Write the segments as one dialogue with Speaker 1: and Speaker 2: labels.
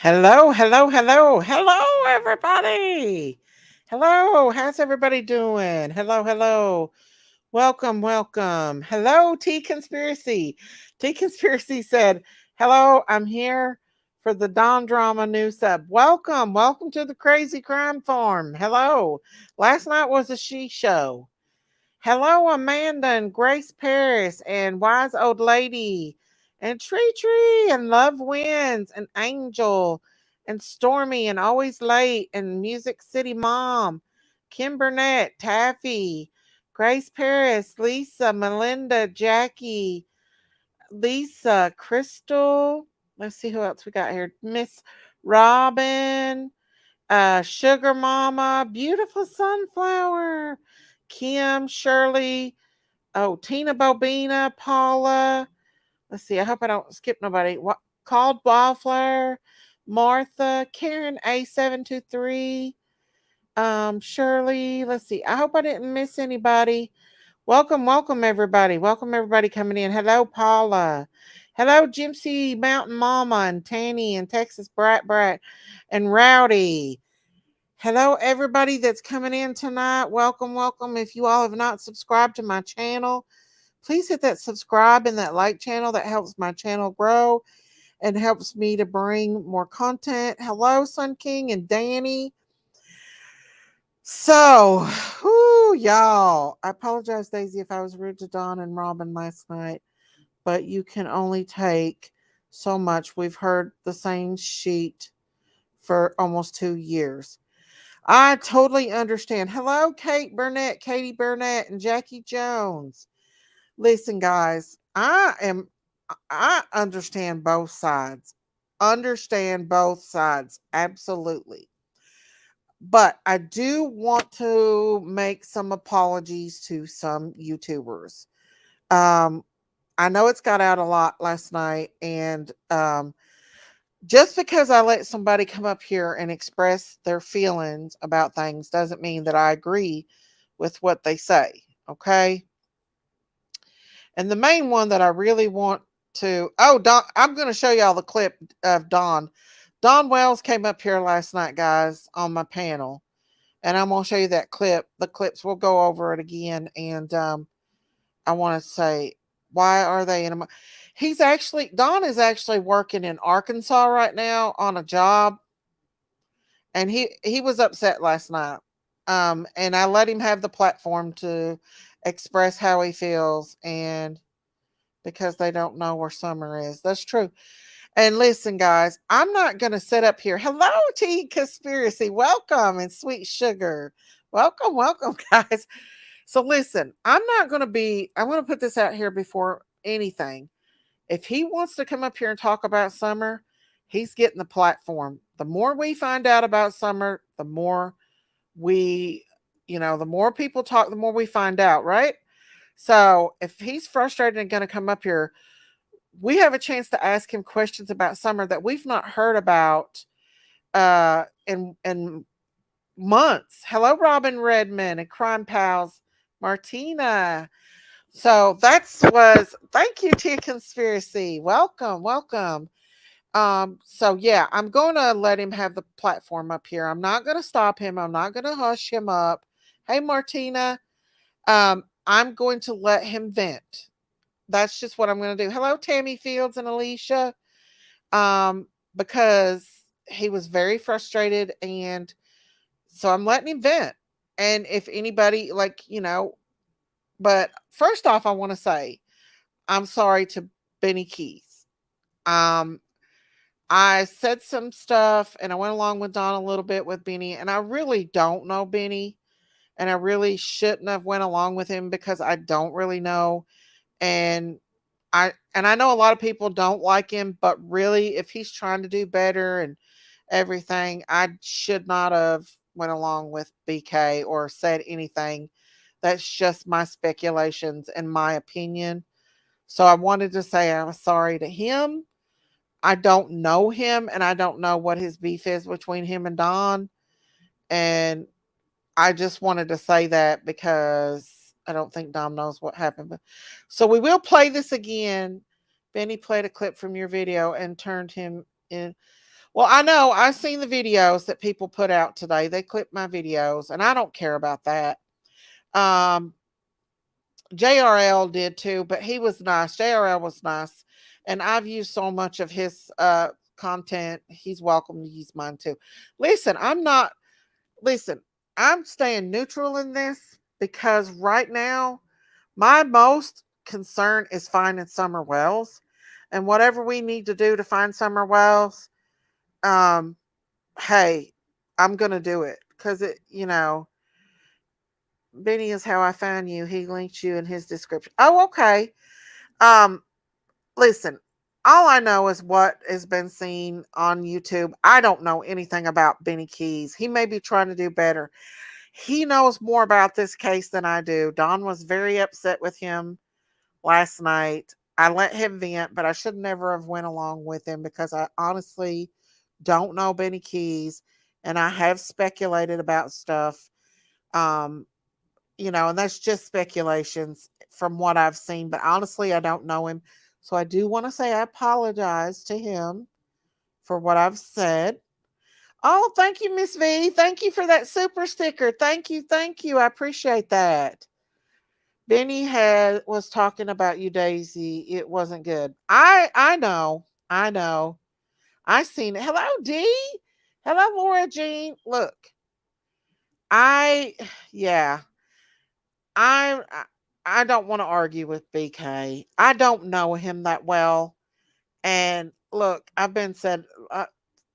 Speaker 1: Hello, hello, hello, hello, everybody. Hello, how's everybody doing? Hello, hello. Welcome, welcome. Hello, T Conspiracy. T Conspiracy said, "Hello, I'm here for the Don Drama new sub. Welcome, welcome to the Crazy Crime Farm. Hello. Last night was a she show. Hello, Amanda and Grace Paris and Wise Old Lady and Tree Tree and Love Wins and Angel and Stormy and Always Late and Music City Mom, Kim Burnett, Taffy, Grace Paris, Lisa, Melinda, Jackie, Lisa, Crystal. Let's see who else we got here. Miss Robin, Sugar Mama, Beautiful Sunflower, Kim, Shirley, oh, Tina Bobina, Paula. Let's see. I hope I don't skip nobody. What called Wildflower, Martha, Karen A723, Shirley. Let's see. I hope I didn't miss anybody. Welcome, welcome everybody. Welcome everybody coming in. Hello, Paula. Hello, Gypsy Mountain Mama and Tanny and Texas Brat Brat and Rowdy. Hello, everybody that's coming in tonight. Welcome, welcome. If you all have not subscribed to my channel, please hit that subscribe and that like channel. That helps my channel grow and helps me to bring more content. Hello, Sun King and Danny. So, whoo, y'all. I apologize, Daisy, if I was rude to Don and Robin last night, but you can only take so much. We've heard the same sheet for almost 2 years. I totally understand. Hello, Kate Burnett, Katie Burnett, and Jackie Jones. Listen, guys, I understand both sides. Understand both sides. Absolutely. But I do want to make some apologies to some YouTubers. Um, I know it's got out a lot last night, and just because I let somebody come up here and express their feelings about things doesn't mean that I agree with what they say. Okay. And the main one that I really want to, oh, Don, I'm going to show y'all the clip of Don. Don Wells came up here last night, guys, on my panel, and I'm going to show you that clip. The clips, we'll go over it again. And I want to say, why are they in a, Don is actually working in Arkansas right now on a job, and he was upset last night. And I let him have the platform to express how he feels, and because they don't know where summer is. That's true. And listen, guys, I'm not going to sit up here. Hello, Tea Conspiracy. Welcome, and Sweet Sugar. Welcome, welcome, guys. So listen, I'm going to put this out here before anything. If he wants to come up here and talk about summer, he's getting the platform. The more we find out about summer, the more we, the more people talk, the more we find out, right? So if he's frustrated and going to come up here, we have a chance to ask him questions about summer that we've not heard about in months. Hello, Robin Redmond and Crime Pals Martina. So thank you, Tia Conspiracy. Welcome, welcome. So yeah, I'm gonna let him have the platform up here. I'm not gonna stop him. I'm not gonna hush him up. Hey Martina. I'm going to let him vent. That's just what I'm gonna do. Hello, Tammy Fields and Alicia. Because he was very frustrated, and so I'm letting him vent. And if anybody but first off, I want to say I'm sorry to Benny Keys. Um, I said some stuff and I went along with Don a little bit with Benny, and I really don't know Benny, and I really shouldn't have went along with him because I don't really know. And I know a lot of people don't like him, but really if he's trying to do better and everything, I should not have went along with BK or said anything. That's just my speculations and my opinion. So I wanted to say I was sorry to him. I don't know him, and I don't know what his beef is between him and Don. And I just wanted to say that because I don't think Dom knows what happened. But so we will play this again. Benny played a clip from your video and turned him in. Well, I know I've seen the videos that people put out today. They clipped my videos, and I don't care about that. Um, JRL did too, but he was nice. JRL was nice. And I've used so much of his content. He's welcome to use mine too. Listen, listen, I'm staying neutral in this because right now my most concern is finding Summer Wells. And whatever we need to do to find Summer Wells, um, hey, I'm gonna do it. Cause Benny is how I found you. He linked you in his description. Oh, okay. Um, Listen, all I know is what has been seen on YouTube. I don't know anything about Benny Keys. He may be trying to do better. He knows more about this case than I do. Don was very upset with him last night. I let him vent, but I should never have went along with him because I honestly don't know Benny Keys, and I have speculated about stuff. Um, and that's just speculations from what I've seen, but honestly, I don't know him. So I do want to say I apologize to him for what I've said. Oh, thank you, Miss V. Thank you for that super sticker. Thank you, thank you. I appreciate that. Benny had was talking about you, Daisy. It wasn't good. I know. I know. I seen it. Hello, D. Hello, Laura Jean. Look, I yeah. I I don't want to argue with BK. I don't know him that well, and look, I've been said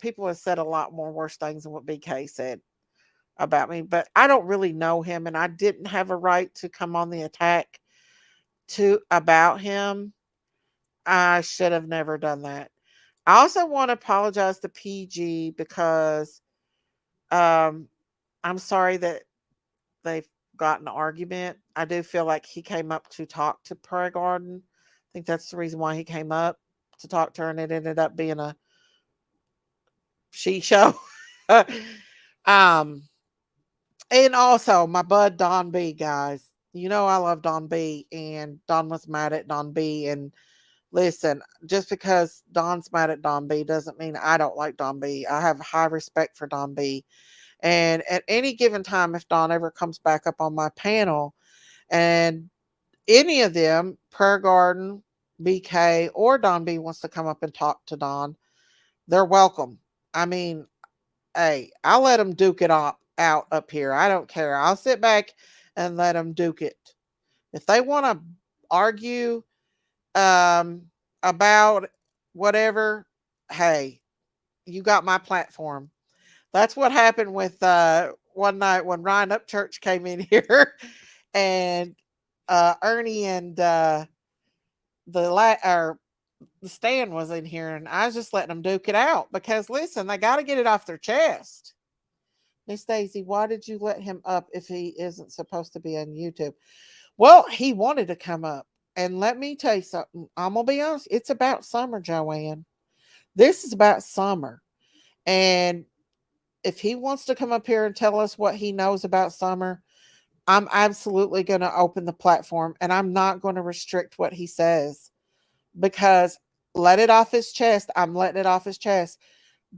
Speaker 1: people have said a lot more worse things than what BK said about me, but I don't really know him, and I didn't have a right to come on the attack to about him. I should have never done that. I also want to apologize to PG because um, I'm sorry that they've got an argument. I do feel like he came up to talk to Prairie Garden. I think that's the reason why he came up to talk to her, and it ended up being a she show. um, and also my bud Don B, guys. You know I love Don B, and Don was mad at Don B. And listen, just because Don's mad at Don B doesn't mean I don't like Don B. I have high respect for Don B. And at any given time, if Don ever comes back up on my panel, and any of them, Prayer Garden, BK, or Don B wants to come up and talk to Don, they're welcome. I mean, hey, I'll let them duke it out up here. I don't care. I'll sit back and let them duke it. If they want to argue um, about whatever, hey, you got my platform. That's what happened with one night when Ryan Upchurch came in here and Ernie and or the Stan was in here, and I was just letting them duke it out because listen, they got to get it off their chest. Miss Daisy, why did you let him up if he isn't supposed to be on YouTube? Well, he wanted to come up, and let me tell you something. I'm gonna be honest. It's about summer, Joanne. This is about summer, and if he wants to come up here and tell us what he knows about summer, I'm absolutely going to open the platform, and I'm not going to restrict what he says because let it off his chest. I'm letting it off his chest.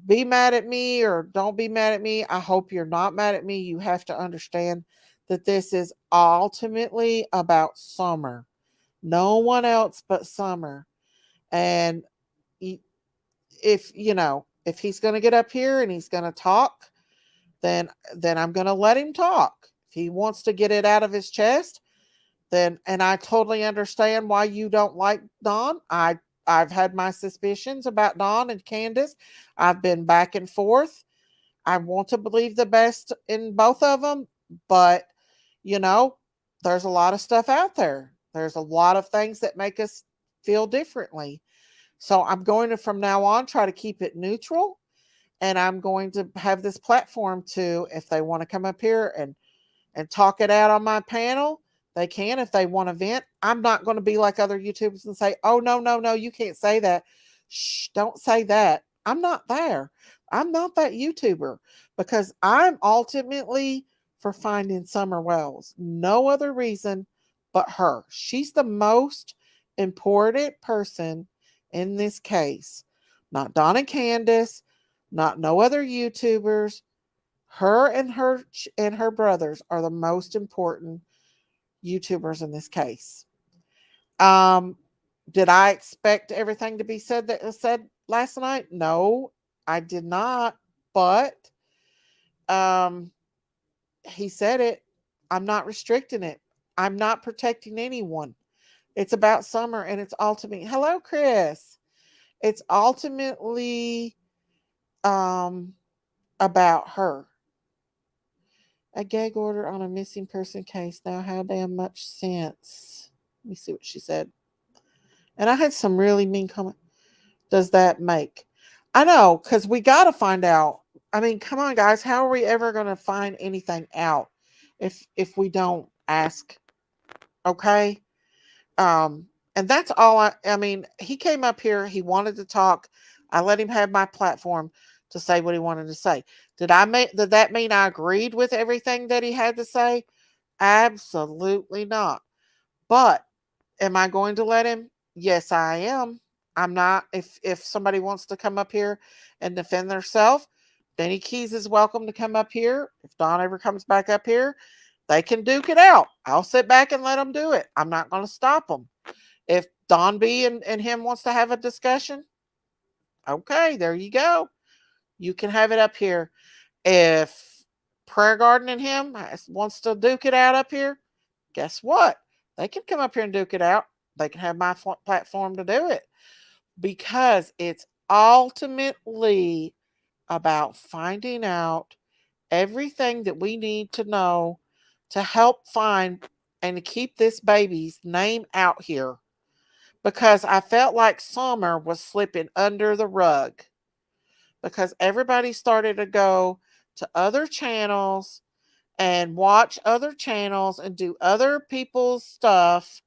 Speaker 1: Be mad at me or don't be mad at me. I hope you're not mad at me. You have to understand that this is ultimately about summer. No one else but summer. And if he's going to get up here and he's going to talk, then I'm going to let him talk. If he wants to get it out of his chest, then and I totally understand why you don't like Don. I've had my suspicions about Don and Candace. I've been back and forth. I want to believe the best in both of them, but you know, there's a lot of stuff out there. There's a lot of things that make us feel differently. So I'm going to from now on try to keep it neutral, and I'm going to have this platform to if they want to come up here and talk it out on my panel, they can. If they want to vent, I'm not going to be like other YouTubers and say, oh, no, no, no, you can't say that. Shh, don't say that. I'm not there. I'm not that YouTuber because I'm ultimately for finding Summer Wells. No other reason but her. She's the most important person in this case. Not Don and Candace, not no other YouTubers. Her and her brothers are the most important YouTubers in this case. Um, did I expect everything to be said that was said last night? No, I did not. But um, he said it. I'm not restricting it. I'm not protecting anyone. It's about Summer and it's ultimately hello, Chris. It's ultimately um about her. A gag order on a missing person case. Now how damn much sense. Let me see what she said. And I had some really mean comments. Does that make? I know, because we got to find out. I mean, come on, guys. How are we ever going to find anything out if we don't ask? Okay. Um, and that's all. I mean, he came up here. He wanted to talk. I let him have my platform to say what he wanted to say. Did that mean I agreed with everything that he had to say? Absolutely not. But am I going to let him? Yes, I am. I'm not. If somebody wants to come up here and defend themselves, Benny Keys is welcome to come up here. If Don ever comes back up here, they can duke it out. I'll sit back and let them do it. I'm not going to stop them. If Don B and him wants to have a discussion, okay, there you go. You can have it up here. If Prayer Garden and him wants to duke it out up here, guess what? They can come up here and duke it out. They can have my platform to do it because it's ultimately about finding out everything that we need to know to help find and to keep this baby's name out here because I felt like Summer was slipping under the rug because everybody started to go to other channels and watch other channels and do other people's stuff.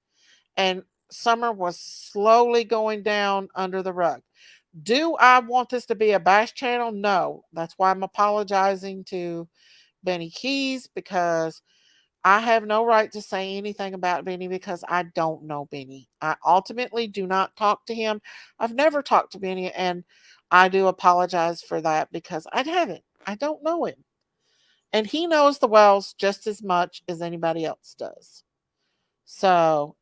Speaker 1: And Summer was slowly going down under the rug. Do I want this to be a bash channel? No. That's why I'm apologizing to Benny Keys because I have no right to say anything about Benny because I don't know Benny. I ultimately do not talk to him. I've never talked to Benny, and I do apologize for that because I haven't. I don't know him. And he knows the Wells just as much as anybody else does. So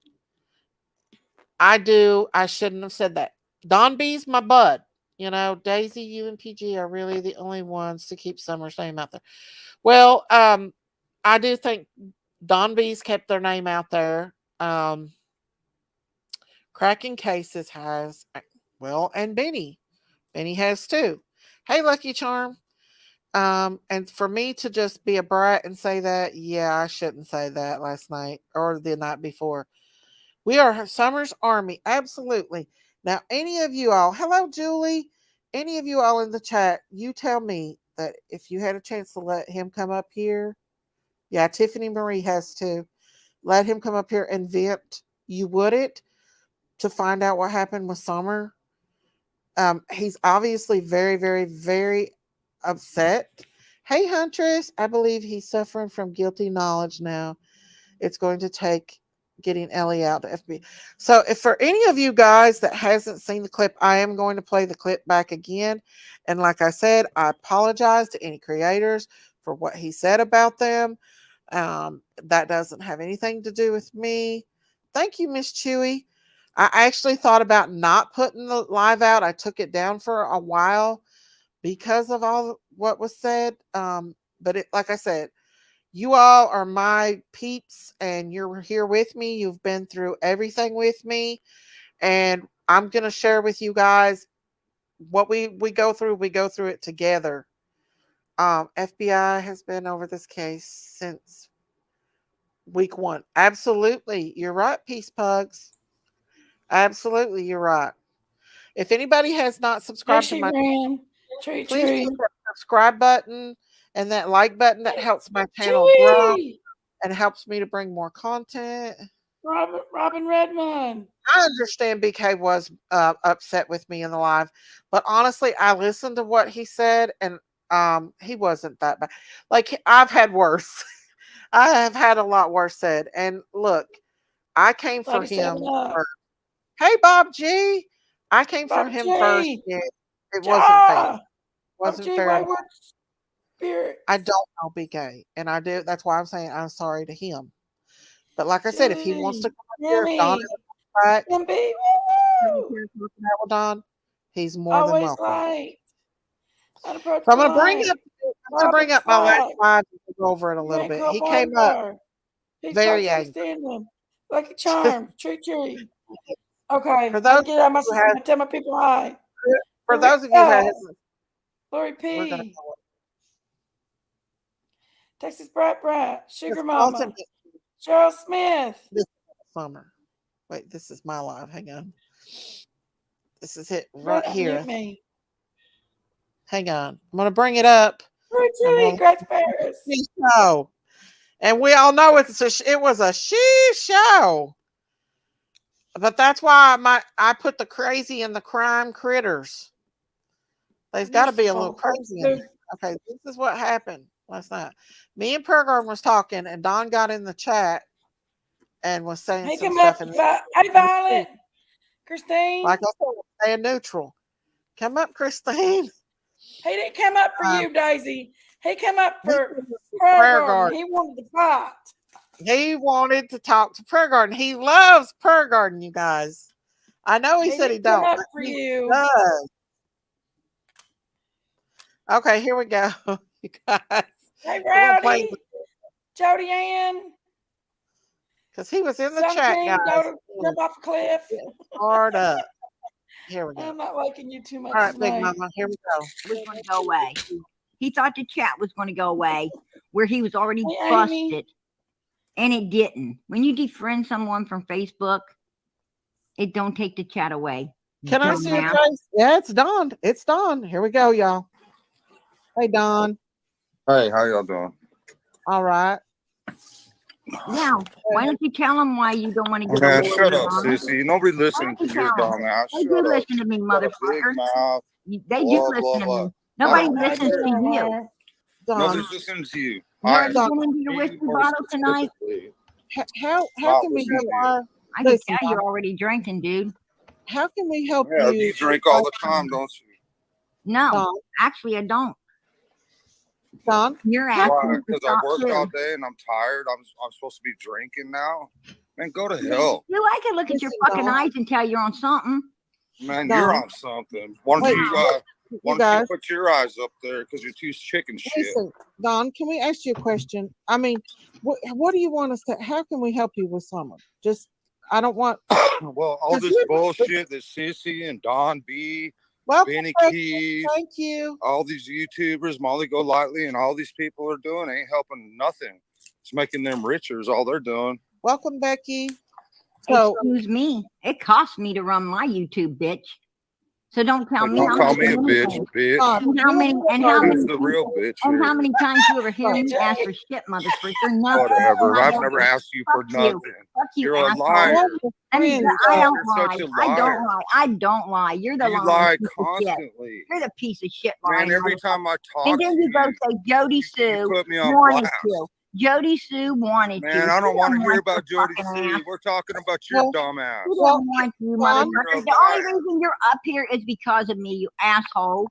Speaker 1: I shouldn't have said that. Don B's my bud. You know, Daisy, you and PG are really the only ones to keep Summer's name out there. Well, I do think Don B's kept their name out there. Um, Cracking Cases has, well, and Benny. Benny has too. Hey, Lucky Charm. And for me to just be a brat and say that, yeah, I shouldn't say that last night or the night before. We are Summer's Army. Absolutely. Now, any of you all, hello, Julie. Any of you all in the chat, you tell me that if you had a chance to let him come up here, yeah, Tiffany Marie has to let him come up here and vent. You would it to find out what happened with Summer. He's obviously very, very, very upset. Hey, Huntress, I believe he's suffering from guilty knowledge now. It's going to take getting Ellie out to FB. So, if for any of you guys that hasn't seen the clip, I am going to play the clip back again. And like I said, I apologize to any creators for what he said about them. That doesn't have anything to do with me. Thank you, Miss Chewy. I actually thought about not putting the live out. I took it down for a while because of all what was said. But like I said, you all are my peeps and you're here with me. You've been through everything with me. And I'm going to share with you guys what we go through. We go through it together. FBI has been over this case since week one. Absolutely. You're right, Peace Pugs. Absolutely. You're right. If anybody has not
Speaker 2: There
Speaker 1: subscribed to
Speaker 2: she
Speaker 1: my,
Speaker 2: ran. Tree,
Speaker 1: please
Speaker 2: tree.
Speaker 1: hit that subscribe button and that like button. That helps my channel grow
Speaker 2: Chewy!
Speaker 1: and helps me to bring more content.
Speaker 2: Robin Redmond.
Speaker 1: I understand BK was upset with me in the live, but honestly, I listened to what he said, and he wasn't that bad. Like I've had worse. I have had a lot worse said. And look, I came for
Speaker 2: Like a 7
Speaker 1: him
Speaker 2: Up.
Speaker 1: first. Hey, Bob G. I came for
Speaker 2: Robert
Speaker 1: him first.
Speaker 2: J.
Speaker 1: Yeah, it wasn't fair.
Speaker 2: Ja!
Speaker 1: wasn't
Speaker 2: OG
Speaker 1: fair.
Speaker 2: Wayward Spirit.
Speaker 1: I don't know BK, and I do. That's why I'm saying I'm sorry to him. But like I said, if he wants to come up here, if Don
Speaker 2: Yummy.
Speaker 1: is back,
Speaker 2: Yummy.
Speaker 1: come up
Speaker 2: Woo!
Speaker 1: here and talk about with Don, he's more than
Speaker 2: Always
Speaker 1: welcome.
Speaker 2: light.
Speaker 1: So I'm
Speaker 2: Unapproachable
Speaker 1: gonna bring
Speaker 2: light.
Speaker 1: up. I'm gonna bring up my last slide and go over it a little bit. He came up
Speaker 2: He's
Speaker 1: very
Speaker 2: very
Speaker 1: angry.
Speaker 2: standing. Like a charm. Tree. Okay.
Speaker 1: For
Speaker 2: Let
Speaker 1: those
Speaker 2: me get out my
Speaker 1: who
Speaker 2: system.
Speaker 1: have,
Speaker 2: I tell my people hi.
Speaker 1: for those of you who have,
Speaker 2: Lori
Speaker 1: we're gonna
Speaker 2: P.
Speaker 1: go.
Speaker 2: Texas Brat. Sugar
Speaker 1: This
Speaker 2: Mama.
Speaker 1: ultimate-
Speaker 2: Cheryl Smith.
Speaker 1: This summer. Wait, this is my live. Hang on. This is it right here.
Speaker 2: Me.
Speaker 1: Hang on. I'm gonna bring it up.
Speaker 2: Great Paris.
Speaker 1: Show. And we all know it was a she show. But that's why I put the crazy and the crime critters. There's got to be a little crazy in there. Okay, this is what happened last night. Me and Prayer Garden was talking, and Don got in the chat and was saying some stuff.
Speaker 2: Hey, Violet. Christine.
Speaker 1: Like I said, staying neutral. Come up, Christine.
Speaker 2: He didn't come up for you, Daisy. He came up for Prayer Garden. He wanted to fight.
Speaker 1: He wanted to talk to Prayer Garden. He loves Prayer Garden, you guys. I know he said he don't.
Speaker 2: Come up for you.
Speaker 1: Does. Okay, here we go, you guys.
Speaker 2: Hey, Rowdy. Jody Ann.
Speaker 1: Because he was in the chat, guys.
Speaker 2: Jump off a cliff.
Speaker 1: Hard up. Here we go.
Speaker 2: I'm not liking you too much.
Speaker 1: All right, Big Mama, here we go.
Speaker 3: It was going to go away. He thought the chat was going to go away, where he was already busted, and it didn't. When you defriend someone from Facebook, it don't take the chat away.
Speaker 1: Can I see your face? Yeah, it's Don. It's Don. Here we go, y'all. Hey, Don.
Speaker 4: Hey, how y'all doing?
Speaker 1: All right.
Speaker 3: Now, why don't you tell them why you don't want to get
Speaker 4: Man, shut up, sissy. Nobody listening to your dumb ass.
Speaker 3: They do listen to me, motherfucker. They do listen to me. Nobody listens to you.
Speaker 4: Nobody's listening to you.
Speaker 3: You already went into your whiskey bottle tonight?
Speaker 1: How can we help?
Speaker 3: I can tell you're already drinking, dude.
Speaker 1: How can we help
Speaker 4: you?
Speaker 1: You
Speaker 4: drink all the time, don't you?
Speaker 3: No, actually, I don't.
Speaker 1: Don,
Speaker 3: you're asking
Speaker 4: because I worked all day and I'm tired. I'm supposed to be drinking now. Man, go to hell.
Speaker 3: I can look at your fucking eyes and tell you're on something.
Speaker 4: Man, you're on something. Why don't you put your eyes up there because you're too chicken shit.
Speaker 1: Listen, Don, can we ask you a question? I mean, what do you want us to? How can we help you with summer? Just, I don't want.
Speaker 4: Well, all this bullshit that Sissy and Don B. Benny Keys,
Speaker 1: thank you.
Speaker 4: All these YouTubers, Molly Go Lightly, and all these people are doing ain't helping nothing. It's making them richer is all they're doing.
Speaker 1: Welcome, Becky.
Speaker 3: So, excuse me. It costs me to run my YouTube, bitch. So don't tell me.
Speaker 4: Don't call me a bitch.
Speaker 3: And how many? And how many?
Speaker 4: The real bitch.
Speaker 3: And how many times you ever hear me ask for shit, motherfucker? Nothing.
Speaker 4: Whatever. I've never asked you for nothing.
Speaker 3: Fuck you,
Speaker 4: You're a liar.
Speaker 3: I don't lie. I don't lie. You're the
Speaker 4: liar. You lie constantly.
Speaker 3: You're the piece of shit
Speaker 4: lying. Man, every time I talk,
Speaker 3: and then you go say Jody Sue
Speaker 4: put me on
Speaker 3: wanted you. Jody Sue wanted you.
Speaker 4: Man, I don't want to hear about Jody Sue. We're talking about your dumb ass.
Speaker 3: We don't want you, motherfucker. The only reason you're up here is because of me, you asshole.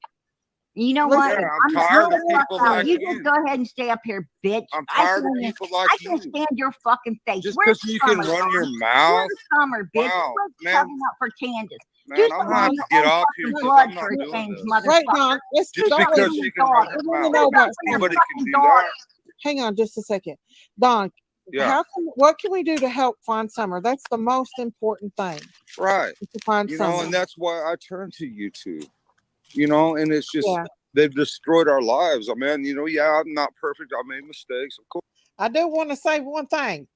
Speaker 3: You know what?
Speaker 4: Yeah, I'm tired of people like you.
Speaker 3: Just go ahead and stay up here, bitch.
Speaker 4: I'm tired of people like you.
Speaker 3: I can stand your fucking face.
Speaker 4: Just because you can run your mouth.
Speaker 3: Where's Summer, bitch?
Speaker 4: Wow,
Speaker 3: man. Covering up for Kansas.
Speaker 4: Man, I'm gonna have to get off here because I'm not doing this.
Speaker 1: Wait, Don.
Speaker 4: Just because she can run her mouth. Anybody can do that.
Speaker 1: Hang on just a second. Don, what can we do to help find Summer? That's the most important thing.
Speaker 4: Right.
Speaker 1: To find Summer.
Speaker 4: And that's why I turn to YouTube. And it's just they've destroyed our lives. I mean, I'm not perfect. I made mistakes, of course.
Speaker 1: I do want to say one thing.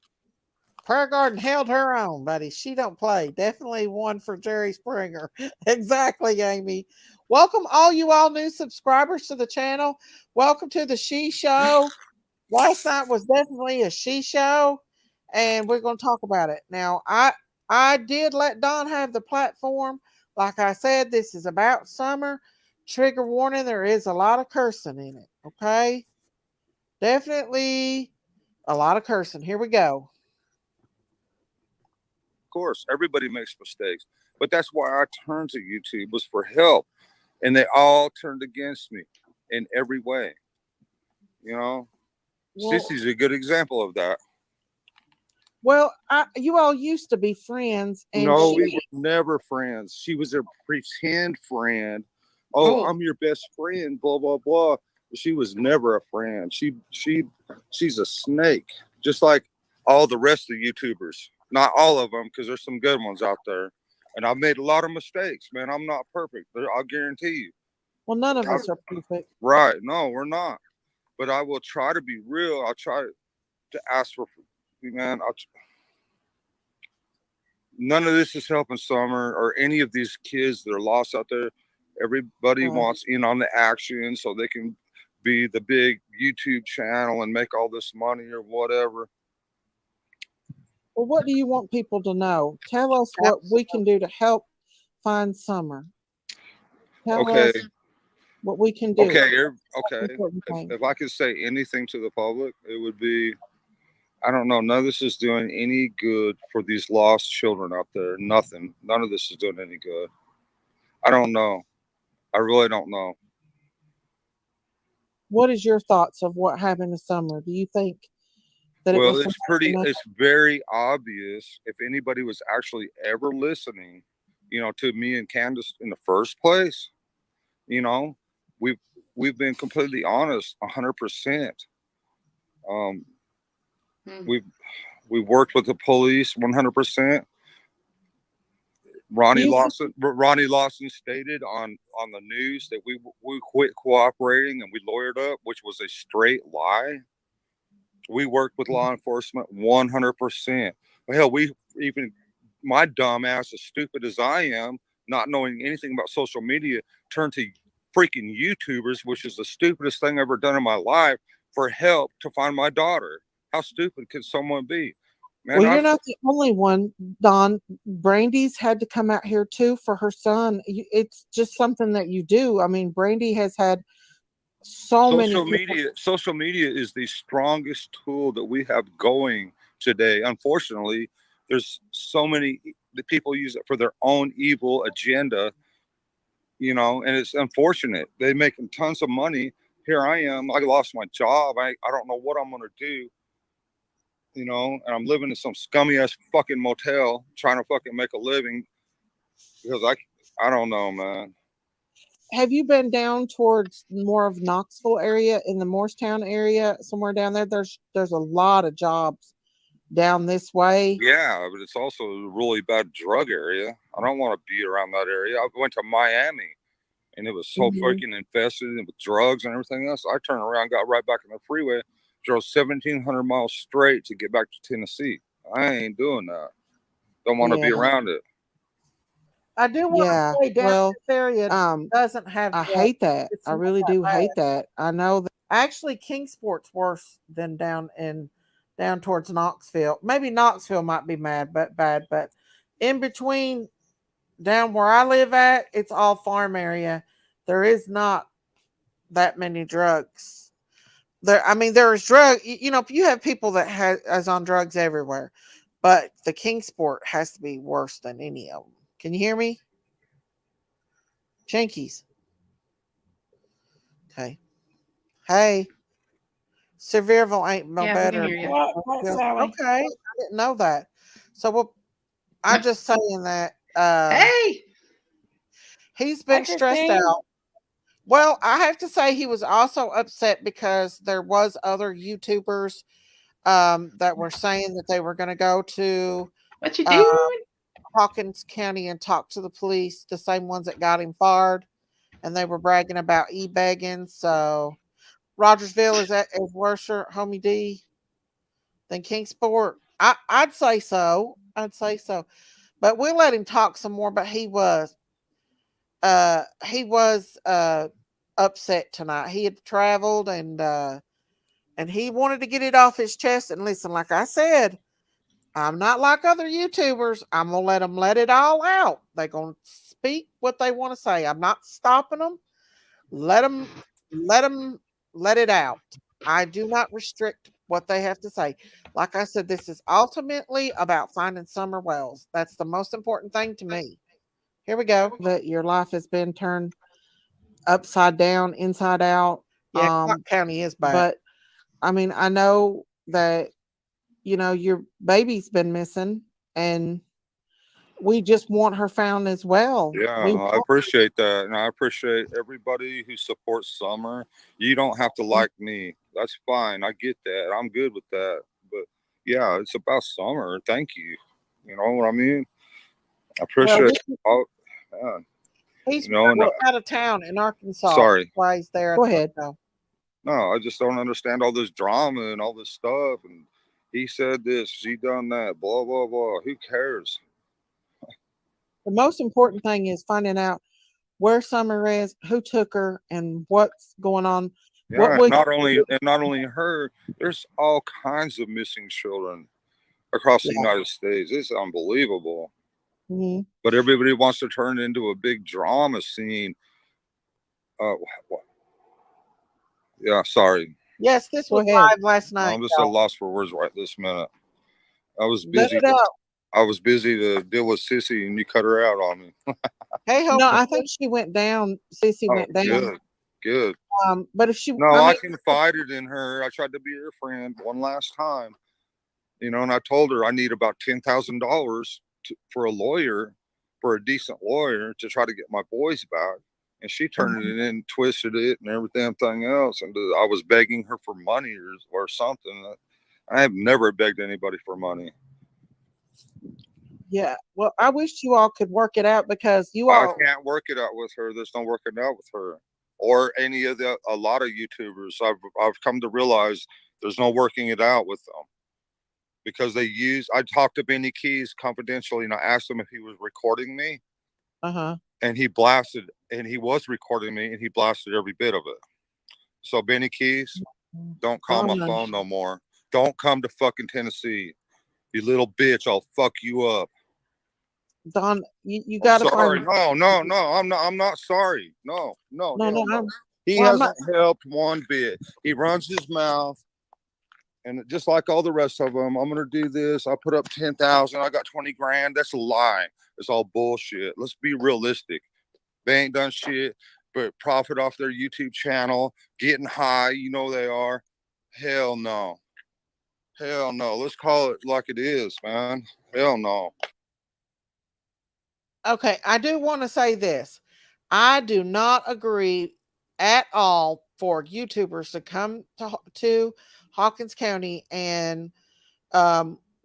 Speaker 1: Prayer Garden held her own, buddy. She don't play. Definitely one for Jerry Springer. Exactly, Amy. Welcome all new subscribers to the channel. Welcome to the She Show. Last night was definitely a she show, and we're going to talk about it. Now, I did let Don have the platform. Like I said, this is about summer. Trigger warning, there is a lot of cursing in it, okay? Definitely a lot of cursing. Here we go.
Speaker 4: Of course, everybody makes mistakes, but that's why I turned to YouTube was for help, and they all turned against me. in every way. You know,
Speaker 1: Well,
Speaker 4: Sissy's a good example of that.
Speaker 1: well, you all used to be friends, and
Speaker 4: No, we
Speaker 1: she.
Speaker 4: were never friends. She was a pretend friend. Oh,
Speaker 2: Oh.
Speaker 4: I'm your best friend, blah blah blah. She was never a friend. She's a snake, just like all the rest of the YouTubers. Not all of them, because there's some good ones out there. And I've made a lot of mistakes, man. I'm not perfect, but I'll guarantee you.
Speaker 1: Well, none of
Speaker 4: I-
Speaker 1: us are perfect.
Speaker 4: Right? No, we're not. But I will try to be real. I'll try to ask for, man. None of this is helping Summer or any of these kids that are lost out there. Everybody
Speaker 1: Right.
Speaker 4: wants in on the action so they can be the big YouTube channel and make all this money or whatever.
Speaker 1: Well, what do you want people to know? Tell us what we can do to help find Summer. Tell
Speaker 4: Okay.
Speaker 1: us what we can do.
Speaker 4: Okay.
Speaker 1: That's
Speaker 4: Okay.
Speaker 1: the important thing.
Speaker 4: If I could say anything to the public, it would be, I don't know. None of this is doing any good for these lost children out there. Nothing. None of this is doing any good. I don't know. I really don't know.
Speaker 1: What is your thoughts of what happened to Summer? Do you think that it
Speaker 4: Well,
Speaker 1: was
Speaker 4: it's very obvious if anybody was actually ever listening, to me and Candace in the first place, you know, we've we've been completely honest 100%. Um, we've worked with the police 100%. Ronnie Lawson stated on the news that we quit cooperating and we lawyered up, which was a straight lie. We worked with law enforcement 100%. Hell, my dumb ass, as stupid as I am, not knowing anything about social media, turned to freaking YouTubers, which is the stupidest thing I've ever done in my life, for help to find my daughter. How stupid could someone be? Man,
Speaker 1: well, you're not the only one, Don. Brandy's had to come out here too for her son. It's just something that you do. I mean, Brandy has had so many
Speaker 4: social media is the strongest tool that we have going today. Unfortunately, there's so many the people use it for their own evil agenda, and it's unfortunate. They're making tons of money. Here I am. I lost my job. I don't know what I'm gonna do. And I'm living in some scummy ass fucking motel trying to fucking make a living because I don't know, man.
Speaker 1: Have you been down towards more of Knoxville area, in the Morristown area, somewhere down there? There's a lot of jobs down this way.
Speaker 4: Yeah, but it's also a really bad drug area. I don't want to be around that area. I went to Miami and it was so fucking infested with drugs and everything else. I turned around, got right back on the freeway, drove 1,700 miles straight to get back to Tennessee. I ain't doing that. Don't want to be around it.
Speaker 2: I do want to say down this area doesn't have.
Speaker 1: I hate that. I really do hate that. I know that actually Kingsport's worse than down towards Knoxville. Maybe Knoxville might be bad, but in between down where I live at, it's all farm area. There is not that many drugs. There's drug. If you have people that is on drugs everywhere, but the Kingsport has to be worse than any of them. Can you hear me? Jinkies. Okay. Hey. Sevierville ain't no better. Okay. I didn't know that. So I'm just saying that
Speaker 2: hey,
Speaker 1: he's been stressed out. Well, I have to say he was also upset because there was other YouTubers that were saying that they were going to go to
Speaker 2: what you doing?
Speaker 1: Hawkins County and talk to the police, the same ones that got him fired, and they were bragging about e-begging. So Rogersville is worse, homie D, than Kingsport. I'd say so. But we'll let him talk some more. But he was upset tonight. He had traveled and he wanted to get it off his chest. And listen, like I said, I'm not like other YouTubers. I'm gonna let them let it all out. They're gonna speak what they want to say. I'm not stopping them. Let them let it out. I do not restrict what they have to say. Like I said, this is ultimately about finding SummerWells. That's the most important thing to me. Here we go. That your life has been turned upside down, inside out.
Speaker 2: Yeah, County is bad.
Speaker 1: But I mean, I know that, you know, your baby's been missing and we just want her found as well.
Speaker 4: Yeah, I appreciate that. And I appreciate everybody who supports Summer. You don't have to like me. That's fine. I get that. I'm good with that. But yeah, it's about Summer. Thank you. You know what I mean? I appreciate all. Yeah.
Speaker 1: He's
Speaker 4: You know,
Speaker 1: out of town in Arkansas.
Speaker 4: Sorry.
Speaker 1: Why he's there. Go ahead, though.
Speaker 4: No, I just don't understand all this drama and all this stuff. And he said this, she done that, blah, blah, blah. Who cares?
Speaker 1: The most important thing is finding out where Summer is, who took her, and what's going on.
Speaker 4: Yeah, not only her, there's all kinds of missing children across the United States. It's unbelievable.
Speaker 1: Mm-hmm.
Speaker 4: But everybody wants to turn it into a big drama scene. Yeah, sorry.
Speaker 1: Yes, this was live last night.
Speaker 4: I'm just at a loss for words right this minute. I was busy. I was busy to deal with Sissy, and you cut her out on me.
Speaker 1: Hey, no, I think she went down. Sissy went down.
Speaker 4: Good.
Speaker 1: But if she,
Speaker 4: I confided in her. I tried to be her friend one last time, you know, and I told her I need about $10,000 for a lawyer, for a decent lawyer, to try to get my boys back. And she turned it in, twisted it, and everything else. And I was begging her for money or something. I have never begged anybody for money.
Speaker 1: Yeah, well, I wish you all could work it out because
Speaker 4: I can't work it out with her. There's no working out with her or any of a lot of YouTubers. I've come to realize there's no working it out with them because I talked to Benny Keys confidentially and I asked him if he was recording me. And he blasted, and he was recording me, and he blasted every bit of it. So Benny Keys, don't call my phone no more. Don't come to fucking Tennessee, you little bitch. I'll fuck you up.
Speaker 1: Don, you gotta
Speaker 4: find. No, I'm not sorry. No. He hasn't helped one bit. He runs his mouth, and just like all the rest of them, I'm gonna do this. I put up 10,000. I got 20 grand. That's a lie. It's all bullshit. Let's be realistic. They ain't done shit but profit off their YouTube channel, getting high. You know they are. Hell no. Let's call it like it is, man. Hell no.
Speaker 1: Okay, I do want to say this. I do not agree at all for YouTubers to come to Hawkins County and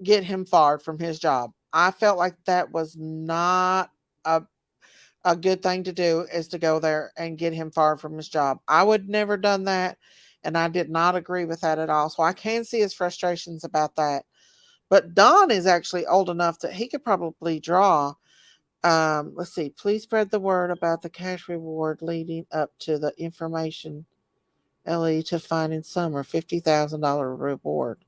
Speaker 1: get him fired from his job. I felt like that was not a good thing to do, is to go there and get him fired from his job. I would never done that, and I did not agree with that at all. So I can see his frustrations about that. But Don is actually old enough that he could probably draw. Let's see. Please spread the word about the cash reward leading up to the information LE to finding Summer $50,000 reward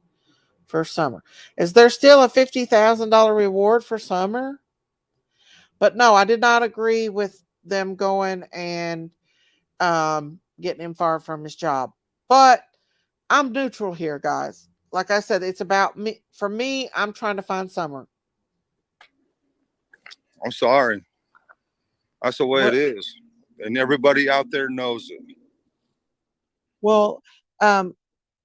Speaker 1: for Summer. Is there still a $50,000 reward for Summer? But no, I did not agree with them going and getting him fired from his job. But I'm neutral here, guys. Like I said, it's about me. For me, I'm trying to find Summer.
Speaker 4: I'm sorry. That's the way it is. And everybody out there knows it.
Speaker 1: Well,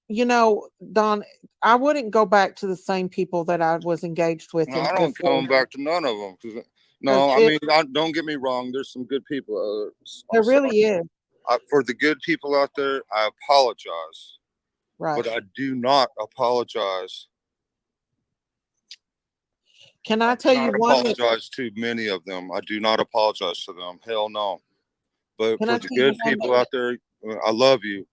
Speaker 1: you know, Don, I wouldn't go back to the same people that I was engaged with.
Speaker 4: No, I don't go back to none of them. Don't get me wrong. There's some good people.
Speaker 1: There really is.
Speaker 4: For the good people out there, I apologize.
Speaker 1: Right.
Speaker 4: But I do not apologize.
Speaker 1: Can I tell you one?
Speaker 4: I apologize to many of them. I do not apologize to them. Hell no. But for the good people out there, I love you.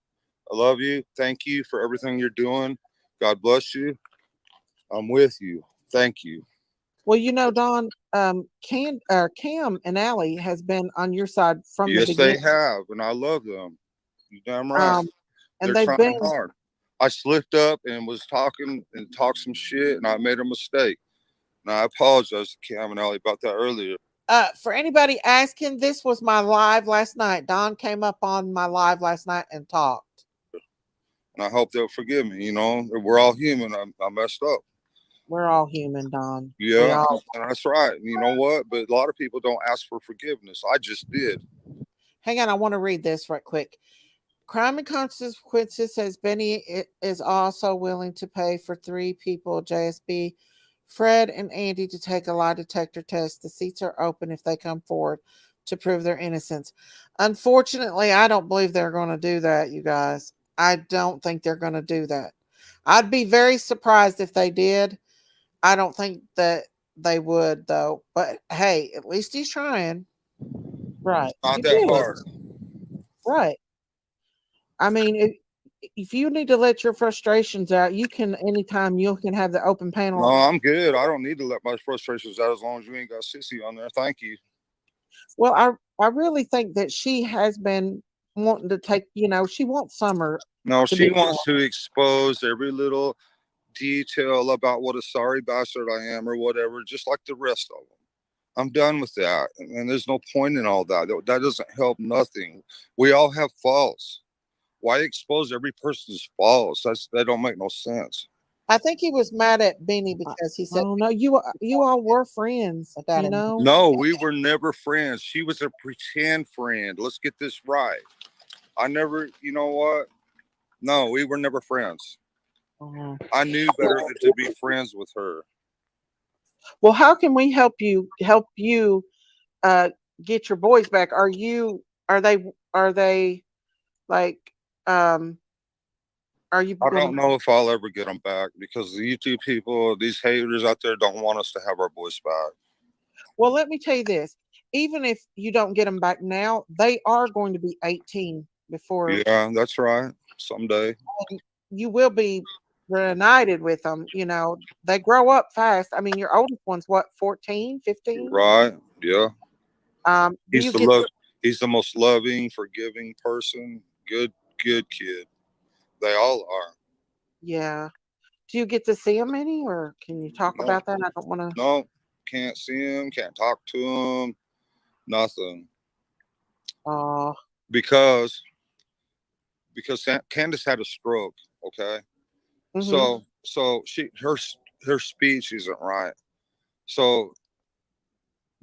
Speaker 4: I love you. Thank you for everything you're doing. God bless you. I'm with you. Thank you.
Speaker 1: Well, you know, Don, Cam and Allie has been on your side from the beginning.
Speaker 4: Yes, they have, and I love them. You're damn right.
Speaker 1: And they've been
Speaker 4: hard. I slipped up and was talking and talked some shit, and I made a mistake. And I apologize to Cam and Allie about that earlier.
Speaker 1: For anybody asking, this was my live last night. Don came up on my live last night and talked.
Speaker 4: And I hope they'll forgive me. You know, we're all human. I messed up.
Speaker 1: We're all human, Don.
Speaker 4: Yeah, that's right. You know what? But a lot of people don't ask for forgiveness. I just did.
Speaker 1: hang on, I want to read this right quick. Crime and Consequences says Benny is also willing to pay for 3 people, JSB, Fred, and Andy, to take a lie detector test. The seats are open if they come forward to prove their innocence. Unfortunately, I don't believe they're going to do that, you guys. I don't think they're going to do that. I'd be very surprised if they did. I don't think that they would, though. But hey, at least he's trying. Right.
Speaker 4: Not that hard.
Speaker 1: Right. I mean, if you need to let your frustrations out, you can anytime. You can have the open panel.
Speaker 4: No, I'm good. I don't need to let my frustrations out as long as you ain't got Sissy on there. Thank you.
Speaker 1: Well, I really think that she has been wanting to take. She wants Summer.
Speaker 4: No, she wants to expose every little detail about what a sorry bastard I am or whatever, just like the rest of them. I'm done with that, and there's no point in all that. That doesn't help nothing. We all have faults. Why expose every person's faults? That don't make no sense.
Speaker 1: I think he was mad at Benny because he said, "Oh no, you all were friends."
Speaker 4: No, we were never friends. She was a pretend friend. Let's get this right. I never, you know what? No, we were never friends. I knew better than to be friends with her.
Speaker 1: Well, how can we help you get your boys back? Are they like are you
Speaker 4: I don't know if I'll ever get them back because the YouTube people, these haters out there, don't want us to have our boys back.
Speaker 1: Well, let me tell you this. Even if you don't get them back now, they are going to be 18 before.
Speaker 4: Yeah, that's right. Someday.
Speaker 1: You will be reunited with them. They grow up fast. I mean, your oldest one's what, 14, 15?
Speaker 4: Right. Yeah.
Speaker 1: He's
Speaker 4: the most loving, forgiving person. Good kid. They all are.
Speaker 1: Yeah. Do you get to see him any, or can you talk about that? I don't want to.
Speaker 4: No, can't see him. Can't talk to him. Nothing. Because Candace had a stroke. Okay. Mm-hmm. So her speech isn't right. So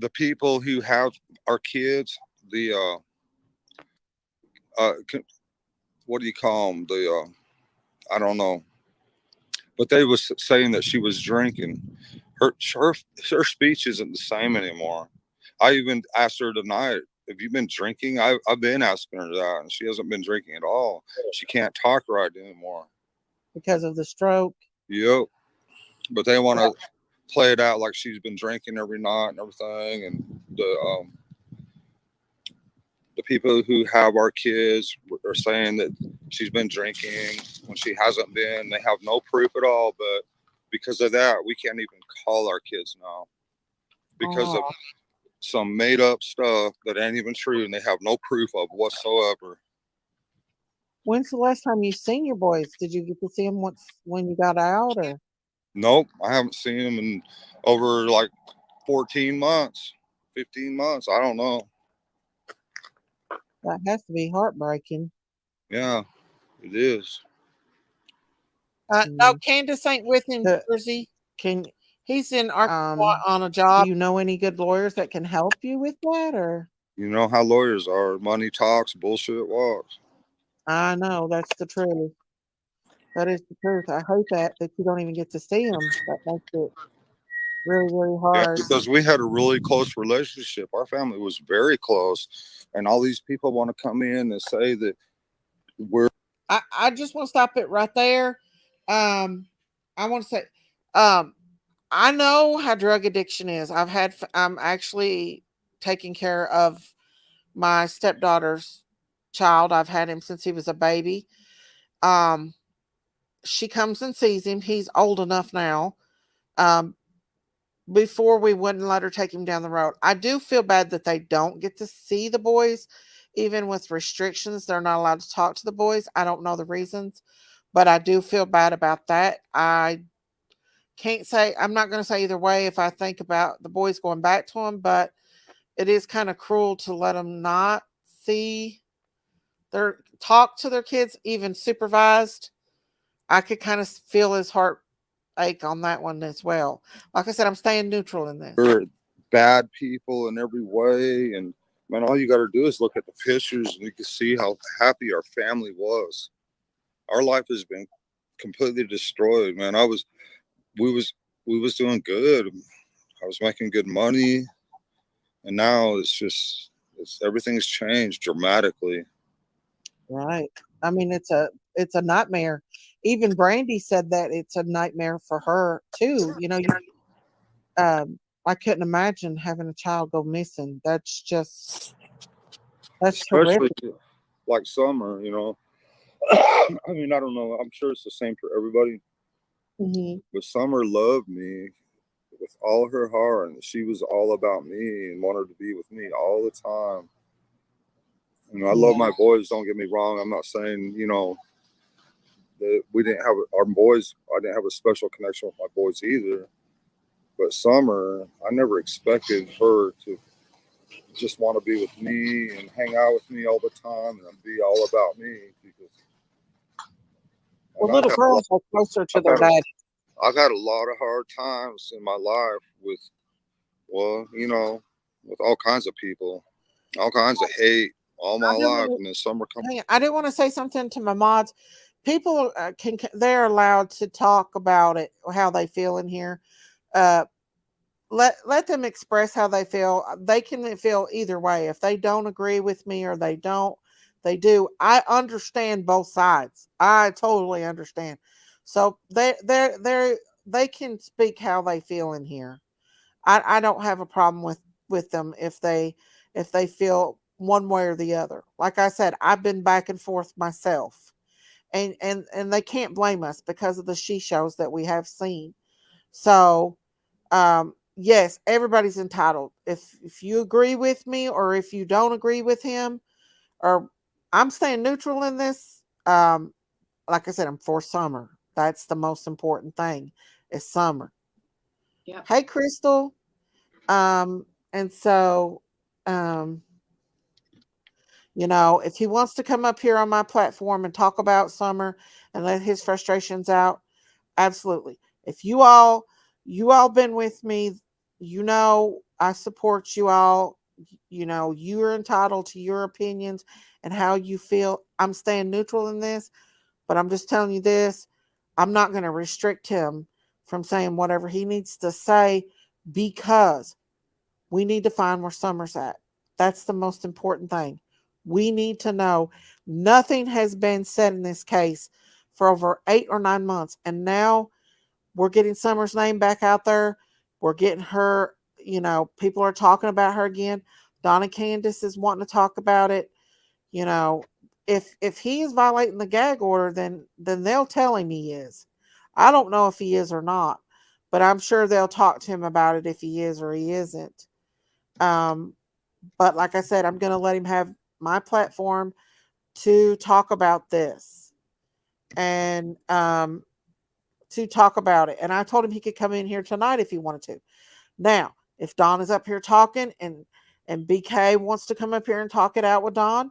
Speaker 4: the people who have our kids, what do you call them? I don't know, but they was saying that she was drinking. Her speech isn't the same anymore. I even asked her tonight, have you been drinking? I've been asking her that, and she hasn't been drinking at all. She can't talk right anymore
Speaker 1: because of the stroke.
Speaker 4: Yep. But they want to play it out like she's been drinking every night and everything, and the people who have our kids are saying that she's been drinking when she hasn't been. They have no proof at all, but because of that, we can't even call our kids now because of some made up stuff that ain't even true, and they have no proof of whatsoever.
Speaker 1: When's the last time you seen your boys? Did you get to see them when you got out, or?
Speaker 4: Nope, I haven't seen them in over like 14 months, 15 months. I don't know.
Speaker 1: That has to be heartbreaking.
Speaker 4: Yeah, it is.
Speaker 1: No, Candace ain't with him, Jersey. He's in Arkansas on a job. Do you know any good lawyers that can help you with that, or?
Speaker 4: You know how lawyers are. Money talks, bullshit walks.
Speaker 1: I know, that's the truth. That is the truth. I hate that you don't even get to see him. That makes it really, really hard.
Speaker 4: Yeah, because we had a really close relationship. Our family was very close, and all these people want to come in and say that we're.
Speaker 1: I just want to stop it right there. I want to say, I know how drug addiction is. I'm actually taking care of my stepdaughter's child. I've had him since he was a baby. She comes and sees him. He's old enough now. Before we wouldn't let her take him down the road. I do feel bad that they don't get to see the boys, even with restrictions. They're not allowed to talk to the boys. I don't know the reasons, but I do feel bad about that. I can't say, I'm not going to say either way if I think about the boys going back to them, but it is kind of cruel to let them not see talk to their kids, even supervised. I could kind of feel his heart ache on that one as well. Like I said, I'm staying neutral in this.
Speaker 4: We're bad people in every way, and Man, all you got to do is look at the pictures and you can see how happy our family was. Our life has been completely destroyed, man. We was doing good. I was making good money, and now everything's changed dramatically.
Speaker 1: Right. I mean, it's a nightmare. Even Brandy said that it's a nightmare for her too. I couldn't imagine having a child go missing. That's
Speaker 4: Especially
Speaker 1: horrific.
Speaker 4: like Summer, I mean, I don't know. I'm sure it's the same for everybody.
Speaker 1: Mm-hmm.
Speaker 4: But Summer loved me with all her heart, and she was all about me and wanted to be with me all the time. I love my boys. Don't get me wrong. I'm not saying that we didn't have our boys. I didn't have a special connection with my boys either. But Summer, I never expected her to just want to be with me and hang out with me all the time and be all about me.
Speaker 1: Well, little girls are closer to their daddy.
Speaker 4: I've had a lot of hard times in my life with all kinds of people, all kinds of hate all my life. And then Summer comes.
Speaker 1: I didn't want to say something to my mods. People they're allowed to talk about it, how they feel in here. Let them express how they feel. They can feel either way. If they don't agree with me or they do. I understand both sides. I totally understand. So they can speak how they feel in here. I don't have a problem with them if they feel one way or the other. Like I said, I've been back and forth myself. And they can't blame us because of the she shows that we have seen. So yes, everybody's entitled. If you agree with me or if you don't agree with him, or I'm staying neutral in this. Like I said, I'm for Summer. That's the most important thing is Summer.
Speaker 2: Yeah.
Speaker 1: Hey, Crystal. And so, um, if he wants to come up here on my platform and talk about Summer and let his frustrations out, absolutely. If you all been with me, I support you all. You're entitled to your opinions and how you feel. I'm staying neutral in this, but I'm just telling you this. I'm not going to restrict him from saying whatever he needs to say because we need to find where Summer's at. That's the most important thing. We need to know. Nothing has been said in this case for over 8 or 9 months. And now we're getting Summer's name back out there. We're getting her, people are talking about her again. Donna Candace is wanting to talk about it. If he is violating the gag order, then they'll tell him he is. I don't know if he is or not, but I'm sure they'll talk to him about it if he is or he isn't. But like I said, I'm going to let him have my platform to talk about this and to talk about it. And I told him he could come in here tonight if he wanted to. Now, if Don is up here talking and BK wants to come up here and talk it out with Don,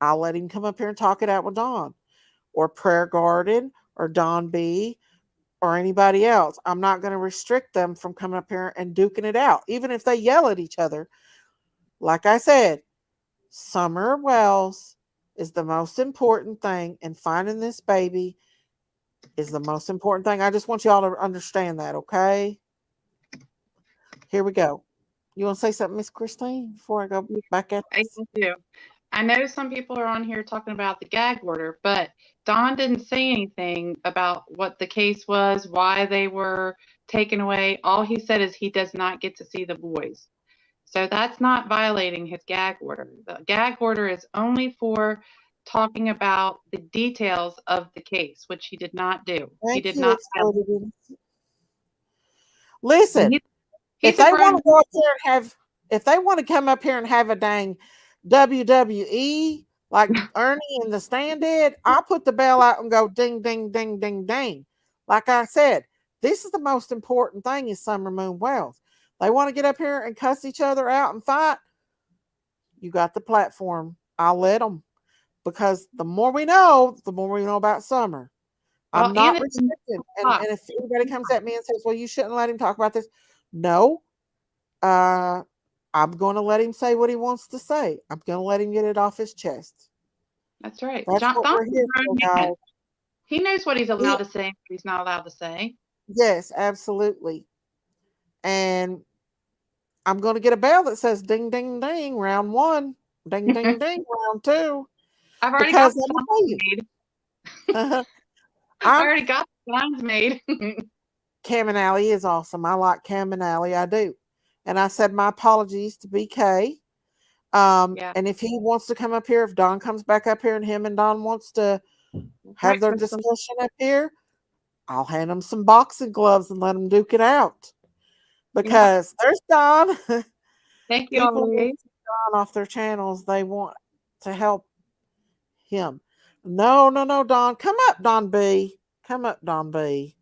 Speaker 1: I'll let him come up here and talk it out with Don or Prayer Garden or Don B or anybody else. I'm not going to restrict them from coming up here and duking it out, even if they yell at each other. Like I said, SummerWells is the most important thing, and finding this baby is the most important thing. I just want you all to understand that, okay? Here we go. You want to say something, Miss Christine, before I go back at this?
Speaker 5: I do. I know some people are on here talking about the gag order, but Don didn't say anything about what the case was, why they were taken away. All he said is he does not get to see the boys. So that's not violating his gag order. The gag order is only for talking about the details of the case, which he did not do. He did not.
Speaker 1: Listen, if they want to go up there and have, if they want to come up here and have a dang WWE like Ernie in the stand did, I'll put the bell out and go ding, ding, ding, ding, ding. Like I said, this is the most important thing is Summer Moon Wells. They want to get up here and cuss each other out and fight. You got the platform. I'll let them because the more we know about Summer.
Speaker 5: Well,
Speaker 1: I'm not restricted. And if anybody comes at me and says, well, you shouldn't let him talk about this. No. I'm going to let him say what he wants to say. I'm going to let him get it off his chest.
Speaker 5: That's right.
Speaker 1: That's what we're here for, y'all.
Speaker 5: He knows what he's allowed to say and what he's not allowed to say.
Speaker 1: Yes, absolutely. And I'm going to get a bell that says ding, ding, ding, round 1. Ding, ding, ding, round 2.
Speaker 5: I've already
Speaker 1: Because
Speaker 5: got the signs made. I already got the signs made.
Speaker 1: Cam and Allie is awesome. I like Cam and Allie. I do. And I said my apologies to BK. And if he wants to come up here, if Don comes back up here and him and Don wants to have their discussion up here, I'll hand them some boxing gloves and let them duke it out. Because there's Don.
Speaker 5: Thank you.
Speaker 1: People want Don off their channels. They want to help him. No, Don. Come up, Don B. Come up, Don B.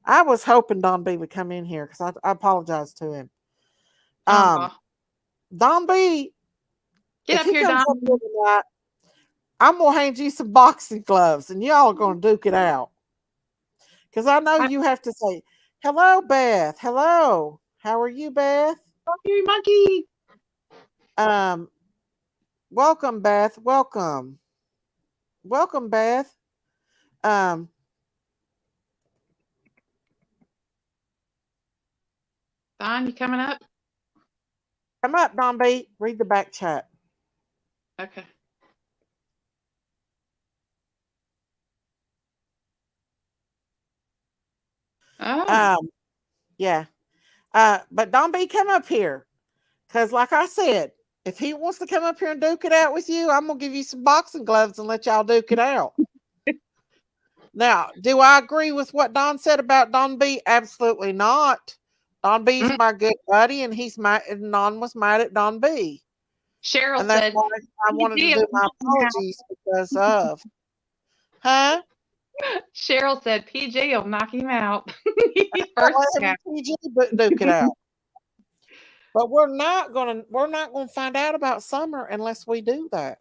Speaker 1: I was hoping Don B would come in here because I apologize to him. Don B,
Speaker 5: get up here, Don.
Speaker 1: Up here tonight, I'm gonna hand you some boxing gloves and y'all are gonna duke it out. Because I know you have to say, hello, Beth. Hello. How are you, Beth?
Speaker 5: Monkey, monkey.
Speaker 1: Welcome, Beth. Welcome. Welcome, Beth.
Speaker 5: Don, you coming up?
Speaker 1: Come up, Don B. Read the back chat.
Speaker 5: Okay.
Speaker 1: Oh. Yeah. But Don B, come up here. Because like I said, if he wants to come up here and duke it out with you, I'm going to give you some boxing gloves and let y'all duke it out. Now, do I agree with what Don said about Don B? Absolutely not. Don B's my good buddy, and Don was mad at Don B.
Speaker 5: Cheryl
Speaker 1: and that's
Speaker 5: said,
Speaker 1: why I wanted to do my apologies because of. Huh?
Speaker 5: Cheryl said PJ will knock him out.
Speaker 1: PJ duke it out. But we're not gonna find out about Summer unless we do that.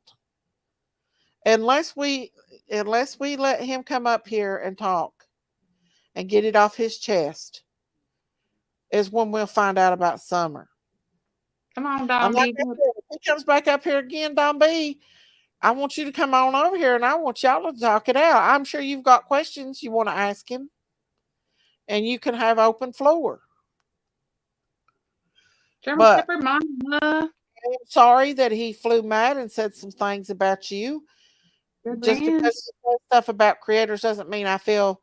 Speaker 1: Unless we let him come up here and talk and get it off his chest is when we'll find out about Summer.
Speaker 5: Come on, Don B.
Speaker 1: If he comes back up here again, Don B, I want you to come on over here and I want y'all to talk it out. I'm sure you've got questions you want to ask him. And you can have open floor.
Speaker 5: German Shepherd, Mama.
Speaker 1: I'm sorry that he flew mad and said some things about you. Just because he says stuff about creators doesn't mean I feel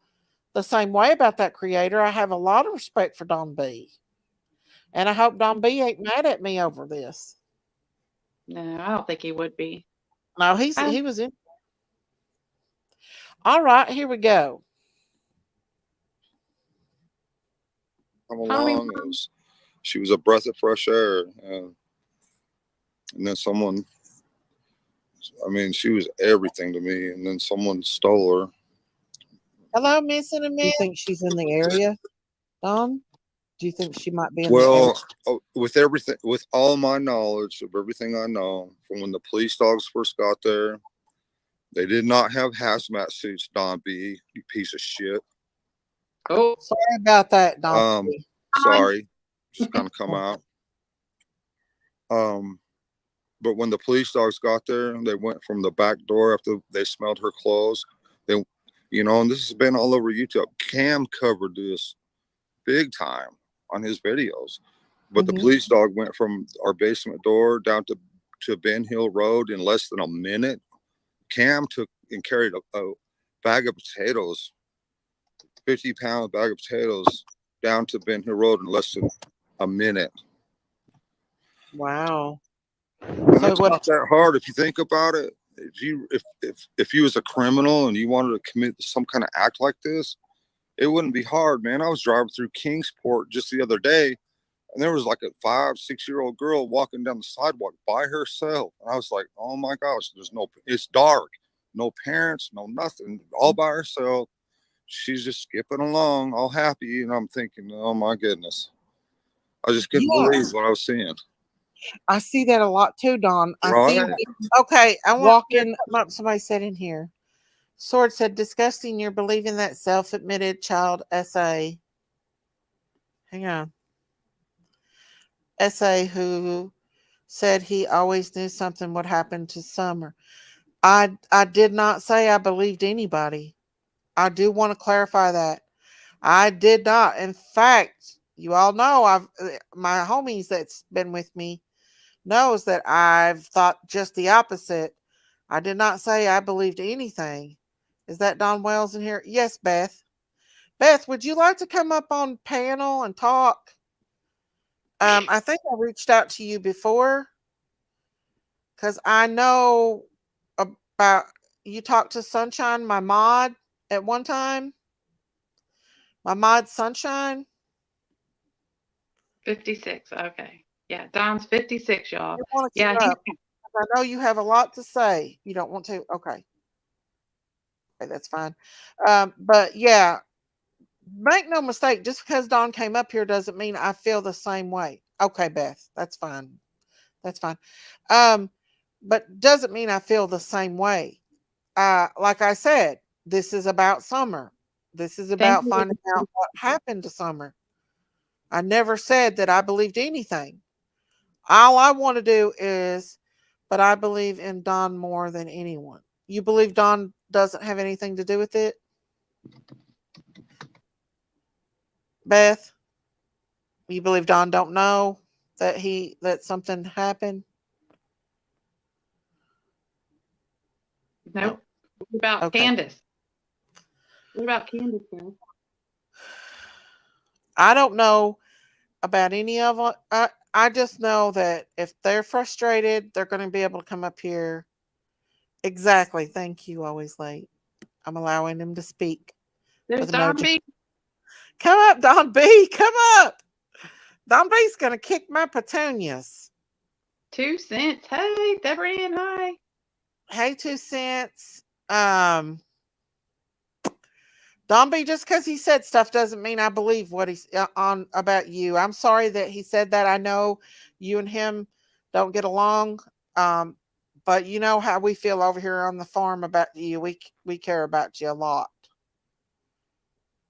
Speaker 1: the same way about that creator. I have a lot of respect for Don B. And I hope Don B ain't mad at me over this.
Speaker 5: No, I don't think he would be.
Speaker 1: No, he was in. All right, here we go.
Speaker 4: Come along. She was a breath of fresh air. And then someone, she was everything to me. And then someone stole her.
Speaker 1: Hello, Miss and a Miss. Do you think she's in the area, Don? Do you think she might be in
Speaker 4: the area? With all my knowledge of everything I know, from when the police dogs first got there, they did not have hazmat suits, Don B, you piece of shit.
Speaker 1: Oh, sorry about that, Don B.
Speaker 4: Sorry. Just kind of come out. But when the police dogs got there, they went from the back door after they smelled her clothes. They, and this has been all over YouTube. Cam covered this big time on his videos. But the police dog went from our basement door down to Ben Hill Road in less than a minute. Cam took and carried a bag of potatoes, 50-pound bag of potatoes, down to Ben Hill Road in less than a minute.
Speaker 1: Wow.
Speaker 4: And it's not that hard if you think about it. If you was a criminal and you wanted to commit some kind of act like this, it wouldn't be hard, man. I was driving through Kingsport just the other day, and there was like a 5-6-year-old girl walking down the sidewalk by herself. And I was like, oh my gosh, it's dark, no parents, no nothing, all by herself. She's just skipping along, all happy. And I'm thinking, oh my goodness. I just couldn't believe what I was seeing.
Speaker 1: I see that a lot too, Don. I walk in. Somebody said in here. Sword said, disgusting. You're believing that self-admitted child SA. Hang on. SA who said he always knew something would happen to Summer. I did not say I believed anybody. I do want to clarify that. I did not. In fact, you all know my homies that's been with me knows that I've thought just the opposite. I did not say I believed anything. Is that Don Wells in here? Yes, Beth. Beth, would you like to come up on panel and talk? I think I reached out to you before because I know about you talked to Sunshine, my mod, at one time. My mod Sunshine.
Speaker 5: 56. Okay. Yeah, Don's 56, y'all.
Speaker 1: You want to
Speaker 5: Yeah,
Speaker 1: come up. I know you have a lot to say. You don't want to? Okay. Okay, that's fine. But yeah, make no mistake, just because Don came up here doesn't mean I feel the same way. Okay, Beth, that's fine. That's fine. But doesn't mean I feel the same way. Like I said, this is about Summer. This is
Speaker 5: thank
Speaker 1: about
Speaker 5: you.
Speaker 1: finding out what happened to Summer. I never said that I believed anything. All I want to do is, but I believe in Don more than anyone. You believe Don doesn't have anything to do with it? Beth, you believe Don don't know that something happened?
Speaker 5: Nope. What about
Speaker 1: Okay.
Speaker 5: Candace? What about Candace, girl?
Speaker 1: I don't know about any of them. I just know that if they're frustrated, they're going to be able to come up here. Exactly. Thank you. Always late. I'm allowing him to speak.
Speaker 5: There's
Speaker 1: With no
Speaker 5: Don B.
Speaker 1: Come up, Don B. Come up. Don B's going to kick my petunias.
Speaker 5: 2 cents. Hey, Deborah Ann, hi.
Speaker 1: Hey, 2 cents. Don B, just because he said stuff doesn't mean I believe what he's on about you. I'm sorry that he said that. I know you and him don't get along. But you know how we feel over here on the farm about you. We care about you a lot.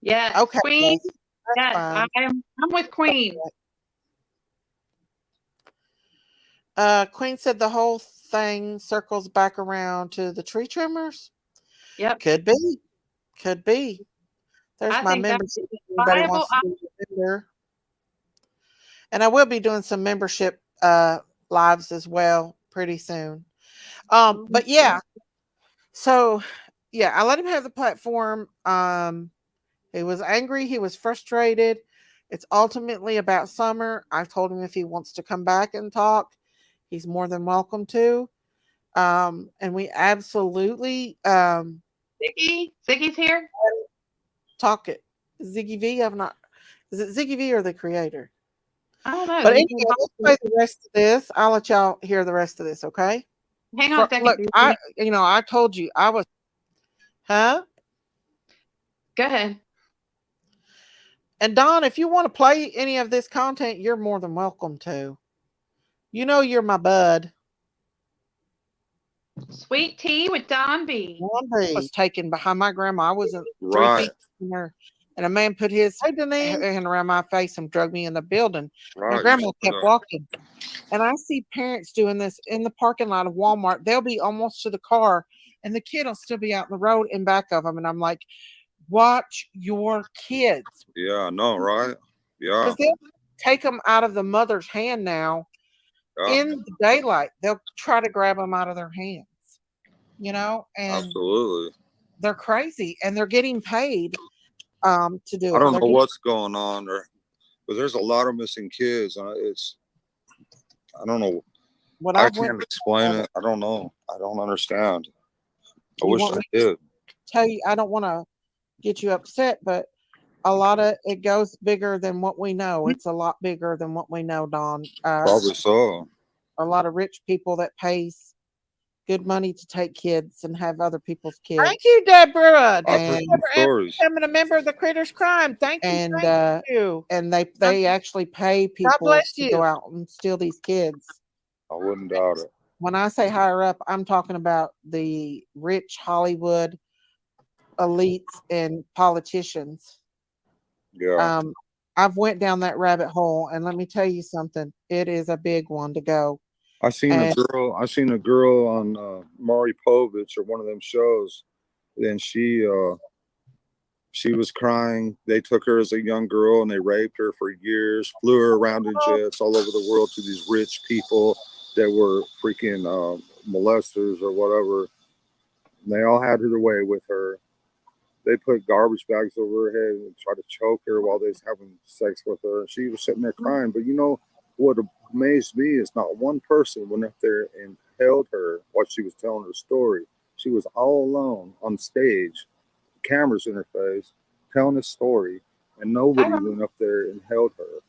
Speaker 5: Yes,
Speaker 1: Okay,
Speaker 5: Queen.
Speaker 1: Beth, that's
Speaker 5: Yes,
Speaker 1: fine.
Speaker 5: I'm with Queen.
Speaker 1: Queen said the whole thing circles back around to the tree trimmers.
Speaker 5: Yep.
Speaker 1: Could be. Could be. There's
Speaker 5: I
Speaker 1: my
Speaker 5: think that's
Speaker 1: membership. If anybody
Speaker 5: viable.
Speaker 1: wants to be a member. And I will be doing some membership lives as well pretty soon. But yeah. So yeah, I let him have the platform. He was angry, he was frustrated. It's ultimately about Summer. I told him if he wants to come back and talk, he's more than welcome to. And we absolutely
Speaker 5: Ziggy's here.
Speaker 1: talk it. Ziggy V, I've not. Is it Ziggy V or the creator?
Speaker 5: I don't know.
Speaker 1: But anyway, let's play the rest of this. I'll let y'all hear the rest of this, okay?
Speaker 5: Hang on a second.
Speaker 1: Look, I told you I was. Huh?
Speaker 5: Go ahead.
Speaker 1: And Don, if you want to play any of this content, you're more than welcome to. You know you're my bud.
Speaker 5: Sweet tea with Don B.
Speaker 1: I was taken behind my grandma. I was 3 feet from her. And a man put his hand around my face and drug me in the building.
Speaker 4: Right.
Speaker 1: My grandma kept walking. And I see parents doing this in the parking lot of Walmart. They'll be almost to the car, and the kid will still be out in the road in back of them. And I'm like, watch your kids.
Speaker 4: Yeah, I know, right? Yeah.
Speaker 1: Because they'll take them out of the mother's hand now in the daylight. They'll try to grab them out of their hands, you know? And
Speaker 4: absolutely.
Speaker 1: They're crazy, and they're getting paid to do it.
Speaker 4: I don't know what's going on there, but there's a lot of missing kids. I don't know. I can't explain it. I don't know. I don't understand. I wish I did.
Speaker 1: Tell you, I don't want to get you upset, but a lot of it goes bigger than what we know. It's a lot bigger than what we know, Don.
Speaker 4: Probably so.
Speaker 1: A lot of rich people that pays good money to take kids and have other people's kids. Thank you, Deborah.
Speaker 4: I've heard some stories.
Speaker 1: Becoming a member of the Critters Crime. Thank you. And they actually pay people to go out and steal these kids.
Speaker 4: I wouldn't doubt it.
Speaker 1: When I say higher up, I'm talking about the rich Hollywood elites and politicians.
Speaker 4: Yeah.
Speaker 1: I've went down that rabbit hole, and let me tell you something. It is a big one to go.
Speaker 4: I seen a girl on Maury Povich or one of them shows, and she was crying. They took her as a young girl and they raped her for years, flew her around in jets all over the world to these rich people that were freaking molesters or whatever. And they all had their way with her. They put garbage bags over her head and tried to choke her while they was having sex with her. She was sitting there crying. But you know what amazed me is not one person went up there and held her while she was telling her story. She was all alone on stage, cameras in her face, telling a story, and nobody went up there and held her.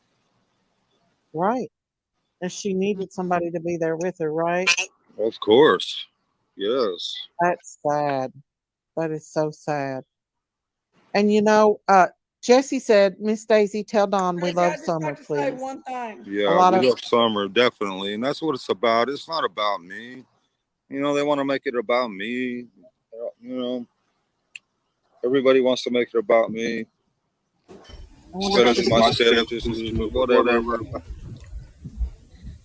Speaker 1: Right. And she needed somebody to be there with her, right?
Speaker 4: Of course. Yes.
Speaker 1: That's sad. That is so sad. And you know, Jesse said, Miss Daisy, tell Don we love Summer, please.
Speaker 2: One time.
Speaker 4: Yeah, we love Summer, definitely. And that's what it's about. It's not about me. You know, they want to make it about me. You know, everybody wants to make it about me. Instead of my stepsis, whatever.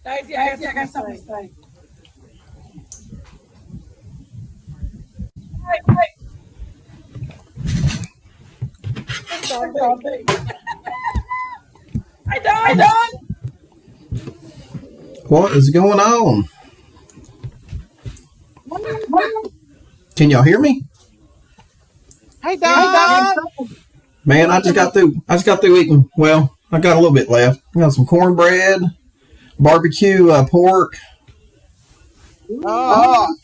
Speaker 2: Daisy, I got something to say. Hey. Hi, Don.
Speaker 6: What is going on? Can y'all hear me?
Speaker 1: Hey, Don.
Speaker 6: Man, I just got through eating. Well, I got a little bit left. I got some cornbread, barbecue pork.
Speaker 1: Don't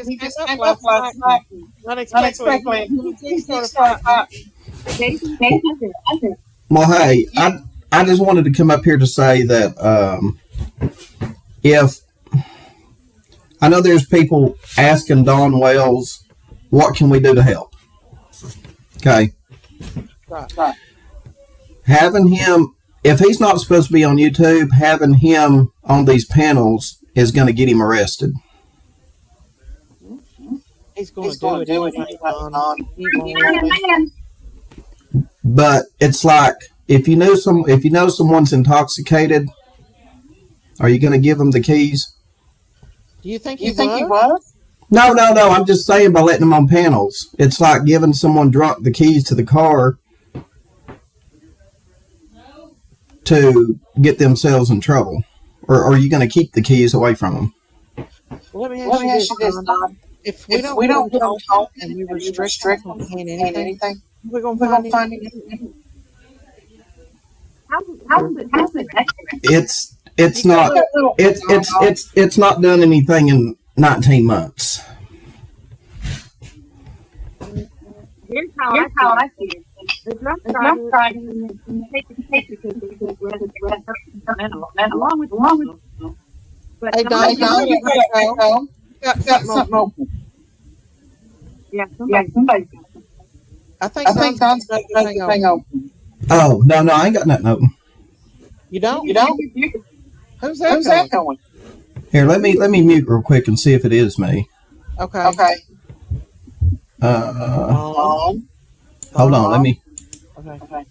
Speaker 1: he just came up last night. Unexpectedly.
Speaker 6: Well, hey, I just wanted to come up here to say that if I know there's people asking Don Wells, what can we do to help? Okay.
Speaker 1: Right.
Speaker 6: Having him, if he's not supposed to be on YouTube, having him on these panels is going to get him arrested.
Speaker 1: He's going to do it anyway.
Speaker 6: But it's like if you know someone's intoxicated, are you going to give them the keys?
Speaker 1: Do you think he was?
Speaker 6: No. I'm just saying by letting them on panels. It's like giving someone drunk the keys to the car to get themselves in trouble. Or are you going to keep the keys away from them?
Speaker 1: Let me ask you this, Don. If we don't get on top and we restrict from saying anything, we're going to find it.
Speaker 6: It's not done anything in 19 months.
Speaker 3: Here's how I see it. The drunk driver take the because along with but
Speaker 1: hey, Don, you got something open.
Speaker 3: Yeah, somebody.
Speaker 1: I think Don's got the thing open.
Speaker 6: Oh, no, I ain't got nothing open.
Speaker 1: You don't? Who's that going?
Speaker 6: Here, let me mute real quick and see if it is me.
Speaker 1: Okay.
Speaker 6: Hold on, let me.
Speaker 1: Okay.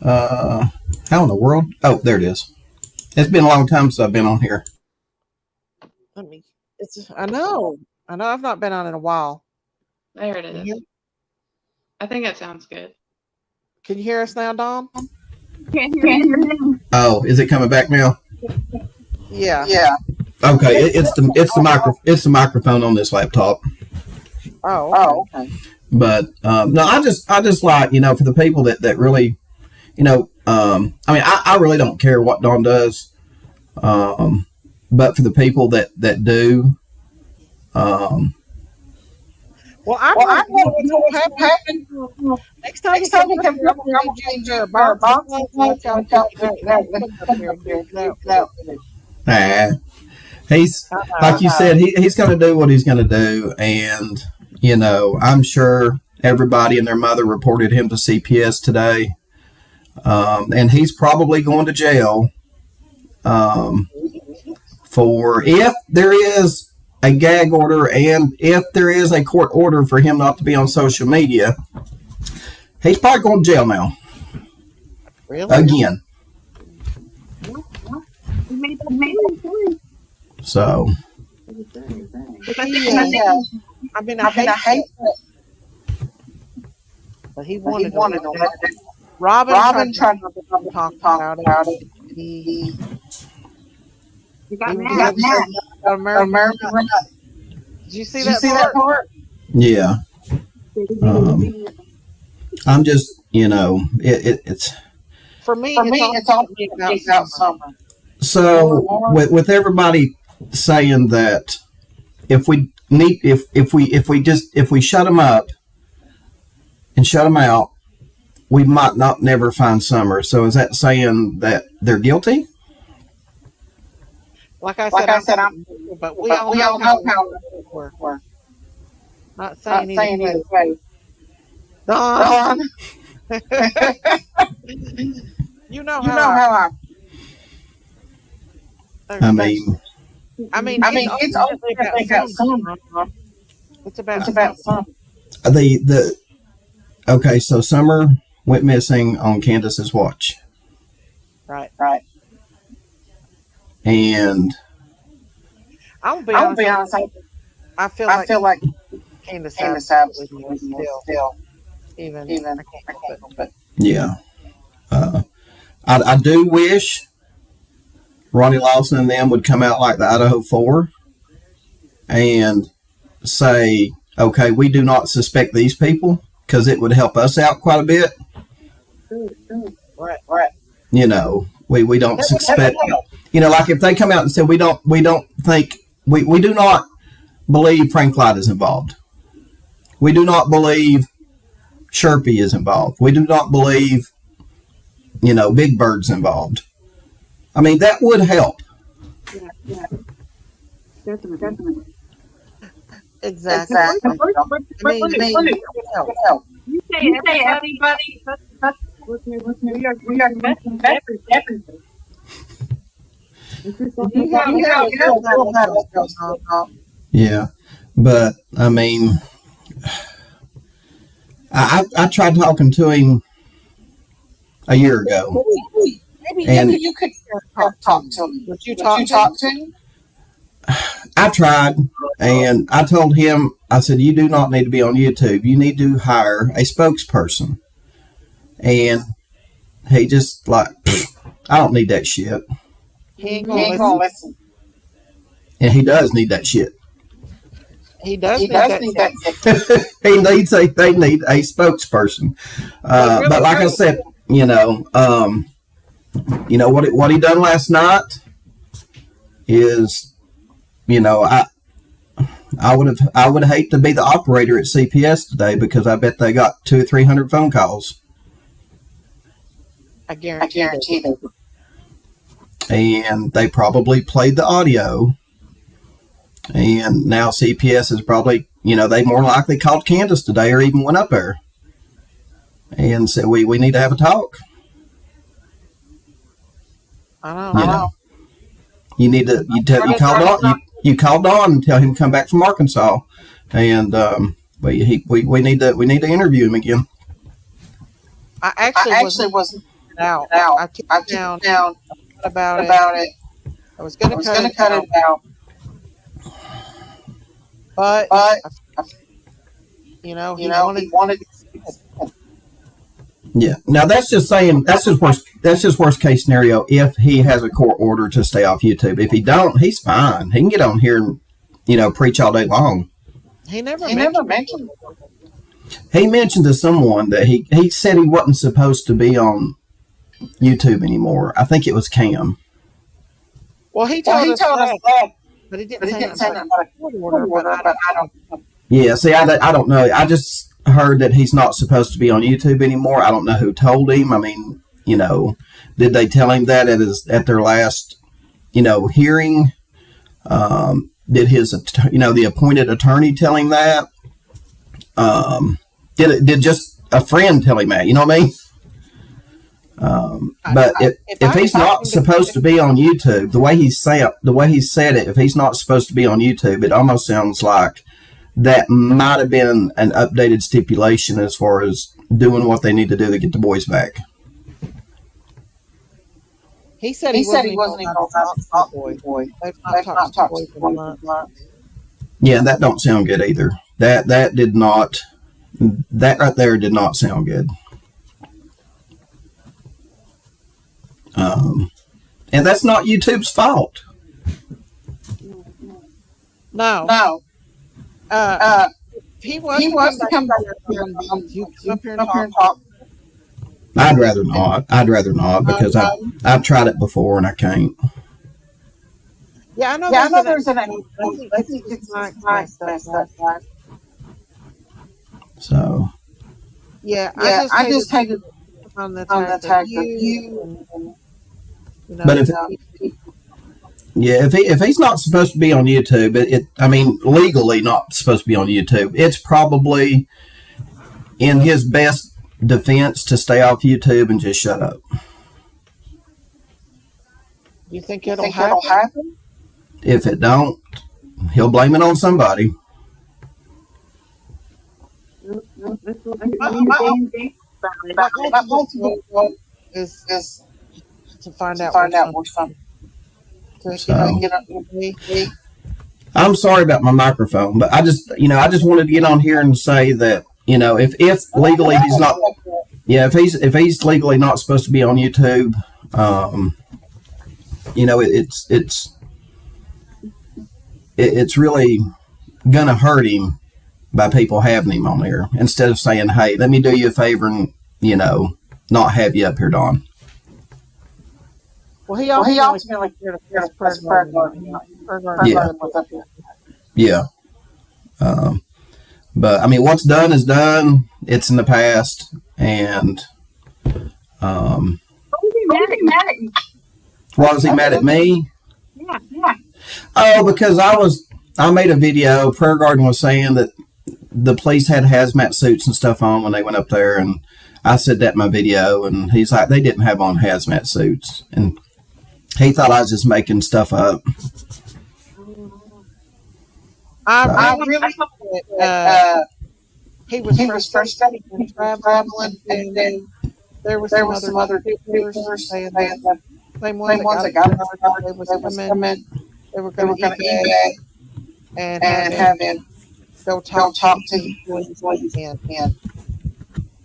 Speaker 6: How in the world? Oh, there it is. It's been a long time since I've been on here.
Speaker 1: I know. I've not been on in a while.
Speaker 5: There it is. I think that sounds good.
Speaker 1: Can you hear us now, Don?
Speaker 3: Can't hear him.
Speaker 6: Oh, is it coming back now?
Speaker 1: Yeah.
Speaker 6: Okay, it's the microphone on this laptop.
Speaker 1: Oh, okay.
Speaker 6: But no, I just like, for the people that really, I really don't care what Don does. But for the people that do,
Speaker 1: well, I know what's happening. Next time you come here, I'm going to change your box.
Speaker 6: He's like you said, he's going to do what he's going to do, and I'm sure everybody and their mother reported him to CPS today, and he's probably going to jail for if there is a gag order and if there is a court order for him not to be on social media. He's probably going to jail now.
Speaker 1: Really?
Speaker 6: Again. So,
Speaker 1: I mean, I hate it. But he wanted to. Robin tried to talk about it. He got mad. American. Did you see that part?
Speaker 6: yeah. I'm just, it's
Speaker 1: for me. It's all about summer.
Speaker 6: So with everybody saying that if we shut them up and shut them out, we might not never find Summer. So is that saying that they're guilty?
Speaker 1: Like I said, but we all know how it works. Not saying either way. Don. You know how I mean, it's only about summer. It's about summer.
Speaker 6: Okay, so Summer went missing on Candace's watch.
Speaker 1: Right.
Speaker 6: And
Speaker 1: I'll be honest. I feel like Candace absolutely still. Even I can't help it.
Speaker 6: Yeah. I do wish Ronnie Lawson and them would come out like the Idaho 4 and say, okay, we do not suspect these people, because it would help us out quite a bit.
Speaker 1: Right.
Speaker 6: We don't suspect, like if they come out and say, we don't think, we do not believe Frank Light is involved. We do not believe Sherpy is involved. We do not believe, Big Bird's involved. I mean, that would help.
Speaker 1: Yeah. Definitely. Exactly. I mean, help.
Speaker 2: You say everybody. We are investing everything.
Speaker 6: Yeah, but I mean, I tried talking to him a year ago.
Speaker 1: Maybe you could talk to him. Would you talk to him?
Speaker 6: I tried, and I told him, I said, you do not need to be on YouTube. You need to hire a spokesperson. And he just I don't need that shit.
Speaker 1: He ain't gonna listen.
Speaker 6: And he does need that shit.
Speaker 1: He does need that shit.
Speaker 6: They need a spokesperson. But like I said, what he done last night is, I would hate to be the operator at CPS today, because I bet they got 200 or 300 phone calls.
Speaker 1: I guarantee they do.
Speaker 6: And they probably played the audio. And now CPS is probably, they more likely called Candace today, or even went up there and said, we need to have a talk.
Speaker 1: I know.
Speaker 6: You need to, you called on and tell him to come back from Arkansas. And, but we need to interview him again.
Speaker 1: I actually wasn't out. I took down about it. I was going to cut it out. But he wanted.
Speaker 6: Yeah. Now that's just worst case scenario. If he has a court order to stay off YouTube, if he don't, he's fine. He can get on here and preach all day long.
Speaker 1: He never mentioned.
Speaker 6: He mentioned to someone that he said he wasn't supposed to be on YouTube anymore. I think it was Cam.
Speaker 1: Well, he told us that. But he didn't say that about a court order, but I don't know.
Speaker 6: Yeah, see, I don't know. I just heard that he's not supposed to be on YouTube anymore. I don't know who told him. I mean, did they tell him that at their last, hearing? Did his, the appointed attorney tell him that? Did just a friend tell him that? You know what I mean? But if he's not supposed to be on YouTube, the way he said it, if he's not supposed to be on YouTube, it almost sounds like that might have been an updated stipulation as far as doing what they need to do to get the boys back.
Speaker 1: He said he wasn't even allowed to talk to the boy. They've not talked to the boy for months.
Speaker 6: Yeah, that don't sound good either. That did not. That right there did not sound good. And that's not YouTube's fault.
Speaker 1: No. He wants to come back here and you come up here and talk.
Speaker 6: I'd rather not. Because I've tried it before and I can't.
Speaker 1: Yeah, I know there's an I think it's messed up.
Speaker 6: So.
Speaker 1: Yeah, I just hated on the tag that you.
Speaker 6: But if he's not supposed to be on YouTube, legally not supposed to be on YouTube, it's probably in his best defense to stay off YouTube and just shut up.
Speaker 1: You think it'll happen?
Speaker 6: If it don't, he'll blame it on somebody.
Speaker 1: My ultimate goal is to find out more something.
Speaker 6: I'm sorry about my microphone, but I just wanted to get on here and say that, if legally he's not, if he's legally not supposed to be on YouTube, it's really gonna hurt him by people having him on there instead of saying, hey, let me do you a favor and, not have you up here, Don.
Speaker 1: Well, he ultimately
Speaker 6: Yeah. But what's done is done. It's in the past, and why was he mad at me?
Speaker 5: Yeah.
Speaker 6: Oh, because I made a video. Prayer Garden was saying that the police had hazmat suits and stuff on when they went up there, and I said that in my video, and he's like, they didn't have on hazmat suits, and he thought I was just making stuff up.
Speaker 1: I really thought that he was frustrated and traveling, and then there was some other pictures saying that same ones that got it, they was coming, they were going to eBay and have him go talk to him.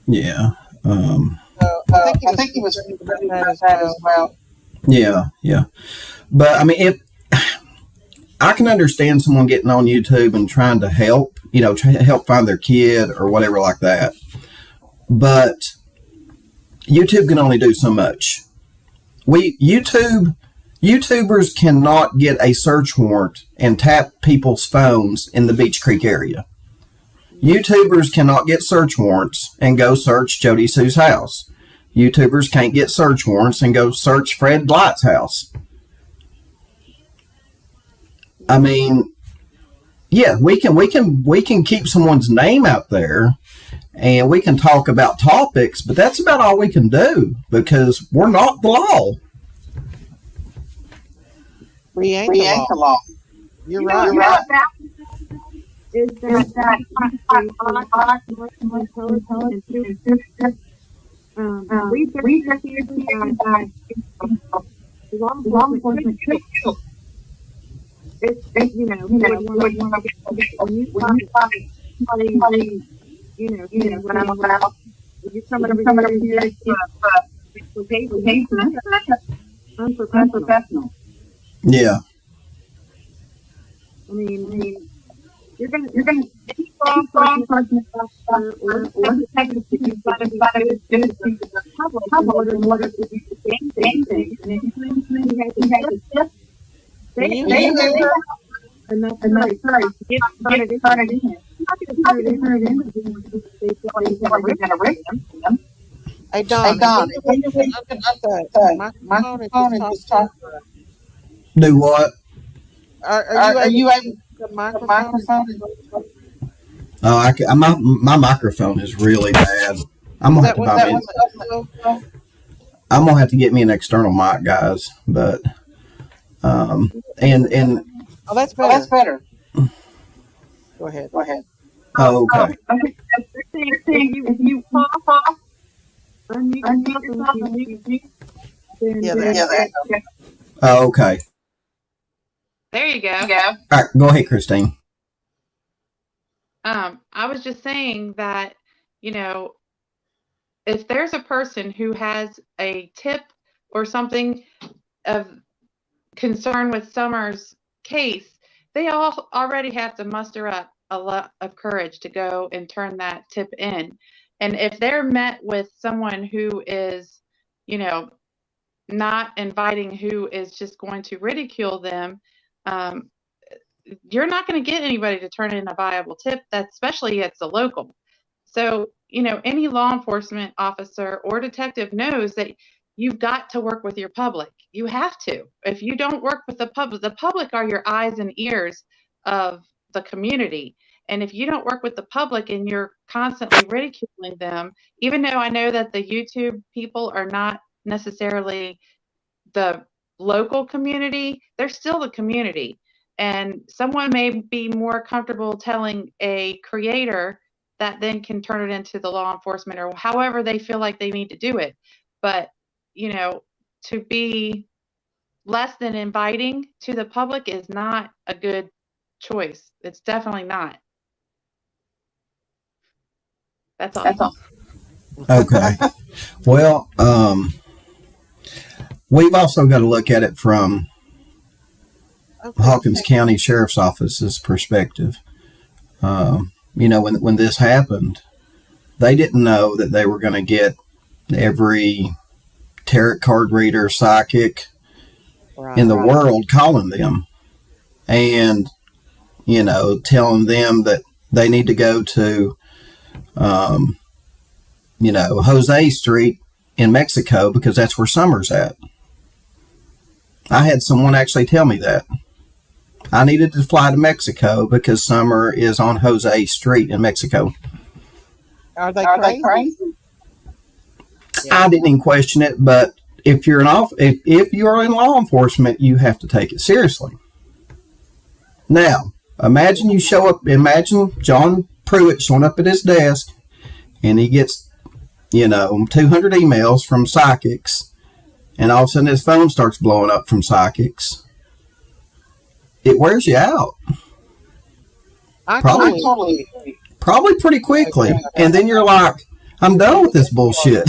Speaker 6: Yeah.
Speaker 1: I think he was really bad as well.
Speaker 6: Yeah. But if I can understand someone getting on YouTube and trying to help, help find their kid or whatever like that. But YouTube can only do so much. YouTubers cannot get a search warrant and tap people's phones in the Beach Creek area. YouTubers cannot get search warrants and go search Jody Sue's house. YouTubers can't get search warrants and go search Fred Light's house. Yeah, we can keep someone's name out there and we can talk about topics, but that's about all we can do because we're not the law.
Speaker 1: We ain't the law. You're right.
Speaker 5: Is that research here by law enforcement. It's when I'm out, you come over here, unprofessional.
Speaker 6: Yeah.
Speaker 5: You're gonna keep on person or detective to
Speaker 1: Hey Don, my phone is talking.
Speaker 6: Do what?
Speaker 1: Are you able to the microphone?
Speaker 6: Oh, my microphone is really bad. I'm gonna have to get me an external mic, guys. But
Speaker 1: oh, that's better. Go ahead.
Speaker 6: Oh, okay.
Speaker 5: If you cough, unmute yourself,
Speaker 1: Yeah, there.
Speaker 6: Oh, okay.
Speaker 5: There you go.
Speaker 6: All right, go ahead, Christine.
Speaker 5: I was just saying that, if there's a person who has a tip or something of concern with Summer's case, they all already have to muster up a lot of courage to go and turn that tip in. And if they're met with someone who is, not inviting, who is just going to ridicule them, you're not going to get anybody to turn in a viable tip, especially it's a local. So, any law enforcement officer or detective knows that you've got to work with your public. You have to. If you don't work with the public are your eyes and ears of the community. And if you don't work with the public and you're constantly ridiculing them, even though I know that the YouTube people are not necessarily the local community, they're still the community. And someone may be more comfortable telling a creator that then can turn it into the law enforcement or however they feel like they need to do it. But, to be less than inviting to the public is not a good choice. It's definitely not. That's all.
Speaker 6: Okay. Well, we've also got to look at it from Hawkins County Sheriff's Office's perspective. When this happened, they didn't know that they were going to get every tarot card reader, psychic in the world calling them and, telling them that they need to go to, Jose Street in Mexico because that's where Summer's at. I had someone actually tell me that. I needed to fly to Mexico because Summer is on Jose Street in Mexico.
Speaker 1: Are they crazy?
Speaker 6: I didn't even question it, but if you're if you are in law enforcement, you have to take it seriously. Now, imagine John Pruitt showing up at his desk and he gets, 200 emails from psychics, and all of a sudden his phone starts blowing up from psychics. It wears you out. Probably pretty quickly. And then you're like, I'm done with this bullshit.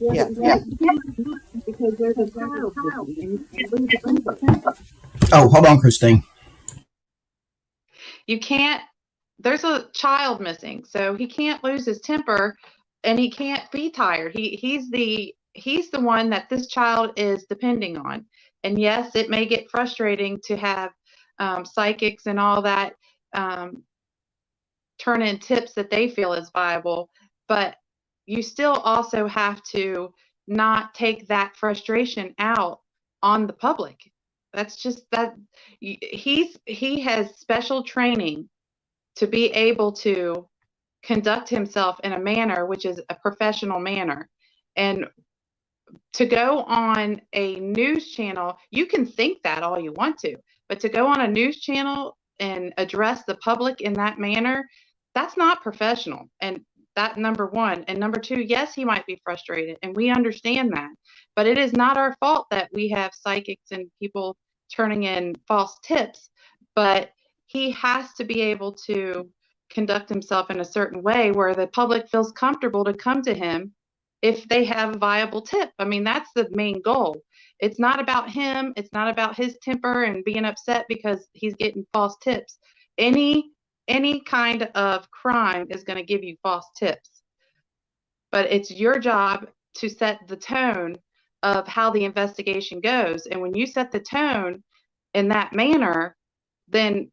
Speaker 1: Yeah.
Speaker 6: Oh, hold on, Christine.
Speaker 5: You can't, there's a child missing, so he can't lose his temper and he can't be tired. He's the one that this child is depending on. And yes, it may get frustrating to have psychics and all that turn in tips that they feel is viable, but you still also have to not take that frustration out on the public. That's just that he has special training to be able to conduct himself in a manner which is a professional manner. And to go on a news channel, you can think that all you want to, but to go on a news channel and address the public in that manner, that's not professional. And that, number one. And number two, yes, he might be frustrated, and we understand that, but it is not our fault that we have psychics and people turning in false tips. But he has to be able to conduct himself in a certain way where the public feels comfortable to come to him if they have a viable tip. I mean, that's the main goal. It's not about him. It's not about his temper and being upset because he's getting false tips. Any kind of crime is going to give you false tips. But it's your job to set the tone of how the investigation goes. And when you set the tone in that manner, then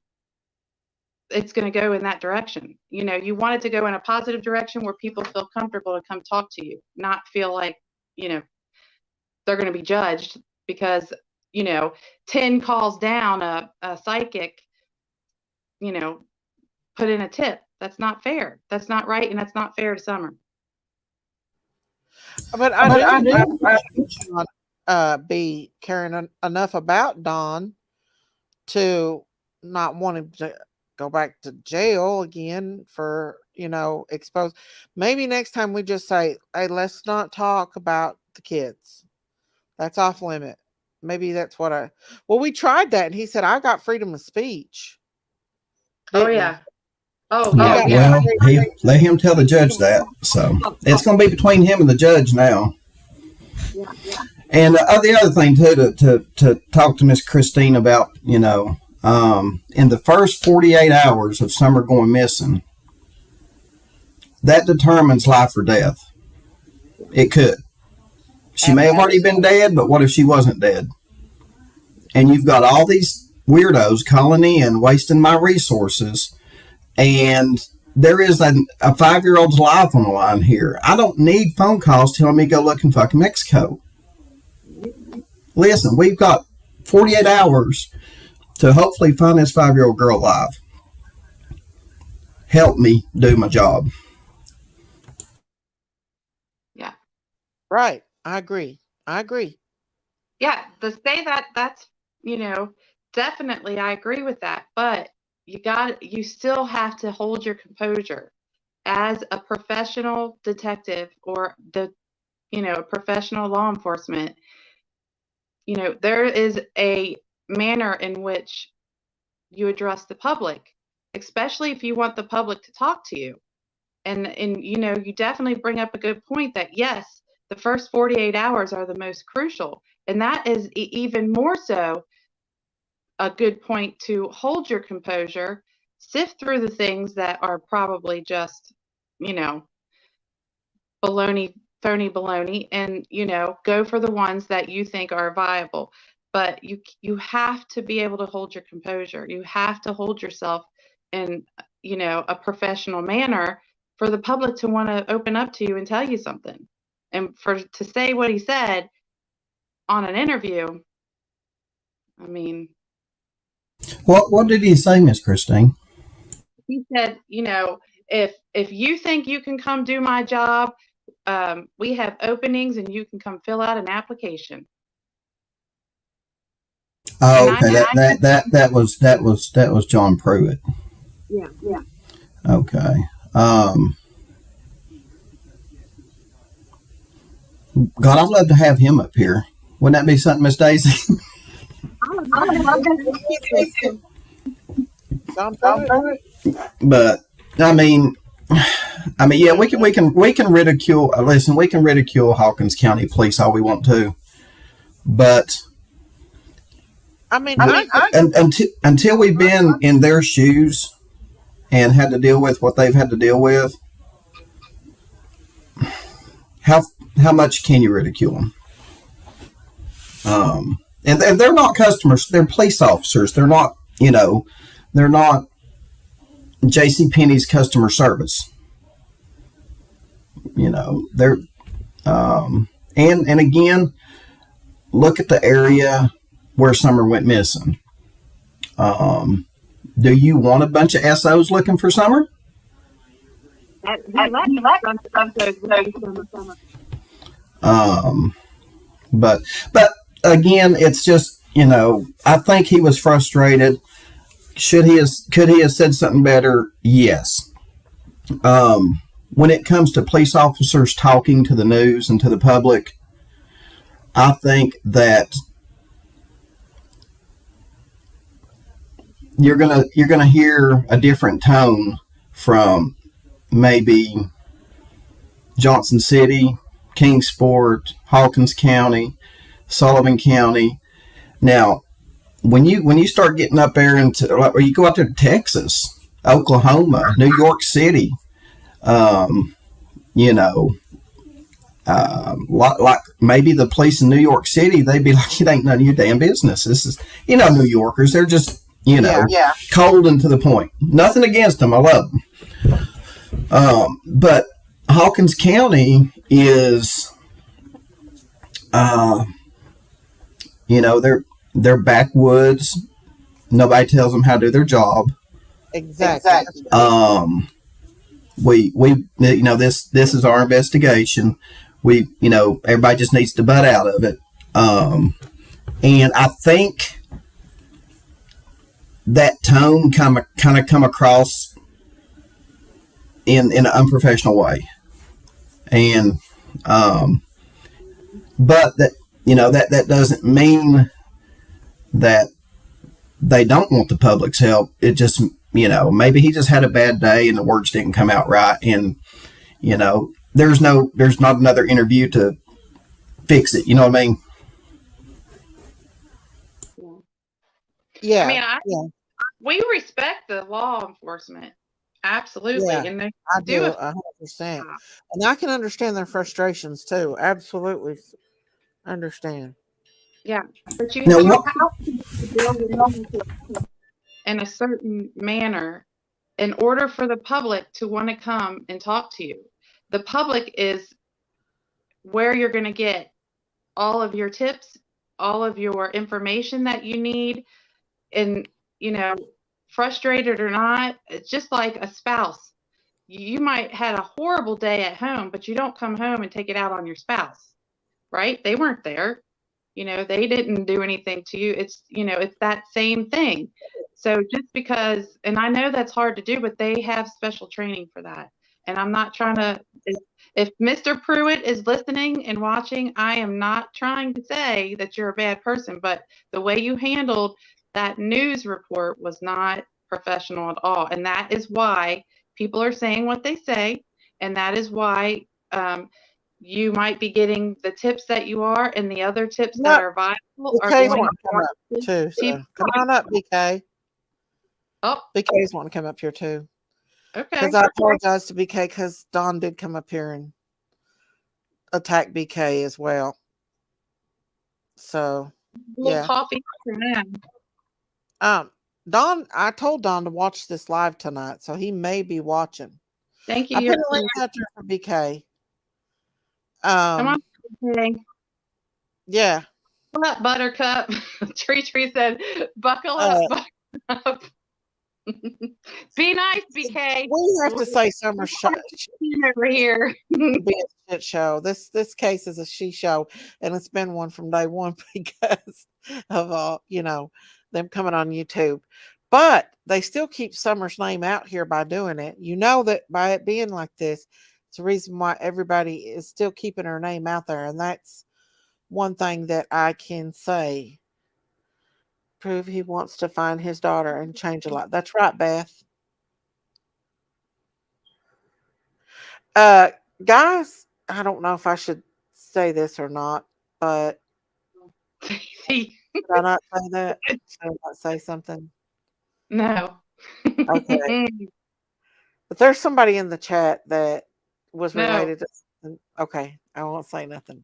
Speaker 5: it's going to go in that direction. You want it to go in a positive direction where people feel comfortable to come talk to you, not feel like, they're going to be judged because, 10 calls down a psychic, put in a tip. That's not fair. That's not right. And that's not fair to Summer.
Speaker 1: But I do be caring enough about Don to not want him to go back to jail again for, exposed. Maybe next time we just say, hey, let's not talk about the kids. That's off limit. Maybe that's what well, we tried that and he said, I got freedom of speech.
Speaker 5: Oh
Speaker 1: Didn't he?
Speaker 5: yeah. Oh
Speaker 6: Yeah,
Speaker 5: yeah.
Speaker 6: well, let him tell the judge that. So it's going to be between him and the judge now. And the other thing too, to talk to Miss Christine about, in the first 48 hours of Summer going missing, that determines life or death. It could. She may have already been dead, but what if she wasn't dead? And you've got all these weirdos calling in, wasting my resources, and there is a 5-year-old's life on the line here. I don't need phone calls telling me to go look in fucking Mexico. Listen, we've got 48 hours to hopefully find this 5-year-old girl alive. Help me do my job.
Speaker 5: Yeah.
Speaker 1: Right. I agree.
Speaker 5: Yeah. To say that's, definitely I agree with that. But you still have to hold your composure as a professional detective or a professional law enforcement. There is a manner in which you address the public, especially if you want the public to talk to you. And you definitely bring up a good point that yes, the first 48 hours are the most crucial. And that is even more so a good point to hold your composure, sift through the things that are probably just, phony baloney, and, go for the ones that you think are viable. But you have to be able to hold your composure. You have to hold yourself in, a professional manner for the public to want to open up to you and tell you something. And to say what he said on an interview, I mean.
Speaker 6: What did he say, Miss Christine?
Speaker 5: He said, if you think you can come do my job, we have openings and you can come fill out an application.
Speaker 6: Oh, okay. That was John Pruitt.
Speaker 5: Yeah.
Speaker 6: Okay. God, I'd love to have him up here. Wouldn't that be something, Miss Daisy? But I mean, yeah, we can ridicule. Listen, we can ridicule Hawkins County Police all we want to, but until we've been in their shoes and had to deal with what they've had to deal with, how much can you ridicule them? And they're not customers; they're police officers. They're not, they're not JCPenney's customer service. They're and again, look at the area where Summer went missing. Do you want a bunch of SOs looking for Summer? But again, it's just, I think he was frustrated. Could he have said something better? Yes. When it comes to police officers talking to the news and to the public, I think that you're gonna hear a different tone from maybe Johnson City, Kingsport, Hawkins County, Sullivan County. Now, when you start getting up there into, or you go out there to Texas, Oklahoma, New York City, like maybe the police in New York City, they'd be like, it ain't none of your damn business. This is, New Yorkers, they're just, cold and to the point. Nothing against them. I love them. But Hawkins County is, they're backwoods. Nobody tells them how to do their job.
Speaker 1: Exactly.
Speaker 6: We this is our investigation. Everybody just needs to butt out of it. And I think that tone kind of come across in an unprofessional way. And but that that doesn't mean that they don't want the public's help. It just, maybe he just had a bad day and the words didn't come out right. And, there's not another interview to fix it. You know what I mean?
Speaker 1: Yeah.
Speaker 5: I mean, we respect the law enforcement. Absolutely.
Speaker 1: Yeah,
Speaker 5: And they
Speaker 1: I
Speaker 5: do
Speaker 1: do
Speaker 5: it.
Speaker 1: 100%. And I can understand their frustrations too. Absolutely understand.
Speaker 5: Yeah. But you
Speaker 6: Now,
Speaker 5: have to build it in a certain manner in order for the public to want to come and talk to you. The public is where you're going to get all of your tips, all of your information that you need. And, frustrated or not, it's just like a spouse. You might had a horrible day at home, but you don't come home and take it out on your spouse, right? They weren't there. They didn't do anything to you. It's that same thing. So just because, and I know that's hard to do, but they have special training for that. And I'm not trying to, if Mr. Pruitt is listening and watching, I am not trying to say that you're a bad person, but the way you handled that news report was not professional at all. And that is why people are saying what they say. And that is why, you might be getting the tips that you are, and the other tips that are vital are
Speaker 1: BK's
Speaker 5: going
Speaker 1: want to come up too. So. Come on up, BK.
Speaker 5: Oh,
Speaker 1: BK's want to come up here too.
Speaker 5: Okay.
Speaker 1: Because I apologize to BK because Don did come up here and attack BK as well. So yeah.
Speaker 5: Coffee for now.
Speaker 1: Don, I told Don to watch this live tonight, so he may be watching.
Speaker 5: Thank you.
Speaker 1: I put a link out there for BK.
Speaker 5: Come on, BK.
Speaker 1: Yeah.
Speaker 5: What up, Buttercup? Tree said, buckle up, buckle up. Be nice, BK.
Speaker 1: We have to say Summer show
Speaker 5: over here.
Speaker 1: Be a shit show. This case is a she show, and it's been one from day one because of them coming on YouTube. But they still keep Summer's name out here by doing it. You know that by it being like this, it's the reason why everybody is still keeping her name out there, and that's one thing that I can say. Prove he wants to find his daughter and change a lot. That's right, Beth. Guys, I don't know if I should say this or not, but should I not say that? Should I not say something?
Speaker 5: No.
Speaker 1: Okay. But there's somebody in the chat that was related to something. Okay, I won't say nothing.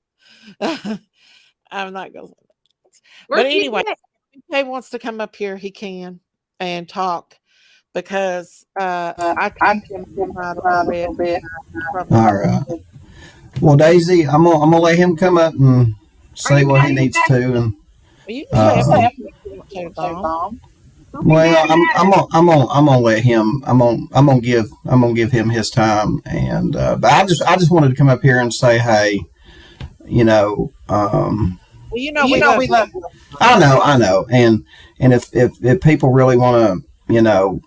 Speaker 1: I'm not going to say that. But anyway, if he wants to come up here, he can and talk because I can right a little bit.
Speaker 6: All right. Well, Daisy, I'm gonna let him come up and say what he needs to, and
Speaker 1: you can say
Speaker 6: well, I'm gonna let him. I'm gonna give him his time, and but I just wanted to come up here and say, hey, we love. I know, and if people really want to,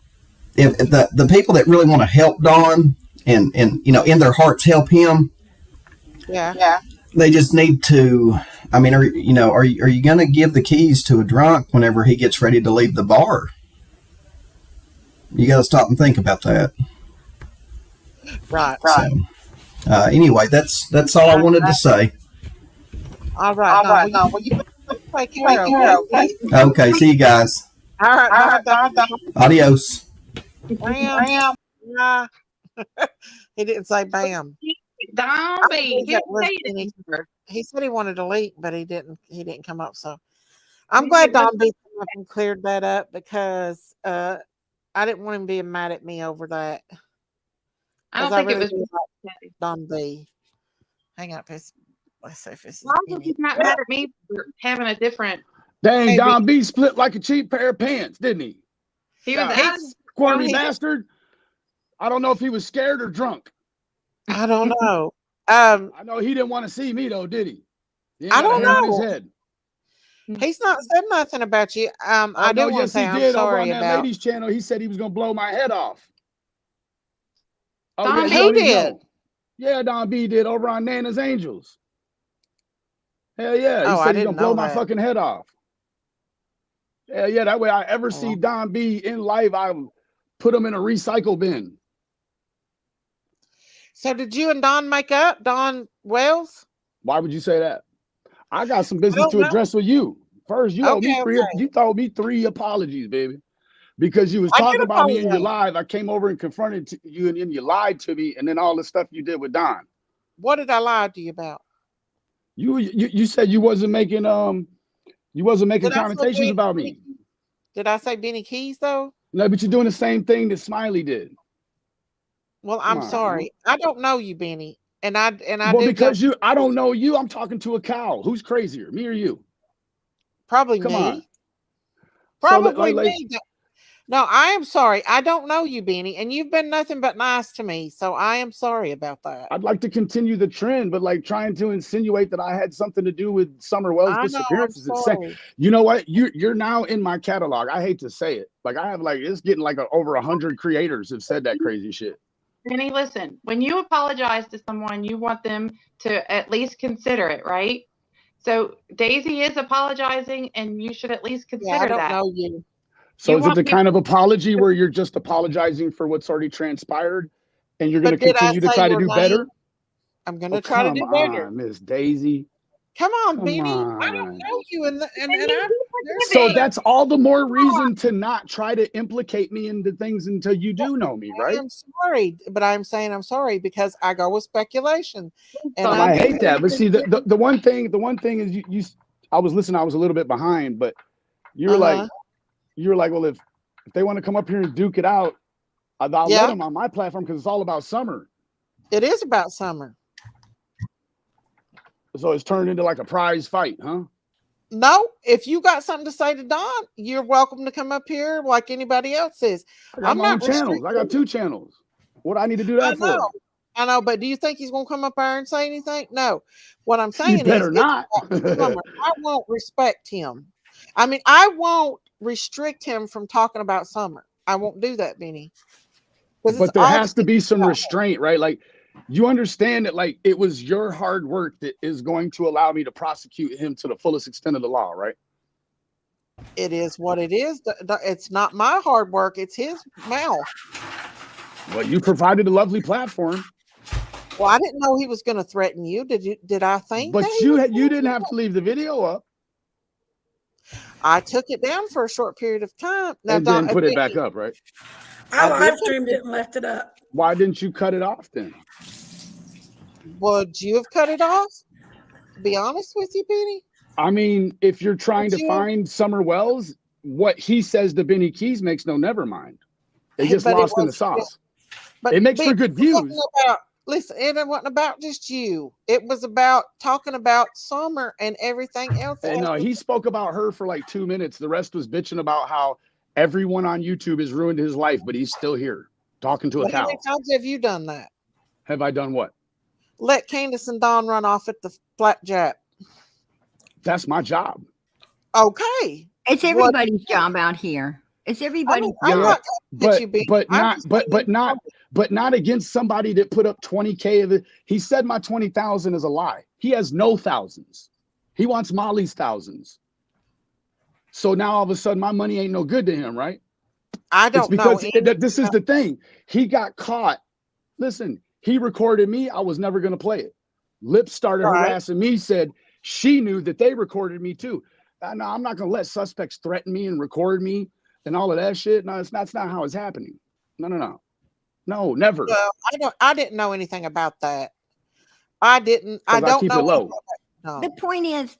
Speaker 6: if the people that really want to help Don and in their hearts help him,
Speaker 1: yeah,
Speaker 6: they just need to. I mean, are you going to give the keys to a drunk whenever he gets ready to leave the bar? You got to stop and think about that.
Speaker 1: Right.
Speaker 6: So, anyway, that's all I wanted to say.
Speaker 1: All right. Well, you take care.
Speaker 6: Okay. See you guys.
Speaker 1: All right. Bye.
Speaker 6: Adios.
Speaker 1: Bam. Nah. He didn't say bam. He said he wanted to leave, but he didn't come up. So I'm glad Don beat him up and cleared that up because I didn't want him being mad at me over that.
Speaker 5: I don't think it was
Speaker 1: like Don B. Hang up his. Let's see if this is.
Speaker 5: He's not mad at me for having a different.
Speaker 7: Dang, maybe. Don B split like a cheap pair of pants, didn't he?
Speaker 5: He was
Speaker 7: squirmy bastard. I don't know if he was scared or drunk.
Speaker 1: I don't know.
Speaker 7: I know he didn't want to see me though, did he?
Speaker 1: I don't know.
Speaker 7: His head.
Speaker 1: He's not said nothing about you. I do want to say I'm sorry
Speaker 7: about that ladies' channel. He said he was going to blow my head off.
Speaker 1: Don B did.
Speaker 7: Yeah, Don B did over on Nana's Angels. Hell yeah. He
Speaker 1: Oh, I
Speaker 7: said he's
Speaker 1: didn't
Speaker 7: gonna blow
Speaker 1: know
Speaker 7: my
Speaker 1: that.
Speaker 7: fucking head off. Hell yeah. That way I ever see
Speaker 1: Oh.
Speaker 7: Don B in life, I put him in a recycle bin.
Speaker 1: So did you and Don make up, Don Wells?
Speaker 7: Why would you say that? I got some business
Speaker 1: don't
Speaker 7: to
Speaker 1: know.
Speaker 7: address with you. First, you owe me
Speaker 1: Okay,
Speaker 7: three.
Speaker 1: okay.
Speaker 7: You owe me 3 apologies, baby, because you was
Speaker 1: I did
Speaker 7: talking about me in your
Speaker 1: apologize.
Speaker 7: live. I came over and confronted you, and you lied to me, and then all the stuff you did with Don.
Speaker 1: What did I lie to you about?
Speaker 7: You said you wasn't making connotations about me.
Speaker 1: Did I say Benny Keys though?
Speaker 7: No, but you're doing the same thing that Smiley did.
Speaker 1: Well, I'm sorry. I don't know you, Benny, and I
Speaker 7: well,
Speaker 1: do
Speaker 7: because I don't know you. I'm talking to a cow. Who's crazier, me or you?
Speaker 1: probably
Speaker 7: Come
Speaker 1: me.
Speaker 7: on.
Speaker 1: Probably
Speaker 7: So,
Speaker 1: me. No, I am sorry. I don't know you, Benny, and you've been nothing but nice to me. So I am sorry about that.
Speaker 7: I'd like to continue the trend, but like trying to insinuate that I had something to do with SummerWells' disappearance is insane. You know what? You're now in my catalog. I hate to say it. Like I have it's getting like over 100 creators have said that crazy shit.
Speaker 5: Benny, listen, when you apologize to someone, you want them to at least consider it, right? So Daisy is apologizing, and you should at least consider that.
Speaker 1: I don't know you.
Speaker 7: So is it the kind of apology where you're just apologizing for what's already transpired and you're going to continue to try to do better?
Speaker 1: I'm going to try to do better.
Speaker 7: Miss Daisy.
Speaker 1: Come on, Benny. I don't know you.
Speaker 7: So that's all the more reason to not try to implicate me into things until you do know me, right?
Speaker 1: I'm sorry, but I'm saying I'm sorry because I go with speculation. And
Speaker 7: I hate that. But see, the one thing is I was listening, I was a little bit behind, but you're like, well, if they want to come up here and duke it out, I'll let them on my platform because it's all about Summer.
Speaker 1: It is about Summer.
Speaker 7: So it's turned into like a prize fight, huh?
Speaker 1: No, if you got something to say to Don, you're welcome to come up here like anybody else is.
Speaker 7: I'm on channels. I got 2 channels. What do I need to do that for?
Speaker 1: I know, but do you think he's going to come up there and say anything? No. What I'm saying
Speaker 7: you better not.
Speaker 1: I won't respect him. I mean, I won't restrict him from talking about Summer. I won't do that, Benny.
Speaker 7: But there has to be some restraint, right? Like, you understand that, like, it was your hard work that is going to allow me to prosecute him to the fullest extent of the law, right?
Speaker 1: It is what it is. It's not my hard work. It's his mouth.
Speaker 7: Well, you provided a lovely platform.
Speaker 1: Well, I didn't know he was going to threaten you. Did I think?
Speaker 7: But you didn't have to leave the video up.
Speaker 1: I took it down for a short period of time. Now,
Speaker 7: and then put it back up, right?
Speaker 2: I live streamed it and left it up.
Speaker 7: Why didn't you cut it off then?
Speaker 1: Would you have cut it off? To be honest with you, Benny?
Speaker 7: I mean, if you're trying to find SummerWells, what he says to Benny Keys makes no never mind. It gets lost in the sauce. But it makes for good views.
Speaker 1: Listen, it wasn't about just you. It was about talking about Summer and everything else.
Speaker 7: No, he spoke about her for like 2 minutes. The rest was bitching about how everyone on YouTube has ruined his life, but he's still here talking to a cow. How many
Speaker 1: times have you done that?
Speaker 7: Have I done what?
Speaker 1: Let Candace and Don run off at the flapjack.
Speaker 7: That's my job.
Speaker 1: Okay.
Speaker 3: It's everybody's job out here. It's everybody's job.
Speaker 7: But not against somebody that put up 20K of it. He said my 20,000 is a lie. He has no thousands. He wants Molly's thousands. So now all of a sudden my money ain't no good to him, right?
Speaker 1: I don't know.
Speaker 7: This is the thing. He got caught. Listen, he recorded me. I was never going to play it. Lips started harassing me, said she knew that they recorded me too. No, I'm not going to let suspects threaten me and record me and all of that shit. No, that's not how it's happening. No, never.
Speaker 1: Well, I didn't know anything about that. I don't know.
Speaker 7: It low.
Speaker 3: No. The point is,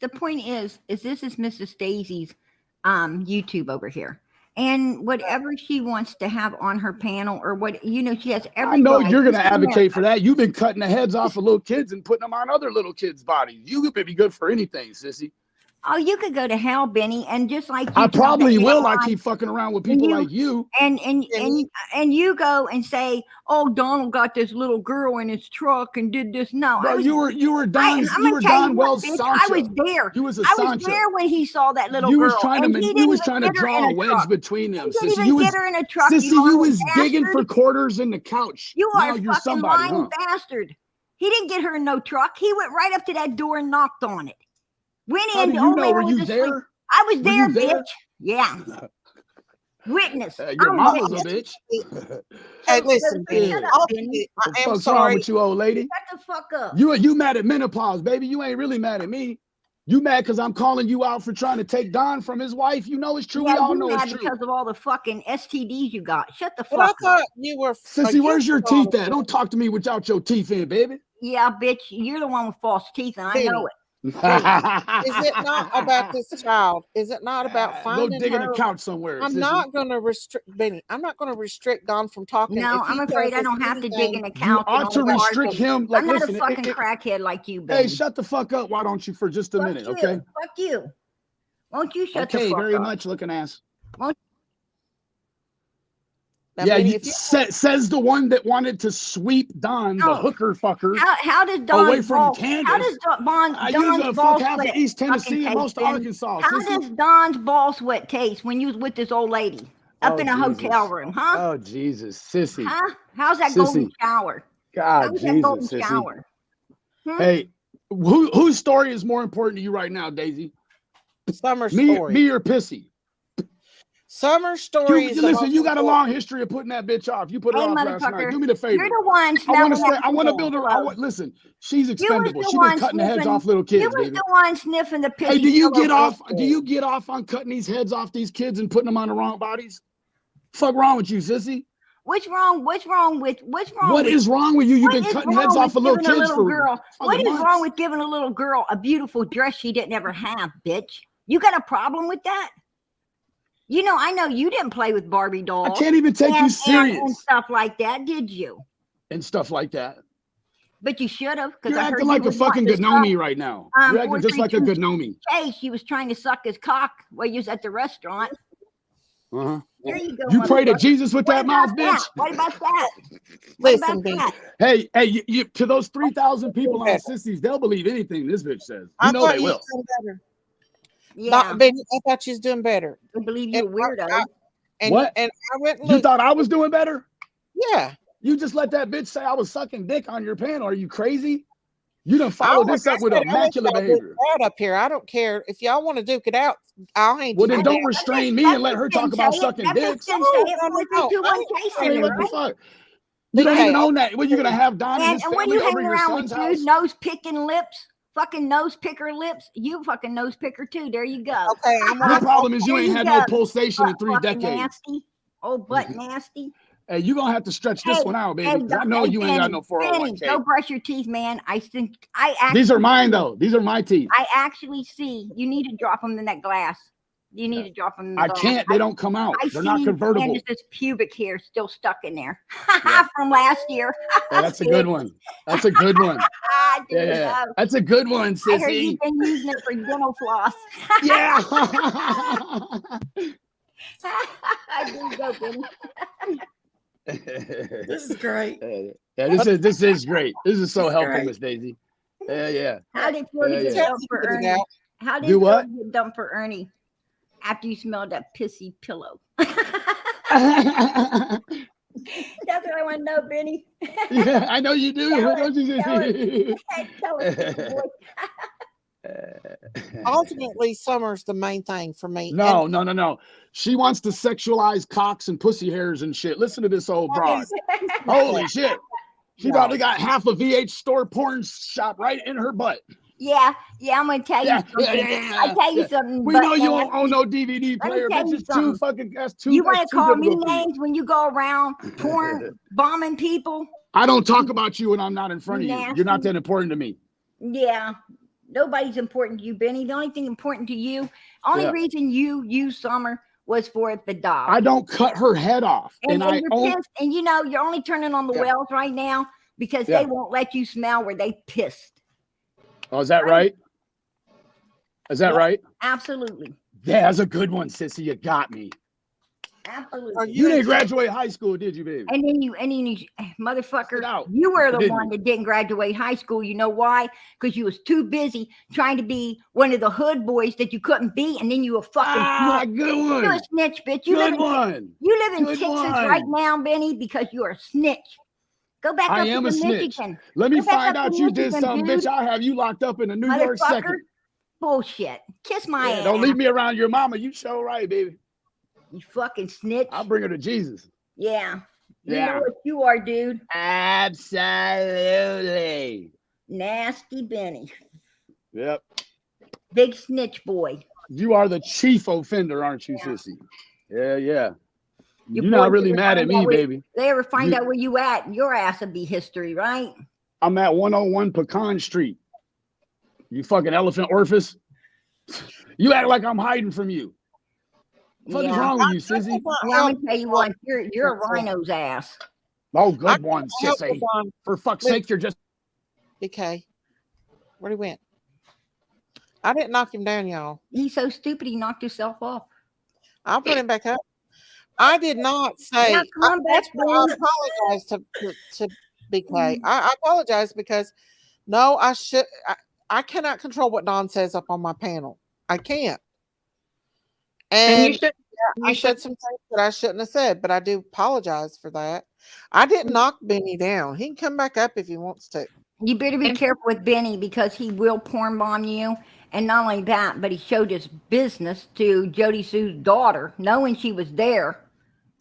Speaker 3: this is Mrs. Daisy's YouTube over here. And whatever she wants to have on her panel or what, she has every.
Speaker 7: I know you're going to advocate for that. You've been cutting the heads off of little kids and putting them on other little kids' bodies. You could be good for anything, sissy.
Speaker 3: Oh, you could go to hell, Benny, and just like
Speaker 7: I probably will. I keep fucking around with people like you,
Speaker 3: and you go and say, "Oh, Donald got this little girl in his truck and did this." No,
Speaker 7: bro, you were Don Wells. Sancho.
Speaker 3: I was there.
Speaker 7: You was
Speaker 3: I was there when he saw that little girl.
Speaker 7: You was trying to draw a wedge between them.
Speaker 3: Sissy, you was get her in a truck.
Speaker 7: Sissy, you was digging for quarters in the couch.
Speaker 3: You are a fucking lying bastard. He didn't get her in no truck. He went right up to that door and knocked on it. Went
Speaker 7: How
Speaker 3: in.
Speaker 7: do
Speaker 3: The
Speaker 7: you
Speaker 3: old
Speaker 7: know?
Speaker 3: man
Speaker 7: Were
Speaker 3: was
Speaker 7: you
Speaker 3: asleep.
Speaker 7: there?
Speaker 3: I was
Speaker 7: Were
Speaker 3: there,
Speaker 7: you there?
Speaker 3: bitch. Yeah. Witness.
Speaker 7: Your
Speaker 3: I'm
Speaker 7: mama's a
Speaker 3: witness.
Speaker 7: bitch.
Speaker 1: Hey, listen,
Speaker 3: So
Speaker 1: Benny.
Speaker 3: shut
Speaker 7: Yeah.
Speaker 3: up,
Speaker 1: I'll
Speaker 3: Benny.
Speaker 1: be-
Speaker 7: What
Speaker 1: I
Speaker 7: the
Speaker 1: am
Speaker 7: fuck's wrong
Speaker 1: sorry.
Speaker 7: with you, old lady?
Speaker 3: Shut the fuck up.
Speaker 7: You mad at menopause, baby. You ain't really mad at me. You mad because I'm calling you out for trying to take Don from his wife. You know it's true.
Speaker 3: Yeah,
Speaker 7: We all
Speaker 3: you
Speaker 7: know
Speaker 3: mad
Speaker 7: it's true.
Speaker 3: because of all the fucking STDs you got. Shut the
Speaker 1: But I
Speaker 3: fuck up.
Speaker 1: thought you were.
Speaker 7: Sissy, where's your
Speaker 1: against
Speaker 7: teeth at? Don't talk to me without your teeth in, baby.
Speaker 3: Yeah, bitch, you're the one with false teeth, and I
Speaker 1: Benny,
Speaker 3: know it.
Speaker 1: Is it not about this child? Is it not about
Speaker 7: Go
Speaker 1: finding
Speaker 7: dig in a
Speaker 1: her?
Speaker 7: couch somewhere.
Speaker 1: I'm
Speaker 7: sissy.
Speaker 1: not going to restrict Benny. I'm not going to restrict Don from talking.
Speaker 3: No,
Speaker 1: If he
Speaker 3: I'm afraid
Speaker 1: tells
Speaker 3: I
Speaker 1: us
Speaker 3: don't have to dig
Speaker 1: anything-
Speaker 3: in the
Speaker 7: You
Speaker 3: couch. and
Speaker 7: ought to
Speaker 3: all that.
Speaker 7: restrict him. Like,
Speaker 3: I'm not
Speaker 7: listen,
Speaker 3: a fucking crackhead like you,
Speaker 7: hey,
Speaker 3: baby.
Speaker 7: shut the fuck up. Why don't you for just a
Speaker 3: Fuck
Speaker 7: minute,
Speaker 3: you.
Speaker 7: okay?
Speaker 3: Fuck you. Won't you shut the
Speaker 7: Okay,
Speaker 3: fuck
Speaker 7: very
Speaker 3: up?
Speaker 7: much looking ass.
Speaker 1: Now,
Speaker 7: Yeah,
Speaker 1: Benny, if you
Speaker 7: says the one that wanted to sweep Don, the
Speaker 3: Oh,
Speaker 7: hooker fucker,
Speaker 3: How does Don
Speaker 7: away from
Speaker 3: How
Speaker 7: Candace.
Speaker 3: does Don's
Speaker 7: You fuck
Speaker 3: ball
Speaker 7: half of
Speaker 3: sweat
Speaker 7: East
Speaker 3: fucking
Speaker 7: Tennessee and
Speaker 3: taste,
Speaker 7: most of
Speaker 3: Benny?
Speaker 7: Arkansas.
Speaker 3: How
Speaker 7: sissy.
Speaker 3: does Don's ball sweat taste when you was with this old lady up in a hotel room, huh?
Speaker 7: Oh, Jesus, sissy.
Speaker 3: Huh? How's that golden
Speaker 7: Sissy.
Speaker 3: shower?
Speaker 7: God,
Speaker 3: How's that golden
Speaker 7: Jesus, sissy.
Speaker 3: shower? Hmm?
Speaker 7: Hey, whose story is more important to you right now, Daisy?
Speaker 1: Summer
Speaker 7: Me
Speaker 1: story.
Speaker 7: or Pissy?
Speaker 1: Summer story is the
Speaker 7: Listen,
Speaker 1: most
Speaker 7: you got a
Speaker 1: important.
Speaker 7: long history of putting that bitch off. You put her
Speaker 3: Hey,
Speaker 7: off last night.
Speaker 3: motherfucker,
Speaker 7: Do me the favor.
Speaker 3: You're the one
Speaker 7: I want
Speaker 3: smelling
Speaker 7: to say,
Speaker 3: that
Speaker 7: I want to
Speaker 3: pillow.
Speaker 7: build her. Listen, she's
Speaker 3: You was
Speaker 7: expendable.
Speaker 3: the
Speaker 7: She's been
Speaker 3: one
Speaker 7: cutting the heads
Speaker 3: sniffing-
Speaker 7: off little
Speaker 3: You
Speaker 7: kids,
Speaker 3: was
Speaker 7: baby.
Speaker 3: the one sniffing the pissy
Speaker 7: Hey, do you
Speaker 3: pillow,
Speaker 7: get off?
Speaker 3: bitch.
Speaker 7: Do you get off on cutting these heads off these kids and putting them on the wrong bodies? Fuck wrong with you, sissy?
Speaker 3: What's wrong? What's wrong with?
Speaker 7: What is wrong with you? You've
Speaker 3: What
Speaker 7: been
Speaker 3: is
Speaker 7: cutting
Speaker 3: wrong
Speaker 7: heads off
Speaker 3: with
Speaker 7: of little
Speaker 3: giving a
Speaker 7: kids
Speaker 3: little
Speaker 7: for
Speaker 3: girl? What
Speaker 7: fucking
Speaker 3: is
Speaker 7: months.
Speaker 3: wrong with giving a little girl a beautiful dress she didn't ever have, bitch? You got a problem with that? You know, I know you didn't play with Barbie
Speaker 7: I
Speaker 3: dolls
Speaker 7: can't even take you
Speaker 3: and
Speaker 7: serious
Speaker 3: stuff like that, did you?
Speaker 7: and stuff like that.
Speaker 3: But you should have, because
Speaker 7: You're
Speaker 3: I heard
Speaker 7: acting
Speaker 3: you
Speaker 7: like a
Speaker 3: was wanting
Speaker 7: fucking
Speaker 3: to
Speaker 7: Gnomi right now. You're acting just like a
Speaker 3: 432
Speaker 7: Gnomi.
Speaker 3: Hey, she was trying to suck his cock while you was at the restaurant.
Speaker 7: Uh-huh.
Speaker 3: There you go.
Speaker 7: You pray to
Speaker 3: motherfucker.
Speaker 7: Jesus with
Speaker 3: What
Speaker 7: that
Speaker 3: about
Speaker 7: mouth,
Speaker 3: that?
Speaker 7: bitch.
Speaker 3: What about that? What
Speaker 1: Listen,
Speaker 3: about
Speaker 1: Benny.
Speaker 3: that?
Speaker 7: Hey, you, to those 3,000 people on sissies, they'll believe anything this bitch says.
Speaker 1: I
Speaker 7: You know
Speaker 1: thought
Speaker 7: they
Speaker 1: you
Speaker 7: will.
Speaker 1: was doing better.
Speaker 3: Yeah,
Speaker 1: Benny, I thought you was doing better.
Speaker 3: I believe you're a weirdo.
Speaker 1: And
Speaker 7: What?
Speaker 1: And I went and
Speaker 7: You
Speaker 1: looked.
Speaker 7: thought I was doing better?
Speaker 1: Yeah.
Speaker 7: You just let that bitch say I was sucking dick on your panel. Are you crazy? You done followed this up with immaculate behavior.
Speaker 1: Out up here. I don't care if y'all want to duke it out. I'll hang.
Speaker 7: Well,
Speaker 1: you
Speaker 7: then
Speaker 1: down.
Speaker 7: don't restrain me and let her talk about sucking dicks.
Speaker 1: No,
Speaker 7: I mean, what the fuck? You
Speaker 1: Okay,
Speaker 7: don't even own that. What, you gonna have Don and
Speaker 3: And,
Speaker 7: his
Speaker 3: and when
Speaker 7: family
Speaker 3: you
Speaker 7: over
Speaker 3: hang
Speaker 7: your
Speaker 3: around
Speaker 7: son's
Speaker 3: with
Speaker 7: house?
Speaker 3: dude, nose picking lips, fucking nose picker lips, you fucking nose picker too. There you go.
Speaker 1: Okay, I'm
Speaker 7: Your
Speaker 1: gonna.
Speaker 7: problem is you
Speaker 3: There
Speaker 7: ain't
Speaker 3: you
Speaker 7: had no
Speaker 3: go.
Speaker 7: pulsation in 3
Speaker 3: Fucking
Speaker 7: decades.
Speaker 3: nasty. Oh, butt nasty.
Speaker 7: Hey, you gonna have to stretch this
Speaker 3: Hey,
Speaker 7: one out, baby.
Speaker 3: hey,
Speaker 7: 'Cause I know
Speaker 3: hey,
Speaker 7: you ain't got
Speaker 3: Benny,
Speaker 7: no
Speaker 3: Benny,
Speaker 7: 401k.
Speaker 3: go brush your teeth, man. I think I actually.
Speaker 7: These are mine though. These are my teeth.
Speaker 3: I actually see. You need to drop them in that glass. You need to drop them in the
Speaker 7: I
Speaker 3: glass.
Speaker 7: can't. They don't come out.
Speaker 3: I
Speaker 7: They're
Speaker 3: see
Speaker 7: not convertible.
Speaker 3: Candace's pubic hair still stuck in there
Speaker 7: Yeah.
Speaker 3: from last year.
Speaker 7: Yeah, that's a good one. That's a good one.
Speaker 3: There you
Speaker 7: Yeah,
Speaker 3: go.
Speaker 7: that's a good one,
Speaker 3: I heard
Speaker 7: sissy.
Speaker 3: you've been using it for dental floss.
Speaker 7: Yeah.
Speaker 3: I do go, Benny.
Speaker 2: This is great.
Speaker 7: Yeah, this is great. This is so helpful,
Speaker 2: great.
Speaker 7: Miss Daisy. Yeah.
Speaker 3: How did it feel to
Speaker 7: Yeah,
Speaker 3: get
Speaker 7: yeah.
Speaker 3: dumped for Ernie? How did
Speaker 7: Do
Speaker 3: it feel
Speaker 7: what?
Speaker 3: to get dumped for Ernie after you smelled that pissy pillow? That's what I want to know, Benny.
Speaker 7: Yeah, I know you do.
Speaker 3: Tell
Speaker 7: Don't you
Speaker 3: tell
Speaker 7: just-
Speaker 3: Tell us, big boy.
Speaker 1: Ultimately, summer's the main thing for me.
Speaker 7: No. She wants to sexualize cocks and pussy hairs and shit. Listen to this old broad. Holy shit. She probably got half a VH store porn shop right in her butt.
Speaker 3: Yeah, I'm gonna tell you something. I tell you something.
Speaker 7: We
Speaker 3: but
Speaker 7: know you
Speaker 3: man,
Speaker 7: don't own no DVD
Speaker 3: let me
Speaker 7: player,
Speaker 3: tell
Speaker 7: bitch.
Speaker 3: you
Speaker 7: It's too
Speaker 3: something.
Speaker 7: fucking. That's too.
Speaker 3: You
Speaker 7: that's
Speaker 3: want to
Speaker 7: too
Speaker 3: call me
Speaker 7: difficult for you.
Speaker 3: names when you go around porn bombing people?
Speaker 7: I don't talk about you when I'm not in front of you.
Speaker 3: Nasty.
Speaker 7: You're not that important to me.
Speaker 3: Yeah, nobody's important to you, Benny. The only thing important to you, only
Speaker 7: Yeah.
Speaker 3: reason you Summer was for the dog.
Speaker 7: I don't cut her head off, and I
Speaker 3: you're
Speaker 7: own.
Speaker 3: pissed, and you know you're only turning on the
Speaker 7: Yeah.
Speaker 3: wells right now because
Speaker 7: Yeah.
Speaker 3: they won't let you smell where they pissed.
Speaker 7: Oh, is that right? Is that
Speaker 3: Yeah.
Speaker 7: right?
Speaker 3: Absolutely,
Speaker 7: Yeah, that's a good one, sissy. You got me.
Speaker 3: absolutely.
Speaker 7: You didn't graduate high school, did you, baby?
Speaker 3: And then you, motherfucker,
Speaker 7: Sit out.
Speaker 3: you were the
Speaker 7: Didn't
Speaker 3: one
Speaker 7: you?
Speaker 3: that didn't graduate high school. You know why? Because you was too busy trying to be one of the hood boys that you couldn't be, and then you were fucking snitch.
Speaker 7: Good
Speaker 3: You
Speaker 7: one.
Speaker 3: a snitch, bitch. You
Speaker 7: Good
Speaker 3: live in
Speaker 7: one.
Speaker 3: you live in
Speaker 7: Good
Speaker 3: Texas
Speaker 7: one.
Speaker 3: right now, Benny, because you're a snitch. Go back
Speaker 7: I
Speaker 3: up
Speaker 7: am
Speaker 3: to
Speaker 7: a snitch.
Speaker 3: Michigan.
Speaker 7: Let me
Speaker 3: Go back
Speaker 7: find
Speaker 3: up
Speaker 7: out
Speaker 3: to
Speaker 7: you did
Speaker 3: Michigan,
Speaker 7: something,
Speaker 3: dude.
Speaker 7: bitch. I'll have you locked up in a New York
Speaker 3: Motherfucker.
Speaker 7: second.
Speaker 3: Bullshit. Kiss my ass.
Speaker 7: Don't leave me around your mama. You show right, baby.
Speaker 3: You fucking snitch.
Speaker 7: I'll bring her to Jesus.
Speaker 3: Yeah. You
Speaker 7: Yeah.
Speaker 3: know what you are, dude.
Speaker 7: Absolutely.
Speaker 3: Nasty Benny.
Speaker 7: Yep.
Speaker 3: Big snitch boy.
Speaker 7: You are the chief offender, aren't you,
Speaker 3: Yeah.
Speaker 7: sissy? Yeah, yeah.
Speaker 3: Your
Speaker 7: You're not
Speaker 3: boys
Speaker 7: really
Speaker 3: ever
Speaker 7: mad at
Speaker 3: find
Speaker 7: me,
Speaker 3: out where-
Speaker 7: baby.
Speaker 3: They ever find
Speaker 7: You-
Speaker 3: out where you at? Your ass would be history, right?
Speaker 7: I'm at 101 Pecan Street. You fucking elephant orifice. You act like I'm hiding from you. What is
Speaker 3: Yeah.
Speaker 7: wrong with you, sissy?
Speaker 3: Well, I'm gonna tell you what, you're a rhino's ass.
Speaker 7: Oh, good one,
Speaker 1: Help
Speaker 7: sissy.
Speaker 1: Don.
Speaker 7: For fuck's sake, you're just
Speaker 1: BK. Where'd he went? I didn't knock him down, y'all.
Speaker 3: He's so stupid he knocked himself off.
Speaker 1: I'll put him back up. I did not say.
Speaker 3: Yeah, come on back,
Speaker 1: That's why I
Speaker 3: Ben.
Speaker 1: apologize to BK. I apologize because no, I cannot control what Don says up on my panel. I can't.
Speaker 5: And you
Speaker 1: And
Speaker 5: should.
Speaker 1: I said some things that I shouldn't have said, but I do apologize for that. I didn't knock Benny down. He can come back up if he wants to.
Speaker 3: You better be careful with Benny because he will porn bomb you. And not only that, but he showed his business to Jody Sue's daughter, knowing she was there,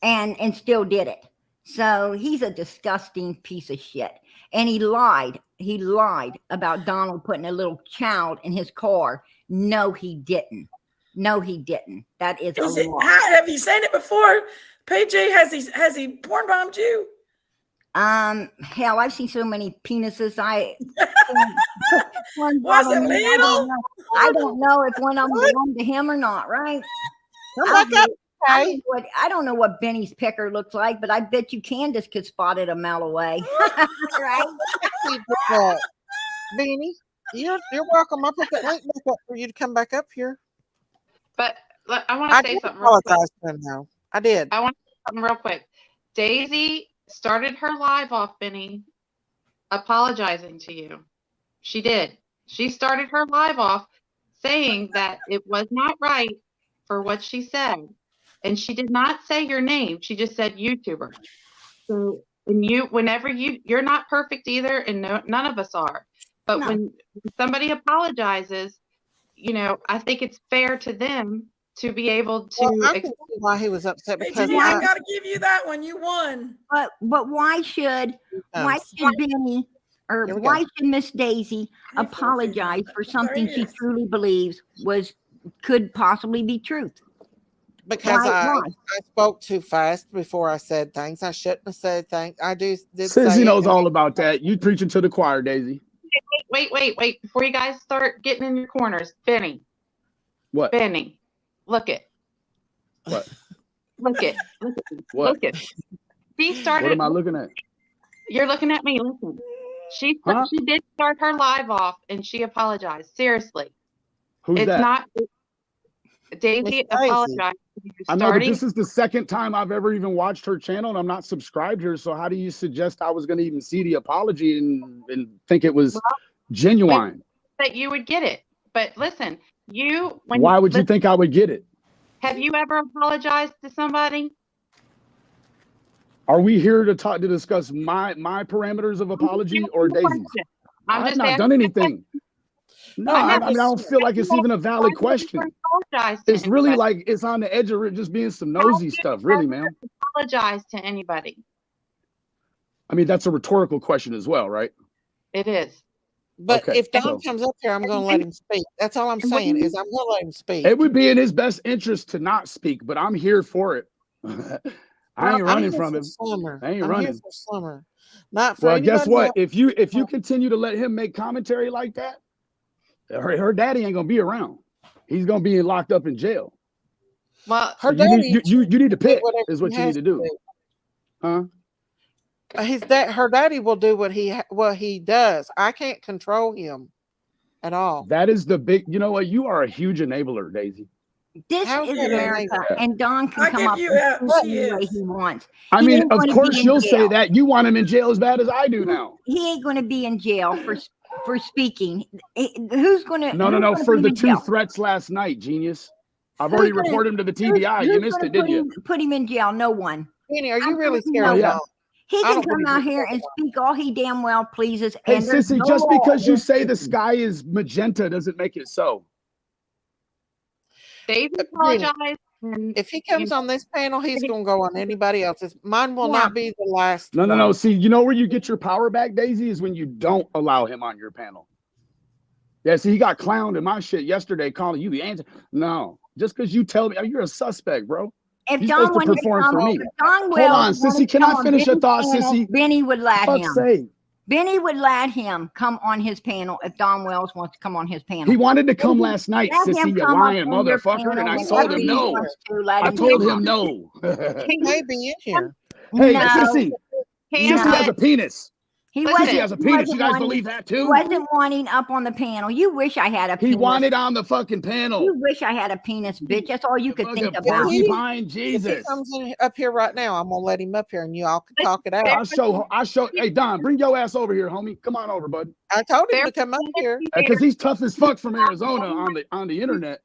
Speaker 3: and still did it. So he's a disgusting piece of shit. And he lied. He lied about Donald putting a little child in his car. No, he didn't. No, he didn't. That is a lie.
Speaker 2: Have you seen it before? PJ, has he porn bombed you?
Speaker 3: Hell, I've seen so many penises.
Speaker 2: Was it little?
Speaker 3: I don't know if one of them belonged to him or not, right?
Speaker 1: Come back up, okay?
Speaker 3: I don't know what Benny's picker looks like, but I bet you Candace could spot it a mile away. Right?
Speaker 1: Benny, you're welcome. I put that link back up for you to come back up here.
Speaker 5: But I want
Speaker 1: I
Speaker 5: to say
Speaker 1: did
Speaker 5: something real quick.
Speaker 1: apologize to him, though. I did.
Speaker 5: I want to say something real quick. Daisy started her live off, Benny, apologizing to you. She did. She started her live off saying that it was not right for what she said. And she did not say your name. She just said YouTuber. So whenever you're not perfect either, and none of us are. But
Speaker 3: No.
Speaker 5: when somebody apologizes, I think it's fair to them to be able to.
Speaker 1: Well, I can see why he was upset because
Speaker 2: PJ, I gotta give you that one. You won.
Speaker 3: But why should Benny or
Speaker 1: Here we
Speaker 3: why
Speaker 1: go.
Speaker 3: should Miss Daisy apologize for something she truly believes could possibly be truth?
Speaker 1: because
Speaker 3: Why?
Speaker 1: I spoke too fast before I said things. I shouldn't have said things. I did say
Speaker 7: Sissy
Speaker 1: it,
Speaker 7: knows
Speaker 1: and
Speaker 7: all about that. You preaching to the choir, Daisy.
Speaker 5: Wait. Before you guys start getting in your corners, Benny,
Speaker 7: What?
Speaker 5: look it.
Speaker 7: What?
Speaker 5: Look it.
Speaker 7: What?
Speaker 5: Look it. She started.
Speaker 7: What am I looking at?
Speaker 5: You're looking at me. Listen. She did start her live off and she apologized. Seriously.
Speaker 7: Who's
Speaker 5: It's
Speaker 7: that?
Speaker 5: not Daisy
Speaker 1: Miss Daisy.
Speaker 5: apologized.
Speaker 7: I know, but this is the second time I've ever even watched her channel, and I'm not subscribed to her. So how do you suggest I was going to even see the apology and think it was genuine?
Speaker 5: that you would get it. But listen,
Speaker 7: Why would you think I would get it?
Speaker 5: have you ever apologized to somebody?
Speaker 7: Are we here to discuss my parameters of apology or Daisy's?
Speaker 5: I'm
Speaker 7: I've
Speaker 5: just
Speaker 7: not
Speaker 5: asking
Speaker 7: done anything. No, I don't feel like it's even a valid question. It's really like it's on the edge of it just being some nosy stuff, really, ma'am.
Speaker 5: Apologize to anybody.
Speaker 7: I mean, that's a rhetorical question as well, right?
Speaker 5: It is.
Speaker 1: But
Speaker 7: Okay,
Speaker 1: if Don
Speaker 7: so-
Speaker 1: comes up here, I'm going to let him speak. That's all I'm saying is I'm going to let him speak.
Speaker 7: It would be in his best interest to not speak, but I'm here for it. I ain't running from him. I ain't running.
Speaker 1: Here for Summer. Not for
Speaker 7: Well, guess
Speaker 1: anybody
Speaker 7: what?
Speaker 1: else.
Speaker 7: If you continue to let him make commentary like that, her daddy ain't gonna be around. He's gonna be locked up in jail.
Speaker 5: Well,
Speaker 1: Her
Speaker 7: So
Speaker 1: daddy
Speaker 7: you need to pick
Speaker 1: whatever
Speaker 7: is what
Speaker 1: he
Speaker 7: you need
Speaker 1: has
Speaker 7: to do, huh?
Speaker 1: Her daddy will do what he does. I can't control him at all.
Speaker 7: That is the big. You know what? You are a huge enabler, Daisy.
Speaker 3: This
Speaker 1: How's
Speaker 3: is
Speaker 1: that
Speaker 3: America,
Speaker 1: amazing?
Speaker 3: and Don can
Speaker 2: I
Speaker 3: come
Speaker 2: give
Speaker 3: up
Speaker 2: you
Speaker 3: with
Speaker 2: that.
Speaker 3: any
Speaker 2: She
Speaker 3: way
Speaker 2: is.
Speaker 3: he wants.
Speaker 7: I
Speaker 3: He
Speaker 7: mean,
Speaker 3: ain't
Speaker 7: of
Speaker 3: gonna
Speaker 7: course
Speaker 3: be in
Speaker 7: you'll say
Speaker 3: jail.
Speaker 7: that. You want him in jail as bad as I do now.
Speaker 3: He ain't going to be in jail for speaking. Who's going to?
Speaker 7: No. For the two threats last night, genius. I've
Speaker 3: Who's
Speaker 7: already
Speaker 3: gonna-
Speaker 7: reported him to the TBI. You missed it, didn't you?
Speaker 3: Put him in jail. No one.
Speaker 1: Penny, are you really
Speaker 3: Absolutely
Speaker 1: scared
Speaker 3: not.
Speaker 1: of
Speaker 7: Yeah.
Speaker 1: Don?
Speaker 3: He
Speaker 1: I
Speaker 3: can
Speaker 1: don't
Speaker 3: come
Speaker 1: believe
Speaker 3: out
Speaker 1: you.
Speaker 3: here and speak all he damn well pleases.
Speaker 7: Hey,
Speaker 3: and there's
Speaker 7: sissy,
Speaker 3: no
Speaker 7: just
Speaker 3: law
Speaker 7: because you
Speaker 3: against
Speaker 7: say the
Speaker 3: it.
Speaker 7: sky is magenta doesn't make it so.
Speaker 5: Daisy apologized.
Speaker 1: If he comes on this panel, he's going to go on anybody else's. Mine will not be the last.
Speaker 7: No. See, you know where you get your power back, Daisy, is when you don't allow him on your panel. Yeah, see, he got clowned in my shit yesterday, calling you the answer. No, just because you tell me, you're a suspect, bro.
Speaker 3: If
Speaker 7: You're
Speaker 3: Don
Speaker 7: supposed to perform for me.
Speaker 3: Don
Speaker 7: Hold on, Sissy. Can I finish your thought, Sissy?
Speaker 3: Benny would let him.
Speaker 7: Sake.
Speaker 3: Benny would let him come on his panel if Don Wells wants to come on his panel.
Speaker 7: He wanted to come last night, Sissy, you lying motherfucker, and I told him no. I told him no.
Speaker 1: He may be in here.
Speaker 7: Hey,
Speaker 3: No.
Speaker 7: Sissy. Sissy has a penis.
Speaker 3: He
Speaker 7: Sissy has a penis. You guys
Speaker 3: wanting-
Speaker 7: believe that
Speaker 3: He
Speaker 7: too?
Speaker 3: wasn't wanting up on the panel. You wish I had a penis.
Speaker 7: He wanted on the fucking panel.
Speaker 3: You wish I had a penis, bitch. That's all you could think
Speaker 7: Fucking
Speaker 3: about.
Speaker 7: porcupine,
Speaker 1: If
Speaker 7: Jesus.
Speaker 1: he comes up here right now, I'm gonna let him up here, and you all can talk it out.
Speaker 7: I show. Hey, Don, bring your ass over here, homie. Come on over, bud.
Speaker 1: I told him to come up here.
Speaker 7: Because he's tough as fuck from Arizona on the internet.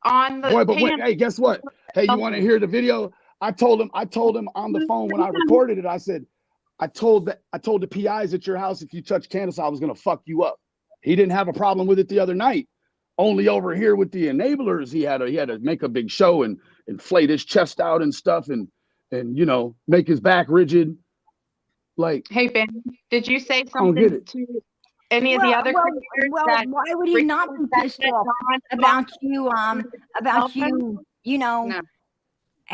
Speaker 5: On the
Speaker 7: Boy, but wait, hey, guess what? Hey, you want to hear the video? I told him on the phone when I recorded it. I said, I told the PIs at your house, if you touch Candace, I was gonna fuck you up. He didn't have a problem with it the other night. Only over here with the enablers, he had to make a big show and inflate his chest out and stuff and you know, make his back rigid. Like,
Speaker 5: hey Ben, did you say
Speaker 7: don't get
Speaker 5: something
Speaker 7: it.
Speaker 5: to any of the other creators that
Speaker 3: why would he not be pissed off about you? You know,
Speaker 5: No.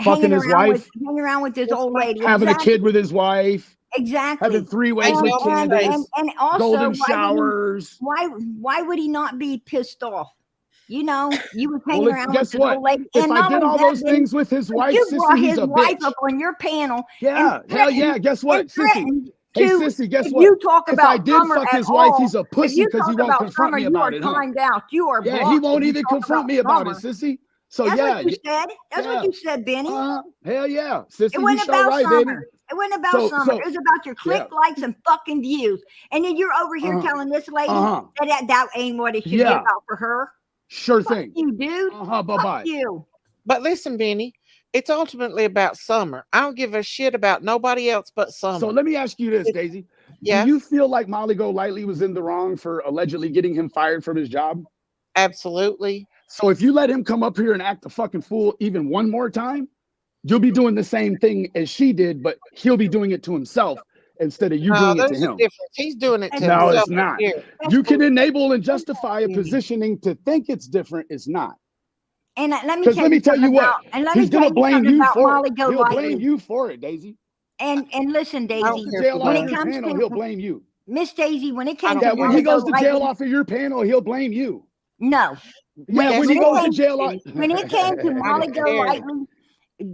Speaker 7: Fucking his wife,
Speaker 3: hanging around with this old lady,
Speaker 7: having a kid with his wife,
Speaker 3: exactly,
Speaker 7: having 3 ways with Candace,
Speaker 3: and also
Speaker 7: golden showers.
Speaker 3: Why would he not be pissed off? You know, you were hanging
Speaker 7: Well,
Speaker 3: around
Speaker 7: guess
Speaker 3: with this
Speaker 7: what?
Speaker 3: old lady.
Speaker 7: If
Speaker 3: And
Speaker 7: I
Speaker 3: not
Speaker 7: did
Speaker 3: only
Speaker 7: all
Speaker 3: that,
Speaker 7: those
Speaker 3: then
Speaker 7: things with his wife,
Speaker 3: you brought
Speaker 7: Sissy, he's
Speaker 3: his
Speaker 7: a
Speaker 3: wife
Speaker 7: bitch.
Speaker 3: up on your panel.
Speaker 7: Yeah,
Speaker 3: and
Speaker 7: hell yeah.
Speaker 3: threatened-
Speaker 7: Guess what,
Speaker 3: and
Speaker 7: Sissy?
Speaker 3: threatened
Speaker 7: Hey,
Speaker 3: to-
Speaker 7: Sissy, guess
Speaker 3: if
Speaker 7: what?
Speaker 3: you talk
Speaker 7: If
Speaker 3: about
Speaker 7: I did
Speaker 3: Summer
Speaker 7: fuck
Speaker 3: at
Speaker 7: his wife,
Speaker 3: all,
Speaker 7: he's a
Speaker 3: if
Speaker 7: pussy
Speaker 3: you
Speaker 7: because he
Speaker 3: talk
Speaker 7: won't
Speaker 3: about
Speaker 7: confront
Speaker 3: Summer,
Speaker 7: me
Speaker 3: you
Speaker 7: about
Speaker 3: are
Speaker 7: it, huh?
Speaker 3: timed out. You are
Speaker 7: Yeah, he
Speaker 3: blocked
Speaker 7: won't
Speaker 3: if you
Speaker 7: even
Speaker 3: talk
Speaker 7: confront me about it,
Speaker 3: Summer.
Speaker 7: Sissy. So
Speaker 3: That's
Speaker 7: yeah,
Speaker 3: what you said. That's what you said, Benny.
Speaker 7: hell yeah, Sissy,
Speaker 3: It
Speaker 7: you
Speaker 3: wasn't
Speaker 7: show
Speaker 3: about
Speaker 7: right,
Speaker 3: Summer.
Speaker 7: baby.
Speaker 3: It wasn't about Summer. It was about your click, likes, and fucking views. And then you're over here telling this lady that ain't what it should be about for her.
Speaker 7: Sure
Speaker 3: Fuck
Speaker 7: thing.
Speaker 3: you, dude.
Speaker 7: Bye-bye.
Speaker 3: Fuck you.
Speaker 1: But listen, Benny, it's ultimately about Summer. I don't give a shit about nobody else but Summer.
Speaker 7: So let me ask you this, Daisy.
Speaker 1: Yeah.
Speaker 7: Do you feel like Molly Golightly was in the wrong for allegedly getting him fired from his job?
Speaker 1: Absolutely.
Speaker 7: So if you let him come up here and act a fucking fool even one more time, you'll be doing the same thing as she did, but he'll be doing it to himself instead of you doing it to him.
Speaker 1: He's doing it to
Speaker 7: No,
Speaker 1: himself.
Speaker 7: it's not.
Speaker 1: Here.
Speaker 7: You can enable and justify a positioning to think it's different. It's not.
Speaker 3: And let me
Speaker 7: tell you what. He's gonna blame you for it. He'll
Speaker 3: Golightly.
Speaker 7: blame you for it, Daisy.
Speaker 3: And listen, Daisy,
Speaker 7: When
Speaker 3: it comes
Speaker 7: panel,
Speaker 3: to
Speaker 7: he'll blame you.
Speaker 3: Miss Daisy, when it came
Speaker 7: Yeah,
Speaker 3: to
Speaker 7: when he goes to jail off of your panel, he'll blame you.
Speaker 3: No.
Speaker 7: Yeah, when he goes to jail off.
Speaker 3: When it came to Molly Golightly,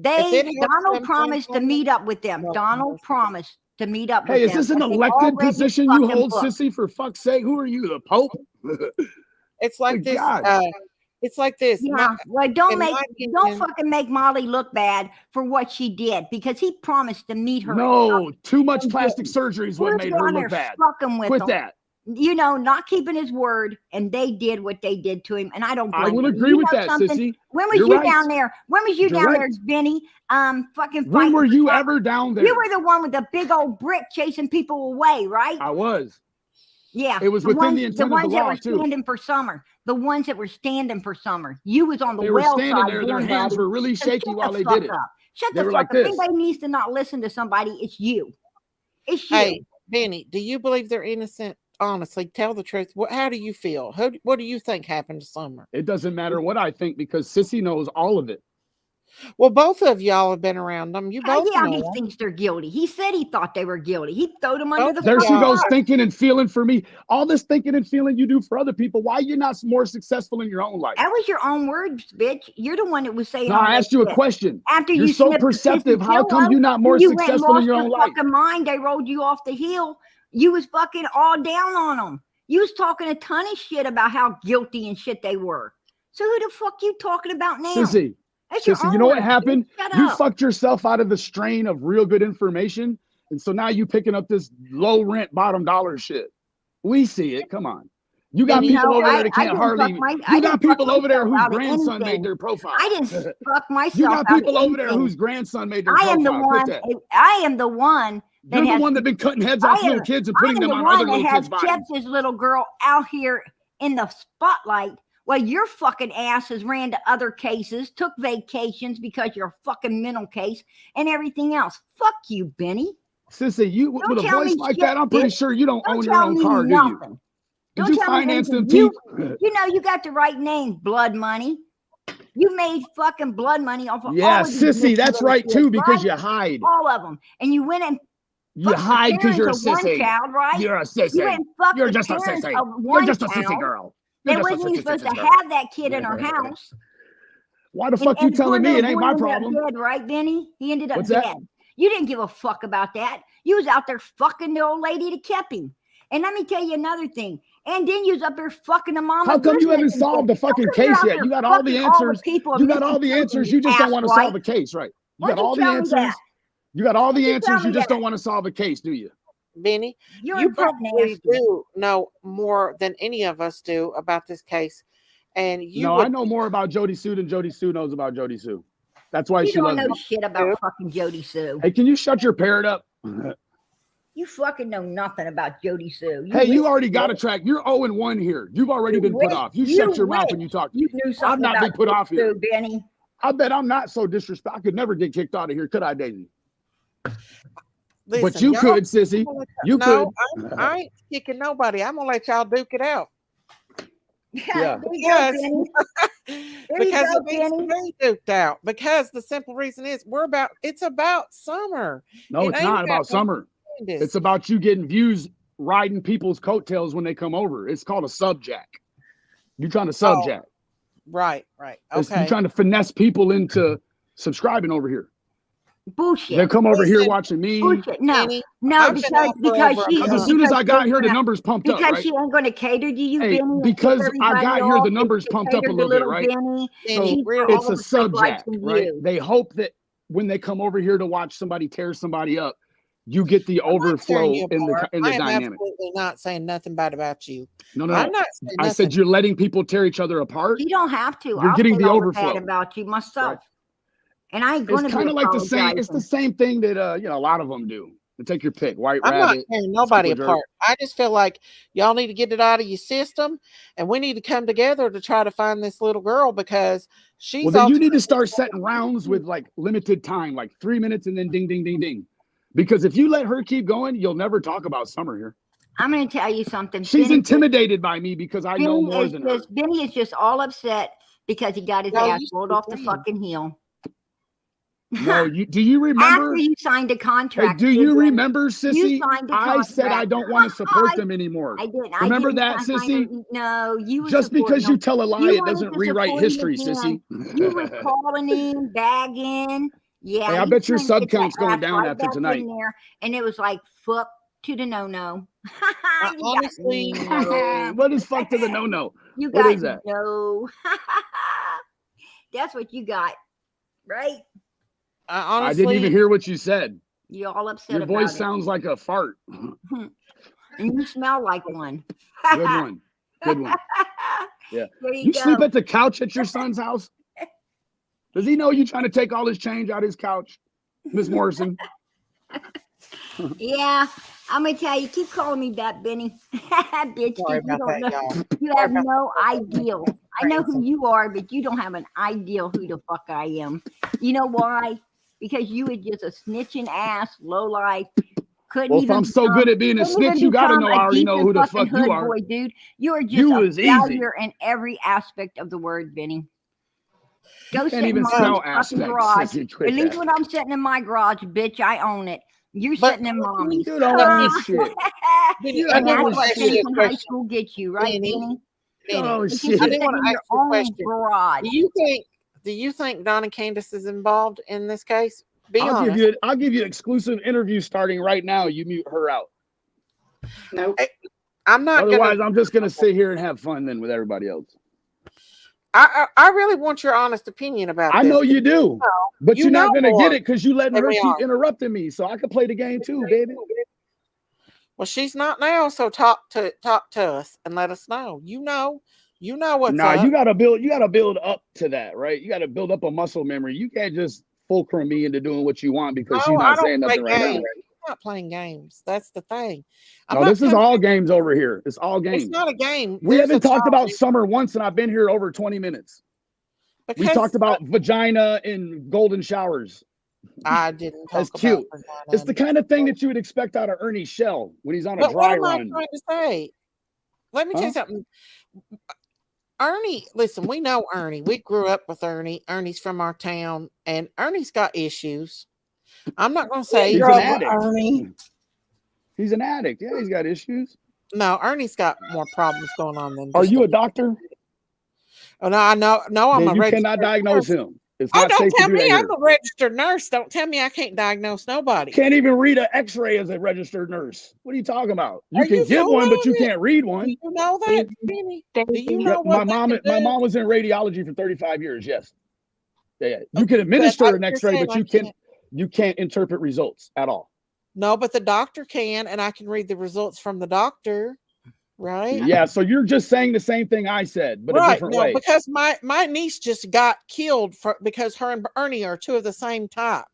Speaker 3: Donald promised to meet up with them. Donald promised to meet up with them.
Speaker 7: Hey, is this an elected position you hold, Sissy? For fuck's sake, who are you, the Pope?
Speaker 1: It's like this. It's like this.
Speaker 3: Yeah. Well, don't fucking make Molly look bad for what she did, because he promised to meet her.
Speaker 7: No, too much plastic surgery is what made her look bad. Quit that.
Speaker 3: You know, not keeping his word, and they did what they did to him, and I don't blame
Speaker 7: I will
Speaker 3: them.
Speaker 7: agree with that,
Speaker 3: something?
Speaker 7: Sissy.
Speaker 3: When was you down there? When was you down there, Benny?
Speaker 7: When were you ever down there?
Speaker 3: You were the one with the big old brick chasing people away, right?
Speaker 7: I was.
Speaker 3: Yeah,
Speaker 7: it was within the intent of the law, too.
Speaker 3: The ones that were standing for Summer. The ones that were standing for Summer. You was on the
Speaker 7: They were
Speaker 3: well
Speaker 7: standing
Speaker 3: side.
Speaker 7: there. Their hands were really shaky while they did it.
Speaker 3: Shut the fuck up. If anybody needs to not listen to somebody, it's you. It's you.
Speaker 1: Hey, Benny, do you believe they're innocent? Honestly, tell the truth. How do you feel? What do you think happened to Summer?
Speaker 7: It doesn't matter what I think, because Sissy knows all of it.
Speaker 1: Well, both of y'all have been around them. You both know
Speaker 3: he thinks they're guilty. He said he thought they were guilty. He throwed them under the
Speaker 7: There she goes, thinking and feeling for me. All this thinking and feeling you do for other people. Why are you not more successful in your own life?
Speaker 3: That was your own words, bitch. You're the one that was saying.
Speaker 7: No, I asked you a question.
Speaker 3: After
Speaker 7: you're so perceptive, how come you're not more successful in your own life?
Speaker 3: Fucking mind, they rolled you off the hill. You was fucking all down on them. You was talking a ton of shit about how guilty and shit they were. So who the fuck you talking about now?
Speaker 7: Sissy, you know what happened? You fucked yourself out of the strain of real good information. And so now you picking up this low rent, bottom dollar shit. We see it. Come on. You got people over there that can't hardly. You got people over there whose grandson made their profile.
Speaker 3: I didn't fuck myself.
Speaker 7: You got people over there whose grandson made their profile.
Speaker 3: I am the one. I am the one.
Speaker 7: You're the one that's been cutting heads off little kids and putting them on other little kids' bodies.
Speaker 3: Kept this little girl out here in the spotlight Well, your fucking asses ran to other cases, took vacations because you're a fucking mental case and everything else. Fuck you, Benny.
Speaker 7: Sissy, you
Speaker 3: Don't
Speaker 7: with a
Speaker 3: tell
Speaker 7: voice
Speaker 3: me
Speaker 7: like
Speaker 3: shit,
Speaker 7: that, I'm pretty
Speaker 3: bitch.
Speaker 7: sure you don't own your
Speaker 3: tell
Speaker 7: own
Speaker 3: me
Speaker 7: car, do
Speaker 3: nothing.
Speaker 7: you? Did
Speaker 3: Don't
Speaker 7: you
Speaker 3: tell me
Speaker 7: finance them
Speaker 3: anything.
Speaker 7: teeth?
Speaker 3: You know you got the right name, Blood Money. You made fucking blood money off of
Speaker 7: Yeah,
Speaker 3: all of these
Speaker 7: Sissy,
Speaker 3: bitches
Speaker 7: that's
Speaker 3: little
Speaker 7: right
Speaker 3: kids,
Speaker 7: too, because
Speaker 3: right?
Speaker 7: you hide.
Speaker 3: All of them. And you went and
Speaker 7: You
Speaker 3: fucked the
Speaker 7: hide because you're a
Speaker 3: parents of one
Speaker 7: sissy.
Speaker 3: child, right?
Speaker 7: You're a
Speaker 3: You
Speaker 7: sissy.
Speaker 3: went and fucked
Speaker 7: You're
Speaker 3: the
Speaker 7: just a
Speaker 3: parents
Speaker 7: sissy.
Speaker 3: of
Speaker 7: You're
Speaker 3: one
Speaker 7: just a
Speaker 3: child.
Speaker 7: sissy girl.
Speaker 3: They
Speaker 7: You're just
Speaker 3: wasn't
Speaker 7: a
Speaker 3: even
Speaker 7: sissy
Speaker 3: supposed to
Speaker 7: girl.
Speaker 3: have that kid in our house.
Speaker 7: Why the fuck you
Speaker 3: And
Speaker 7: telling
Speaker 3: poor
Speaker 7: me it
Speaker 3: little
Speaker 7: ain't
Speaker 3: boy
Speaker 7: my
Speaker 3: ended up
Speaker 7: problem?
Speaker 3: dead, right, Benny? He ended up
Speaker 7: What's
Speaker 3: dead.
Speaker 7: that?
Speaker 3: You didn't give a fuck about that. You was out there fucking the old lady that kept him. And let me tell you another thing. And then you was up there fucking the mama.
Speaker 7: How come you haven't
Speaker 3: business and
Speaker 7: solved the
Speaker 3: shit. How
Speaker 7: fucking
Speaker 3: come you're
Speaker 7: case
Speaker 3: out
Speaker 7: yet?
Speaker 3: there
Speaker 7: You got all the
Speaker 3: fucking
Speaker 7: answers.
Speaker 3: people of
Speaker 7: You got all the
Speaker 3: missing
Speaker 7: answers.
Speaker 3: children,
Speaker 7: You just don't
Speaker 3: ass
Speaker 7: want to
Speaker 3: wife?
Speaker 7: solve a case, right? You
Speaker 3: Why'd
Speaker 7: got
Speaker 3: you
Speaker 7: all the
Speaker 3: tell me
Speaker 7: answers.
Speaker 3: that?
Speaker 7: You got all the
Speaker 3: Why'd you
Speaker 7: answers.
Speaker 3: tell
Speaker 7: You
Speaker 3: me
Speaker 7: just
Speaker 3: that?
Speaker 7: don't want to solve a case, do you?
Speaker 1: Benny,
Speaker 3: You're
Speaker 1: you
Speaker 3: butt
Speaker 1: probably
Speaker 3: nasty.
Speaker 1: do know more than any of us do about this case. And you
Speaker 7: No,
Speaker 1: would,
Speaker 7: I know more about Jody Sue than Jody Sue knows about Jody Sue. That's why
Speaker 3: You
Speaker 7: she
Speaker 3: don't
Speaker 7: loves
Speaker 3: know
Speaker 7: me.
Speaker 3: shit about fucking Jody Sue.
Speaker 7: Hey, can you shut your parrot up?
Speaker 3: You fucking know nothing about Jody Sue.
Speaker 7: Hey, you
Speaker 3: wish
Speaker 7: already
Speaker 3: you
Speaker 7: got
Speaker 3: did.
Speaker 7: a track. You're 0-1 here. You've already
Speaker 3: You
Speaker 7: been put
Speaker 3: wish-
Speaker 7: off. You
Speaker 3: you
Speaker 7: shut your mouth
Speaker 3: wish
Speaker 7: when you talk to
Speaker 3: You
Speaker 7: me.
Speaker 3: knew
Speaker 7: I've
Speaker 3: something
Speaker 7: not
Speaker 3: about
Speaker 7: been put
Speaker 3: Jody
Speaker 7: off here.
Speaker 3: Sue, Benny.
Speaker 7: I bet I'm not so disrespectful. I could never get kicked out of here, could I, Daisy?
Speaker 1: listen,
Speaker 7: But you
Speaker 1: y'all-
Speaker 7: could, sissy. You
Speaker 1: no,
Speaker 7: could.
Speaker 1: I ain't kicking nobody. I'm gonna let y'all duke it out.
Speaker 7: Yeah.
Speaker 3: There you go,
Speaker 1: Because,
Speaker 3: Benny. There you
Speaker 1: because
Speaker 3: go,
Speaker 1: it needs to
Speaker 3: Benny.
Speaker 1: be duked out. Because the simple reason is it's about summer.
Speaker 7: No,
Speaker 1: It
Speaker 7: it's
Speaker 1: ain't
Speaker 7: not about summer.
Speaker 1: Candace.
Speaker 7: It's about you getting views riding people's coattails when they come over. It's called a subjack. You're trying to subjack.
Speaker 1: Right.
Speaker 7: You're
Speaker 1: Okay.
Speaker 7: trying to finesse people into subscribing over here.
Speaker 3: Bullshit.
Speaker 7: They come over here
Speaker 1: Listen,
Speaker 7: watching me.
Speaker 3: Bullshit. No,
Speaker 1: Benny,
Speaker 3: no,
Speaker 1: I've been out for
Speaker 3: because
Speaker 1: over a
Speaker 3: she.
Speaker 1: month.
Speaker 7: As soon as I got
Speaker 3: she's
Speaker 7: here, the
Speaker 3: gonna-
Speaker 7: numbers pumped up,
Speaker 3: Because
Speaker 7: right?
Speaker 3: she ain't going to cater to you,
Speaker 7: Hey,
Speaker 3: Benny. and
Speaker 7: because
Speaker 3: tip
Speaker 7: I
Speaker 3: everybody
Speaker 7: got here, the
Speaker 3: off.
Speaker 7: numbers
Speaker 3: She
Speaker 7: pumped up a
Speaker 3: catered to
Speaker 7: little bit, right?
Speaker 3: Benny.
Speaker 1: Benny,
Speaker 3: She's
Speaker 1: we're
Speaker 3: for
Speaker 7: It's
Speaker 3: all
Speaker 7: a
Speaker 3: the stuff likes
Speaker 7: subjack,
Speaker 3: from
Speaker 7: right?
Speaker 3: you.
Speaker 7: They hope that when they come over here to watch somebody tear somebody up, you get the
Speaker 1: I'm not tearing
Speaker 7: overflow
Speaker 1: you
Speaker 7: in the
Speaker 1: apart.
Speaker 7: in the
Speaker 1: I am
Speaker 7: dynamic.
Speaker 1: absolutely not saying nothing bad about you.
Speaker 7: No.
Speaker 1: I'm not saying
Speaker 7: I
Speaker 1: nothing.
Speaker 7: said you're letting people tear each other apart.
Speaker 3: You don't have to.
Speaker 7: You're
Speaker 3: I'll
Speaker 7: getting
Speaker 3: say
Speaker 7: the
Speaker 3: all
Speaker 7: overflow.
Speaker 3: bad about you myself.
Speaker 7: Right.
Speaker 3: And I ain't
Speaker 7: It's
Speaker 3: going to be
Speaker 7: kind of like the same. It's the
Speaker 3: apologizing.
Speaker 7: same thing that a lot of them do. They take your pick, White
Speaker 1: I'm not
Speaker 7: Rabbit.
Speaker 1: tearing nobody
Speaker 7: Super Jerk.
Speaker 1: apart. I just feel like y'all need to get it out of your system, and we need to come together to try to find this little girl because she's.
Speaker 7: Well, then you need to
Speaker 1: ultimately-
Speaker 7: start setting rounds with like limited time, like 3 minutes, and then ding, ding, ding, ding. Because if you let her keep going, you'll never talk about Summer here.
Speaker 3: I'm going to tell you something.
Speaker 7: She's
Speaker 3: Benny-
Speaker 7: intimidated by me because I know more than her.
Speaker 3: Benny is just all upset because he got his
Speaker 1: No,
Speaker 3: ass
Speaker 1: you
Speaker 3: rolled
Speaker 1: should
Speaker 3: off the
Speaker 1: be.
Speaker 3: fucking hill.
Speaker 7: No, do you remember?
Speaker 3: After you signed a
Speaker 7: Hey,
Speaker 3: contract.
Speaker 7: do you
Speaker 3: Benny,
Speaker 7: remember, Sissy?
Speaker 3: signed a
Speaker 7: I said I
Speaker 3: contract.
Speaker 7: don't want to support them anymore.
Speaker 3: I didn't.
Speaker 7: Remember
Speaker 3: I didn't
Speaker 7: that,
Speaker 3: sign
Speaker 7: Sissy?
Speaker 3: it. No, you were
Speaker 7: Just because you tell a lie,
Speaker 3: You
Speaker 7: it
Speaker 3: wanted
Speaker 7: doesn't
Speaker 3: to
Speaker 7: rewrite
Speaker 3: support him
Speaker 7: history,
Speaker 3: again.
Speaker 7: Sissy.
Speaker 3: You was calling in, bagging. Yeah.
Speaker 7: Hey, I
Speaker 3: you
Speaker 7: bet your
Speaker 3: couldn't
Speaker 7: sub
Speaker 3: get that
Speaker 7: count's going
Speaker 3: ass
Speaker 7: down
Speaker 3: right
Speaker 7: after
Speaker 3: back
Speaker 7: tonight.
Speaker 3: in there, and it was like fuck to the no.
Speaker 1: honestly,
Speaker 7: What is fuck to the no?
Speaker 3: You
Speaker 7: What
Speaker 3: got
Speaker 7: is that?
Speaker 3: no. That's what you got, right?
Speaker 7: I didn't even hear what you said.
Speaker 3: You all upset
Speaker 7: Your
Speaker 3: about
Speaker 7: voice
Speaker 3: it.
Speaker 7: sounds like a fart.
Speaker 3: And you smell like one.
Speaker 7: Good one. Good one. Yeah.
Speaker 3: There
Speaker 7: You
Speaker 3: go.
Speaker 7: sleep at the couch at your son's house? Does he know you trying to take all his change out of his couch, Miss Morrison?
Speaker 3: Yeah, I'm gonna tell you, keep calling me that, Benny. Bitch,
Speaker 1: Sorry
Speaker 3: you
Speaker 1: about
Speaker 3: don't
Speaker 1: that,
Speaker 3: know.
Speaker 1: y'all.
Speaker 3: You have no idea. I know who you are, but you don't have an idea who the fuck I am. You know why? Because you were just a snitching ass, low life. Couldn't
Speaker 7: Well, if
Speaker 3: even
Speaker 7: I'm so good at being a
Speaker 3: couldn't
Speaker 7: snitch,
Speaker 3: even
Speaker 7: you got to
Speaker 3: become
Speaker 7: know
Speaker 3: a
Speaker 7: I already know
Speaker 3: decent
Speaker 7: who the
Speaker 3: fucking
Speaker 7: fuck you
Speaker 3: hood
Speaker 7: are.
Speaker 3: boy, dude. You are just
Speaker 7: You
Speaker 3: a
Speaker 7: was easy.
Speaker 3: failure in every aspect of the word, Benny. Go sit
Speaker 7: Can't
Speaker 3: in
Speaker 7: even
Speaker 3: my
Speaker 7: sell
Speaker 3: fucking
Speaker 7: aspects.
Speaker 3: garage.
Speaker 7: Sissy, quit
Speaker 3: At least
Speaker 7: that.
Speaker 3: when I'm sitting in my garage, bitch, I own it. You're
Speaker 1: But-
Speaker 3: sitting in mommy's.
Speaker 7: You don't own shit.
Speaker 1: Benny,
Speaker 7: You
Speaker 1: I
Speaker 3: And
Speaker 1: did
Speaker 7: don't
Speaker 3: that's
Speaker 1: want
Speaker 7: own
Speaker 1: to
Speaker 3: what
Speaker 1: ask
Speaker 7: shit.
Speaker 1: you
Speaker 3: finish
Speaker 1: a
Speaker 3: in high
Speaker 1: question.
Speaker 3: school gets you, right,
Speaker 1: Benny,
Speaker 3: Benny?
Speaker 7: Oh,
Speaker 3: Because
Speaker 7: shit.
Speaker 3: you're
Speaker 1: I did
Speaker 3: sitting
Speaker 1: want
Speaker 3: in
Speaker 1: to
Speaker 3: your
Speaker 1: ask you a
Speaker 3: own
Speaker 1: question.
Speaker 3: garage.
Speaker 1: Do you think Don and Candace is involved in this case? Be
Speaker 7: I'll
Speaker 1: honest.
Speaker 7: give you an exclusive interview starting right now. You mute her out.
Speaker 5: Nope.
Speaker 1: I'm not
Speaker 7: Otherwise,
Speaker 1: gonna.
Speaker 7: I'm just gonna sit here and have fun then with everybody else.
Speaker 1: I really want your honest opinion about
Speaker 7: I
Speaker 1: this.
Speaker 7: know you do, but
Speaker 1: you
Speaker 7: you're not
Speaker 1: know
Speaker 7: gonna
Speaker 1: more
Speaker 7: get it because you letting
Speaker 1: than
Speaker 7: her
Speaker 1: we
Speaker 7: keep
Speaker 1: are.
Speaker 7: interrupting me, so I could play the game too, baby.
Speaker 1: Well, she's not now, so talk to us and let us know. You know what's
Speaker 7: Nah,
Speaker 1: up.
Speaker 7: you gotta build up to that, right? You gotta build up a muscle memory. You can't just fulcrum me into doing what you want because
Speaker 1: No,
Speaker 7: you're
Speaker 1: I
Speaker 7: not
Speaker 1: don't
Speaker 7: saying
Speaker 1: play
Speaker 7: nothing right now.
Speaker 1: games. You not playing games. That's the thing.
Speaker 7: No, this is all games over here. It's all games.
Speaker 1: It's not a game.
Speaker 7: We haven't talked about summer once, and I've been here over 20 minutes. We talked about vagina and golden showers.
Speaker 1: I didn't talk
Speaker 7: That's cute. It's the kind of thing that you would expect out of Ernie Shell when he's on a dry run.
Speaker 1: What am I trying to say? Let me tell you something. Ernie, listen, we know Ernie. We grew up with Ernie. Ernie's from our town, and Ernie's got issues. I'm not going to say
Speaker 7: he's an addict. Ernie. He's an addict. Yeah, he's got issues.
Speaker 1: No, Ernie's got more problems going on than.
Speaker 7: Are you a doctor?
Speaker 1: Oh no, I know. No, I'm a registered.
Speaker 7: You cannot diagnose him. It's not
Speaker 1: don't
Speaker 7: safe
Speaker 1: tell
Speaker 7: to do
Speaker 1: me
Speaker 7: that
Speaker 1: I'm a registered nurse. Don't tell me I can't diagnose nobody.
Speaker 7: Can't even read an X-ray as a registered nurse. What are you talking about? You can get one, but you can't read one.
Speaker 1: Do you know that, Benny? Do you know
Speaker 7: my mom was in radiology for 35 years. Yes. Yeah. You can administer an X-ray, but you can't interpret results at all.
Speaker 1: No, but the doctor can, and I can read the results from the doctor. Right.
Speaker 7: Yeah. So you're just saying the same thing I said, but a different way.
Speaker 1: Because my niece just got killed because her and Ernie are two of the same type.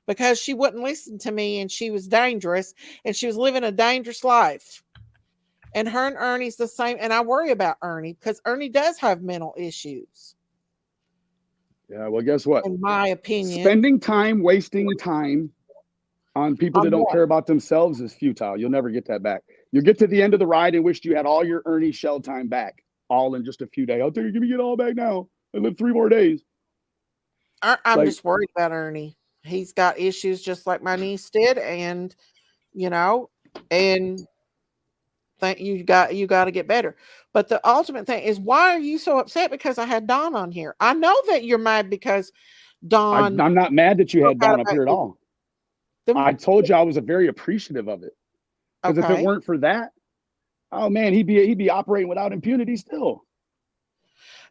Speaker 1: Because she wouldn't listen to me, and she was dangerous, and she was living a dangerous life. And her and Ernie's the same. And I worry about Ernie because Ernie does have mental issues.
Speaker 7: Yeah. Well, guess what?
Speaker 1: In my opinion,
Speaker 7: wasting time on people that don't care about themselves is futile. You'll never get that back. You get to the end of the ride and wished you had all your Ernie Shell time back, all in just a few days. I'll tell you, give me it all back now. I live 3 more days.
Speaker 1: I'm just worried about Ernie. He's got issues just like my niece did, and you think you got to get better. But the ultimate thing is, why are you so upset because I had Don on here? I know that you're mad because Don.
Speaker 7: I'm not mad that you had Don up here at all. I told you I was very appreciative of it. Because if it weren't for that, oh man, he'd be operating without impunity still.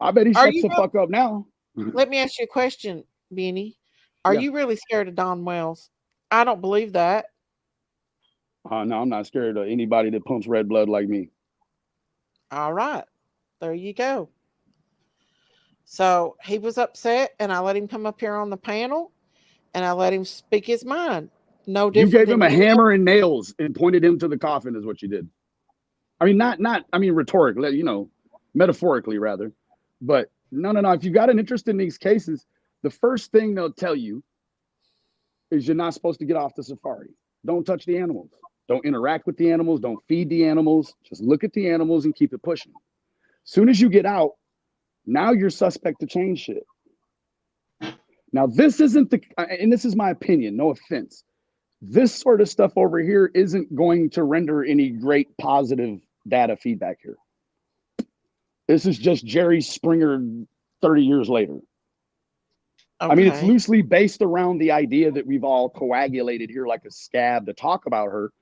Speaker 7: I bet he shuts the fuck up now.
Speaker 1: Let me ask you a question, Benny. Are you really scared of Don Wells? I don't believe that.
Speaker 7: No, I'm not scared of anybody that pumps red blood like me.
Speaker 1: All right. There you go. So he was upset, and I let him come up here on the panel, and I let him speak his mind. No different.
Speaker 7: You gave him a hammer and nails and pointed him to the coffin is what you did. I mean, not rhetorically, metaphorically rather. But no. If you got an interest in these cases, the first thing they'll tell you is you're not supposed to get off the safari. Don't touch the animals. Don't interact with the animals. Don't feed the animals. Just look at the animals and keep it pushing. As soon as you get out, now you're suspect to change shit. Now, this isn't and this is my opinion, no offense. This sort of stuff over here isn't going to render any great positive data feedback here. This is just Jerry Springer 30 years later. Okay. I mean, it's loosely based around the idea that we've all coagulated here like a scab to talk about her.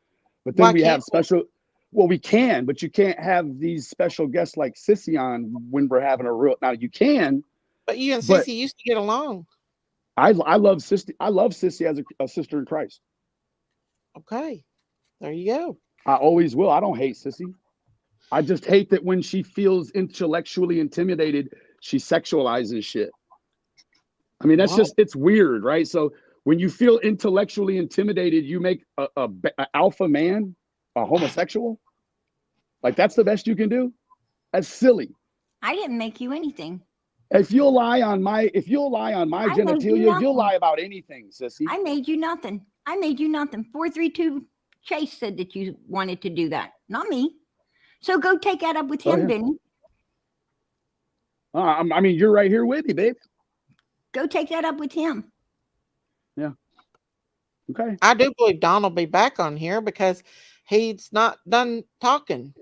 Speaker 7: But then we have we can, but you can't have these special guests like Sissy on when we're having a real, now you can.
Speaker 1: But you and Sissy used to get along.
Speaker 7: I love Sissy. I love Sissy as a sister in Christ.
Speaker 1: Okay, there you go.
Speaker 7: I always will. I don't hate Sissy. I just hate that when she feels intellectually intimidated, she sexualizes shit. I mean, that's it's weird, right? So when you feel intellectually intimidated, you make a alpha man a homosexual. Like that's the best you can do. That's silly.
Speaker 3: I didn't make you anything.
Speaker 7: If you'll lie on my genitalia, you'll lie about anything, Sissy.
Speaker 3: I made you nothing. 432 Chase said that you wanted to do that, not me. So go take that up with him, Benny.
Speaker 7: I mean, you're right here with me, babe.
Speaker 3: Go take that up with him.
Speaker 7: Yeah. Okay.
Speaker 1: I do believe Don will be back on here because he's not done talking.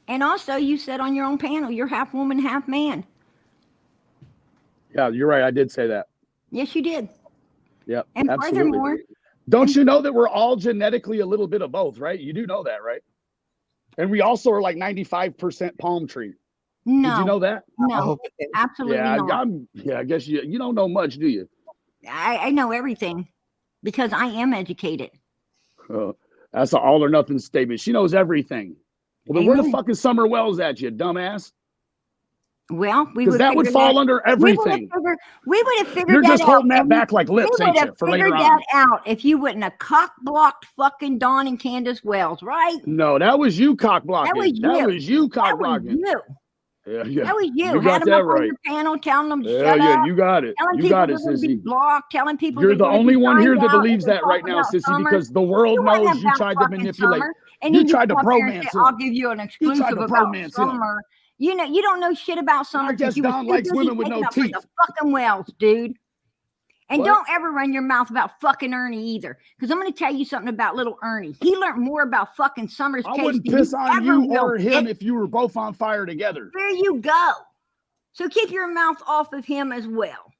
Speaker 3: And also, you said on your own panel, you're half woman, half man.
Speaker 7: Yeah, you're right. I did say that.
Speaker 3: Yes, you did.
Speaker 7: Yeah.
Speaker 3: And
Speaker 7: absolutely.
Speaker 3: furthermore,
Speaker 7: don't you know that we're all genetically a little bit of both, right? You do know that, right? And we also are like 95% palm tree.
Speaker 3: No.
Speaker 7: Did you know that?
Speaker 3: No, absolutely not.
Speaker 7: I guess you don't know much, do you?
Speaker 3: I know everything because I am educated.
Speaker 7: That's an all or nothing statement. She knows everything. Well, then where the fuck is SummerWells at, you dumbass?
Speaker 3: Well,
Speaker 7: because that would fall under everything.
Speaker 3: We would have figured
Speaker 7: You're
Speaker 3: that out.
Speaker 7: just holding that back like lips, ain't you? For later on.
Speaker 3: We would have figured that out if you wouldn't have cock blocked fucking Don and Candace Wells, right?
Speaker 7: No, that was you cock blocking.
Speaker 3: That was you
Speaker 7: cock blocking.
Speaker 3: Yeah.
Speaker 7: Yeah.
Speaker 3: That was you.
Speaker 7: You got
Speaker 3: Had them
Speaker 7: that
Speaker 3: up
Speaker 7: right.
Speaker 3: on your panel, telling them to
Speaker 7: Yeah,
Speaker 3: shut up.
Speaker 7: you got it.
Speaker 3: Telling
Speaker 7: You got it,
Speaker 3: people to be
Speaker 7: sissy.
Speaker 3: blocked. Telling people
Speaker 7: You're the only one here that
Speaker 3: out
Speaker 7: believes
Speaker 3: and
Speaker 7: that right now,
Speaker 3: about
Speaker 7: sissy,
Speaker 3: Summer.
Speaker 7: because the world knows you
Speaker 3: about
Speaker 7: tried to
Speaker 3: fucking
Speaker 7: manipulate.
Speaker 3: Summer, and
Speaker 7: You
Speaker 3: then
Speaker 7: tried to
Speaker 3: come up here and
Speaker 7: bromance
Speaker 3: say,
Speaker 7: him.
Speaker 3: I'll give you an exclusive
Speaker 7: to
Speaker 3: about
Speaker 7: bromance him.
Speaker 3: Summer. You know, you don't know shit about Summer.
Speaker 7: I guess
Speaker 3: you was
Speaker 7: Don
Speaker 3: too
Speaker 7: likes
Speaker 3: busy
Speaker 7: women with no
Speaker 3: taking up for
Speaker 7: teeth.
Speaker 3: the fucking Wells, dude. And
Speaker 7: What?
Speaker 3: don't ever run your mouth about fucking Ernie either. Because I'm going to tell you something about little Ernie. He learned more about fucking Summer's
Speaker 7: I
Speaker 3: case
Speaker 7: wouldn't
Speaker 3: than
Speaker 7: piss on
Speaker 3: ever
Speaker 7: you
Speaker 3: will,
Speaker 7: or him
Speaker 3: bitch.
Speaker 7: if you were both on fire together.
Speaker 3: There you go. So keep your mouth off of him as well.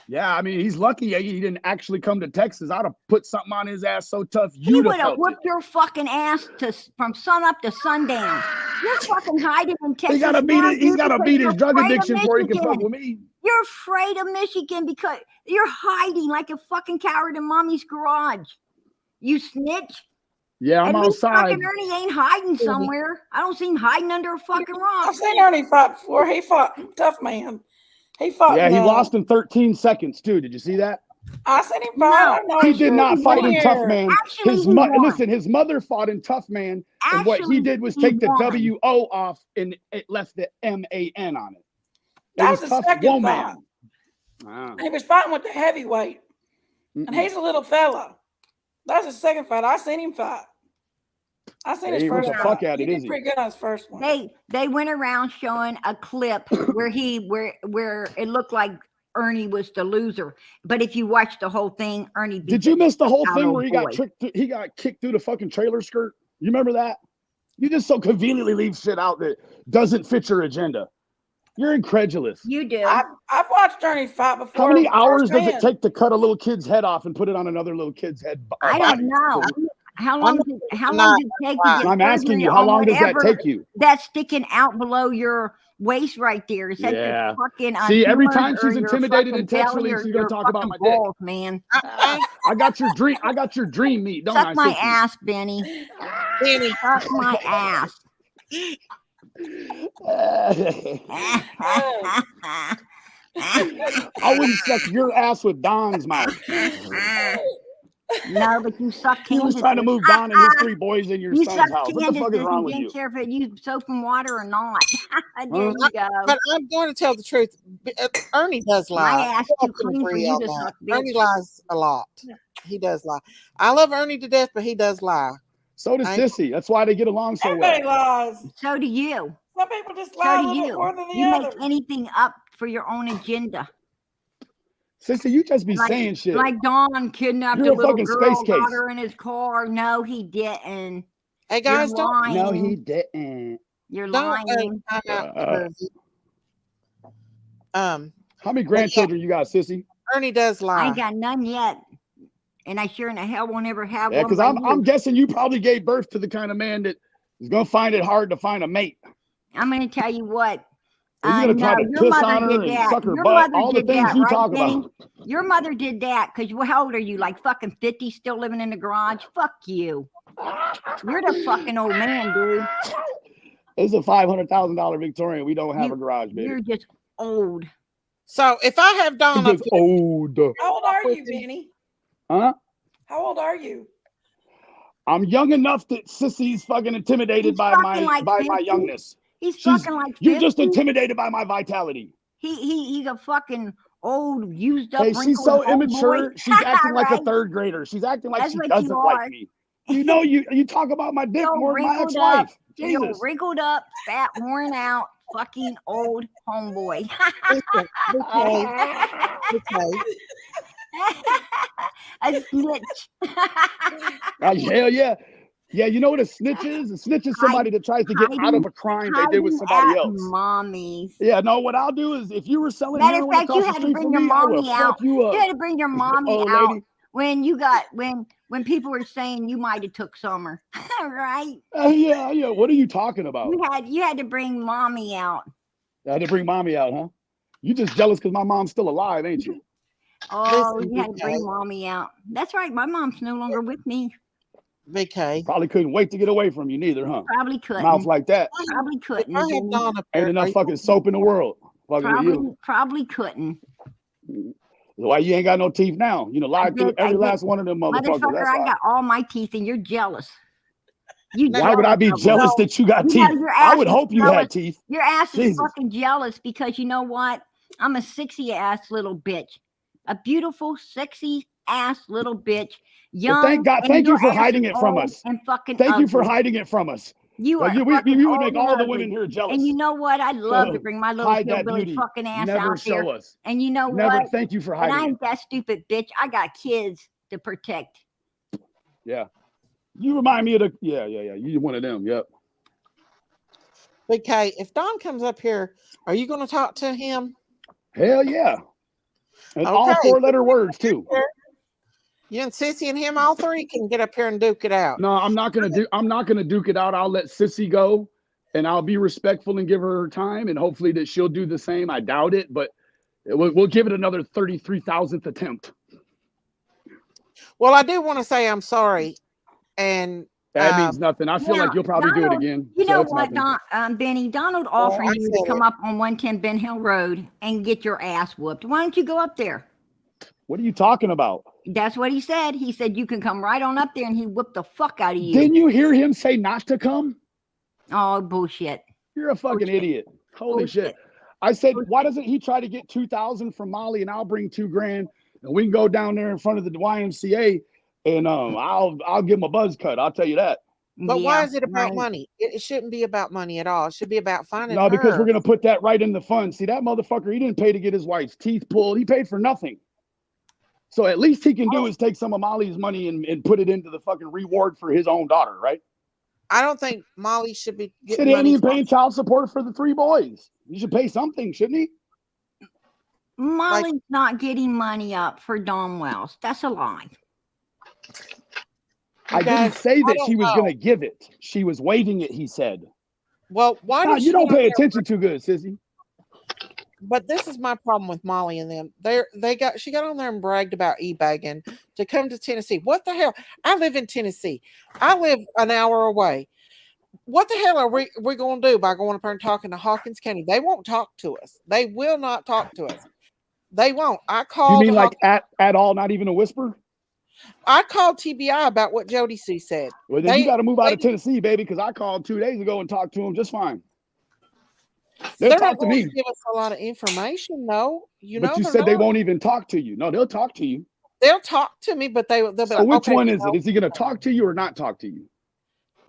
Speaker 7: Yeah, I mean, he's lucky he didn't actually come to Texas. I'd have put something on his ass so tough
Speaker 3: He
Speaker 7: you'd
Speaker 3: would
Speaker 7: have
Speaker 3: have
Speaker 7: felt
Speaker 3: whooped
Speaker 7: it.
Speaker 3: your fucking ass from sun up to sundown. You're fucking hiding in Texas.
Speaker 7: He's got to beat
Speaker 3: now,
Speaker 7: it. He's
Speaker 3: dude,
Speaker 7: got to
Speaker 3: because
Speaker 7: beat
Speaker 3: you're
Speaker 7: his drug
Speaker 3: afraid of
Speaker 7: addiction before he can fuck
Speaker 3: Michigan.
Speaker 7: with me.
Speaker 3: You're afraid of Michigan because you're hiding like a fucking coward in mommy's garage. You snitch.
Speaker 7: Yeah, I'm
Speaker 3: At least
Speaker 7: outside.
Speaker 3: fucking Ernie ain't hiding somewhere. I don't see him hiding under a fucking rock.
Speaker 2: I've seen Ernie fight before. He fought tough man. He fought.
Speaker 7: Yeah, he lost in 13 seconds too. Did you see that?
Speaker 2: I seen him fight.
Speaker 3: No,
Speaker 7: He did not fight in Tough Man.
Speaker 3: Actually,
Speaker 7: His
Speaker 3: he won.
Speaker 7: listen, his mother fought in Tough Man, and what he
Speaker 3: Actually,
Speaker 7: did was
Speaker 3: he
Speaker 7: take the
Speaker 3: won.
Speaker 7: W-O off and it left the M-A-N on it.
Speaker 2: That
Speaker 7: was
Speaker 2: was the
Speaker 7: Tough
Speaker 2: second
Speaker 7: Woman.
Speaker 2: fight.
Speaker 7: Wow.
Speaker 2: He was fighting with the heavyweight, and he's a little fella. That's his second fight. I seen him fight. I seen his
Speaker 7: He
Speaker 2: first
Speaker 7: was a
Speaker 2: fight.
Speaker 7: fuck at
Speaker 2: He
Speaker 7: it,
Speaker 2: did
Speaker 7: is he?
Speaker 2: pretty good on his first one.
Speaker 3: They went around showing a clip where it looked like Ernie was the loser. But if you watch the whole thing, Ernie beat
Speaker 7: Did you miss the whole
Speaker 3: out
Speaker 7: thing
Speaker 3: old
Speaker 7: where he
Speaker 3: boy.
Speaker 7: got tricked? He got kicked through the fucking trailer skirt. You remember that? You just so conveniently leave shit out that doesn't fit your agenda. You're incredulous.
Speaker 3: You do.
Speaker 2: I've watched Ernie fight before.
Speaker 7: How many hours does it
Speaker 2: firsthand.
Speaker 7: take to cut a little kid's head off and put it on another little kid's head?
Speaker 3: I don't know. How long did it take to get
Speaker 7: I'm asking
Speaker 3: surgery
Speaker 7: you, how
Speaker 3: on
Speaker 7: long does that
Speaker 3: whatever
Speaker 7: take you?
Speaker 3: That's sticking out below your waist right there. Is that
Speaker 7: Yeah.
Speaker 3: your fucking
Speaker 7: See, every
Speaker 3: tumor
Speaker 7: time
Speaker 3: or
Speaker 7: she's
Speaker 3: your
Speaker 7: intimidated
Speaker 3: fucking
Speaker 7: in text
Speaker 3: belly
Speaker 7: release,
Speaker 3: or
Speaker 7: she's gonna
Speaker 3: your
Speaker 7: talk about
Speaker 3: fucking
Speaker 7: my dick.
Speaker 3: balls, man?
Speaker 7: I got your dream. I got your dream meat, don't
Speaker 3: Suck
Speaker 7: I?
Speaker 3: my
Speaker 7: sissy?
Speaker 3: ass, Benny.
Speaker 1: Benny.
Speaker 3: Suck my ass.
Speaker 7: I wouldn't suck your ass with Don's mouth.
Speaker 3: No, but you suck
Speaker 7: He was
Speaker 3: Candace.
Speaker 7: trying to move Don and his 3 boys in your
Speaker 3: You
Speaker 7: son's
Speaker 3: suck
Speaker 7: house. What the
Speaker 3: Candace
Speaker 7: fuck is wrong with
Speaker 3: didn't
Speaker 7: you?
Speaker 3: care if it used soap and water or not. There you go.
Speaker 1: But I'm going to tell the truth. Ernie does lie.
Speaker 3: My ass
Speaker 1: I
Speaker 3: too
Speaker 1: can
Speaker 3: clean for
Speaker 1: agree
Speaker 3: you
Speaker 1: on
Speaker 3: to
Speaker 1: that.
Speaker 3: suck, bitch.
Speaker 1: Ernie lies a lot. He does lie. I love Ernie to death, but he does lie.
Speaker 7: So does Sissy. That's why they get along so well.
Speaker 2: Everybody lies.
Speaker 3: So do you.
Speaker 2: Some people just lie a
Speaker 3: So do
Speaker 2: little bit
Speaker 3: you.
Speaker 2: more than the
Speaker 3: You
Speaker 2: other.
Speaker 3: make anything up for your own agenda.
Speaker 7: Sissy, you just be
Speaker 3: Like-
Speaker 7: saying shit.
Speaker 3: Like Don kidnapped
Speaker 7: You're
Speaker 3: a
Speaker 7: a
Speaker 3: little
Speaker 7: fucking
Speaker 3: girl,
Speaker 7: space
Speaker 3: got
Speaker 7: case.
Speaker 3: her in his car. No, he didn't.
Speaker 1: Hey guys,
Speaker 3: You're
Speaker 1: don't
Speaker 3: lying.
Speaker 7: No, he didn't.
Speaker 3: You're
Speaker 1: don't
Speaker 3: lying.
Speaker 1: time out, Jersey.
Speaker 7: How many grandchildren you got, Sissy?
Speaker 1: Ernie does
Speaker 3: I
Speaker 1: lie.
Speaker 3: ain't got none yet. And I sure in the hell won't ever have
Speaker 7: Yeah,
Speaker 3: one.
Speaker 7: because
Speaker 3: by
Speaker 7: I'm
Speaker 3: you.
Speaker 7: guessing you probably gave birth to the kind of man that is gonna find it hard to find a mate.
Speaker 3: I'm going to tell you what.
Speaker 7: He's gonna try to
Speaker 3: your
Speaker 7: piss
Speaker 3: mother
Speaker 7: on her
Speaker 3: did
Speaker 7: and
Speaker 3: that.
Speaker 7: suck her
Speaker 3: Your
Speaker 7: butt.
Speaker 3: mother
Speaker 7: All the
Speaker 3: did
Speaker 7: things
Speaker 3: that,
Speaker 7: you
Speaker 3: right,
Speaker 7: talk
Speaker 3: Benny?
Speaker 7: about.
Speaker 3: Your mother did that because how old are you? Like fucking 50, still living in the garage? Fuck you. You're the fucking old man, dude.
Speaker 7: It's a $500,000 Victorian. We don't have a garage, baby.
Speaker 3: You're just old.
Speaker 1: So if I have Dawn
Speaker 7: I'm
Speaker 1: up
Speaker 7: just old.
Speaker 2: How old are you, Benny?
Speaker 7: Huh?
Speaker 2: How old are you?
Speaker 7: I'm young enough that Sissy's fucking intimidated
Speaker 3: He's
Speaker 7: by
Speaker 3: fucking
Speaker 7: my
Speaker 3: like
Speaker 7: my
Speaker 3: 50.
Speaker 7: youngness.
Speaker 3: He's
Speaker 7: She's-
Speaker 3: fucking like 50.
Speaker 7: You're just intimidated by my vitality.
Speaker 3: He's a fucking old, used up,
Speaker 7: Hey, she's
Speaker 3: wrinkled
Speaker 7: so
Speaker 3: old
Speaker 7: immature.
Speaker 3: boy.
Speaker 7: She's acting like a
Speaker 3: Right?
Speaker 7: third grader. She's acting like
Speaker 3: That's
Speaker 7: she
Speaker 3: what
Speaker 7: doesn't
Speaker 3: you
Speaker 7: like
Speaker 3: are.
Speaker 7: me. You know, you talk about my dick
Speaker 3: You're
Speaker 7: more than my
Speaker 3: wrinkled up.
Speaker 7: ex-wife.
Speaker 3: You're
Speaker 7: Jesus.
Speaker 3: wrinkled up, fat, worn out, fucking old homeboy.
Speaker 1: Listen, okay.
Speaker 3: A snitch.
Speaker 7: Hell yeah. Yeah, you know what a snitch is? A snitch is somebody that tries to get out of a crime they did with somebody
Speaker 3: at
Speaker 7: else.
Speaker 3: Mommy's.
Speaker 7: Yeah, no, what I'll do is if you were selling
Speaker 3: Matter of
Speaker 7: heroin
Speaker 3: fact, you
Speaker 7: across the
Speaker 3: had to
Speaker 7: street
Speaker 3: bring
Speaker 7: from
Speaker 3: your
Speaker 7: me, I would
Speaker 3: mommy out.
Speaker 7: fuck you up.
Speaker 3: You had to bring your mommy
Speaker 7: Old
Speaker 3: out
Speaker 7: lady.
Speaker 3: when people were saying you might have took Summer, right?
Speaker 7: Yeah. What are you talking about?
Speaker 3: You had to bring mommy out.
Speaker 7: I had to bring mommy out, huh? You just jealous because my mom's still alive, ain't you?
Speaker 3: Oh,
Speaker 1: Listen,
Speaker 3: you had to bring
Speaker 1: okay.
Speaker 3: mommy out. That's right. My mom's no longer with me.
Speaker 1: BK.
Speaker 7: Probably couldn't wait to get away from you neither, huh?
Speaker 3: Probably couldn't.
Speaker 7: Mouth like that.
Speaker 3: Probably couldn't.
Speaker 1: I have Don up there.
Speaker 7: Ain't enough fucking soap in the world. Fucking with you.
Speaker 3: Probably couldn't.
Speaker 7: Why you ain't got no teeth now? You know, lied through every last one of them motherfuckers.
Speaker 3: Motherfucker,
Speaker 7: That's
Speaker 3: I
Speaker 7: why.
Speaker 3: got all my teeth and you're jealous. You
Speaker 7: Why would I be jealous that you got teeth? I would hope you had teeth.
Speaker 3: Your ass is
Speaker 7: Jesus.
Speaker 3: fucking jealous because you know what? I'm a sexy ass little bitch. A beautiful, sexy ass little bitch. Young.
Speaker 7: Well, thank God.
Speaker 3: and
Speaker 7: Thank you
Speaker 3: your
Speaker 7: for
Speaker 3: ass
Speaker 7: hiding
Speaker 3: is
Speaker 7: it from
Speaker 3: old
Speaker 7: us.
Speaker 3: And fucking
Speaker 7: Thank you for
Speaker 3: ugly.
Speaker 7: hiding it from us.
Speaker 3: You are
Speaker 7: we would make all the women here jealous.
Speaker 3: And you know what? I'd love to bring my little
Speaker 7: hide that
Speaker 3: hillbilly
Speaker 7: beauty.
Speaker 3: fucking ass
Speaker 7: Never
Speaker 3: out
Speaker 7: show
Speaker 3: there.
Speaker 7: us.
Speaker 3: And you know
Speaker 7: Never.
Speaker 3: what?
Speaker 7: Thank you for
Speaker 3: And I
Speaker 7: hiding
Speaker 3: ain't that stupid bitch. I got kids to protect.
Speaker 7: it. Yeah. You remind me of the. Yeah. You one of them. Yep.
Speaker 1: BK, if Don comes up here, are you going to talk to him?
Speaker 7: Hell yeah. And all
Speaker 1: Okay.
Speaker 7: 4-letter words too.
Speaker 1: You and Sissy and him, all three can get up here and duke it out.
Speaker 7: No, I'm not gonna duke it out. I'll let Sissy go, and I'll be respectful and give her time, and hopefully that she'll do the same. I doubt it, but we'll give it another 33,000th attempt.
Speaker 1: Well, I do want to say I'm sorry, and
Speaker 7: that means nothing. I feel like you'll probably do it again.
Speaker 3: You
Speaker 7: so
Speaker 3: know
Speaker 7: it's
Speaker 3: what,
Speaker 7: nothing.
Speaker 3: Benny? Donald offered
Speaker 1: I
Speaker 3: you to
Speaker 1: said
Speaker 3: come
Speaker 1: it.
Speaker 3: up on 110 Ben Hill Road and get your ass whooped. Why don't you go up there?
Speaker 7: What are you talking about?
Speaker 3: That's what he said. He said you can come right on up there and he whipped the fuck out of you.
Speaker 7: Didn't you hear him say not to come?
Speaker 3: Oh, bullshit.
Speaker 7: You're a fucking idiot. Holy shit. I said, why doesn't he try to get 2,000 from Molly and I'll bring $2,000 and we can go down there in front of the YMCA and I'll give him a buzz cut. I'll tell you that.
Speaker 1: But why is it about money? It shouldn't be about money at all. It should be about finding
Speaker 7: No, because
Speaker 1: her.
Speaker 7: we're gonna put that right in the fund. See, that motherfucker, he didn't pay to get his wife's teeth pulled. He paid for nothing. So at least he can do is take some of Molly's money and put it into the fucking reward for his own daughter, right?
Speaker 1: I don't think Molly should be
Speaker 7: He
Speaker 1: getting
Speaker 7: ain't
Speaker 1: money
Speaker 7: even paying child support for the 3 boys. He should pay something, shouldn't he?
Speaker 3: Molly's not getting money up for Don Wells. That's a lie.
Speaker 7: I didn't say that she was going to give it. She was waiving it, he said.
Speaker 1: Well, why
Speaker 7: No,
Speaker 1: did
Speaker 7: you don't pay attention too good, sissy.
Speaker 1: But this is my problem with Molly and them. She got on there and bragged about e-bagging to come to Tennessee. What the hell? I live in Tennessee. I live an hour away. What the hell are we going to do by going up there and talking to Hawkins County? They won't talk to us. They will not talk to us. They won't. I called.
Speaker 7: You mean like at all, not even a whisper?
Speaker 1: I called TBI about what Jody Sue said.
Speaker 7: Well, then you got to move out of Tennessee, baby, because I called 2 days ago and talked to him just fine. They'll talk to me.
Speaker 1: Give us a lot of information, though.
Speaker 7: But you said they won't even talk to you. No, they'll talk to you.
Speaker 1: They'll talk to me, but they'll be
Speaker 7: so
Speaker 1: like,
Speaker 7: which one is it? Is he going to talk to you or not talk to you?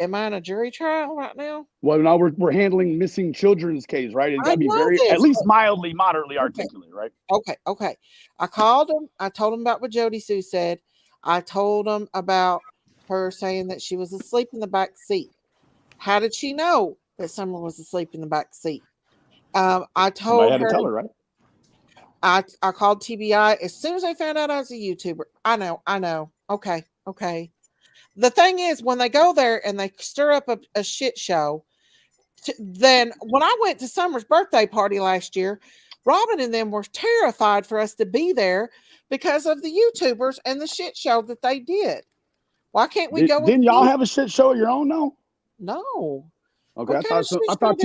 Speaker 1: Am I in a jury trial right now?
Speaker 7: Well, now we're handling missing children's case, right? It's got to be at least mildly, moderately articulate, right?
Speaker 1: Okay. I called him. I told him about what Jody Sue said. I told him about her saying that she was asleep in the back seat. How did she know that someone was asleep in the back seat? I told her.
Speaker 7: To tell her, right?
Speaker 1: I called TBI as soon as I found out I was a YouTuber. I know. Okay. The thing is, when they go there and they stir up a shit show, then when I went to Summer's birthday party last year, Robin and them were terrified for us to be there because of the YouTubers and the shit show that they did. Why can't we go?
Speaker 7: Didn't y'all have a shit show of your own though?
Speaker 1: No.
Speaker 7: Okay, I thought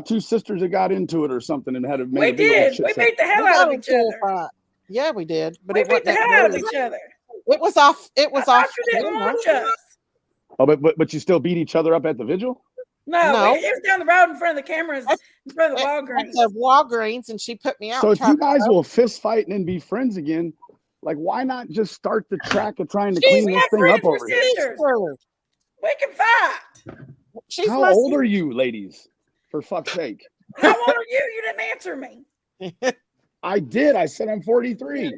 Speaker 7: two sisters that got into it or something and had a.
Speaker 2: We did. We beat the hell out of each other.
Speaker 1: Yeah, we did. But
Speaker 2: we beat the hell out of each other.
Speaker 1: It was off. It was off.
Speaker 2: You didn't watch us.
Speaker 7: Oh, but you still beat each other up at the vigil?
Speaker 2: No. It was down the road in front of the cameras, in front of the Walgreens.
Speaker 1: The Walgreens, and she put me out.
Speaker 7: So if you guys will fist fight and then be friends again, like why not just start the track of trying to clean this thing up over here?
Speaker 2: We can fight.
Speaker 7: How old are you, ladies? For fuck's sake.
Speaker 2: How old are you? You didn't answer me.
Speaker 7: I did. I said I'm 43.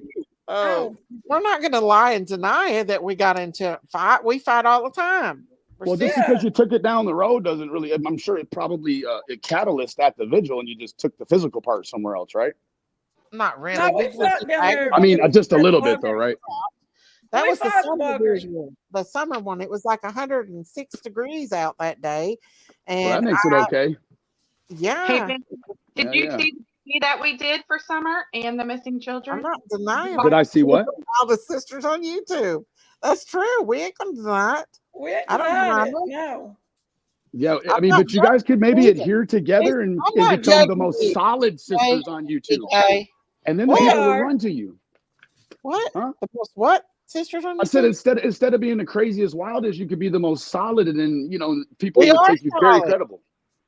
Speaker 1: Oh, we're not going to lie and deny it that we got into a fight. We fight all the time.
Speaker 7: Well, just because you took it down the road doesn't really. I'm sure it probably a catalyst at the vigil, and you just took the physical part somewhere else, right?
Speaker 1: Not really.
Speaker 2: No, we fought down there.
Speaker 7: I mean, just a little bit, though, right?
Speaker 1: That was the summer version. The summer one. It was like 106 degrees out that day, and
Speaker 7: that makes it okay.
Speaker 1: Yeah.
Speaker 5: Hey, Ben, did you see that we did for summer and the missing children?
Speaker 1: I'm not denying.
Speaker 7: Did I see what?
Speaker 1: All the sisters on YouTube. That's true. We ain't gonna deny it.
Speaker 2: We ain't
Speaker 1: I don't
Speaker 2: denying
Speaker 1: deny
Speaker 2: it.
Speaker 1: it.
Speaker 2: No.
Speaker 7: Yeah, I
Speaker 1: I'm
Speaker 7: mean,
Speaker 1: not
Speaker 7: but you guys could maybe
Speaker 1: joking.
Speaker 7: adhere together and
Speaker 1: I'm not
Speaker 7: become the
Speaker 1: joking
Speaker 7: most
Speaker 1: with you.
Speaker 7: solid sisters on YouTube.
Speaker 1: Okay.
Speaker 7: And then the
Speaker 2: We
Speaker 7: people will
Speaker 2: are.
Speaker 7: run to you.
Speaker 1: What?
Speaker 7: Huh?
Speaker 1: The most what? Sisters on
Speaker 7: I said
Speaker 1: YouTube?
Speaker 7: instead of being the craziest, wildest, you could be the most solid, and then people
Speaker 1: We
Speaker 7: would
Speaker 1: are
Speaker 7: take you very
Speaker 1: solid.
Speaker 7: credible.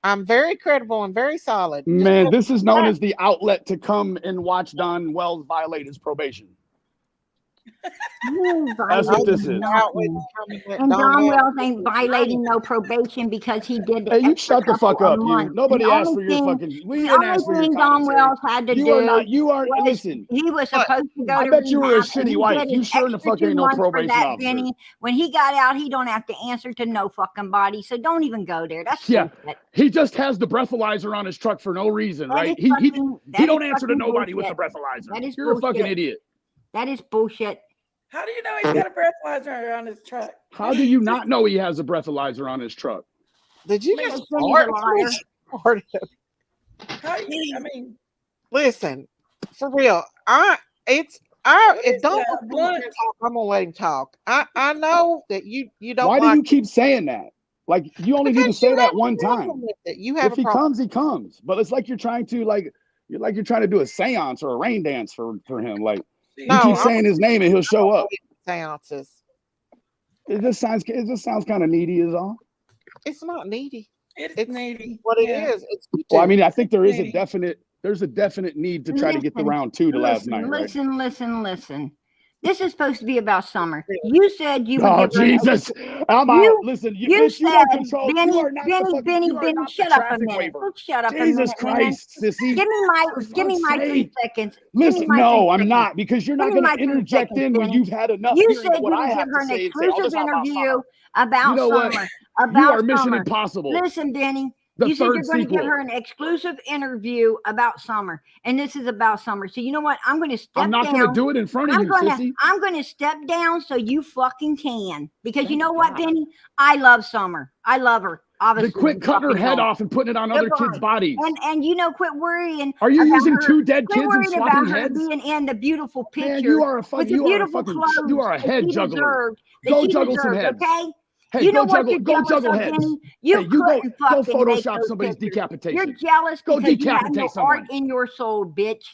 Speaker 1: I'm very credible and very solid. Just
Speaker 7: Man,
Speaker 1: because
Speaker 7: this is known as the outlet to come and watch Don Wells violate his probation. That's what this is.
Speaker 1: out with coming with
Speaker 3: And Don
Speaker 1: Wells.
Speaker 3: Wells ain't violating no probation because he did the
Speaker 7: Hey, you
Speaker 3: extra
Speaker 7: shut the fuck
Speaker 3: couple
Speaker 7: up,
Speaker 3: of
Speaker 7: you.
Speaker 3: months.
Speaker 7: Nobody
Speaker 3: The
Speaker 7: asked
Speaker 3: only
Speaker 7: for your
Speaker 3: thing-
Speaker 7: fucking. We
Speaker 3: The
Speaker 7: didn't
Speaker 3: only
Speaker 7: ask for your
Speaker 3: thing Don
Speaker 7: commentary.
Speaker 3: Wells had to
Speaker 7: You
Speaker 3: do
Speaker 7: are not. You are.
Speaker 3: was
Speaker 7: Listen.
Speaker 3: he was supposed to go
Speaker 7: I
Speaker 3: to
Speaker 7: bet you were a
Speaker 3: rehab, and
Speaker 7: shitty
Speaker 3: he
Speaker 7: wife.
Speaker 3: did
Speaker 7: You
Speaker 3: his
Speaker 7: sure in the
Speaker 3: extra
Speaker 7: fuck
Speaker 3: 2
Speaker 7: ain't no
Speaker 3: months for
Speaker 7: probation
Speaker 3: that,
Speaker 7: officer.
Speaker 3: Benny. When he got out, he don't have to answer to no fucking body. So don't even go there. That's
Speaker 7: Yeah.
Speaker 3: bullshit.
Speaker 7: He just has the breathalyzer on his truck for no reason,
Speaker 3: That
Speaker 7: right?
Speaker 3: is
Speaker 7: He
Speaker 3: fucking- that
Speaker 7: he
Speaker 3: is
Speaker 7: don't answer to
Speaker 3: fucking
Speaker 7: nobody with the
Speaker 3: bullshit.
Speaker 7: breathalyzer.
Speaker 3: That is
Speaker 7: You're a fucking
Speaker 3: bullshit.
Speaker 7: idiot.
Speaker 3: That is bullshit.
Speaker 2: How do you know he's got a breathalyzer on his truck?
Speaker 7: How do you not know he has a breathalyzer on his truck?
Speaker 1: Did you
Speaker 2: Man,
Speaker 1: just
Speaker 3: Benny's a
Speaker 1: fart?
Speaker 3: liar.
Speaker 2: How you, I mean,
Speaker 1: Listen, for real. If
Speaker 2: is
Speaker 1: Don
Speaker 2: that,
Speaker 1: wants to
Speaker 2: blunt?
Speaker 1: talk, I'm gonna let him talk. I know that you don't
Speaker 7: Why
Speaker 1: like
Speaker 7: do you keep saying that? Like you only need to
Speaker 1: because
Speaker 7: say
Speaker 1: you
Speaker 7: that
Speaker 1: have a
Speaker 7: one
Speaker 1: problem
Speaker 7: time.
Speaker 1: with it. You have
Speaker 7: If
Speaker 1: a
Speaker 7: he
Speaker 1: problem.
Speaker 7: comes, he comes. But it's like you're trying to you're trying to do a seance or a rain dance for him. Like you
Speaker 1: No,
Speaker 7: keep
Speaker 1: I'm
Speaker 7: saying his name and he'll show up.
Speaker 1: seances.
Speaker 7: It just sounds kind of needy, is all.
Speaker 1: It's not needy.
Speaker 2: It's needy.
Speaker 1: What
Speaker 2: Yeah.
Speaker 1: it is. It's
Speaker 7: Well, I mean, I think there is
Speaker 2: Needy.
Speaker 7: there's a definite need to try to get to round 2 to last night, right?
Speaker 3: Listen. This is supposed to be about Summer. You said you would
Speaker 7: Oh
Speaker 3: give her
Speaker 7: Jesus! I'm out. Listen,
Speaker 3: you
Speaker 7: bitch, you don't
Speaker 3: said,
Speaker 7: control.
Speaker 3: Benny,
Speaker 7: You are not the fucking.
Speaker 3: Benny,
Speaker 7: You are not the
Speaker 3: shut up a
Speaker 7: traffic
Speaker 3: minute.
Speaker 7: waiver.
Speaker 3: Let's shut up a
Speaker 7: Jesus
Speaker 3: minute, man.
Speaker 7: Christ, sissy.
Speaker 3: Give me my 3
Speaker 7: sake.
Speaker 3: seconds.
Speaker 7: Listen, no, I'm not, because you're not
Speaker 3: Give me
Speaker 7: going
Speaker 3: my
Speaker 7: to
Speaker 3: 3
Speaker 7: interject
Speaker 3: seconds,
Speaker 7: in when
Speaker 3: Benny.
Speaker 7: you've had enough
Speaker 3: You
Speaker 7: hearing
Speaker 3: said
Speaker 7: of what
Speaker 3: you
Speaker 7: I
Speaker 3: would
Speaker 7: have
Speaker 3: give her
Speaker 7: to
Speaker 3: an
Speaker 7: say and say, oh, this
Speaker 3: exclusive
Speaker 7: is all about
Speaker 3: interview
Speaker 7: Summer.
Speaker 3: about
Speaker 7: You know what?
Speaker 3: Summer.
Speaker 7: You
Speaker 3: About
Speaker 7: are Mission
Speaker 3: Summer.
Speaker 7: Impossible.
Speaker 3: Listen, Benny.
Speaker 7: The
Speaker 3: You said
Speaker 7: third
Speaker 3: you're going to give
Speaker 7: sequel.
Speaker 3: her an exclusive interview about Summer, and this is about Summer. So you know what? I'm going to step
Speaker 7: I'm not
Speaker 3: down.
Speaker 7: going to do it in front of you, sissy.
Speaker 3: I'm going to step down so you fucking can. Because you
Speaker 7: Thank
Speaker 3: know what,
Speaker 7: God.
Speaker 3: Benny? I love Summer. I love her. Obviously,
Speaker 7: Then quit
Speaker 3: you
Speaker 7: cutting her
Speaker 3: fucking
Speaker 7: head
Speaker 3: don't.
Speaker 7: off and putting it on other
Speaker 3: Goodbye.
Speaker 7: kids' bodies.
Speaker 3: And quit worrying.
Speaker 7: Are you
Speaker 3: about
Speaker 7: using
Speaker 3: her,
Speaker 7: 2 dead
Speaker 3: quit
Speaker 7: kids and
Speaker 3: worrying
Speaker 7: swapping
Speaker 3: about her
Speaker 7: heads?
Speaker 3: being in the beautiful picture.
Speaker 7: Man, you are a
Speaker 3: with
Speaker 7: fucking.
Speaker 3: the
Speaker 7: You are a
Speaker 3: beautiful
Speaker 7: fucking.
Speaker 3: clothes
Speaker 7: You are a
Speaker 3: that
Speaker 7: head
Speaker 3: she
Speaker 7: juggler.
Speaker 3: deserved, that
Speaker 7: Go
Speaker 3: she
Speaker 7: juggle some
Speaker 3: deserved,
Speaker 7: heads.
Speaker 3: okay?
Speaker 7: Hey,
Speaker 3: You know
Speaker 7: go
Speaker 3: what
Speaker 7: juggle.
Speaker 3: you're
Speaker 7: Go
Speaker 3: jealous
Speaker 7: juggle
Speaker 3: of,
Speaker 7: heads.
Speaker 3: Benny? You
Speaker 7: Hey, you
Speaker 3: couldn't
Speaker 7: go
Speaker 3: fucking make
Speaker 7: Photoshop
Speaker 3: those
Speaker 7: somebody's
Speaker 3: pictures.
Speaker 7: decapitation.
Speaker 3: You're jealous
Speaker 7: Go
Speaker 3: because you have
Speaker 7: decapitate
Speaker 3: no
Speaker 7: someone.
Speaker 3: art in your soul, bitch.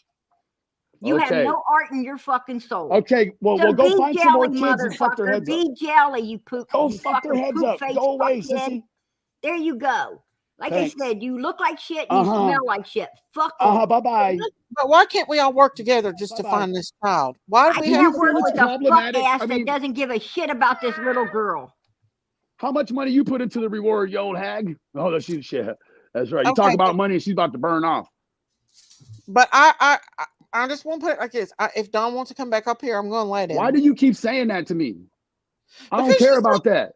Speaker 3: You have
Speaker 7: Okay.
Speaker 3: no art in your fucking soul.
Speaker 7: Okay, well,
Speaker 3: So
Speaker 7: we'll go
Speaker 3: be
Speaker 7: find some more
Speaker 3: jelly,
Speaker 7: kids and fuck their
Speaker 3: motherfucker.
Speaker 7: heads up.
Speaker 3: Be jelly, you poop.
Speaker 7: Go
Speaker 3: you
Speaker 7: fuck their
Speaker 3: fucking
Speaker 7: heads
Speaker 3: poop
Speaker 7: up.
Speaker 3: face
Speaker 7: Go away,
Speaker 3: fuckhead.
Speaker 7: sissy.
Speaker 3: There you go. Like
Speaker 7: Thanks.
Speaker 3: I said, you look like shit and you
Speaker 7: Uh-huh.
Speaker 3: smell like shit. Fuck off.
Speaker 7: Bye-bye.
Speaker 1: But why can't we all work together just to
Speaker 7: Bye-bye.
Speaker 1: find this child? Why do
Speaker 3: I
Speaker 1: we
Speaker 7: Do
Speaker 1: have
Speaker 7: you
Speaker 3: can't
Speaker 1: to
Speaker 3: work
Speaker 7: feel it's
Speaker 3: with a fuck
Speaker 7: problematic?
Speaker 3: ass
Speaker 7: I mean-
Speaker 3: that doesn't give a shit about this little girl.
Speaker 7: How much money you put into the reward, you old hag? Oh, that's shit. That's right. You
Speaker 1: Okay,
Speaker 7: talk about money and she's about to burn off.
Speaker 1: But I just want to put it like this. If Don wants to come back up here, I'm going to let him.
Speaker 7: Why do you keep saying that to me? I don't
Speaker 1: Because
Speaker 7: care
Speaker 1: you
Speaker 7: about that.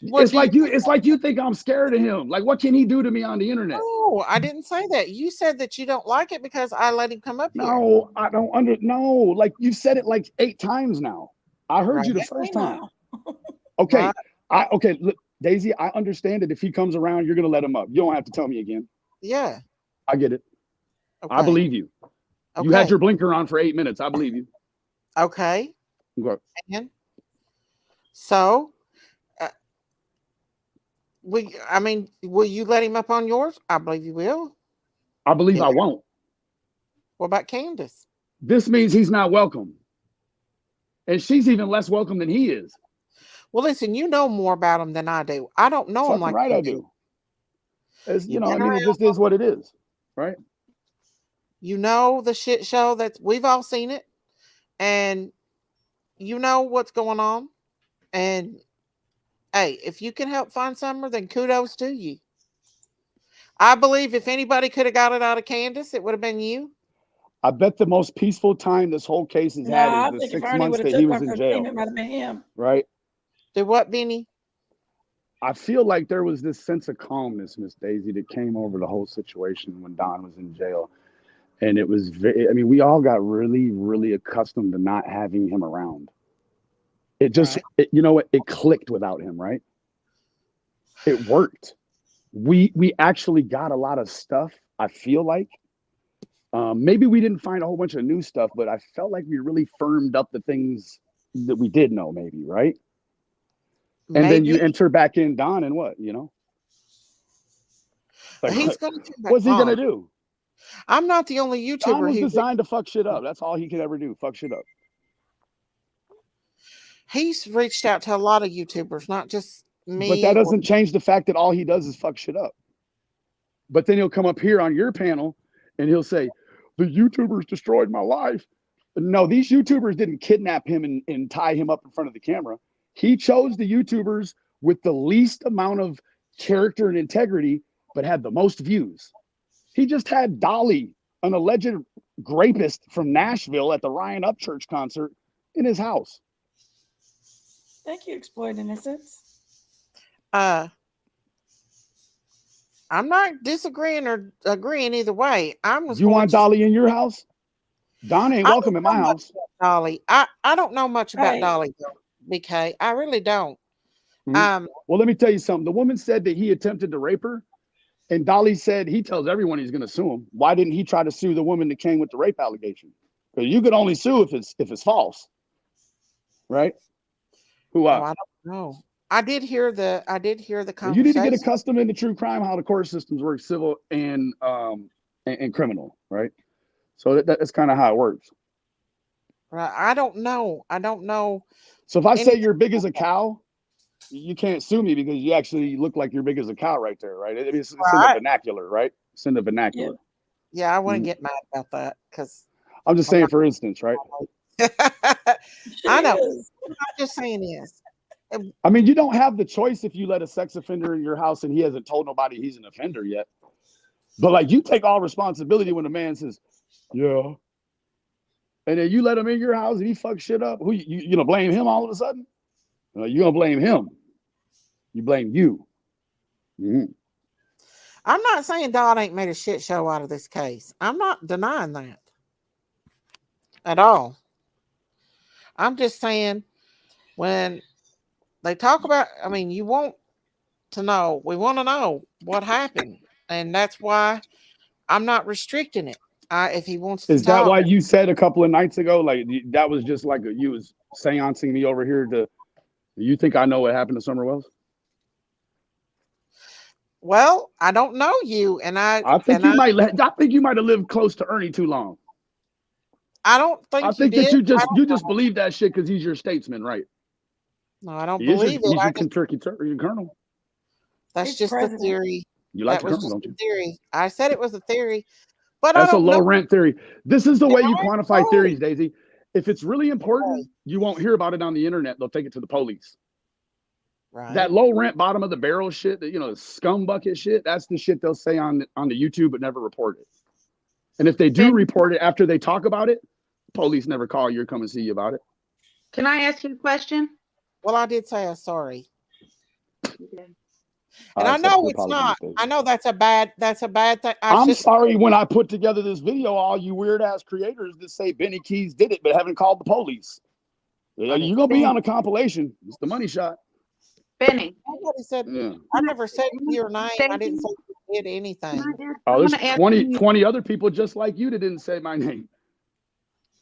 Speaker 1: What
Speaker 7: It's
Speaker 1: do you
Speaker 7: like it's like you think I'm scared of him. Like, what can he do to me on the internet?
Speaker 1: No, I didn't say that. You said that you don't like it because I let him come up here.
Speaker 7: No, I don't no. Like you've said it like 8 times now. I heard
Speaker 1: Right.
Speaker 7: you the
Speaker 2: Yes,
Speaker 7: first
Speaker 2: we
Speaker 7: time.
Speaker 2: know.
Speaker 7: Okay.
Speaker 1: Right.
Speaker 7: Okay, look, Daisy, I understand that if he comes around, you're gonna let him up. You don't have to tell me again.
Speaker 1: Yeah.
Speaker 7: I get it.
Speaker 1: Okay.
Speaker 7: I believe you.
Speaker 1: Okay.
Speaker 7: You had your blinker on for 8 minutes. I believe you.
Speaker 1: Okay.
Speaker 7: Okay.
Speaker 1: And so, will you let him up on yours? I believe you will.
Speaker 7: I believe
Speaker 1: Yeah.
Speaker 7: I won't.
Speaker 1: What about Candace?
Speaker 7: This means he's not welcome. And she's even less welcome than he is.
Speaker 1: Well, listen, you know more about him than I do. I don't know him
Speaker 7: Fucking
Speaker 1: like
Speaker 7: right
Speaker 1: you
Speaker 7: I
Speaker 1: do.
Speaker 7: do. It's,
Speaker 1: You've
Speaker 7: I
Speaker 1: been
Speaker 7: mean, it
Speaker 1: around
Speaker 7: just is what it is. Right?
Speaker 1: You know the shit show that we've all seen it, and you know what's going on. And hey, if you can help find Summer, then kudos to you. I believe if anybody could have got it out of Candace, it would have been you.
Speaker 7: I bet the most peaceful time this whole case has
Speaker 2: Nah, I
Speaker 7: had is the
Speaker 2: think if
Speaker 7: 6
Speaker 2: Ernie
Speaker 7: months
Speaker 2: would have
Speaker 7: that he
Speaker 2: took
Speaker 7: was
Speaker 2: one
Speaker 7: in
Speaker 2: for the team,
Speaker 7: jail.
Speaker 2: it might have been him.
Speaker 7: Right?
Speaker 1: Do what, Benny?
Speaker 7: I feel like there was this sense of calmness, Miss Daisy, that came over the whole situation when Don was in jail. And it was we all got really, really accustomed to not having him around. It just,
Speaker 1: Right.
Speaker 7: It clicked without him, right? It worked. We actually got a lot of stuff, I feel like. Maybe we didn't find a whole bunch of new stuff, but I felt like we really firmed up the things that we did know, maybe, right? And then you enter back in Don, and what, Like,
Speaker 1: he's going to.
Speaker 7: What's he gonna do?
Speaker 1: I'm not the only YouTuber.
Speaker 7: Don was designed to fuck shit up. That's all he could ever do. Fuck shit up.
Speaker 1: He's reached out to a lot of YouTubers, not just me.
Speaker 7: But that doesn't change the fact that all he does is fuck shit up. But then he'll come up here on your panel and he'll say, the YouTubers destroyed my life. No, these YouTubers didn't kidnap him and tie him up in front of the camera. He chose the YouTubers with the least amount of character and integrity, but had the most views. He just had Dolly, an alleged rapist from Nashville, at the Ryan Upchurch concert in his house.
Speaker 2: Thank you, Exploit Innocence.
Speaker 1: I'm not disagreeing or agreeing either way.
Speaker 7: You want Dolly in your house? Don ain't welcome in my house.
Speaker 1: Dolly, I don't know much about Dolly, BK. I really don't.
Speaker 7: Well, let me tell you something. The woman said that he attempted to rape her, and Dolly said he tells everyone he's going to sue him. Why didn't he try to sue the woman that came with the rape allegation? Because you could only sue if it's false, right? Who?
Speaker 1: I don't know. I did hear the conversation.
Speaker 7: You need to get accustomed into true crime, how the court systems work, civil and criminal, right? So that's kind of how it works.
Speaker 1: Right. I don't know.
Speaker 7: So if I say you're big as a cow, you can't sue me because you actually look like you're big as a cow right there, right? It's in the vernacular, right? It's in the vernacular.
Speaker 1: Yeah, I wouldn't get mad about that because
Speaker 7: I'm just saying, for instance, right?
Speaker 1: I know. What I'm just saying is,
Speaker 7: I mean, you don't have the choice if you let a sex offender in your house and he hasn't told nobody he's an offender yet. But like, you take all responsibility when a man says, yeah, and then you let him in your house and he fucks shit up. Who you gonna blame him all of a sudden? You're gonna blame him. You blame you. Mm-hmm.
Speaker 1: I'm not saying Don ain't made a shit show out of this case. I'm not denying that at all. I'm just saying when they talk about, I mean, we want to know what happened. And that's why I'm not restricting it. If he wants to
Speaker 7: Is that why you said a couple of nights ago, like that was just like you was seancing me over here you think I know what happened to SummerWells?
Speaker 1: Well, I don't know you, and I think
Speaker 7: you might have lived close to Ernie too long.
Speaker 1: I don't think
Speaker 7: I think that you just believe that shit because he's your statesman, right?
Speaker 1: No, I don't believe it.
Speaker 7: He's your Kentucky colonel.
Speaker 1: That's just a theory.
Speaker 7: You like the colonel, don't you?
Speaker 1: Theory. I said it was a theory, but
Speaker 7: that's a low rent theory. This is the way you quantify theories, Daisy. If it's really important, you won't hear about it on the internet. They'll take it to the police. Right. That low rent, bottom of the barrel shit, that the scum bucket shit, that's the shit they'll say on the YouTube but never report it. And if they do report it after they talk about it, police never call you or come and see you about it.
Speaker 5: Can I ask you a question?
Speaker 1: Well, I did say I'm sorry. And I know it's not. I know that's a bad thing.
Speaker 7: I'm sorry when I put together this video, all you weird ass creators that say Benny Keys did it but haven't called the police. You're gonna be on a compilation. It's the money shot.
Speaker 5: Benny.
Speaker 1: Nobody said. Yeah. I never said your name. I didn't say you did anything.
Speaker 7: Oh, there's 20 other people just like you that didn't say my name.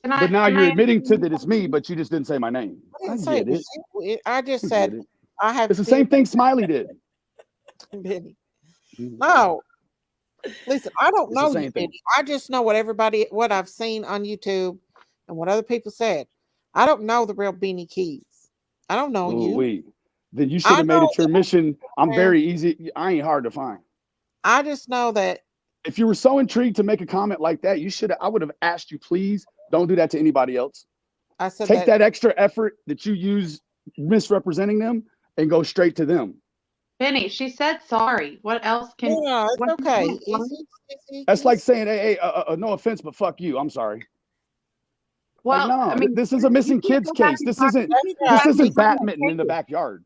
Speaker 7: But now you're admitting to that it's me, but you just didn't say my name.
Speaker 1: I didn't say it was you. I just said I have.
Speaker 7: It's the same thing Smiley did.
Speaker 1: Benny. No. Listen, I don't know you, Benny. I just know what I've seen on YouTube and what other people said. I don't know the real Beanie Keys. I don't know you.
Speaker 7: Then you should have made it your mission. I'm very easy. I ain't hard to find.
Speaker 1: I just know that
Speaker 7: if you were so intrigued to make a comment like that, I would have asked you, please don't do that to anybody else.
Speaker 1: I said
Speaker 7: take that extra effort that you use misrepresenting them and go straight to them.
Speaker 5: Benny, she said sorry. What else can?
Speaker 1: Yeah, it's okay.
Speaker 7: That's like saying, hey, no offense, but fuck you. I'm sorry.
Speaker 5: Well,
Speaker 7: no, I mean, this is a missing kids case. This isn't badminton in the backyard.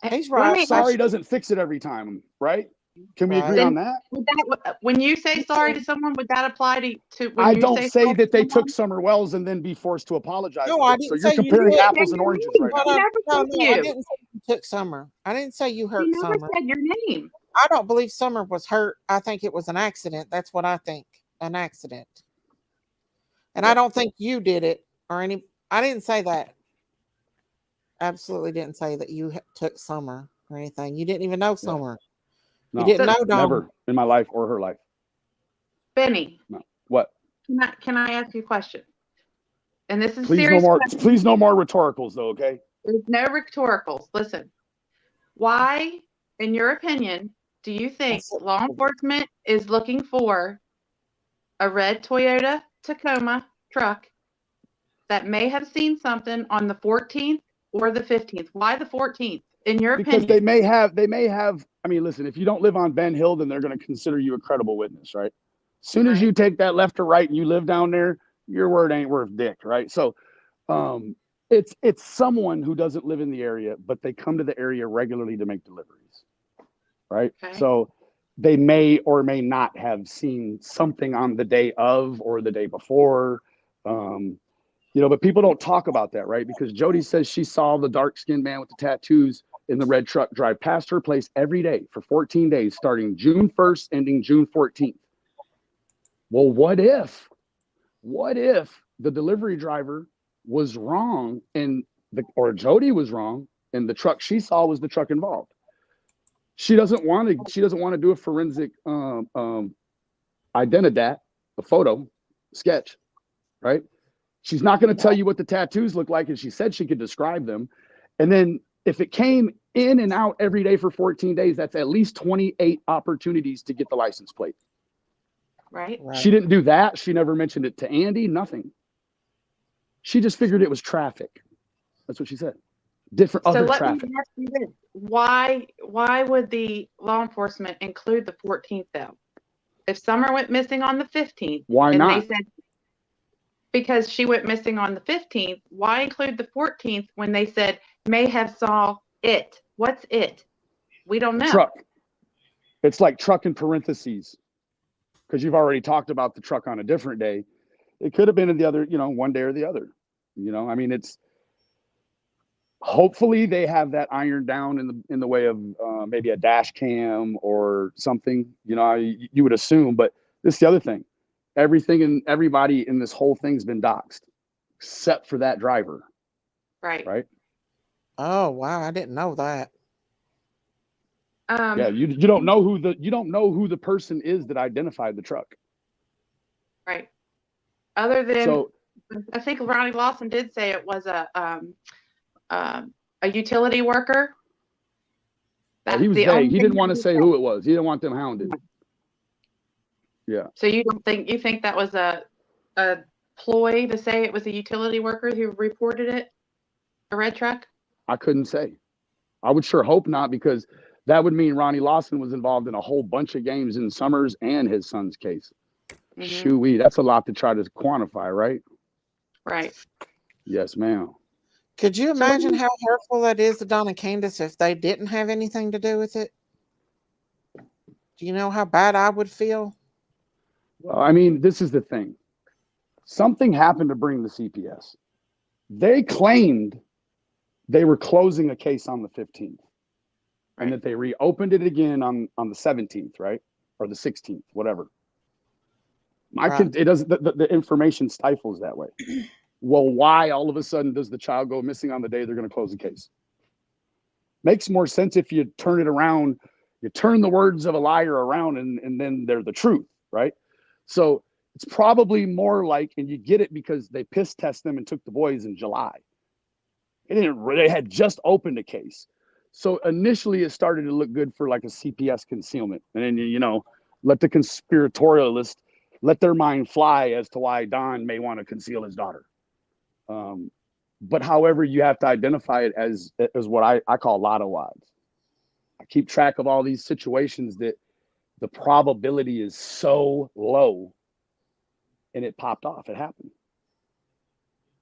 Speaker 1: He's right.
Speaker 7: Sorry doesn't fix it every time, right? Can we agree on that?
Speaker 5: When you say sorry to someone, would that apply to when
Speaker 7: I
Speaker 5: you
Speaker 7: don't say that they
Speaker 5: someone?
Speaker 7: took SummerWells and then be forced to apologize.
Speaker 1: No, I didn't
Speaker 7: so you're comparing apples and oranges right now.
Speaker 1: I didn't say you took Summer. I didn't say you hurt Summer.
Speaker 5: Never said your name.
Speaker 1: I don't believe Summer was hurt. I think it was an accident. That's what I think. An accident. And I don't think you did it or any. I didn't say that. absolutely didn't say that you took Summer or anything. You didn't even know Summer.
Speaker 7: No,
Speaker 1: You didn't know Don.
Speaker 7: never in my life or her life.
Speaker 5: Benny,
Speaker 7: No. What?
Speaker 5: can I ask you a question? And this is
Speaker 7: Please
Speaker 5: serious.
Speaker 7: no more. Please no more rhetoricals, though. Okay.
Speaker 5: There's no rhetoricals. Listen, why, in your opinion, do you think law enforcement is looking for a red Toyota Tacoma truck that may have seen something on the 14th or the 15th? Why the 14th, in your opinion?
Speaker 7: Because they may have. I mean, listen, if you don't live on Ben Hill, then they're going to consider you a credible witness, right? As soon as you take that left or right and you live down there, your word ain't worth dick, right? So, it's someone who doesn't live in the area, but they come to the area regularly to make deliveries, right?
Speaker 5: Okay.
Speaker 7: So they may or may not have seen something on the day of or the day before, but people don't talk about that, right? Because Jody says she saw the dark-skinned man with the tattoos in the red truck drive past her place every day for 14 days, starting June 1st, ending June 14th. Well, what if the delivery driver was wrong or Jody was wrong and the truck she saw was the truck involved? She doesn't want to do a forensic identidat, a photo sketch, right? She's not going to tell you what the tattoos look like, and she said she could describe them. And then if it came in and out every day for 14 days, that's at least 28 opportunities to get the license plate.
Speaker 5: Right.
Speaker 7: She didn't do that. She never mentioned it to Andy, nothing. She just figured it was traffic. That's what she said. Other traffic.
Speaker 5: Me ask you this. Why would the law enforcement include the 14th though? If Summer went missing on the 15th,
Speaker 7: why not?
Speaker 5: They said because she went missing on the 15th, why include the 14th when they said may have saw it? What's it? We don't know.
Speaker 7: Truck. It's like truck in parentheses, because you've already talked about the truck on a different day. It could have been in the other, one day or the other. I mean, it's hopefully they have that ironed down in the way of maybe a dash cam or something. You would assume, but this is the other thing. Everything and everybody in this whole thing's been doxxed, except for that driver.
Speaker 5: Right.
Speaker 7: Right.
Speaker 1: Oh wow, I didn't know that.
Speaker 7: Yeah, you don't know who the person is that identified the truck.
Speaker 5: Right. Other than I think Ronnie Lawson did say it was a utility worker.
Speaker 7: He was vague. He didn't want to say who it was. He didn't want them hounded. Yeah.
Speaker 5: So you think that was a ploy to say it was a utility worker who reported it, a red truck?
Speaker 7: I couldn't say. I would sure hope not, because that would mean Ronnie Lawson was involved in a whole bunch of games in Summers and his son's case. Mm-hmm. Shoo-wee, that's a lot to try to quantify, right?
Speaker 5: Right.
Speaker 7: Yes, ma'am.
Speaker 1: Could you imagine how hurtful that is to Don and Candace if they didn't have anything to do with it? Do you know how bad I would feel?
Speaker 7: Well, I mean, this is the thing. Something happened to bring the CPS. They claimed they were closing a case on the 15th. Right. And that they reopened it again on the 17th, right? Or the 16th, whatever. It doesn't. The information stifles that way. Well, why all of a sudden does the child go missing on the day they're going to close the case? Makes more sense if you turn it around. You turn the words of a liar around, and then they're the truth, right? So it's probably more like, and you get it because they piss test them and took the boys in July. They had just opened a case. So initially it started to look good for like a CPS concealment. And then, let the conspiratorialist let their mind fly as to why Don may want to conceal his daughter. But however, you have to identify it as what I call lotto odds. I keep track of all these situations that the probability is so low and it popped off. It happened.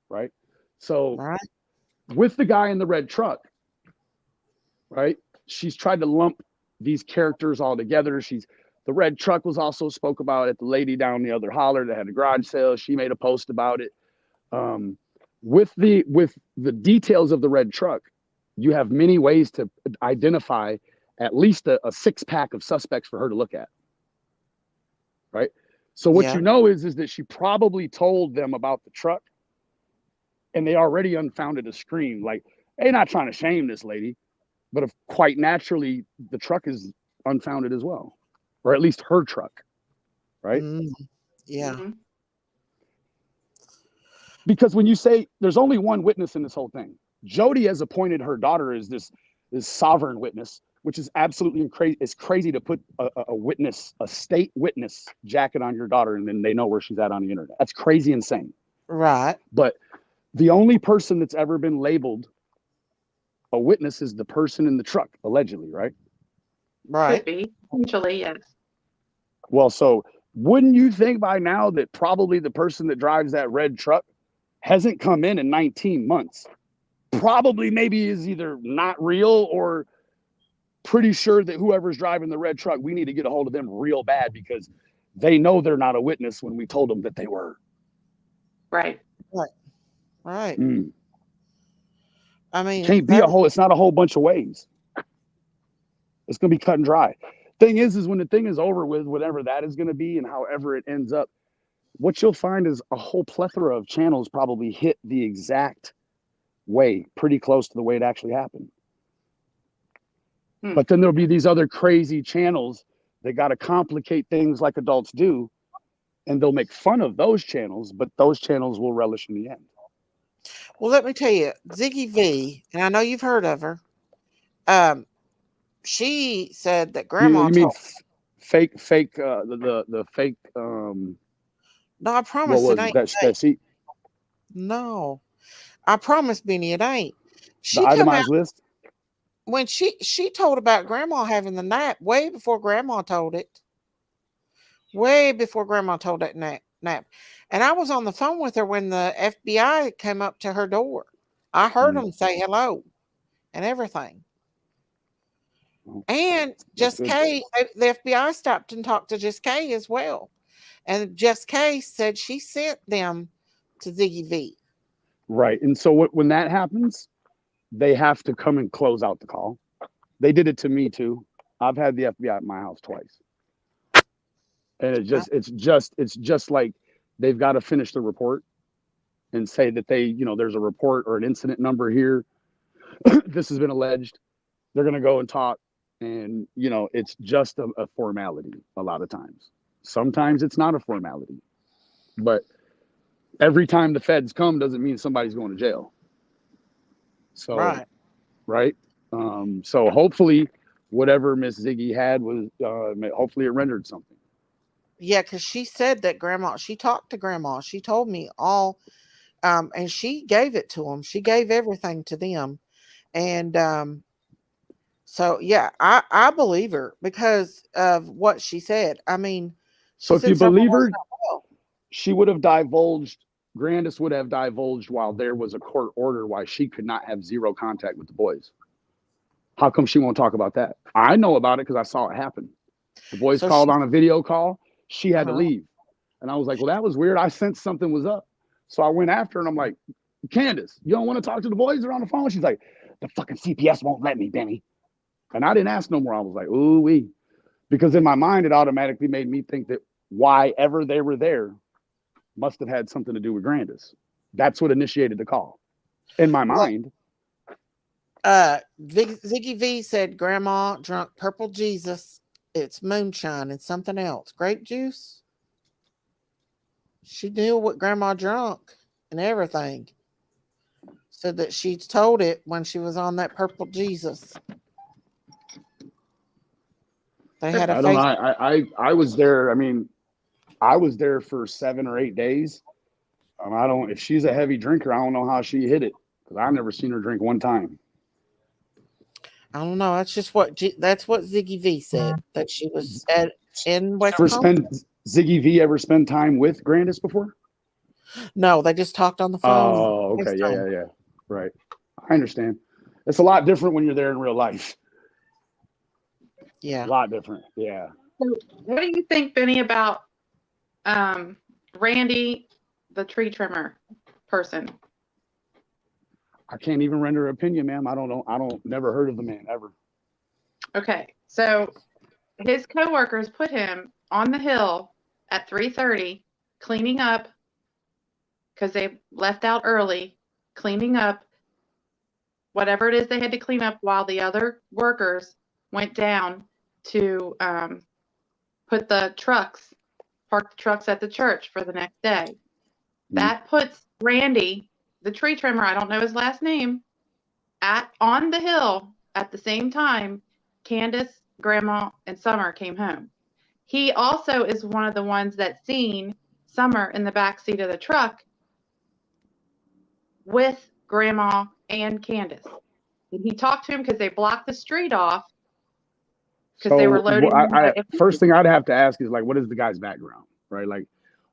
Speaker 7: Right. So with the guy in the red truck, right, she's tried to lump these characters all together. The red truck was also spoke about at the lady down the other holler that had a garage sale. She made a post about it. With the details of the red truck, you have many ways to identify at least a 6-pack of suspects for her to look at. Right. So what you know is that she probably told them about the truck and they already unfounded a scream. Like They're not trying to shame this lady, but if quite naturally the truck is unfounded as well, or at least her truck, right?
Speaker 1: Yeah.
Speaker 2: Mhm.
Speaker 7: Because when you say there's only one witness in this whole thing, Jody has appointed her daughter as this sovereign witness, which is absolutely crazy. It's crazy to put a witness, a state witness jacket on your daughter, and then they know where she's at on the internet. That's crazy insane.
Speaker 1: Right.
Speaker 7: But the only person that's ever been labeled a witness is the person in the truck, allegedly, right?
Speaker 1: Right.
Speaker 5: Could be. Potentially, yes.
Speaker 7: Well, so wouldn't you think by now that probably the person that drives that red truck hasn't come in 19 months? Probably maybe is either not real or pretty sure that whoever's driving the red truck, we need to get a hold of them real bad because they know they're not a witness when we told them that they were.
Speaker 5: Right.
Speaker 1: Right.
Speaker 7: Mm.
Speaker 1: I mean,
Speaker 7: Can't be it's not a whole bunch of ways. It's going to be cut and dry. Thing is when the thing is over with, whatever that is going to be and however it ends up, what you'll find is a whole plethora of channels probably hit the exact way, pretty close to the way it actually happened. But then there'll be these other crazy channels that got to complicate things like adults do, and they'll make fun of those channels, but those channels will relish in the end.
Speaker 1: Well, let me tell you, Ziggy V, and I know you've heard of her. She said that Grandma
Speaker 7: You mean
Speaker 1: told.
Speaker 7: fake the fake
Speaker 1: No, I
Speaker 7: what
Speaker 1: promise
Speaker 7: was
Speaker 1: it
Speaker 7: it?
Speaker 1: ain't.
Speaker 7: That she
Speaker 1: No, I promise, Benny, it ain't.
Speaker 7: the
Speaker 1: She come out
Speaker 7: itemized list?
Speaker 1: when she told about Grandma having the nap way before Grandma told it. Way before Grandma told that nap. And I was on the phone with her when the FBI came up to her door. I heard them say hello and everything. And Just Kay, the FBI stopped and talked to Just Kay as well. And Just Kay said she sent them to Ziggy V.
Speaker 7: Right. And so when that happens, they have to come and close out the call. They did it to me too. I've had the FBI at my house twice. And it's just like they've got to finish the report and say that there's a report or an incident number here. This has been alleged. They're going to go and talk. And, it's just a formality a lot of times. Sometimes it's not a formality. But every time the feds come doesn't mean somebody's going to jail. So, right. So hopefully whatever Miss Ziggy had was, hopefully it rendered something.
Speaker 1: Yeah, because she said that she talked to Grandma. She told me all, and she gave it to them. She gave everything to them. And so, yeah, I believe her because of what she said. I mean,
Speaker 7: so if you believe her, she would have divulged, Grandis would have divulged while there was a court order why she could not have zero contact with the boys. How come she won't talk about that? I know about it because I saw it happen. The boys called on a video call. She had to leave. And I was like, well, that was weird. I sensed something was up. So I went after her and I'm like, Candace, you don't want to talk to the boys? They're on the phone. She's like, the fucking CPS won't let me, Benny. And I didn't ask no more. I was like, ooh wee. Because in my mind, it automatically made me think that why ever they were there must have had something to do with Grandis. That's what initiated the call. In my mind.
Speaker 1: Ziggy V said Grandma drunk purple Jesus. It's moonshine and something else. Grape juice. She knew what Grandma drunk and everything. Said that she told it when she was on that purple Jesus. They had
Speaker 7: I don't know. I was there. I mean, I was there for 7 or 8 days. If she's a heavy drinker, I don't know how she hit it because I've never seen her drink one time.
Speaker 1: I don't know. That's just what Ziggy V said, that she was in West
Speaker 7: Ziggy V ever spend time with Grandis before?
Speaker 1: No, they just talked on the phone.
Speaker 7: Oh, okay. Yeah. Right. I understand. It's a lot different when you're there in real life.
Speaker 1: Yeah.
Speaker 7: A lot different. Yeah.
Speaker 5: So what do you think, Benny, about Randy, the tree trimmer person?
Speaker 7: I can't even render an opinion, ma'am. I don't know. Never heard of the man ever.
Speaker 5: Okay. So his coworkers put him on the hill at 3:30 cleaning up because they left out early, cleaning up whatever it is they had to clean up while the other workers went down to park the trucks at the church for the next day. That puts Randy, the tree trimmer, I don't know his last name, on the hill at the same time Candace, Grandma, and Summer came home. He also is one of the ones that seen Summer in the back seat of the truck with Grandma and Candace. And he talked to him because they blocked the street off because they were loading.
Speaker 7: First thing I'd have to ask is, like, what is the guy's background, right? Like,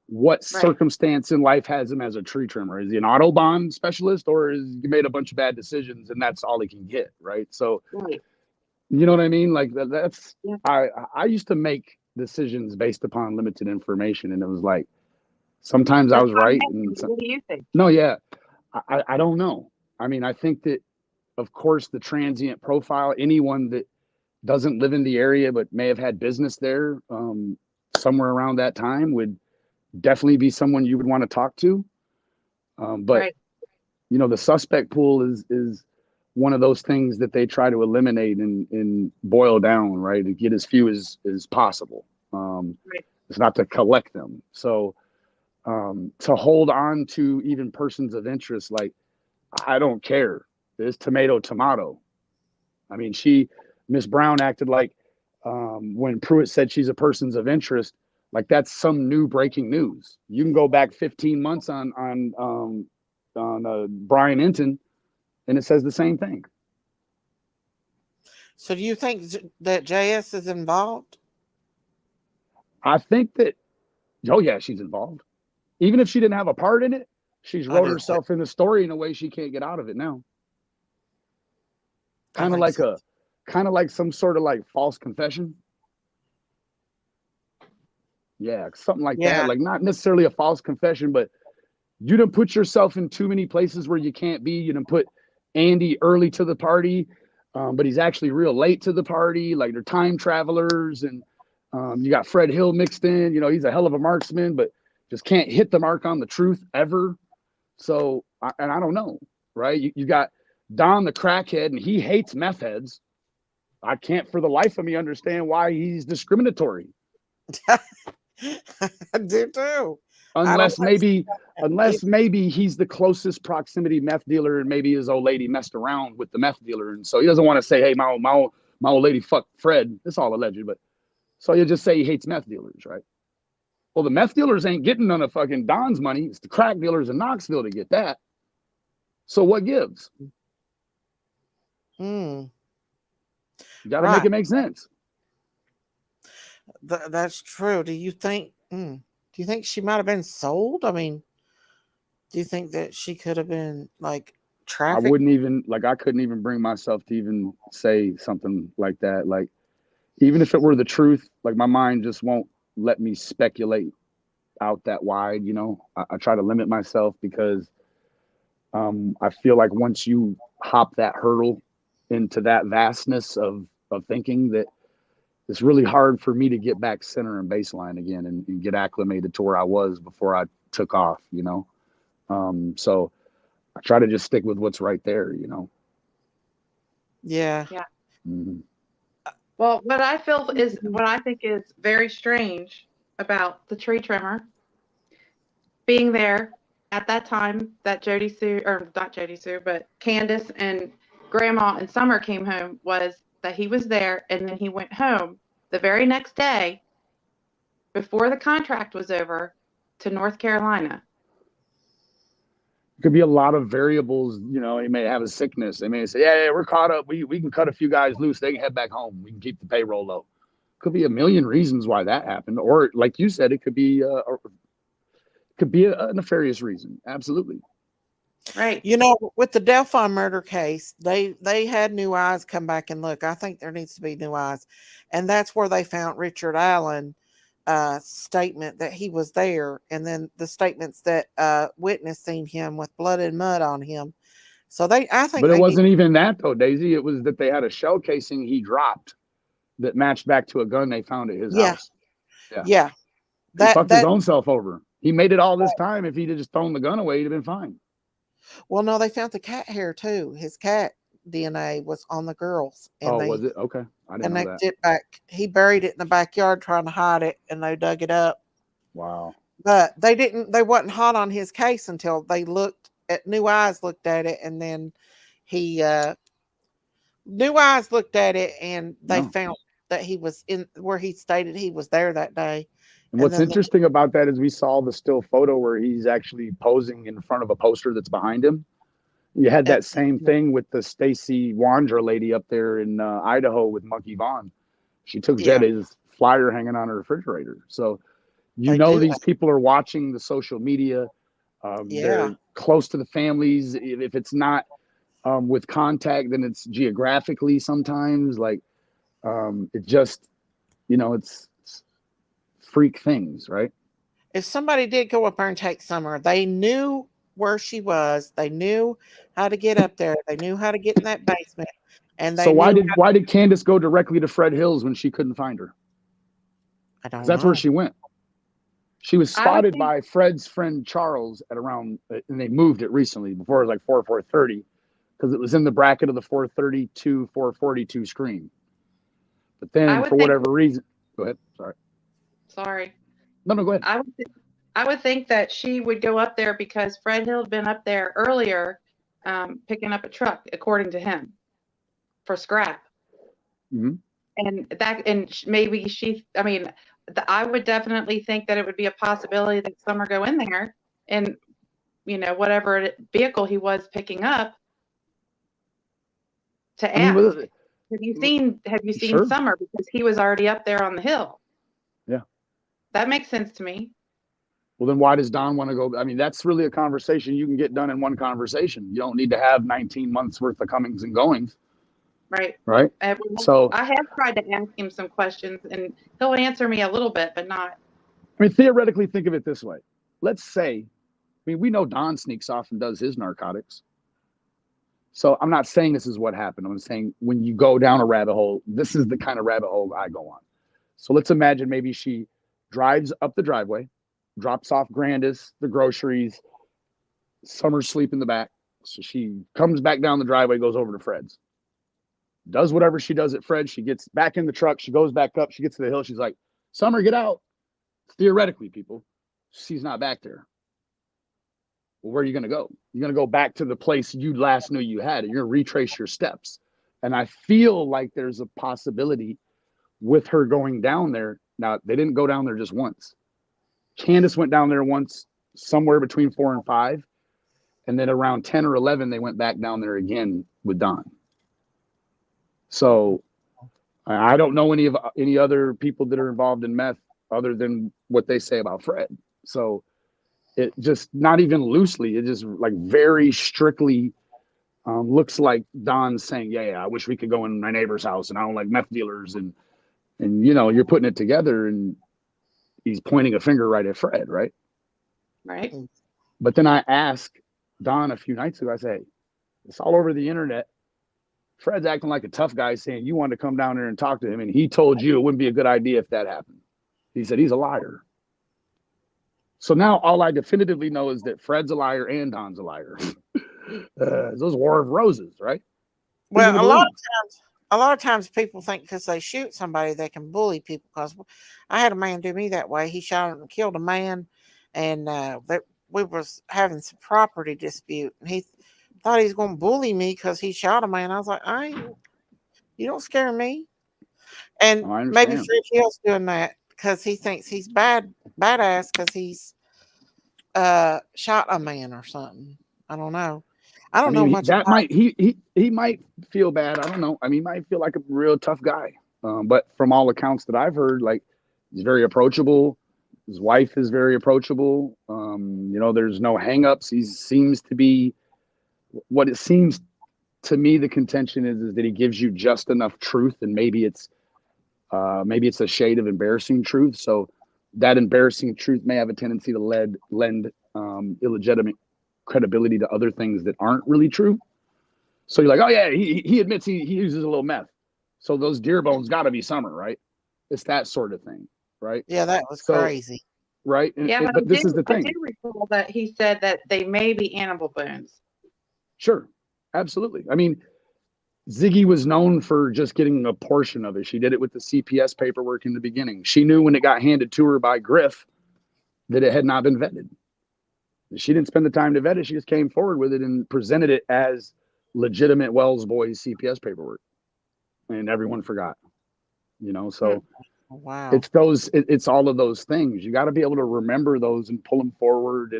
Speaker 7: what circumstance in life has him as a tree trimmer? Is he an Autobahn specialist, or is he made a bunch of bad decisions and that's all he can get, right? So, you know what I mean? Like, that's I used to make decisions based upon limited information, and it was like sometimes I was right. And
Speaker 5: what do you think?
Speaker 7: No, I don't know. I mean, I think that, of course, the transient profile, anyone that doesn't live in the area but may have had business there somewhere around that time would definitely be someone you would want to talk to. But you know, the suspect pool is one of those things that they try to eliminate and boil down, right, and get as few as possible. It's not to collect them. So to hold on to even persons of interest, like, I don't care. It's tomato. I mean, Miss Brown acted like when Pruitt said she's a persons of interest, like that's some new breaking news. You can go back 15 months on Brian Enton, and it says the same thing.
Speaker 1: So do you think that JS is involved?
Speaker 7: I think that, oh yeah, she's involved. Even if she didn't have a part in it, she's wrote herself in the story in a way she can't get out of it now. Kind of like some sort of like false confession. Yeah, something like that. Like, not necessarily a false confession, but you done put yourself in too many places where you can't be. You done put Andy early to the party, but he's actually real late to the party. Like, they're time travelers, and you got Fred Hill mixed in. You know, he's a hell of a marksman, but just can't hit the mark on the truth ever. So, and I don't know, right? You got Don the crackhead, and he hates meth heads. I can't for the life of me understand why he's discriminatory.
Speaker 1: I do too.
Speaker 7: Unless maybe he's the closest proximity meth dealer, and maybe his old lady messed around with the meth dealer, and so he doesn't want to say, "Hey, my old lady fucked Fred." It's all alleged, but so you just say he hates meth dealers, right? Well, the meth dealers ain't getting none of fucking Don's money. It's the crack dealers in Knoxville to get that. So what gives? You got to make it make sense.
Speaker 1: That's true. Do you think she might have been sold? I mean, do you think that she could have been like trafficked?
Speaker 7: I couldn't even bring myself to even say something like that. Like, even if it were the truth, like, my mind just won't let me speculate out that wide. You know, I try to limit myself because I feel like once you hop that hurdle into that vastness of thinking, that it's really hard for me to get back center and baseline again and get acclimated to where I was before I took off, you know? So I try to just stick with what's right there, you know?
Speaker 1: Yeah.
Speaker 7: Mm-hmm.
Speaker 5: Well, what I think is very strange about the tree trimmer being there at that time that but Candace and Grandma and Summer came home was that he was there, and then he went home the very next day before the contract was over to North Carolina.
Speaker 7: Could be a lot of variables. You know, he may have a sickness. They may say, yeah, we're caught up. We can cut a few guys loose. They can head back home. We can keep the payroll low. Could be a million reasons why that happened. Or like you said, it could be a nefarious reason. Absolutely.
Speaker 5: Right.
Speaker 1: You know, with the Delphi murder case, they had new eyes come back and look. I think there needs to be new eyes. And that's where they found Richard Allen statement that he was there, and then the statements that witness seen him with blood and mud on him. So I think. But
Speaker 7: it wasn't even that though, Daisy. It was that they had a shell casing he dropped that matched back to a gun they found at his house.
Speaker 1: Yeah.
Speaker 7: He fucked his own self over. He made it all this time. If he'd have just thrown the gun away, he'd have been fine.
Speaker 1: Well, no, they found the cat hair too. His cat DNA was on the girls, and
Speaker 7: Oh,
Speaker 1: they
Speaker 7: was it? Okay. I didn't
Speaker 1: and
Speaker 7: know
Speaker 1: they
Speaker 7: that.
Speaker 1: did back. He buried it in the backyard trying to hide it, and they dug it up.
Speaker 7: Wow.
Speaker 1: But they didn't. They wasn't hot on his case until they looked at New Eyes looked at it, and then he New Eyes looked at it, and they
Speaker 7: No.
Speaker 1: found that he was in where he stated he was there that day.
Speaker 7: And what's interesting about that is we saw the still photo where he's actually posing in front of a poster that's behind him. You had that same thing with the Stacy Wandra lady up there in Idaho with Monkey Vaughn. She took Jetta's flyer hanging on her refrigerator. So these people are watching the social media. They're close to the families. If it's not with contact, then it's geographically sometimes. Like it just, it's freak things, right?
Speaker 1: If somebody did go up there and take Summer, they knew where she was. They knew how to get up there. They knew how to get in that basement. And
Speaker 7: so why did Candace go directly to Fred Hills when she couldn't find her?
Speaker 1: I don't know.
Speaker 7: That's where she went. She was spotted by Fred's friend Charles at around, and they moved it recently. Before it was like 4:30, because it was in the bracket of the 432, 442 screen. But then for whatever reason, go ahead. Sorry. No, go ahead.
Speaker 5: I would think that she would go up there because Fred Hill had been up there earlier, picking up a truck, according to him, for scrap.
Speaker 7: Mm-hmm.
Speaker 5: And maybe I would definitely think that it would be a possibility that Summer go in there and, whatever vehicle he was picking up to ask. Have you seen Summer? Because he was already up there on the hill.
Speaker 7: Yeah.
Speaker 5: That makes sense to me.
Speaker 7: Well, then why does Don want to go? I mean, that's really a conversation you can get done in one conversation. You don't need to have 19 months worth of comings and goings.
Speaker 5: Right.
Speaker 7: Right.
Speaker 5: So I have tried to ask him some questions, and he'll answer me a little bit, but not.
Speaker 7: I mean, theoretically, think of it this way. Let's say, we know Don sneaks off and does his narcotics. So I'm not saying this is what happened. I'm saying when you go down a rabbit hole, this is the kind of rabbit hole I go on. So let's imagine maybe she drives up the driveway, drops off Grandis, the groceries, Summer's sleep in the back. So she comes back down the driveway, goes over to Fred's, does whatever she does at Fred's. She gets back in the truck. She goes back up. She gets to the hill. She's like, Summer, get out. Theoretically, people, she's not back there. Well, where are you going to go? You're going to go back to the place you last knew you had. And you're going to retrace your steps. And I feel like there's a possibility with her going down there. Now, they didn't go down there just once. Candace went down there once, somewhere between 4 and 5. And then around 10 or 11, they went back down there again with Don. So I don't know any other people that are involved in meth other than what they say about Fred. So it just, not even loosely, it just like very strictly looks like Don's saying, yeah, I wish we could go in my neighbor's house and I don't like meth dealers. And you're putting it together and he's pointing a finger right at Fred, right?
Speaker 5: Right.
Speaker 7: But then I asked Don a few nights ago, I say, it's all over the internet. Fred's acting like a tough guy saying you wanted to come down there and talk to him. And he told you it wouldn't be a good idea if that happened. He said he's a liar. So now all I definitively know is that Fred's a liar and Don's a liar. Those War of Roses, right?
Speaker 1: Well, a lot of times people think because they shoot somebody, they can bully people. Because I had a man do me that way. He shot and killed a man, and we was having some property dispute. And he thought he was going to bully me because he shot a man. I was like, you don't scare me. And maybe Fred Hill's doing that because he thinks he's badass because he's shot a man or something. I don't know. I don't know much.
Speaker 7: That might he might feel bad. I don't know. I mean, he might feel like a real tough guy. But from all accounts that I've heard, like he's very approachable. His wife is very approachable. There's no hangups. He seems to be what it seems to me. The contention is that he gives you just enough truth, and maybe it's a shade of embarrassing truth. So that embarrassing truth may have a tendency to lend illegitimate credibility to other things that aren't really true. So you're like, oh yeah, he admits he uses a little meth. So those deer bones got to be Summer, right? It's that sort of thing, right?
Speaker 1: Yeah, that was crazy.
Speaker 7: Right? But this is the thing.
Speaker 5: I do recall that he said that they may be animal bones.
Speaker 7: Sure. Absolutely. I mean, Ziggy was known for just getting a portion of it. She did it with the CPS paperwork in the beginning. She knew when it got handed to her by Griff that it had not been vetted. She didn't spend the time to vet it. She just came forward with it and presented it as legitimate Wells Boys CPS paperwork. And everyone forgot, so
Speaker 1: Wow.
Speaker 7: it's all of those things. You got to be able to remember those and pull them forward.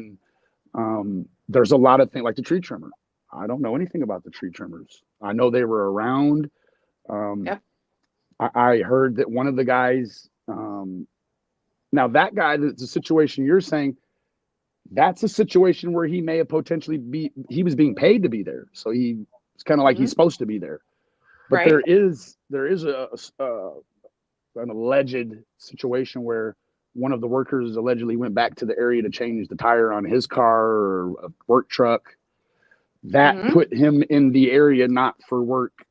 Speaker 7: And there's a lot of things like the tree trimmer. I don't know anything about the tree trimmers. I know they were around.
Speaker 5: Yep.
Speaker 7: I heard that one of the guys, now that guy, that's a situation you're saying, that's a situation where he may have potentially he was being paid to be there. So it's kind of like he's supposed to be there. But
Speaker 5: Right.
Speaker 7: there is an alleged situation where one of the workers allegedly went back to the area to change the tire on his car or a work truck. That put him in the area not for work,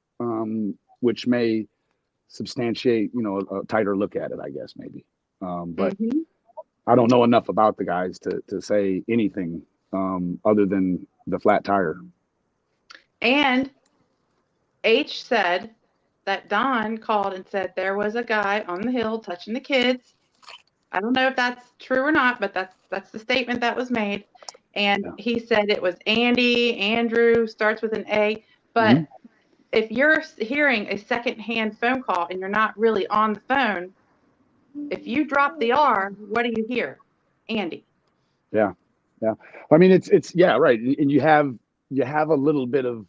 Speaker 7: which may substantiate, a tighter look at it, I guess, maybe. But I don't know enough about the guys to say anything other than the flat tire.
Speaker 5: And H said that Don called and said there was a guy on the hill touching the kids. I don't know if that's true or not, but that's the statement that was made. And he said it was Andrew, starts with an A. But if you're hearing a secondhand phone call and you're not really on the phone, if you drop the R, what do you hear? Andy.
Speaker 7: Yeah. I mean, it's right. And you have a little bit of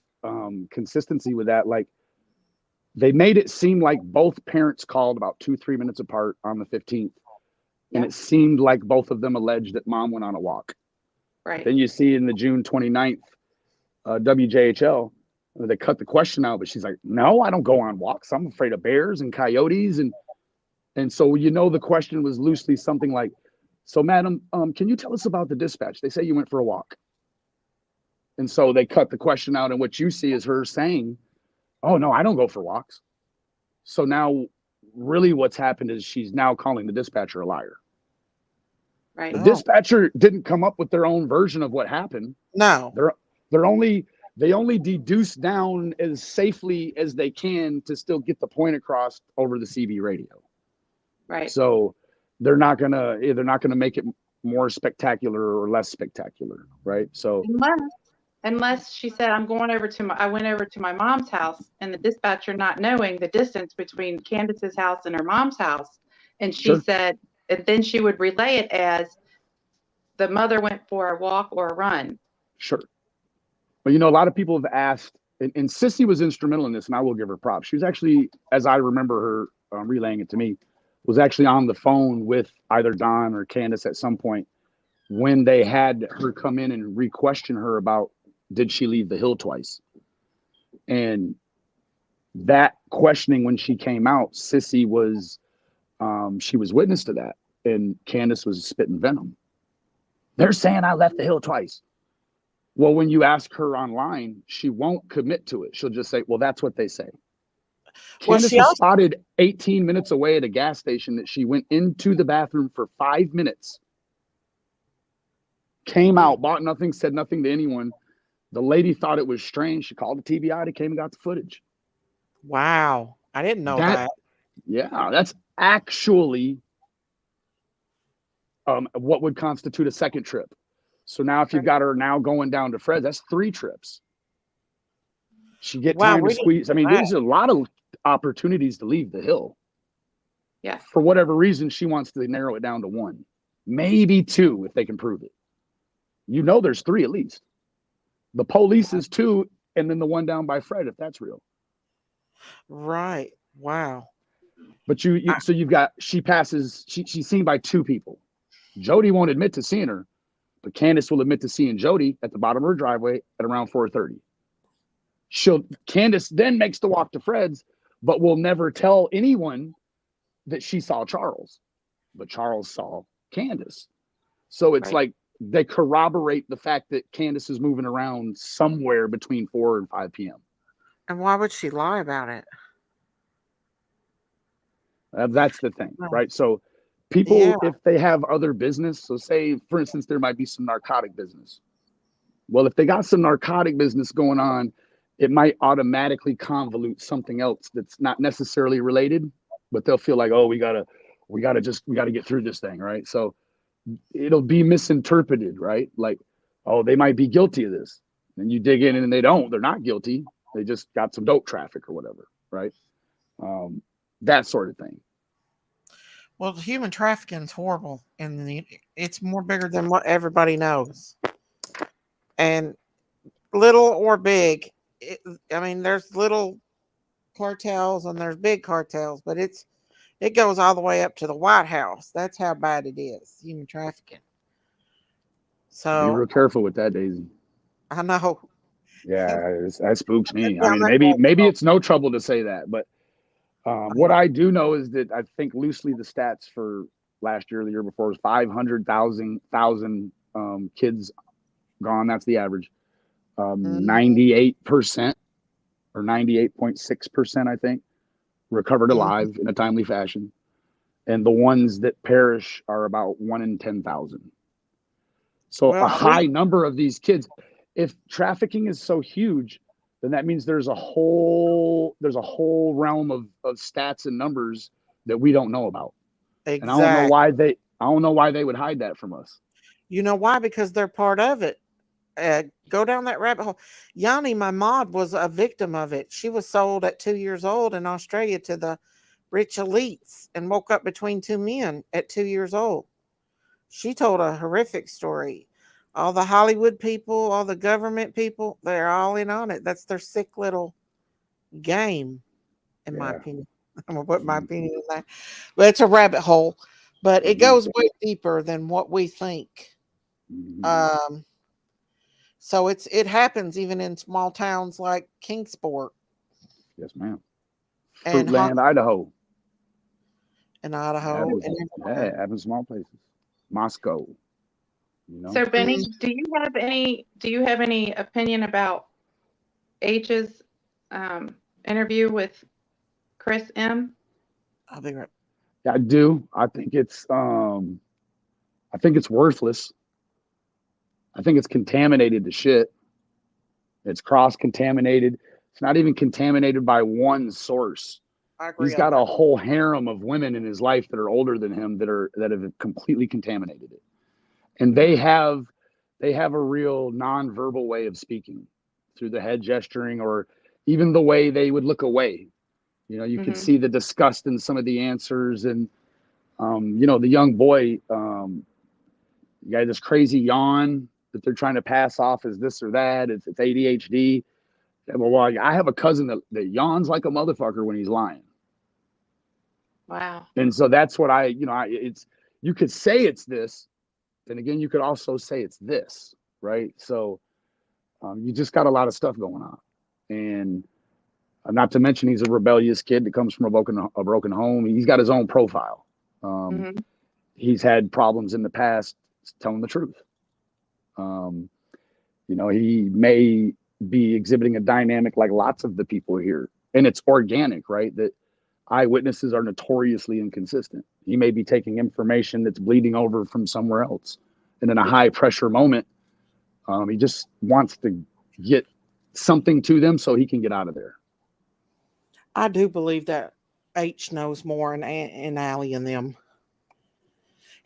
Speaker 7: consistency with that. Like, they made it seem like both parents called about 2-3 minutes apart on the 15th. And it seemed like both of them alleged that mom went on a walk.
Speaker 5: Right.
Speaker 7: Then you see in the June 29th WJHL, they cut the question out, but she's like, no, I don't go on walks. I'm afraid of bears and coyotes. And so, the question was loosely something like, so madam, can you tell us about the dispatch? They say you went for a walk. And so they cut the question out, and what you see is her saying, oh no, I don't go for walks. So now really what's happened is she's now calling the dispatcher a liar.
Speaker 5: Right.
Speaker 7: The dispatcher didn't come up with their own version of what happened.
Speaker 1: No.
Speaker 7: They only deduce down as safely as they can to still get the point across over the CB radio.
Speaker 5: Right.
Speaker 7: So they're not gonna make it more spectacular or less spectacular, right? So
Speaker 5: unless she said I went over to my mom's house, and the dispatcher not knowing the distance between Candace's house and her mom's house, and she said, and then she would relay it as the mother went for a walk or a run.
Speaker 7: Sure. But a lot of people have asked, and Sissy was instrumental in this, and I will give her props. She was actually, as I remember her relaying it to me, was actually on the phone with either Don or Candace at some point when they had her come in and re-question her about, did she leave the hill twice? And that questioning, when she came out, Sissy was, she was witness to that. And Candace was spitting venom. They're saying I left the hill twice. Well, when you ask her online, she won't commit to it. She'll just say, well, that's what they say. Candace was spotted 18 minutes away at a gas station that she went into the bathroom for 5 minutes, came out, bought nothing, said nothing to anyone. The lady thought it was strange. She called the TBI. They came and got the footage.
Speaker 1: Wow. I didn't know that.
Speaker 7: Yeah, that's actually what would constitute a second trip. So now if you've got her now going down to Fred, that's 3 trips. She get time to squeeze. I mean, there's a lot of opportunities to leave the hill.
Speaker 5: Yeah.
Speaker 7: For whatever reason, she wants to narrow it down to 1, maybe 2 if they can prove it. There's 3 at least. The police is 2, and then the one down by Fred, if that's real.
Speaker 1: Right. Wow.
Speaker 7: But so you've got, she's seen by 2 people. Jody won't admit to seeing her, but Candace will admit to seeing Jody at the bottom of her driveway at around 4:30. Candace then makes the walk to Fred's, but will never tell anyone that she saw Charles, but Charles saw Candace. So it's like they corroborate the fact that Candace is moving around somewhere between 4 and 5 p.m.
Speaker 1: And why would she lie about it?
Speaker 7: That's the thing, right? So people, if they have other business, so say, for instance, there might be some narcotic business. Well, if they got some narcotic business going on it might automatically convolute something else that's not necessarily related, but they'll feel like, oh, we gotta get through this thing, right? So it'll be misinterpreted, right? Like, oh, they might be guilty of this. And you dig in and they're not guilty. They just got some dope traffic or whatever, right? That sort of thing.
Speaker 1: Well, human trafficking is horrible, and it's more bigger than what everybody knows. And little or big, there's little cartels and there's big cartels, but it goes all the way up to the White House. That's how bad it is, human trafficking. So
Speaker 7: be real careful with that, Daisy.
Speaker 1: I know.
Speaker 7: Yeah, that spooks me. I mean, maybe it's no trouble to say that, but what I do know is that I think loosely the stats for last year, the year before, was 500,000 kids gone. That's the average. 98% or 98.6%, I think, recovered alive in a timely fashion. And the ones that perish are about 1 in 10,000. So a high number of these kids. If trafficking is so huge, then that means there's a whole realm of stats and numbers that we don't know about.
Speaker 1: Exactly.
Speaker 7: And I don't know why they would hide that from us.
Speaker 1: You know why? Because they're part of it. Go down that rabbit hole. Yanni, my mod, was a victim of it. She was sold at 2 years old in Australia to the rich elites and woke up between two men at 2 years old. She told a horrific story. All the Hollywood people, all the government people, they're all in on it. That's their sick little game, in my opinion. I'm going to put my opinion in that. But it's a rabbit hole. But it goes way deeper than what we think. So it happens even in small towns like Kingsport.
Speaker 7: Yes, ma'am. Fruitland, Idaho.
Speaker 1: In Idaho.
Speaker 7: It happens in small places. Moscow. You know?
Speaker 5: So Benny, do you have any opinion about H's interview with Chris M?
Speaker 1: I'll be right.
Speaker 7: Yeah, I do. I think it's worthless. I think it's contaminated to shit. It's cross-contaminated. It's not even contaminated by one source. He's got a whole harem of women in his life that are older than him that have completely contaminated it. And they have a real nonverbal way of speaking through the head gesturing or even the way they would look away. You know, you can see the disgust in some of the answers. And, the young boy, you got this crazy yawn that they're trying to pass off as this or that. It's ADHD. Well, I have a cousin that yawns like a motherfucker when he's lying.
Speaker 5: Wow.
Speaker 7: And so that's what you could say it's this. Then again, you could also say it's this, right? So you just got a lot of stuff going on. And not to mention he's a rebellious kid that comes from a broken home. He's got his own profile. He's had problems in the past telling the truth. He may be exhibiting a dynamic like lots of the people here. And it's organic, right? That eyewitnesses are notoriously inconsistent. He may be taking information that's bleeding over from somewhere else. And in a high pressure moment, he just wants to get something to them so he can get out of there.
Speaker 1: I do believe that H knows more and Allie and them.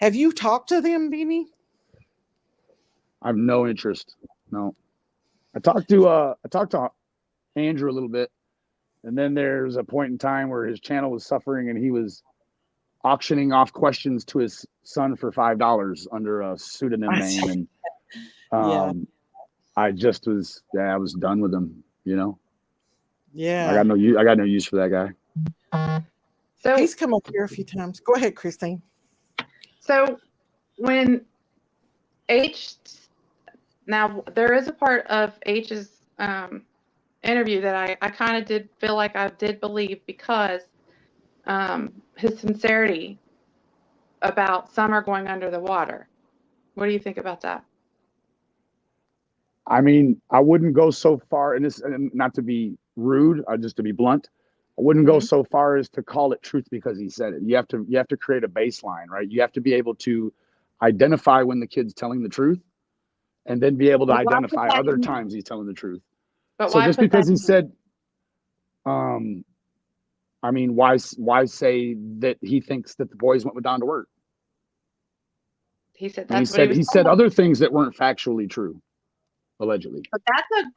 Speaker 1: Have you talked to them, Beanie?
Speaker 7: I have no interest. No. I talked to Andrew a little bit. And then there's a point in time where his channel was suffering and he was auctioning off questions to his son for $5 under a pseudonym name. And I just was, I was done with him, Yeah. I got no use for that guy.
Speaker 1: So he's come up here a few times. Go ahead, Christine.
Speaker 5: So when now there is a part of H's interview that I kind of did feel like I did believe because his sincerity about Summer going under the water. What do you think about that?
Speaker 7: I mean, I wouldn't go so far, and not to be rude, just to be blunt, I wouldn't go so far as to call it truth because he said it. You have to create a baseline, right? You have to be able to identify when the kid's telling the truth, and then be able to identify other times he's telling the truth.
Speaker 5: But
Speaker 7: So
Speaker 5: why
Speaker 7: just
Speaker 5: put
Speaker 7: because
Speaker 5: that
Speaker 7: he
Speaker 5: in?
Speaker 7: said, I mean, why say that he thinks that the boys went with Don to work?
Speaker 5: He said
Speaker 7: And
Speaker 5: that's what he was
Speaker 7: he said
Speaker 5: told.
Speaker 7: other things that weren't factually true, allegedly.
Speaker 5: But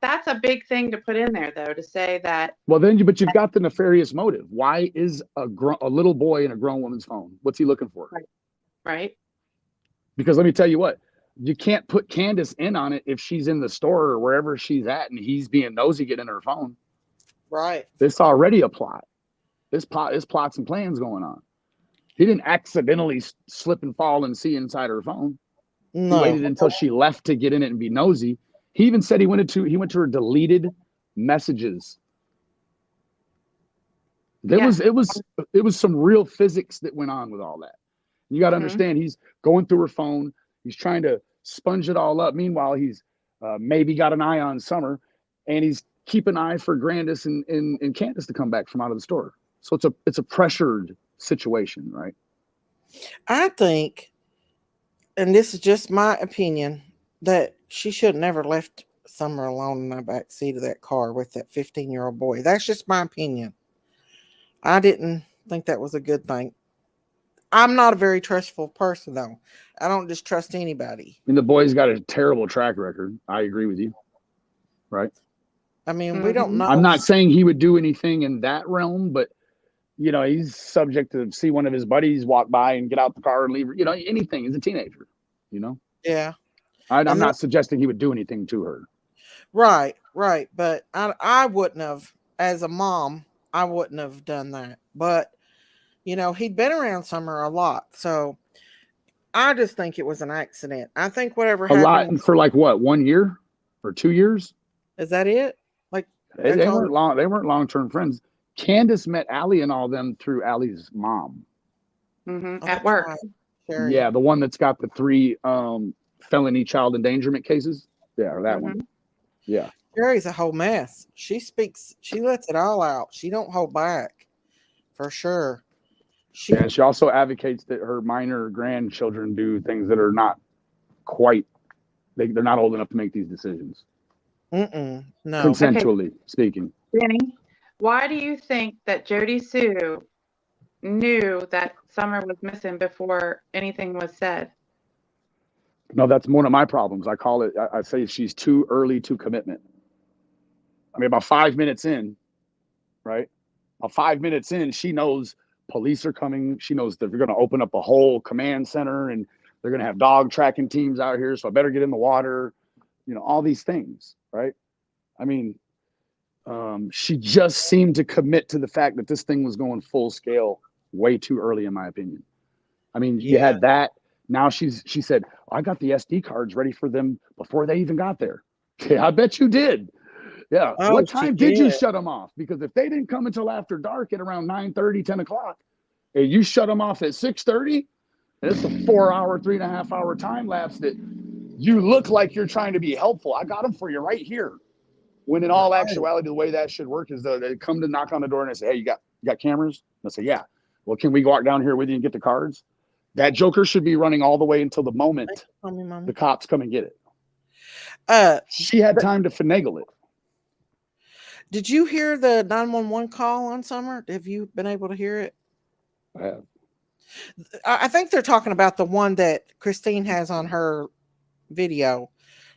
Speaker 5: that's a big thing to put in there, though, to say that.
Speaker 7: Well, but you've got the nefarious motive. Why is a little boy in a grown woman's phone? What's he looking for?
Speaker 5: Right.
Speaker 7: Because let me tell you what, you can't put Candace in on it if she's in the store or wherever she's at and he's being nosy getting her phone.
Speaker 1: Right.
Speaker 7: It's already a plot. There's plots and plans going on. He didn't accidentally slip and fall and see inside her phone.
Speaker 1: No.
Speaker 7: He waited until she left to get in it and be nosy. He even said he went to her deleted messages. It was some real physics that went on with all that. You got to understand, he's going through her phone. He's trying to sponge it all up. Meanwhile, he's maybe got an eye on Summer, and he's keeping an eye for Grandis and Candace to come back from out of the store. So it's a pressured situation, right?
Speaker 1: I think, and this is just my opinion, that she should have never left Summer alone in the back seat of that car with that 15-year-old boy. That's just my opinion. I didn't think that was a good thing. I'm not a very trustful person, though. I don't just trust anybody.
Speaker 7: And the boy's got a terrible track record. I agree with you, right?
Speaker 1: I mean, we don't know.
Speaker 7: I'm not saying he would do anything in that realm, but he's subject to see one of his buddies walk by and get out the car and leave. Anything. He's a teenager.
Speaker 1: Yeah.
Speaker 7: I'm not suggesting he would do anything to her.
Speaker 1: Right. But I wouldn't have, as a mom, I wouldn't have done that. But he'd been around Summer a lot, so I just think it was an accident. I think whatever happened.
Speaker 7: A lot for like what, 1 year or 2 years?
Speaker 1: Is that it? Like
Speaker 7: they weren't long. They weren't long-term friends. Candace met Allie and all them through Allie's mom.
Speaker 5: At work.
Speaker 1: Right.
Speaker 7: Yeah, the one that's got the 3 felony child endangerment cases. Yeah, or that one. Yeah.
Speaker 1: Sherry's a whole mess. She lets it all out. She don't hold back, for sure.
Speaker 7: She also advocates that her minor grandchildren do things that are not quite, they're not old enough to make these decisions.
Speaker 1: No.
Speaker 7: Consensually speaking.
Speaker 5: Danny, why do you think that Jody Sue knew that Summer was missing before anything was said?
Speaker 7: No, that's one of my problems. I call it, I say she's too early to commitment. I mean, about 5 minutes in, right? About 5 minutes in, she knows police are coming. She knows that they're going to open up a whole command center and they're going to have dog tracking teams out here. So I better get in the water, all these things, right? I mean, she just seemed to commit to the fact that this thing was going full scale way too early, in my opinion. I mean, you had that. Now she said, I got the SD cards ready for them before they even got there. Yeah, I bet you did. Yeah.
Speaker 1: Oh,
Speaker 7: what time did you shut them off? Because if they didn't come until after dark at around 9:30, 10 o'clock, and you shut them off at 6:30, it's a 4-hour, 3.5-hour time lapse that you look like you're trying to be helpful. I got them for you right here. When in all actuality, the way that should work is they come to knock on the door and they say, hey, you got cameras? And I say, yeah. Well, can we walk down here with you and get the cards? That joker should be running all the way until the moment the cops come and get it. She had time to finagle it.
Speaker 1: Did you hear the 911 call on Summer? Have you been able to hear it?
Speaker 7: I have.
Speaker 1: I think they're talking about the one that Christine has on her video.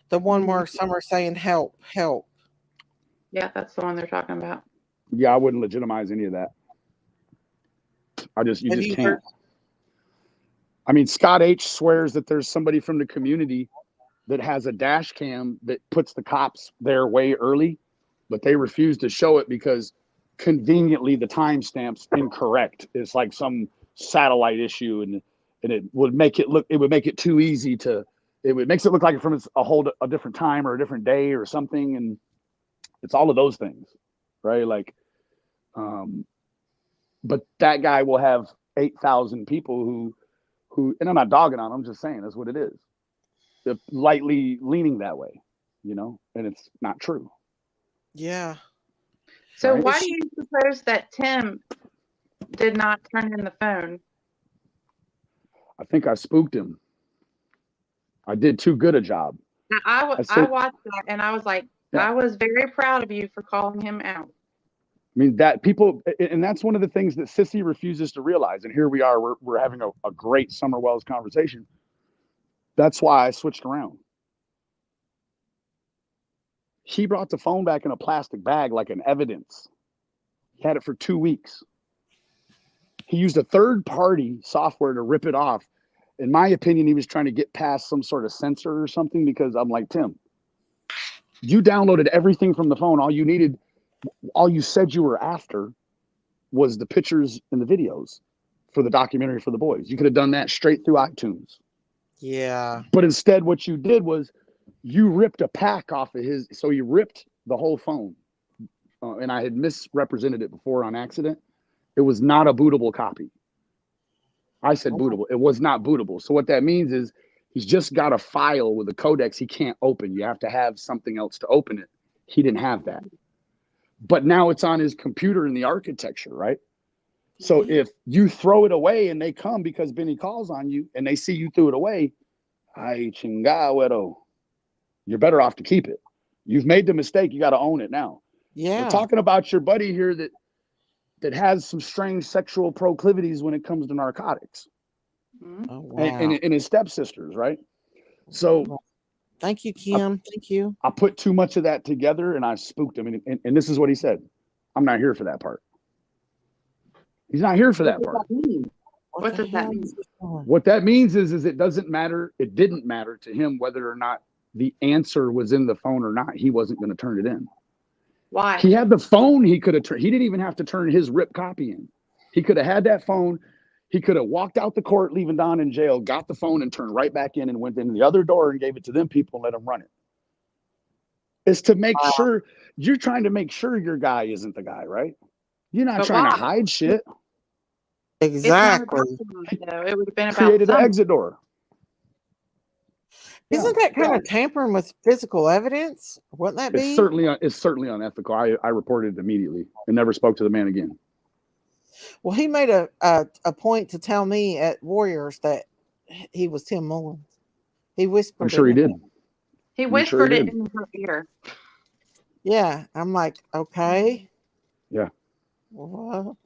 Speaker 1: The one where Summer's saying, help, help.
Speaker 5: Yeah, that's the one they're talking about.
Speaker 7: Yeah, I wouldn't legitimize any of that. You just can't. I mean, Scott H. swears that there's somebody from the community that has a dash cam that puts the cops there way early, but they refuse to show it because conveniently the timestamp's incorrect. It's like some satellite issue, and it would make it too easy to. It makes it look like it's from a different time or a different day or something, and it's all of those things, right? Like, but that guy will have 8,000 people who, and I'm not dogging on him, I'm just saying that's what it is. They're lightly leaning that way, and it's not true.
Speaker 1: Yeah.
Speaker 5: So why do you suppose that Tim did not turn in the phone?
Speaker 7: I think I spooked him. I did too good a job.
Speaker 5: I watched that and I was like, I was very proud of you for calling him out.
Speaker 7: I mean, that people, and that's one of the things that Sissy refuses to realize. And here we are, we're having a great SummerWells conversation. That's why I switched around. He brought the phone back in a plastic bag like an evidence. He had it for 2 weeks. He used a third-party software to rip it off. In my opinion, he was trying to get past some sort of censor or something, because I'm like, Tim, you downloaded everything from the phone. All you said you were after was the pictures and the videos for the documentary for the boys. You could have done that straight through iTunes.
Speaker 1: Yeah.
Speaker 7: But instead, what you did was you ripped a pack off of his. So you ripped the whole phone. And I had misrepresented it before on accident. It was not a bootable copy. I said bootable. It was not bootable. So what that means is he's just got a file with a codex he can't open. You have to have something else to open it. He didn't have that. But now it's on his computer in the architecture, right? So if you throw it away and they come because Benny calls on you and they see you threw it away, ay chingado, you're better off to keep it. You've made the mistake. You got to own it now.
Speaker 1: Yeah.
Speaker 7: We're talking about your buddy here that has some strange sexual proclivities when it comes to narcotics.
Speaker 1: Oh, wow.
Speaker 7: and his stepsisters, right? So
Speaker 1: thank you, Kim. Thank you.
Speaker 7: I put too much of that together and I spooked him. And this is what he said. I'm not here for that part. He's not here for that part.
Speaker 5: What does that mean?
Speaker 7: What that means is it doesn't matter. It didn't matter to him whether or not the answer was in the phone or not. He wasn't going to turn it in.
Speaker 5: Why?
Speaker 7: He had the phone. He could have turned. He didn't even have to turn his rip copy in. He could have had that phone. He could have walked out the court, leaving Don in jail, got the phone and turned right back in and went in the other door and gave it to them people and let them run it. It's to make sure you're trying to make sure your guy isn't the guy, right? You're not trying to hide shit.
Speaker 1: Exactly.
Speaker 5: It would have been about
Speaker 7: Created an exit door.
Speaker 1: Isn't that kind of tampering with physical evidence? Wouldn't that be?
Speaker 7: It's certainly unethical. I reported it immediately and never spoke to the man again.
Speaker 1: Well, he made a point to tell me at Warriors that he was Tim Mullins. He whispered.
Speaker 7: I'm sure he did.
Speaker 5: He whispered it in her ear.
Speaker 1: Yeah, I'm like, okay.
Speaker 7: Yeah.
Speaker 1: Well,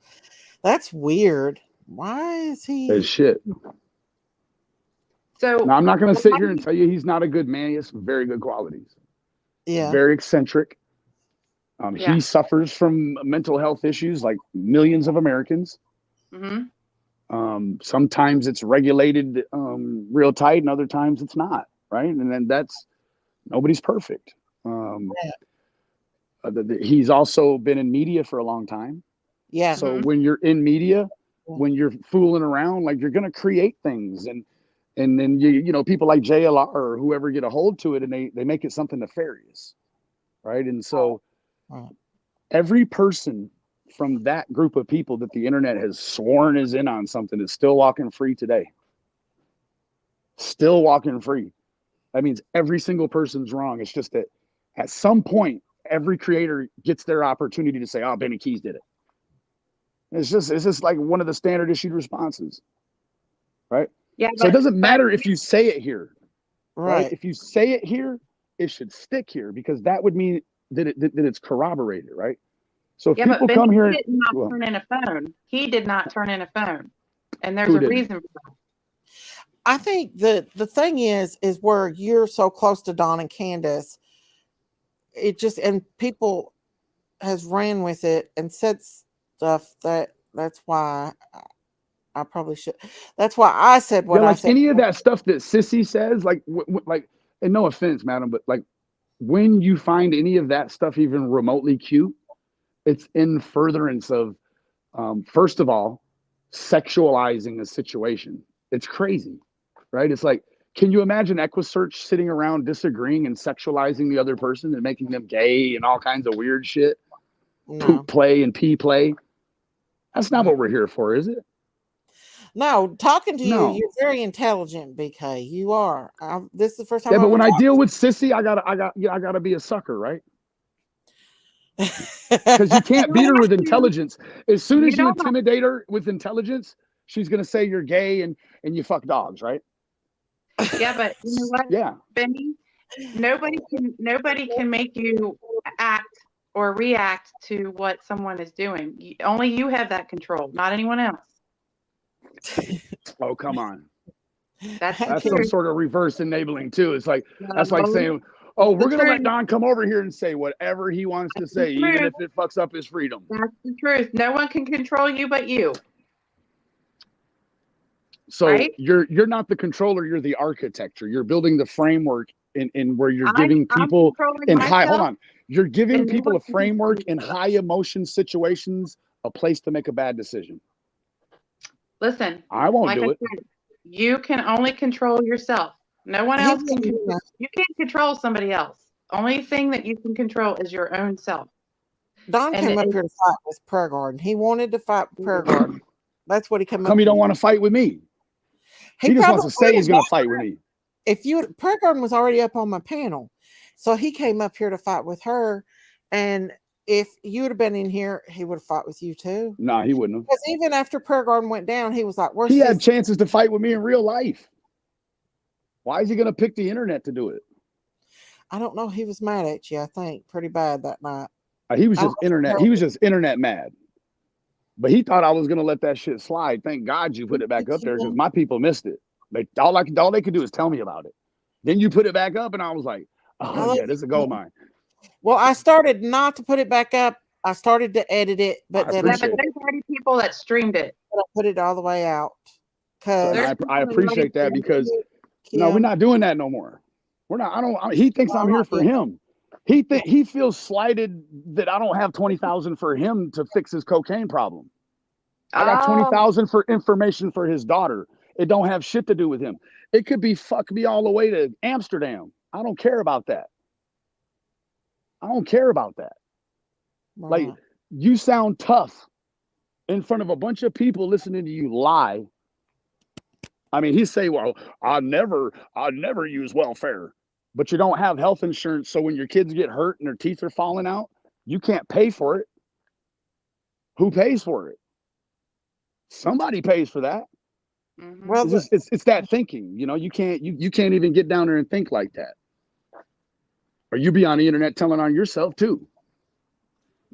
Speaker 1: that's weird. Why is he?
Speaker 7: It's shit.
Speaker 5: So
Speaker 7: now, I'm not going to sit here and tell you he's not a good man. He has some very good qualities.
Speaker 1: Yeah.
Speaker 7: Very eccentric. He suffers from mental health issues like millions of Americans.
Speaker 5: Mm-hmm.
Speaker 7: Sometimes it's regulated real tight, and other times it's not. Right, and then nobody's perfect. He's also been in media for a long time.
Speaker 1: Yeah.
Speaker 7: So when you're in media, when you're fooling around, like, you're going to create things, and then you know people like JLR or whoever get a hold to it, and they make it something nefarious, right? And so every person from that group of people that the internet has sworn is in on something is still walking free today. Still walking free. That means every single person's wrong. It's just that at some point, every creator gets their opportunity to say, "Oh, Benny Keys did it." It's just like one of the standard issued responses, right?
Speaker 5: Yeah.
Speaker 7: So it doesn't matter if you say it here,
Speaker 1: right?
Speaker 7: If you say it here, it should stick here, because that would mean that it's corroborated, right? So if people come here,
Speaker 5: he did not turn in a phone. He did not turn in a phone, and there's a reason for that.
Speaker 1: I think the thing is where you're so close to Don and Candace, and people has ran with it and said stuff that's why I probably should. That's why I said what I said.
Speaker 7: Any of that stuff that Sissy says, like, and no offense, madam, but like, when you find any of that stuff even remotely cute, it's in furtherance of, first of all, sexualizing a situation. It's crazy, right? It's like, can you imagine EquiSearch sitting around disagreeing and sexualizing the other person and making them gay and all kinds of weird shit?
Speaker 1: No.
Speaker 7: Poop play and pee play. That's not what we're here for, is it?
Speaker 1: No, talking to
Speaker 7: No.
Speaker 1: you're very intelligent, BK. You are. This is the first time.
Speaker 7: Yeah, but when I deal with Sissy, I gotta be a sucker, right? Because you can't beat her with intelligence. As soon as you intimidate her with intelligence, she's gonna say you're gay and you fuck dogs, right?
Speaker 5: Yeah, but you know what?
Speaker 7: Yeah.
Speaker 5: Benny, nobody can make you act or react to what someone is doing. Only you have that control, not anyone else.
Speaker 7: Oh, come on.
Speaker 5: That's
Speaker 7: That's
Speaker 5: the
Speaker 7: some
Speaker 5: truth.
Speaker 7: sort of reverse enabling too. It's like that's like
Speaker 5: No,
Speaker 7: saying, "Oh, we're
Speaker 5: the
Speaker 7: gonna let
Speaker 5: truth.
Speaker 7: Don come over here and say whatever he wants to say, even if it fucks up his freedom."
Speaker 5: That's the truth. No one can control you but you.
Speaker 7: So
Speaker 5: Right?
Speaker 7: you're not the controller, you're the architecture. You're building the framework in where you're giving
Speaker 5: I'm
Speaker 7: people
Speaker 5: controlling
Speaker 7: in high
Speaker 5: myself,
Speaker 7: you're giving
Speaker 5: and no
Speaker 7: people
Speaker 5: one
Speaker 7: a
Speaker 5: can
Speaker 7: framework
Speaker 5: control
Speaker 7: in high emotion situations, a place to make a bad decision.
Speaker 5: Listen,
Speaker 7: I won't
Speaker 5: like
Speaker 7: do
Speaker 5: I
Speaker 7: it.
Speaker 5: said, you can only control yourself. No one else can control. You can't control somebody else. Only thing that you can control is your own self.
Speaker 1: Don
Speaker 5: And
Speaker 1: came up here to fight with Prayer Garden. He wanted to fight with Prayer Garden. That's what he came
Speaker 7: How
Speaker 1: up
Speaker 7: come you
Speaker 1: here
Speaker 7: don't want to fight with me? He just wants to say he's going to fight with me.
Speaker 1: If you Prayer Garden was already up on my panel, so he came up here to fight with her, and if you would have been in here, he would have fought with you too.
Speaker 7: No, he wouldn't have.
Speaker 1: Because even after Prayer Garden went down, he was like, "Where's
Speaker 7: He
Speaker 1: this?"
Speaker 7: had chances to fight with me in real life. Why is he going to pick the internet to do it?
Speaker 1: I don't know. He was mad at you, I think, pretty bad that night.
Speaker 7: He was just internet. He was just internet mad. But he thought I was going to let that shit slide. Thank God you put it back up there because my people missed it. All they could do is tell me about it. Then you put it back up, and I was like, "Oh yeah, this is a gold mine."
Speaker 1: Well, I started not to put it back up. I started to edit it, but then
Speaker 5: there's already people that streamed it.
Speaker 1: I put it all the way out. Because
Speaker 7: I appreciate that because no, we're not doing that no more. We're not. He thinks I'm here for him. He feels slighted that I don't have 20,000 for him to fix his cocaine problem. I got 20,000 for information for his daughter. It don't have shit to do with him. It could be fuck me all the way to Amsterdam. I don't care about that. I don't care about that. Like, you sound tough in front of a bunch of people listening to you lie. I mean, he say, "Well, I never use welfare," but you don't have health insurance. So when your kids get hurt and their teeth are falling out, you can't pay for it. Who pays for it? Somebody pays for that.
Speaker 5: Mm-hmm.
Speaker 1: Well,
Speaker 7: it's that thinking. You can't even get down there and think like that. Or you be on the internet telling on yourself too.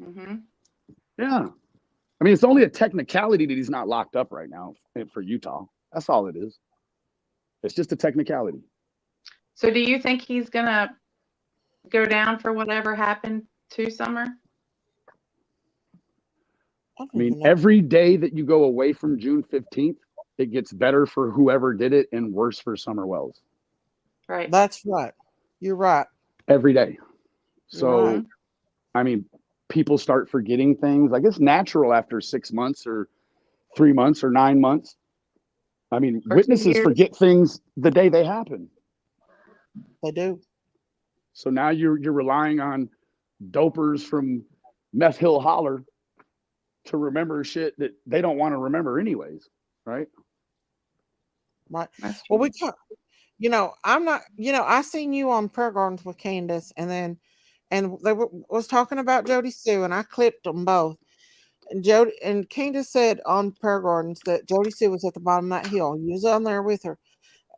Speaker 5: Mm-hmm.
Speaker 7: Yeah. I mean, it's only a technicality that he's not locked up right now for Utah. That's all it is. It's just a technicality.
Speaker 5: So do you think he's going to go down for whatever happened to Summer?
Speaker 7: I mean, every day that you go away from June 15th, it gets better for whoever did it and worse for SummerWells.
Speaker 5: Right.
Speaker 1: That's right. You're right.
Speaker 7: Every day. So,
Speaker 1: Right.
Speaker 7: I mean, people start forgetting things. Like, it's natural after 6 months or 3 months or 9 months. I mean, witnesses forget things the day they happen.
Speaker 1: They do.
Speaker 7: So now you're relying on dopers from Meth Hill Holler to remember shit that they don't want to remember anyways, right?
Speaker 1: Right. Well, we can't, I'm not, I seen you on Prayer Gardens with Candace, and they was talking about Jody Sue, and I clipped them both. And Candace said on Prayer Gardens that Jody Sue was at the bottom of that hill. You was on there with her.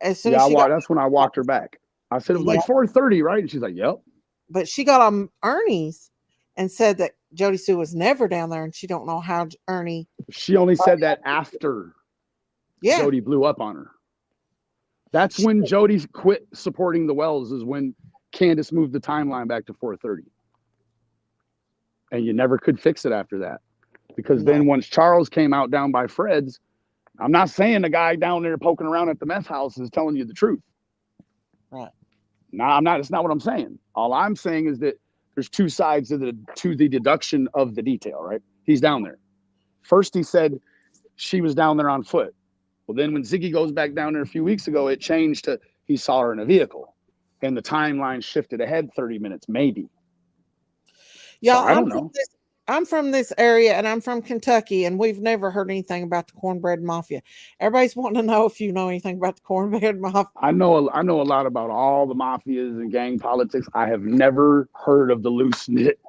Speaker 1: As soon as
Speaker 7: that's when I walked her back. I said it was like 4:30, right? And she's like, "Yep."
Speaker 1: But she got on Ernie's and said that Jody Sue was never down there, and she don't know how Ernie.
Speaker 7: She only said that after Jody blew up on her. That's when Jody quit supporting the Wells, is when Candace moved the timeline back to 4:30. And you never could fix it after that. Because then once Charles came out down by Fred's, I'm not saying the guy down there poking around at the meth house is telling you the truth.
Speaker 1: Right.
Speaker 7: No, I'm not. It's not what I'm saying. All I'm saying is that there's two sides to the deduction of the detail, right? He's down there. First, he said she was down there on foot. Well, then when Ziggy goes back down there a few weeks ago, it changed to he saw her in a vehicle. And the timeline shifted ahead 30 minutes, maybe.
Speaker 1: Yeah,
Speaker 7: so I don't know.
Speaker 1: I'm from this area, and I'm from Kentucky, and we've never heard anything about the Cornbread Mafia. Everybody's wanting to know if you know anything about the Cornbread Mafia.
Speaker 7: I know a lot about all the mafias and gang politics. I have never heard of the loose-knit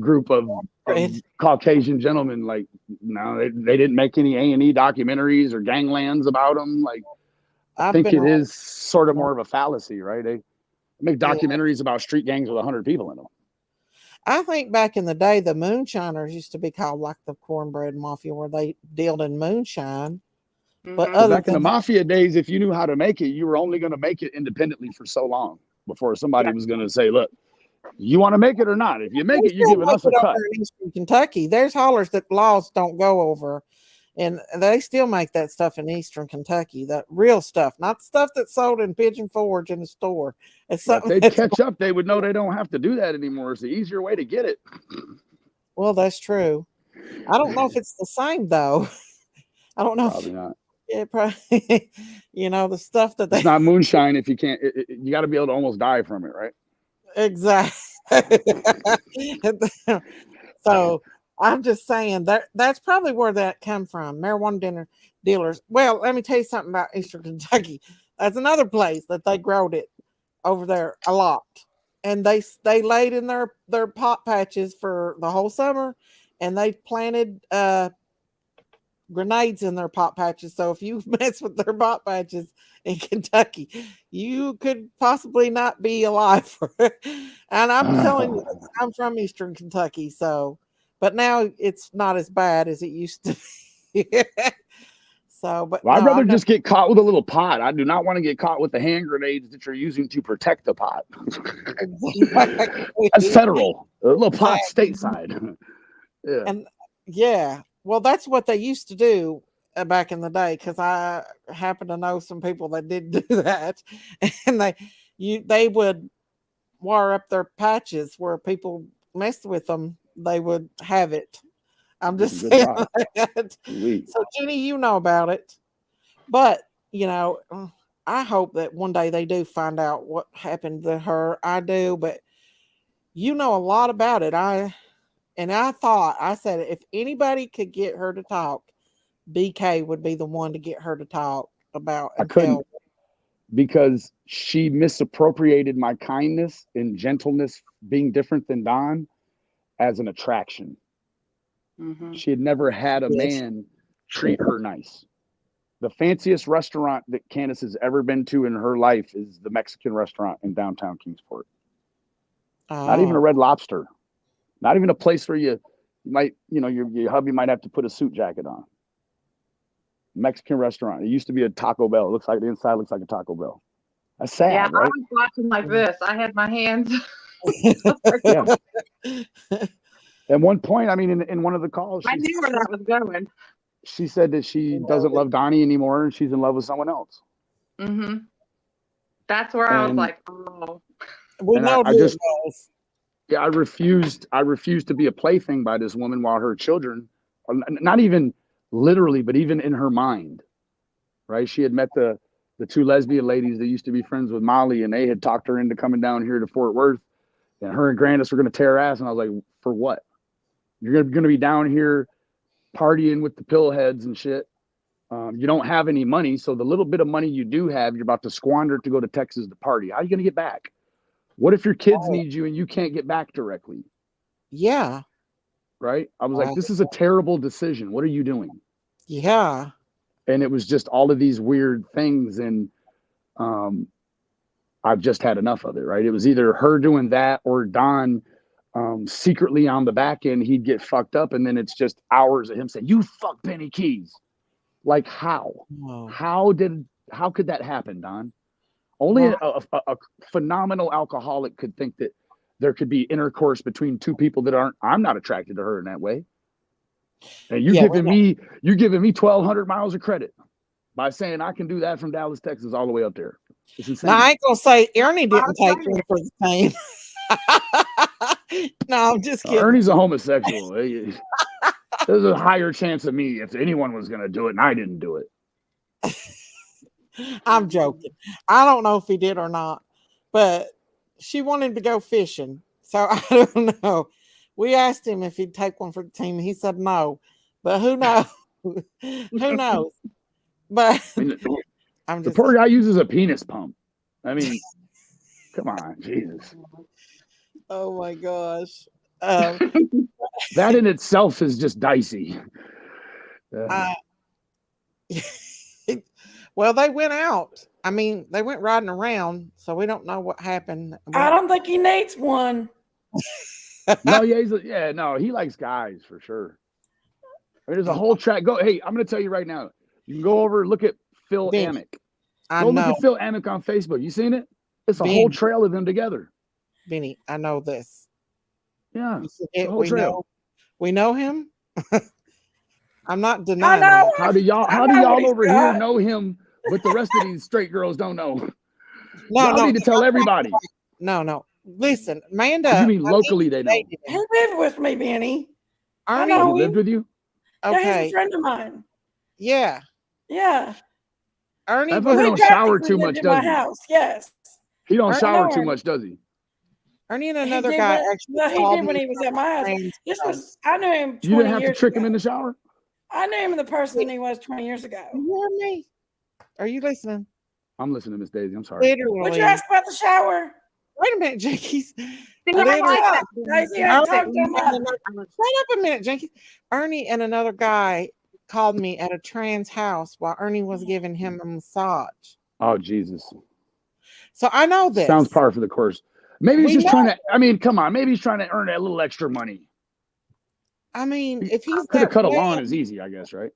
Speaker 7: group of Caucasian gentlemen. Like, no, they didn't make any A&E documentaries or ganglands about them. Like, I think it is sort of more of a fallacy, right? Make documentaries about street gangs with 100 people in them.
Speaker 1: I think back in the day, the moonshiners used to be called like the cornbread mafia, where they dealt in moonshine. But
Speaker 5: Mhm.
Speaker 7: Back in the mafia days, if you knew how to make it, you were only going to make it independently for so long before somebody was going to say, look, you want to make it or not? If you make it, you're giving us a cut.
Speaker 1: In Eastern Kentucky, there's hollers that laws don't go over, and they still make that stuff in Eastern Kentucky. That real stuff, not stuff that's sold in Pigeon Forge in the store. It's something
Speaker 7: if they'd catch up, they would know they don't have to do that anymore. It's the easier way to get it.
Speaker 1: Well, that's true. I don't know if it's the same though. I don't know.
Speaker 7: Probably not.
Speaker 1: It probably, the stuff that
Speaker 7: it's not moonshine if you can't. You got to be able to almost die from it, right?
Speaker 1: Exactly. So I'm just saying that's probably where that come from. Marijuana dealers. Well, let me tell you something about Eastern Kentucky. That's another place that they growed it over there a lot, and they laid in their pot patches for the whole summer, and they planted grenades in their pot patches. So if you mess with their pot patches in Kentucky, you could possibly not be alive. And I'm telling you, I'm from Eastern Kentucky, so but now it's not as bad as it used to be. So, but
Speaker 7: I'd rather just get caught with a little pot. I do not want to get caught with the hand grenades that you're using to protect the pot. That's federal. A little pot stateside. Yeah.
Speaker 1: And yeah, well, that's what they used to do back in the day, because I happen to know some people that did do that, and they would wire up their patches where people messed with them. They would have it. I'm just saying that. So, Jenny, you know about it, but I hope that one day they do find out what happened to her. I do, but you know a lot about it. I said if anybody could get her to talk, BK would be the one to get her to talk about.
Speaker 7: I couldn't, because she misappropriated my kindness and gentleness being different than Don as an attraction. Mm-hmm. She had never had a man treat her nice. The fanciest restaurant that Candace has ever been to in her life is the Mexican restaurant in downtown Kingsport. Not even a Red Lobster. Not even a place where you might, your hubby might have to put a suit jacket on. Mexican restaurant. It used to be a Taco Bell. It looks like the inside looks like a Taco Bell. That's sad,
Speaker 5: yeah,
Speaker 7: right?
Speaker 5: I was watching like this. I had my hands.
Speaker 7: Yeah. At one point, I mean, in one of the calls,
Speaker 5: I knew where that was going.
Speaker 7: She said that she doesn't love Donnie anymore and she's in love with someone else.
Speaker 5: Mm-hmm. That's where I was like, oh.
Speaker 1: We know
Speaker 7: I refused to be a plaything by this woman while her children, not even literally, but even in her mind, right? She had met the two lesbian ladies that used to be friends with Molly, and they had talked her into coming down here to Fort Worth, and her and Grandis were going to tear ass. And I was like, for what? You're going to be down here partying with the pillheads and shit. You don't have any money. So the little bit of money you do have, you're about to squander to go to Texas to party. How are you going to get back? What if your kids need you and you can't get back directly?
Speaker 1: Yeah.
Speaker 7: Right. I was like, this is a terrible decision. What are you doing?
Speaker 1: Yeah.
Speaker 7: And it was just all of these weird things. And I've just had enough of it. Right. It was either her doing that or Don secretly on the back end, he'd get fucked up. And then it's just hours of him saying, you fuck Penny Keys. Like how? Whoa. How could that happen, Don? Only a phenomenal alcoholic could think that there could be intercourse between two people that aren't. I'm not attracted to her in that way. And you're giving me 1,200 miles of credit by saying I can do that from Dallas, Texas, all the way up there. It's insane.
Speaker 1: Now, I ain't gonna say Ernie didn't take me for the same. No, I'm just kidding.
Speaker 7: Ernie's a homosexual. There's a higher chance of me if anyone was gonna do it, and I didn't do it.
Speaker 1: I'm joking. I don't know if he did or not, but she wanted to go fishing. So I don't know. We asked him if he'd take one for the team. He said no, but who knows? Who knows? But
Speaker 7: the poor guy uses a penis pump. I mean, come on, Jesus.
Speaker 1: Oh my gosh.
Speaker 7: That in itself is just dicey.
Speaker 1: Well, they went out I mean, they went riding around, so we don't know what happened.
Speaker 2: I don't think he needs one.
Speaker 7: No, yeah, no, he likes guys for sure. There's a whole track. Hey, I'm going to tell you right now. You can go over and look at Phil
Speaker 1: Benny,
Speaker 7: Amick.
Speaker 1: I
Speaker 7: Go
Speaker 1: know.
Speaker 7: look at Phil Amick on Facebook. You seen it? It's a whole trail of them together.
Speaker 1: Benny, I know this.
Speaker 7: Yeah,
Speaker 1: the whole trail. We know him. I'm not denying.
Speaker 2: I know.
Speaker 7: How do y'all over here know him, but the rest of these straight girls don't know? Y'all need to tell everybody.
Speaker 1: No. Listen, Amanda.
Speaker 7: What do you mean locally they know?
Speaker 2: He lived with me, Benny.
Speaker 1: I
Speaker 2: know
Speaker 7: he lived with you?
Speaker 2: Okay. Yeah, he's a friend of mine.
Speaker 1: Yeah.
Speaker 2: Yeah.
Speaker 1: Ernie
Speaker 7: don't shower too much, does he?
Speaker 2: House. Yes.
Speaker 7: He don't shower too much, does he?
Speaker 1: Ernie and another guy actually.
Speaker 2: No, he did when he was at my house. I knew him 20 years ago.
Speaker 7: You didn't have to trick him in the shower?
Speaker 2: I knew him the person he was 20 years ago.
Speaker 1: You hear me? Are you listening?
Speaker 7: I'm listening, Miss Daisy. I'm sorry.
Speaker 1: Literally.
Speaker 2: Would you ask about the shower?
Speaker 1: Wait a minute, Jenkins.
Speaker 2: Shut up
Speaker 1: a minute, Jenkins. Ernie and another guy called me at a trans house while Ernie was giving him a massage.
Speaker 7: Oh, Jesus.
Speaker 1: So I know this.
Speaker 7: Sounds par for the course. Maybe he's just trying to, I mean, come on. Maybe he's trying to earn a little extra money.
Speaker 1: I mean, if he's
Speaker 7: could have cut a lawn is easy, I guess, right?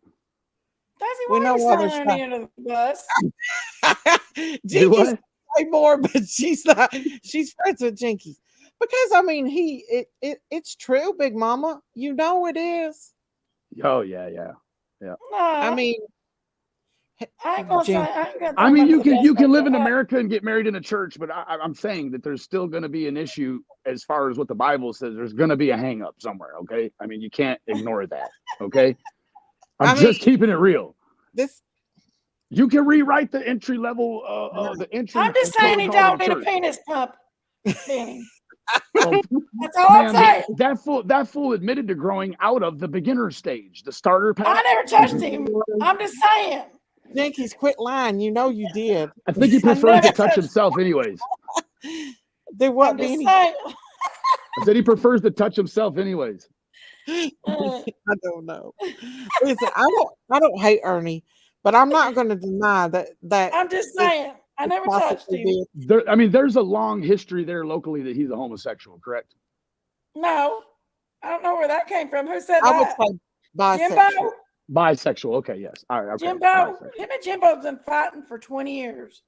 Speaker 2: We know Ernie under the bus.
Speaker 1: Jenkins say more, but she's not. She's friends with Jenkins because I mean, it's true, Big Mama. You know it is.
Speaker 7: Oh yeah.
Speaker 2: No,
Speaker 1: I mean,
Speaker 2: I ain't gonna say.
Speaker 7: I mean, you can live in America and get married in a church, but I'm saying that there's still going to be an issue as far as what the Bible says. There's going to be a hang up somewhere. Okay, I mean, you can't ignore that. Okay, I'm just keeping it real. You can rewrite the entry level.
Speaker 2: I'm just saying he don't need a penis pump. Benny. That's all I'm saying.
Speaker 7: That fool admitted to growing out of the beginner stage, the starter pack.
Speaker 2: I never touched him. I'm just saying.
Speaker 1: Jenkins, quit lying. You know you did.
Speaker 7: I think he prefers to touch himself anyways.
Speaker 1: There what, Benny?
Speaker 7: I said he prefers to touch himself anyways.
Speaker 1: I don't know. Listen, I don't hate Ernie, but I'm not going to deny that.
Speaker 2: I'm just saying. I never touched him.
Speaker 7: There's a long history there locally that he's a homosexual, correct?
Speaker 2: No. I don't know where that came from. Who said that?
Speaker 1: I would say bisexual.
Speaker 2: Jimbo?
Speaker 7: Bisexual. Okay, yes. All right. Okay.
Speaker 2: Jimbo. Him and Jimbo's been fighting for 20 years.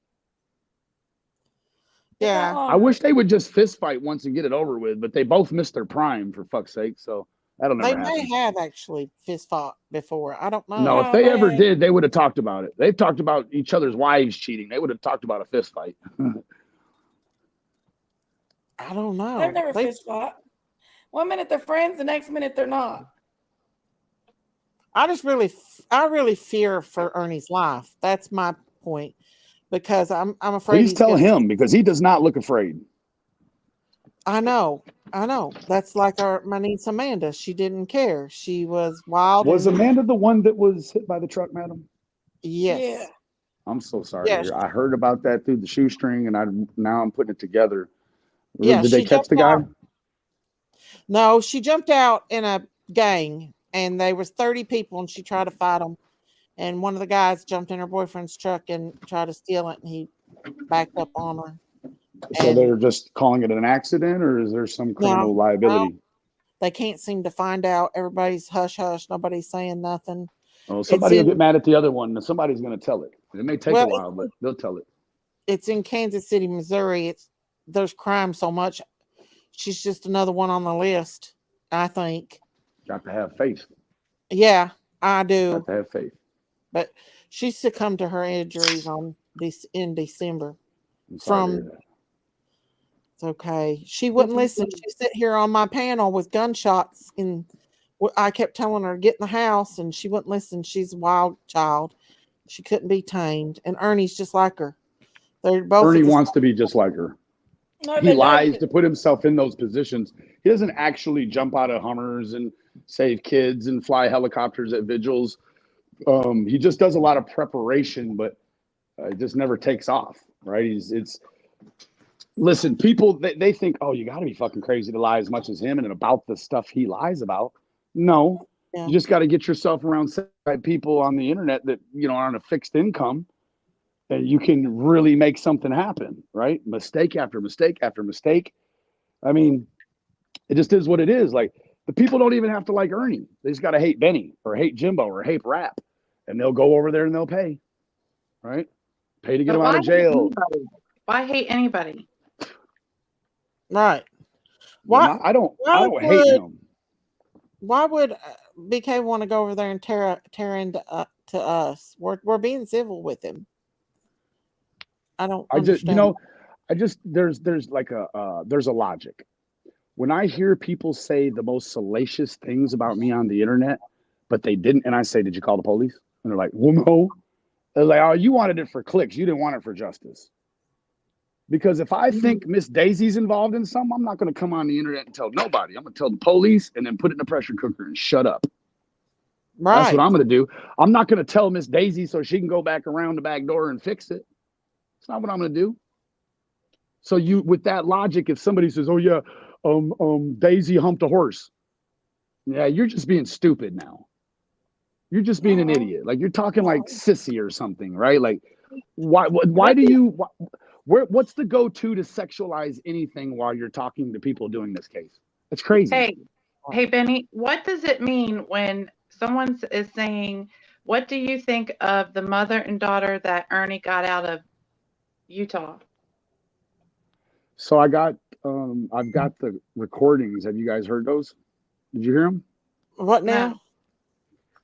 Speaker 1: Yeah.
Speaker 7: I wish they would just fist fight once and get it over with, but they both missed their prime, for fuck's sake. So that'll never happen.
Speaker 1: They may have actually fist fought before. I don't know.
Speaker 7: No, if they ever did, they would have talked about it. They've talked about each other's wives cheating. They would have talked about a fist fight.
Speaker 1: I don't know.
Speaker 2: They've never fist fought. 1 minute they're friends, the next minute they're not.
Speaker 1: I really fear for Ernie's life. That's my point, because I'm afraid.
Speaker 7: Please tell him, because he does not look afraid.
Speaker 1: I know. That's like my niece Amanda. She didn't care. She was wild.
Speaker 7: Was Amanda the one that was hit by the truck, madam?
Speaker 1: Yes.
Speaker 2: Yeah.
Speaker 7: I'm so sorry. Yeah. I heard about that through the shoestring, and now I'm putting it together.
Speaker 1: Yeah,
Speaker 7: did they catch the guy?
Speaker 1: No, she jumped out in a gang, and there was 30 people, and she tried to fight them. And one of the guys jumped in her boyfriend's truck and tried to steal it, and he backed up on her.
Speaker 7: So they're just calling it an accident, or is there some criminal liability?
Speaker 1: No, they can't seem to find out. Everybody's hush hush. Nobody's saying nothing.
Speaker 7: Oh, somebody will get mad at the other one, and somebody's going to tell it. It may take a while, but they'll tell it.
Speaker 1: It's in Kansas City, Missouri. There's crime so much. She's just another one on the list, I think.
Speaker 7: Got to have faith.
Speaker 1: Yeah, I do.
Speaker 7: Got to have faith.
Speaker 1: But she succumbed to her injuries in December. It's okay. She wouldn't listen. She sit here on my panel with gunshots, and I kept telling her to get in the house, and she wouldn't listen. She's a wild child. She couldn't be tamed. And Ernie's just like her.
Speaker 7: Ernie wants to be just like her. No, he lies to put himself in those positions. He doesn't actually jump out of Hummers and save kids and fly helicopters at vigils. He just does a lot of preparation, but it just never takes off, right? Listen, people, they think, oh, you got to be fucking crazy to lie as much as him and about the stuff he lies about. No, you just got to get yourself around people on the internet that, are on a fixed income and you can really make something happen, right? Mistake after mistake after mistake. I mean, it just is what it is. Like, the people don't even have to like Ernie. They just got to hate Benny or hate Jimbo or hate Rap, and they'll go over there and they'll pay, right? Pay to get
Speaker 5: But
Speaker 7: them out
Speaker 5: why
Speaker 7: of jail.
Speaker 5: Why hate anybody?
Speaker 1: Right. Why?
Speaker 7: I don't hate him.
Speaker 1: Why would BK want to go over there and tear into to us? We're being civil with him. I don't understand.
Speaker 7: There's like there's a logic. When I hear people say the most salacious things about me on the internet, but they didn't, and I say, "Did you call the police?" And they're like, "Well, no." They're like, "Oh, you wanted it for clicks. You didn't want it for justice." Because if I think Miss Daisy's involved in something, I'm not going to come on the internet and tell nobody. I'm going to tell the police and then put it in a pressure cooker and shut up. Right. That's what I'm going to do. I'm not going to tell Miss Daisy so she can go back around the back door and fix it. It's not what I'm going to do. So with that logic, if somebody says, "Oh yeah, Daisy humped a horse," yeah, you're just being stupid now. You're just being an idiot. Like, you're talking like sissy or something, right? Like, why do you? What's the go-to to sexualize anything while you're talking to people doing this case? It's crazy.
Speaker 5: Hey, Benny, what does it mean when someone is saying, "What do you think of the mother and daughter that Ernie got out of Utah?"
Speaker 7: So I've got the recordings. Have you guys heard those? Did you hear them?
Speaker 1: What now?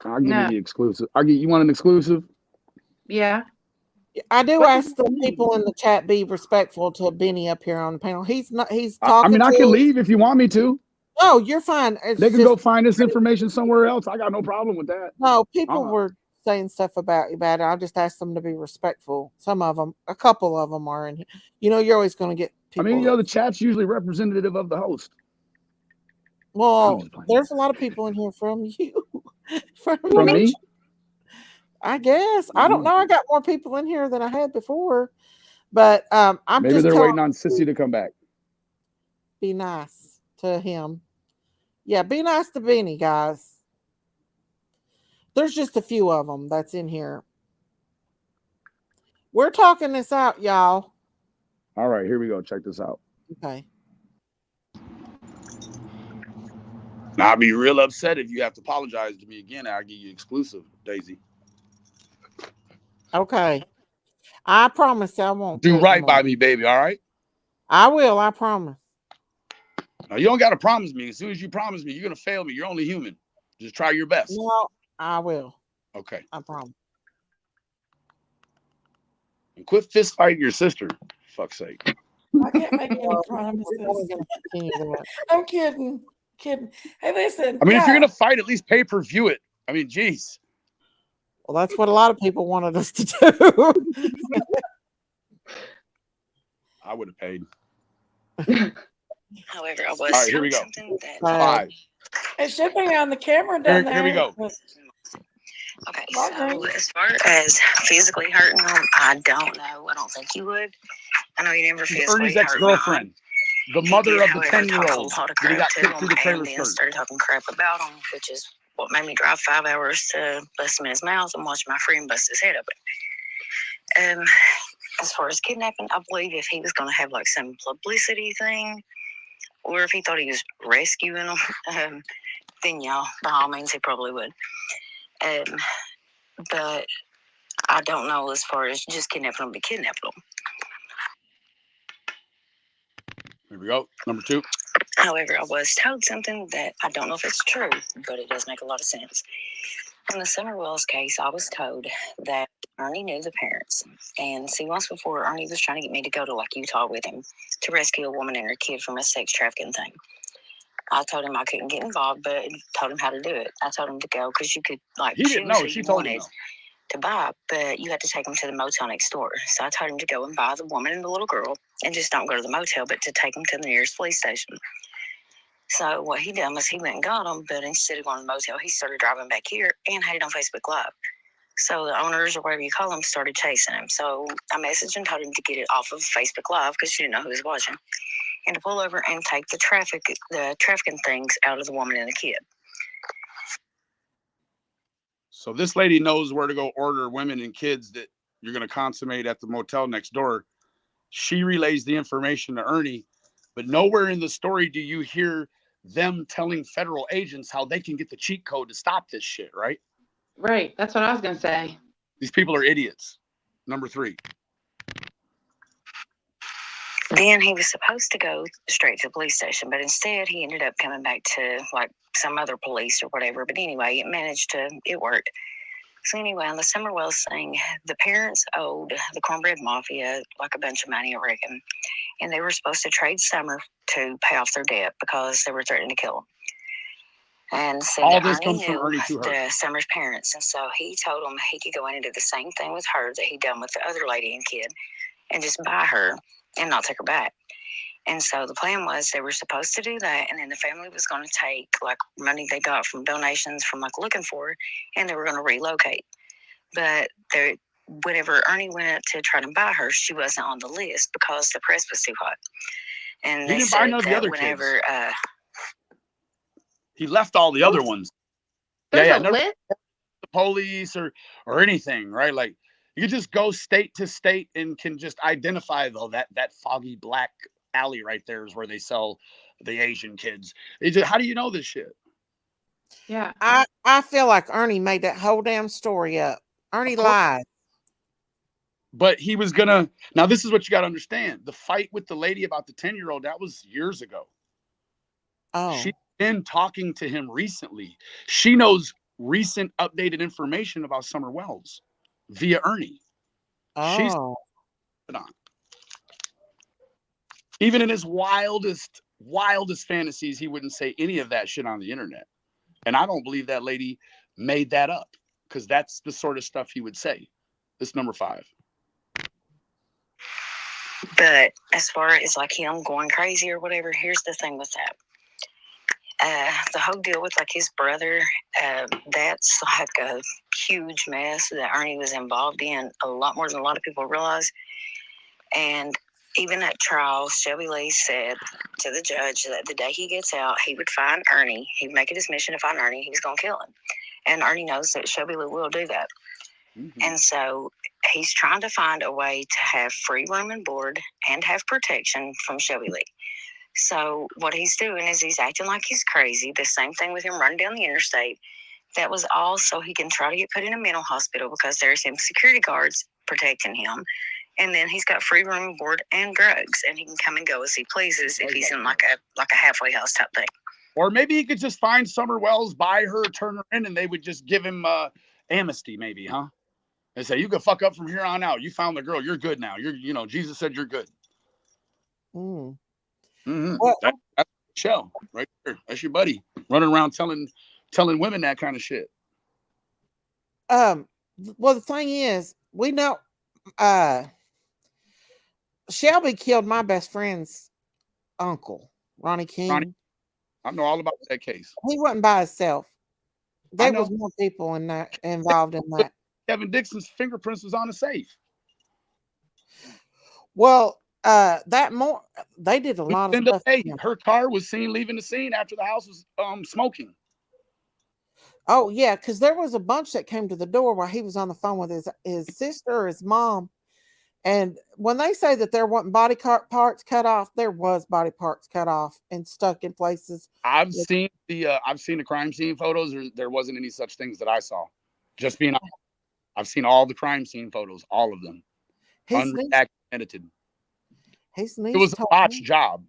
Speaker 5: No.
Speaker 7: I'll give you the exclusive. You want an exclusive?
Speaker 5: Yeah.
Speaker 1: I do ask the people in the chat be respectful to Benny up here on the panel. He's talking.
Speaker 7: I can leave if you want me to.
Speaker 1: Oh, you're fine.
Speaker 7: They can go find this information somewhere else. I got no problem with that.
Speaker 1: No, people were saying stuff about you bad. I just asked them to be respectful. Some of them, a couple of them are in here. You're always going to get people.
Speaker 7: The chat's usually representative of the host.
Speaker 1: Well, there's a lot of people in here from you.
Speaker 7: From me?
Speaker 1: I guess. I don't know. I got more people in here than I had before. But
Speaker 7: maybe they're waiting on Sissy to come back.
Speaker 1: Be nice to him. Yeah, be nice to Benny, guys. There's just a few of them that's in here. We're talking this out, y'all.
Speaker 7: All right, here we go. Check this out.
Speaker 1: Okay.
Speaker 8: Now, I'll be real upset if you have to apologize to me again. I'll give you exclusive, Daisy.
Speaker 1: Okay. I promise I won't.
Speaker 8: Do right by me, baby, all right?
Speaker 1: I will, I promise.
Speaker 8: Now, you don't got to promise me. As soon as you promise me, you're going to fail me. You're only human. Just try your best.
Speaker 1: No, I will.
Speaker 8: Okay.
Speaker 1: I promise.
Speaker 8: And quit fist fighting your sister, for fuck's sake.
Speaker 2: I can't make any promises. I'm kidding. Hey, listen.
Speaker 8: I mean, if you're going to fight, at least pay-per-view it. I mean, geez.
Speaker 1: Well, that's what a lot of people wanted us to do.
Speaker 8: I would have paid.
Speaker 9: However, I was.
Speaker 8: All right, here we go. 5.
Speaker 2: It should be on the camera down there.
Speaker 8: Here we go.
Speaker 9: Okay, so as far as physically hurting them, I don't know. I don't think you would. I know you never physically
Speaker 8: Ernie's ex-girlfriend, the mother of the 10-year-old.
Speaker 9: He got kicked through the trailer skirt. Started talking crap about him, which is what made me drive 5 hours to bust him in his mouth and watch my friend bust his head open. As far as kidnapping, I believe if he was going to have like some publicity thing, or if he thought he was rescuing them, then yeah, by all means, he probably would. But I don't know as far as just kidnapping them, but kidnapping them.
Speaker 8: Here we go. Number 2.
Speaker 9: However, I was told something that I don't know if it's true, but it does make a lot of sense. In the SummerWells case, I was told that Ernie knew the parents. And see, once before, Ernie was trying to get me to go to like Utah with him to rescue a woman and her kid from a sex trafficking thing. I told him I couldn't get involved, but told him how to do it. I told him to go because you could like
Speaker 8: he didn't know. She told him
Speaker 9: to buy, but you had to take him to the motel next door. So I told him to go and buy the woman and the little girl, and just don't go to the motel, but to take them to the nearest police station. So what he done was he went and got them, but instead of going to the motel, he started driving back here and had it on Facebook Live. So the owners, or whatever you call them, started chasing him. So I messaged and told him to get it off of Facebook Live because she didn't know who was watching, and to pull over and take the trafficking things out of the woman and the kid.
Speaker 8: So this lady knows where to go order women and kids that you're going to consummate at the motel next door. She relays the information to Ernie, but nowhere in the story do you hear them telling federal agents how they can get the cheat code to stop this shit, right?
Speaker 5: Right. That's what I was going to say.
Speaker 8: These people are idiots. Number 3.
Speaker 9: Then he was supposed to go straight to the police station, but instead he ended up coming back to like some other police or whatever. But anyway, it worked. So anyway, on the SummerWells thing, the parents owed the Cornbread Mafia like a bunch of money, I reckon. And they were supposed to trade Summer to pay off their debt because they were threatening to kill him. And so
Speaker 8: all this
Speaker 9: Ernie
Speaker 8: comes from
Speaker 9: knew
Speaker 8: Ernie to her.
Speaker 9: the Summer's parents. And so he told them he could go in and do the same thing with her that he done with the other lady and kid and just buy her and not take her back. And so the plan was they were supposed to do that, and then the family was going to take like money they got from donations from like looking for her, and they were going to relocate. But whenever Ernie went to try to buy her, she wasn't on the list because the press was too hot. And
Speaker 8: He didn't buy none of the other kids. He left all the other ones.
Speaker 5: There's a
Speaker 8: never
Speaker 5: list?
Speaker 8: the police or anything, right? Like you just go state to state and can just identify though that foggy black alley right there is where they sell the Asian kids. How do you know this shit?
Speaker 5: Yeah.
Speaker 1: I feel like Ernie made that whole damn story up. Ernie lied.
Speaker 8: But he was gonna. Now this is what you got to understand. The fight with the lady about the 10-year-old, that was years ago.
Speaker 1: Oh.
Speaker 8: She's been talking to him recently. She knows recent updated information about SummerWells via Ernie. She's
Speaker 1: Oh.
Speaker 8: on. Even in his wildest fantasies, he wouldn't say any of that shit on the internet. And I don't believe that lady made that up, because that's the sort of stuff he would say. This number 5.
Speaker 9: But as far as like him going crazy or whatever, here's the thing with that. The whole deal with like his brother, that's like a huge mess that Ernie was involved in, a lot more than a lot of people realize. And even at trial, Shelby Lee said to the judge that the day he gets out, he would find Ernie. He'd make it his mission to find Ernie. He was going to kill him. And Ernie knows that Shelby Lee will do that. Mm-hmm. And so he's trying to find a way to have free room and board and have protection from Shelby Lee. So what he's doing is he's acting like he's crazy. The same thing with him running down the interstate. That was all so he can try to get put in a mental hospital because there's some security guards protecting him. And then he's got free room and board and drugs, and he can come and go as he pleases if he's in like a halfway house type thing.
Speaker 8: Or maybe he could just find SummerWells, buy her, turn her in, and they would just give him amnesty, maybe, huh? They say, you can fuck up from here on out. You found the girl. You're good now. Jesus said you're good.
Speaker 1: Mm.
Speaker 8: Mm-hmm. That's the show right there. That's your buddy running around telling women that kind of shit.
Speaker 1: Well, the thing is, we know Shelby killed my best friend's uncle, Ronnie King.
Speaker 8: I know all about that case.
Speaker 1: He wasn't by himself. There was more people involved in that.
Speaker 8: Kevin Dixon's fingerprints was on the safe.
Speaker 1: Well, they did a lot of stuff.
Speaker 8: Her car was seen leaving the scene after the house was smoking.
Speaker 1: Oh yeah, because there was a bunch that came to the door while he was on the phone with his sister or his mom. And when they say that there wasn't body parts cut off, there was body parts cut off and stuck in places.
Speaker 8: I've seen the crime scene photos. There wasn't any such things that I saw. Just being honest, I've seen all the crime scene photos, all of them, unredacted, edited. It was a botched job,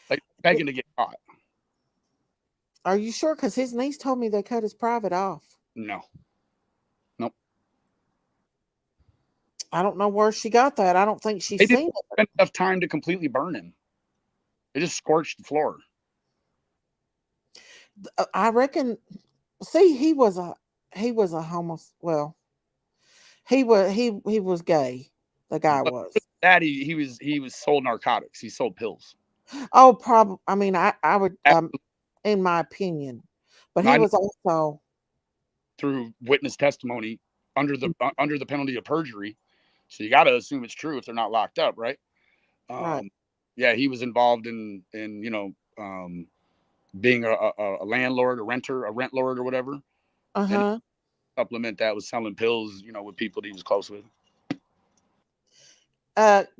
Speaker 8: like begging to get caught.
Speaker 1: Are you sure? Because his niece told me they cut his private off.
Speaker 8: No.
Speaker 1: I don't know where she got that. I don't think she's seen it.
Speaker 8: Spend enough time to completely burn him. They just scorched the floor.
Speaker 1: I reckon. See, he was a homeless. Well, he was gay. The guy was.
Speaker 8: Daddy, he was sold narcotics. He sold pills.
Speaker 1: Oh, probably. I mean, I would, in my opinion, but he was also
Speaker 8: through witness testimony under the penalty of perjury. So you got to assume it's true if they're not locked up, right?
Speaker 1: Right.
Speaker 8: Yeah, he was involved in being a landlord, a renter, a rent lord, or whatever.
Speaker 1: Uh-huh.
Speaker 8: supplement that was selling pills, with people that he was close with.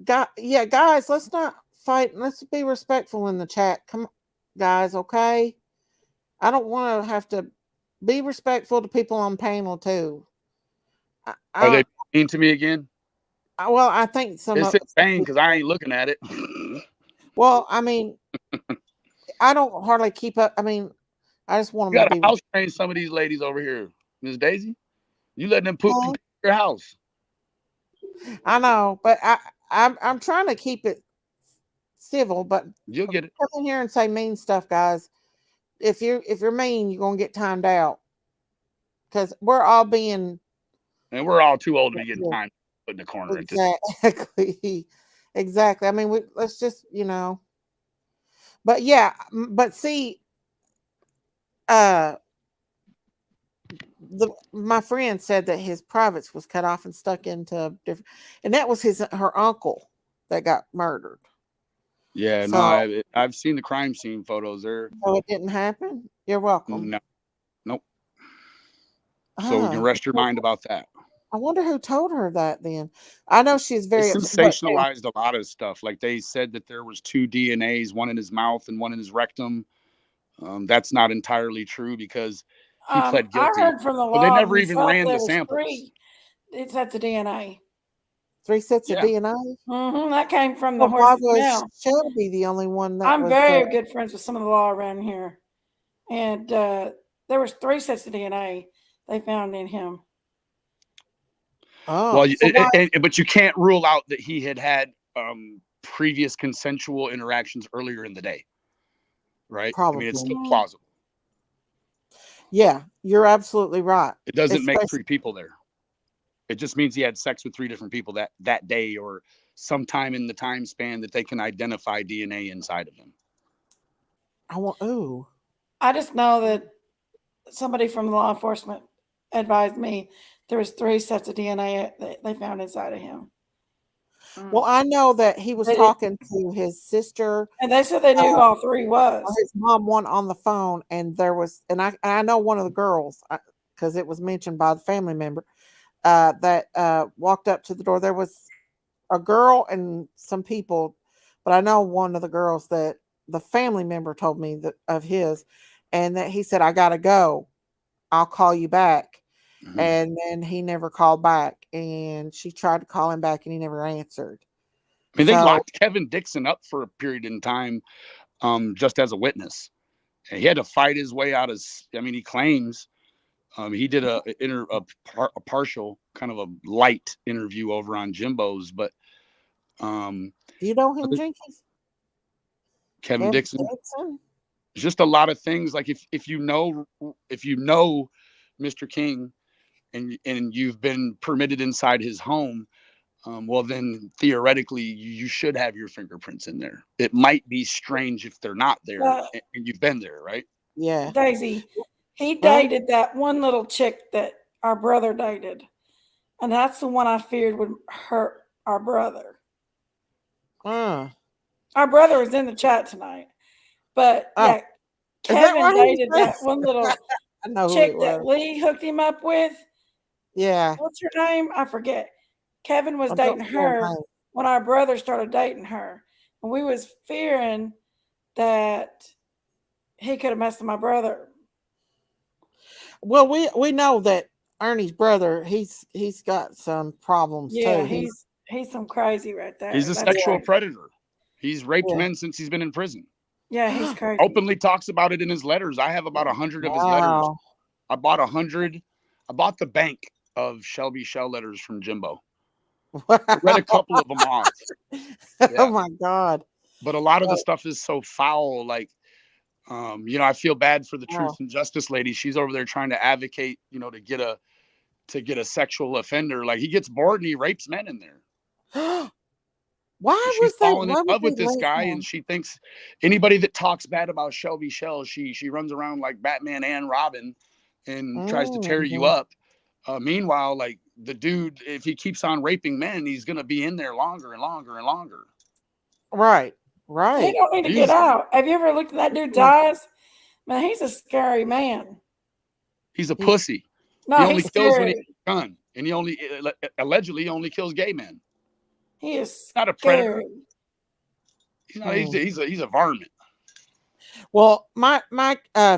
Speaker 1: Guys, let's not fight. Let's be respectful in the chat. Come on, guys, okay? I don't want to have to be respectful to people on panel too.
Speaker 8: Are they mean to me again?
Speaker 1: Well, I think some
Speaker 8: it's insane because I ain't looking at it.
Speaker 1: Well, I mean, I don't hardly keep up. I mean, I just want them
Speaker 8: to
Speaker 1: be
Speaker 8: house train some of these ladies over here, Miss Daisy. You letting them poop in your house?
Speaker 1: I know, but I'm trying to keep it civil. But
Speaker 8: you'll get it.
Speaker 1: Come in here and say mean stuff, guys. If you're mean, you're gonna get timed out because we're all being.
Speaker 8: And we're all too old to be getting timed put in the corner.
Speaker 1: Exactly. Exactly. I mean, let's just But yeah, but see, my friend said that his privates was cut off and stuck into different, and that was her uncle that got murdered.
Speaker 8: Yeah, so, no, I've seen the crime scene photos there.
Speaker 1: So it didn't happen? You're welcome.
Speaker 8: No, nope. So we can rest your mind about that.
Speaker 1: I wonder who told her that then. I know she's very
Speaker 8: sensationalized a lot of stuff. Like they said that there was 2 DNAs, one in his mouth and one in his rectum. That's not entirely true because he pled guilty.
Speaker 2: I heard from the law.
Speaker 8: But they never even ran the samples.
Speaker 2: 3 sets of DNA.
Speaker 1: 3 sets of DNA?
Speaker 2: Mm-hmm. That came from the horse's mouth.
Speaker 1: Shelby the only one that
Speaker 2: I'm very good friends with some of the law around here. And there was 3 sets of DNA they found in him.
Speaker 8: Oh, well, but you can't rule out that he had previous consensual interactions earlier in the day, right?
Speaker 1: Probably.
Speaker 8: I mean, it's still plausible.
Speaker 1: Yeah, you're absolutely right.
Speaker 8: It doesn't make 3 people there. It just means he had sex with 3 different people that day or sometime in the time span that they can identify DNA inside of him.
Speaker 2: I just know that somebody from law enforcement advised me there was 3 sets of DNA that they found inside of him.
Speaker 1: Well, I know that he was talking to his sister,
Speaker 2: and they said they knew who all 3 was.
Speaker 1: His mom won on the phone, and there was, and I know one of the girls because it was mentioned by the family member that walked up to the door. There was a girl and some people, but I know one of the girls that the family member told me that of his, and that he said, "I gotta go. I'll call you back." Mm-hmm. And then he never called back, and she tried to call him back and he never answered.
Speaker 8: I mean, they locked Kevin Dixon up for a period in time just as a witness. And he had to fight his way out of, he claims he did a partial kind of a light interview over on Jimbo's, but
Speaker 1: do you know him, Jenkins?
Speaker 8: Kevin Dixon? Just a lot of things. Like if you know Mr. King, and you've been permitted inside his home, well, then theoretically you should have your fingerprints in there. It might be strange if they're not there and you've been there, right?
Speaker 1: Yeah.
Speaker 2: Daisy, he dated that one little chick that our brother dated. And that's the one I feared would hurt our brother. Our brother was in the chat tonight. But yeah, Kevin dated that one little chick that Lee hooked him up with.
Speaker 1: Yeah.
Speaker 2: What's her name? I forget. Kevin was dating her when our brother started dating her. And we was fearing that he could have messed with my brother.
Speaker 1: Well, we know that Ernie's brother, he's got some problems too.
Speaker 2: Yeah, he's some crazy right there.
Speaker 8: He's a sexual predator. He's raped men since he's been in prison.
Speaker 2: Yeah, he's crazy.
Speaker 8: Openly talks about it in his letters. I have about 100 of his letters. I bought 100. I bought the bank of Shelby Shell letters from Jimbo. I read a couple of them off.
Speaker 1: Yeah. Oh my God.
Speaker 8: But a lot of the stuff is so foul. Like, I feel bad for the Truth and Justice lady. She's over there trying to advocate, to get a sexual offender. Like, he gets bored and he rapes men in there. She's falling in love with this guy, and she thinks anybody that talks bad about Shelby Shell, she runs around like Batman and Robin and tries to tear you up. Meanwhile, like the dude, if he keeps on raping men, he's gonna be in there longer and longer and longer.
Speaker 1: Right.
Speaker 2: He don't need to get out. Have you ever looked at that dude's eyes? Man, he's a scary man.
Speaker 8: He's a pussy.
Speaker 2: No,
Speaker 8: he only
Speaker 2: he's
Speaker 8: kills
Speaker 2: scared.
Speaker 8: when he has a gun, and he only allegedly only kills gay men.
Speaker 2: He is
Speaker 8: not a predator. He's not. He's a varmint.
Speaker 1: Well, my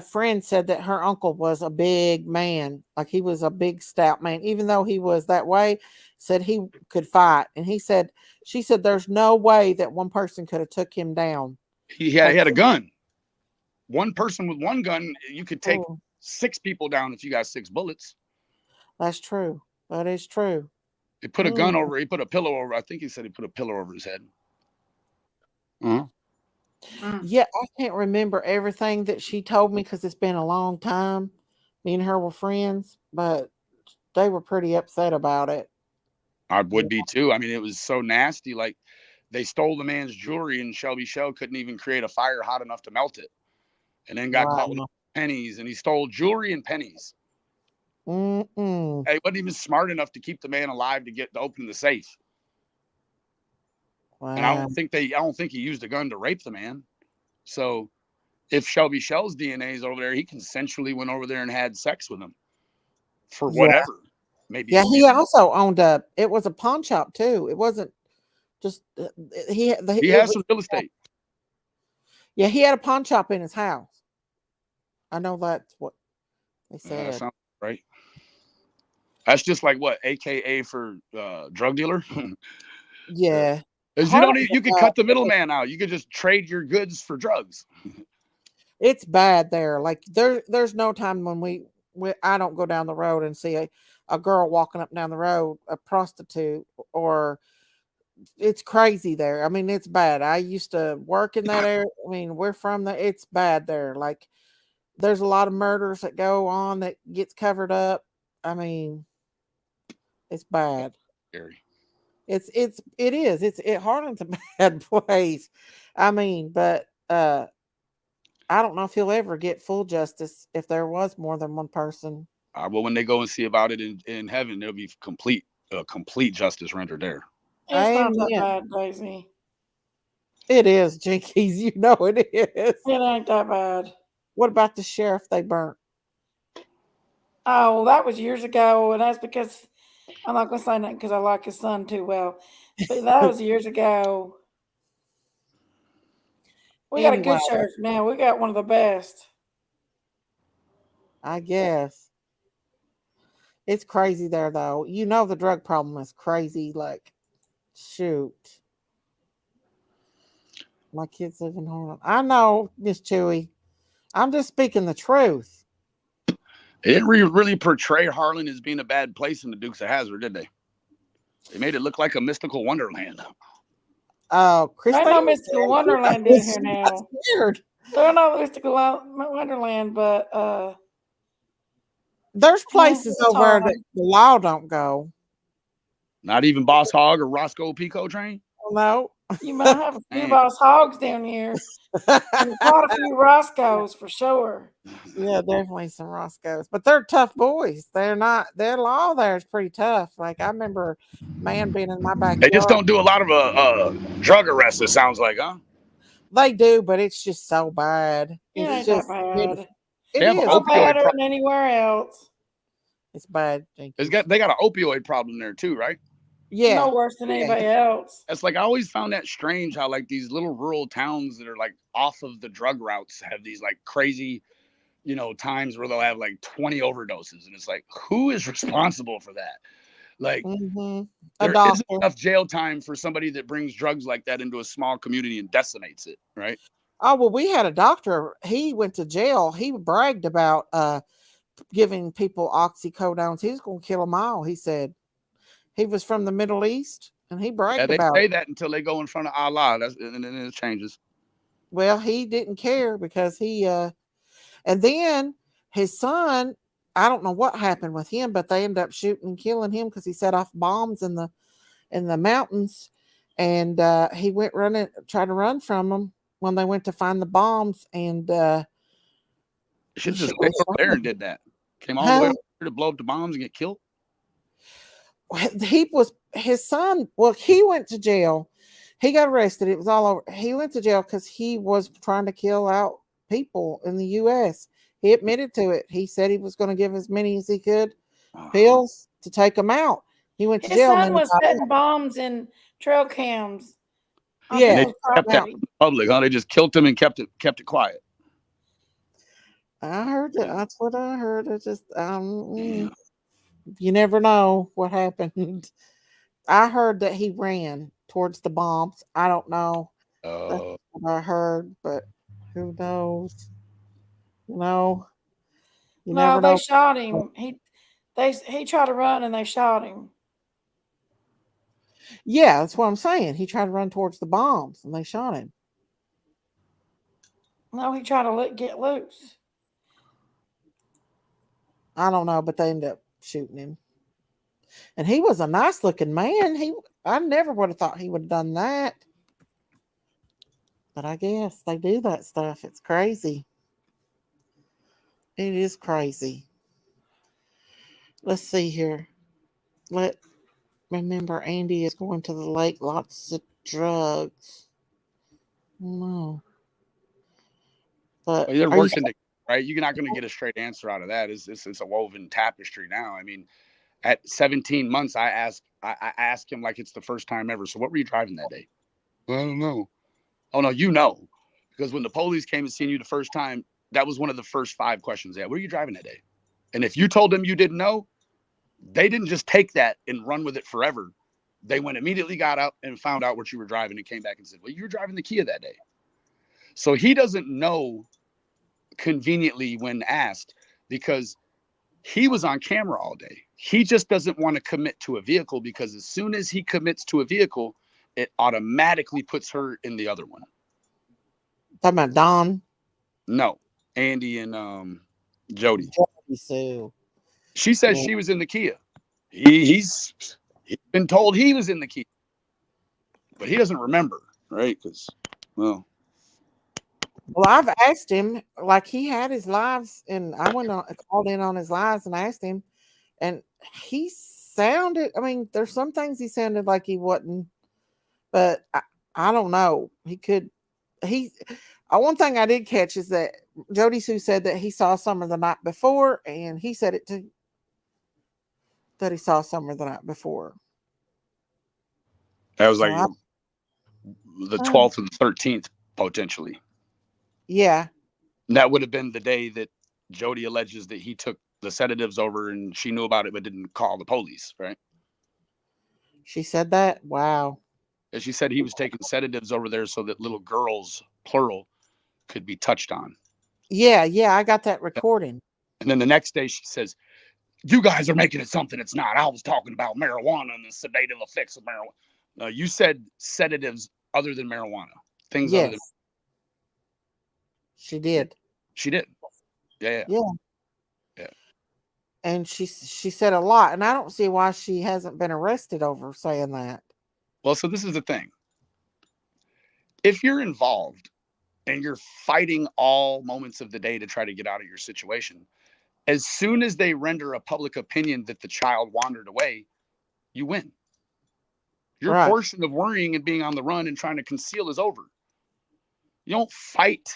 Speaker 1: friend said that her uncle was a big man, like he was a big stout man, even though he was that way. Said he could fight, and she said there's no way that one person could have took him down.
Speaker 8: He had a gun. One person with one gun, you could take 6 people down if you got 6 bullets.
Speaker 1: That's true. That is true.
Speaker 8: He put a gun over. He put a pillow over. I think he said he put a pillow over his head.
Speaker 1: Yeah, I can't remember everything that she told me because it's been a long time. Me and her were friends, but they were pretty upset about it.
Speaker 8: I would be too. I mean, it was so nasty. Like, they stole the man's jewelry, and Shelby Shell couldn't even create a fire hot enough to melt it, and then got caught with pennies. And he stole jewelry and pennies. He wasn't even smart enough to keep the man alive to open the safe. Wow. And I don't think he used a gun to rape the man. So if Shelby Shell's DNA is over there, he consensually went over there and had sex with him for whatever. Maybe.
Speaker 1: Yeah, he also owned it was a pawn shop too. It wasn't just he
Speaker 8: has some real estate.
Speaker 1: Yeah, he had a pawn shop in his house. I know that's what they said.
Speaker 8: That sounds right. That's just like what, AKA for drug dealer.
Speaker 1: Yeah.
Speaker 8: You could cut the middleman out. You could just trade your goods for drugs.
Speaker 1: It's bad there. Like there's no time when I don't go down the road and see a girl walking up down the road, a prostitute, or it's crazy there. I mean, it's bad. I used to work in that area. I mean, we're from there. It's bad there. Like there's a lot of murders that go on that gets covered up. I mean, it's bad.
Speaker 8: Scary.
Speaker 1: It is. Harlan's a bad place. I mean, but I don't know if he'll ever get full justice if there was more than one person.
Speaker 8: Well, when they go and see about it in heaven, there'll be complete justice rendered there.
Speaker 2: It's not that bad, Daisy.
Speaker 1: It is, Jinkies. You know it is.
Speaker 2: It ain't that bad.
Speaker 1: What about the sheriff they burnt?
Speaker 2: Oh, that was years ago, and that's because I'm not going to say that because I like his son too well. But that was years ago. We got a good sheriff now. We got one of the best.
Speaker 1: I guess. It's crazy there, though. You know the drug problem is crazy. Like, shoot. My kids live in Harlan. I know, Miss Chewy. I'm just speaking the truth.
Speaker 8: They didn't really portray Harlan as being a bad place in the Dukes of Hazzard, did they? They made it look like a mystical wonderland.
Speaker 1: Oh, Chris.
Speaker 2: I know mystical wonderland in here now. That's weird. They're not mystical wonderland, but
Speaker 1: there's places over there that the law don't go.
Speaker 8: Not even Boss Hog or Roscoe Pico Train?
Speaker 1: No.
Speaker 2: You might have a few Boss Hogs down here. And quite a few Roscoes for sure.
Speaker 1: Yeah, definitely some Roscoes. But they're tough boys. Their law there is pretty tough. Like I remember man being in my backyard.
Speaker 8: They just don't do a lot of drug arrests, it sounds like, huh?
Speaker 1: They do, but it's just so bad.
Speaker 2: It's just bad.
Speaker 1: It is
Speaker 2: better than anywhere else.
Speaker 1: It's bad.
Speaker 8: They got an opioid problem there too, right?
Speaker 1: Yeah.
Speaker 2: No worse than anybody else.
Speaker 8: It's like I always found that strange how like these little rural towns that are like off of the drug routes have these like crazy, times where they'll have like 20 overdoses. And it's like, who is responsible for that? Like there isn't enough jail time for somebody that brings drugs like that into a small community and decimates it, right?
Speaker 1: Oh, well, we had a doctor. He went to jail. He bragged about giving people oxycodones. He was going to kill them all, he said. He was from the Middle East, and he bragged about it.
Speaker 8: They say that until they go in front of Allah, and then it changes.
Speaker 1: Well, he didn't care because and then his son, I don't know what happened with him, but they ended up shooting and killing him because he set off bombs in the mountains, and he went tried to run from them when they went to find the bombs, and
Speaker 8: should just stayed over there and did that. Came all the way over here to blow up the bombs and get killed.
Speaker 1: His son. Well, he went to jail. He got arrested. It was all over. He went to jail because he was trying to kill out people in the U.S. He admitted to it. He said he was going to give as many as he could pills to take him out. He went to
Speaker 2: His
Speaker 1: jail.
Speaker 2: son was setting bombs in trail cams.
Speaker 1: Yeah,
Speaker 8: they kept that from the public, huh? They just killed him and kept it quiet.
Speaker 1: I heard it. That's what I heard. It just you never know what happened. I heard that he ran towards the bombs. I don't know. That's what I heard, but who knows? You know, you never know.
Speaker 2: They shot him. He tried to run and they shot him.
Speaker 1: Yeah, that's what I'm saying. He tried to run towards the bombs and they shot him.
Speaker 2: No, he tried to get loose.
Speaker 1: I don't know, but they ended up shooting him. And he was a nice looking man. I never would have thought he would have done that. But I guess they do that stuff. It's crazy. It is crazy. Let's see here. Remember, Andy is going to the lake. Lots of drugs. No. But
Speaker 8: they're working together, right? You're not going to get a straight answer out of that. It's a woven tapestry now. I mean, at 17 months, I asked him like it's the first time ever. So what were you driving that day? I don't know. Oh no, you know, because when the police came and seen you the first time, that was one of the first 5 questions. Yeah, what were you driving that day? And if you told them you didn't know, they didn't just take that and run with it forever. They went immediately, got out and found out what you were driving and came back and said, well, you were driving the Kia that day. So he doesn't know conveniently when asked because he was on camera all day. He just doesn't want to commit to a vehicle because as soon as he commits to a vehicle, it automatically puts her in the other one.
Speaker 1: Talking about Don?
Speaker 8: No, Andy and Jody.
Speaker 1: Jody Sue.
Speaker 8: She says she was in the Kia. He's been told he was in the Kia, but he doesn't remember, right? Because, well,
Speaker 1: I've asked him, like he had his lives, and I called in on his lives and asked him, and he sounded. I mean, there's some things he sounded like he wasn't, but I don't know. He could. One thing I did catch is that Jody Sue said that he saw Summer the night before, and he said it too. That he saw Summer the night before.
Speaker 8: That was like the 12th and the 13th, potentially.
Speaker 1: Yeah.
Speaker 8: And that would have been the day that Jody alleges that he took the sedatives over and she knew about it but didn't call the police, right?
Speaker 1: She said that? Wow.
Speaker 8: And she said he was taking sedatives over there so that little girls, plural, could be touched on.
Speaker 1: Yeah, I got that recording.
Speaker 8: And then the next day she says, you guys are making it something it's not. I was talking about marijuana and the sedative effects of marijuana. No, you said sedatives other than marijuana. Things other than.
Speaker 1: She did.
Speaker 8: She did. Yeah.
Speaker 1: And she said a lot, and I don't see why she hasn't been arrested over saying that.
Speaker 8: Well, so this is the thing. If you're involved and you're fighting all moments of the day to try to get out of your situation, as soon as they render a public opinion that the child wandered away, you win. Your portion of worrying and being on the run and trying to conceal is over. You don't fight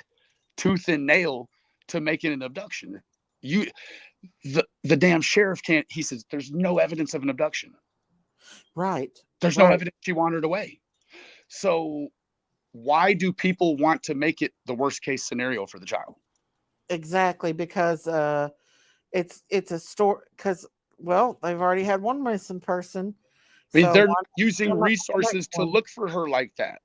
Speaker 8: tooth and nail to make it an abduction. The damn sheriff can't. He says there's no evidence of an abduction.
Speaker 1: Right.
Speaker 8: There's no evidence she wandered away. So why do people want to make it the worst case scenario for the child?
Speaker 1: Exactly, because it's a story. Because they've already had one missing person.
Speaker 8: I mean, they're using resources to look for her like that.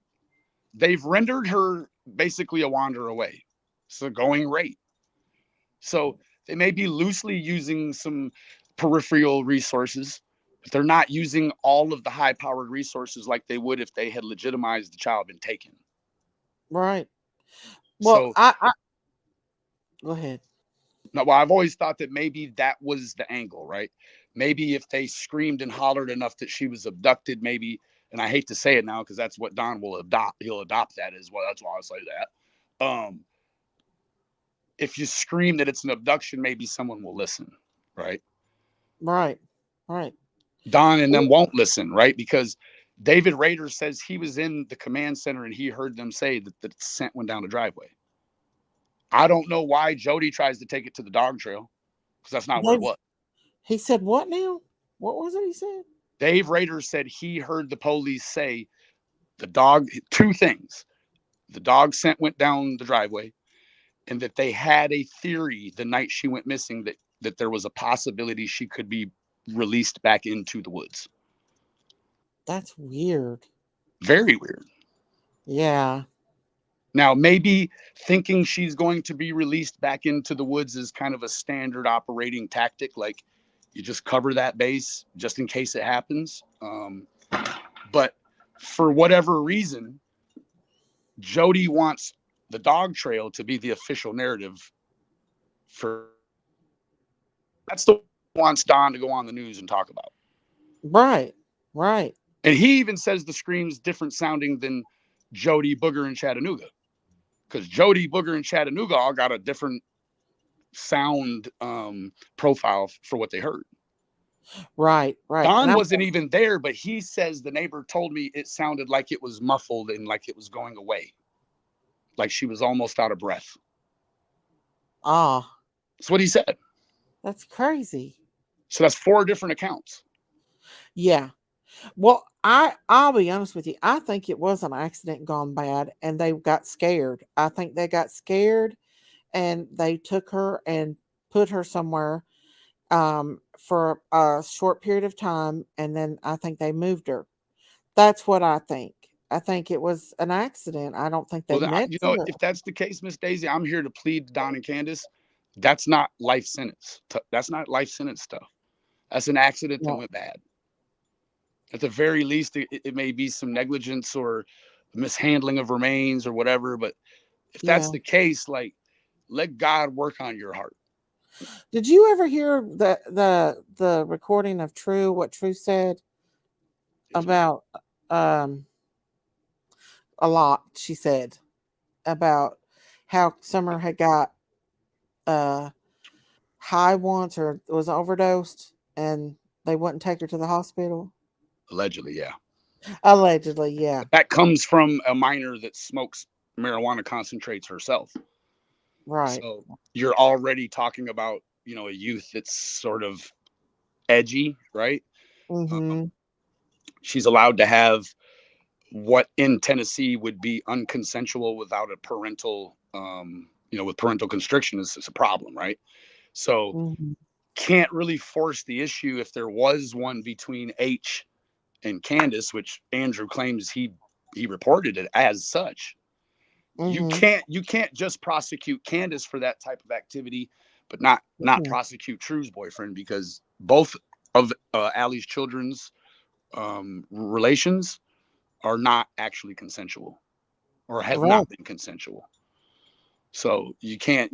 Speaker 8: They've rendered her basically a wander away. It's a going rate. So they may be loosely using some peripheral resources, but they're not using all of the high-powered resources like they would if they had legitimized the child been taken.
Speaker 1: Right. Well, so, I go ahead.
Speaker 8: No, well, I've always thought that maybe that was the angle, right? Maybe if they screamed and hollered enough that she was abducted, maybe, and I hate to say it now because that's what Don will adopt. He'll adopt that as well. That's why I say that. If you scream that it's an abduction, maybe someone will listen, right?
Speaker 1: Right.
Speaker 8: Don and them won't listen, right? Because David Rader says he was in the command center and he heard them say that the scent went down the driveway. I don't know why Jody tries to take it to the dog trail because that's not where it was.
Speaker 1: He said what now? What was it he said?
Speaker 8: Dave Rader said he heard the police say the dog, two things. The dog scent went down the driveway, and that they had a theory the night she went missing that there was a possibility she could be released back into the woods.
Speaker 1: That's weird.
Speaker 8: Very weird.
Speaker 1: Yeah.
Speaker 8: Now, maybe thinking she's going to be released back into the woods is kind of a standard operating tactic. Like, you just cover that base just in case it happens. But for whatever reason, Jody wants the dog trail to be the official narrative for. That's the wants Don to go on the news and talk about.
Speaker 1: Right. Right.
Speaker 8: And he even says the scream's different sounding than Jody, Booger, and Chattanooga. Because Jody, Booger, and Chattanooga all got a different sound profile for what they heard.
Speaker 1: Right, right.
Speaker 8: Don wasn't even there, but he says the neighbor told me it sounded like it was muffled and like it was going away. Like she was almost out of breath.
Speaker 1: Ah.
Speaker 8: That's what he said.
Speaker 1: That's crazy.
Speaker 8: So that's 4 different accounts.
Speaker 1: Yeah. Well, I'll be honest with you. I think it was an accident gone bad and they got scared. I think they got scared and they took her and put her somewhere for a short period of time, and then I think they moved her. That's what I think. I think it was an accident. I don't think they met.
Speaker 8: If that's the case, Miss Daisy, I'm here to plead Don and Candace. That's not life sentence. That's not life sentence stuff. That's an accident that went bad. At the very least, it may be some negligence or mishandling of remains or whatever. But if that's the case, like, let God work on your heart.
Speaker 1: Did you ever hear the recording of what True said about a lot? She said about how Summer had got high once or was overdosed and they wouldn't take her to the hospital.
Speaker 8: Allegedly, yeah.
Speaker 1: Allegedly, yeah.
Speaker 8: That comes from a minor that smokes marijuana concentrates herself.
Speaker 1: Right.
Speaker 8: So you're already talking about, a youth that's sort of edgy, right?
Speaker 1: Mm-hmm.
Speaker 8: She's allowed to have what in Tennessee would be unconsensual without a parental, with parental constriction is a problem, right? So can't really force the issue if there was one between H and Candace, which Andrew claims he reported it as such. You can't just prosecute Candace for that type of activity, but not prosecute True's boyfriend, because both of Allie's children's relations are not actually consensual or have not been consensual. So you can't,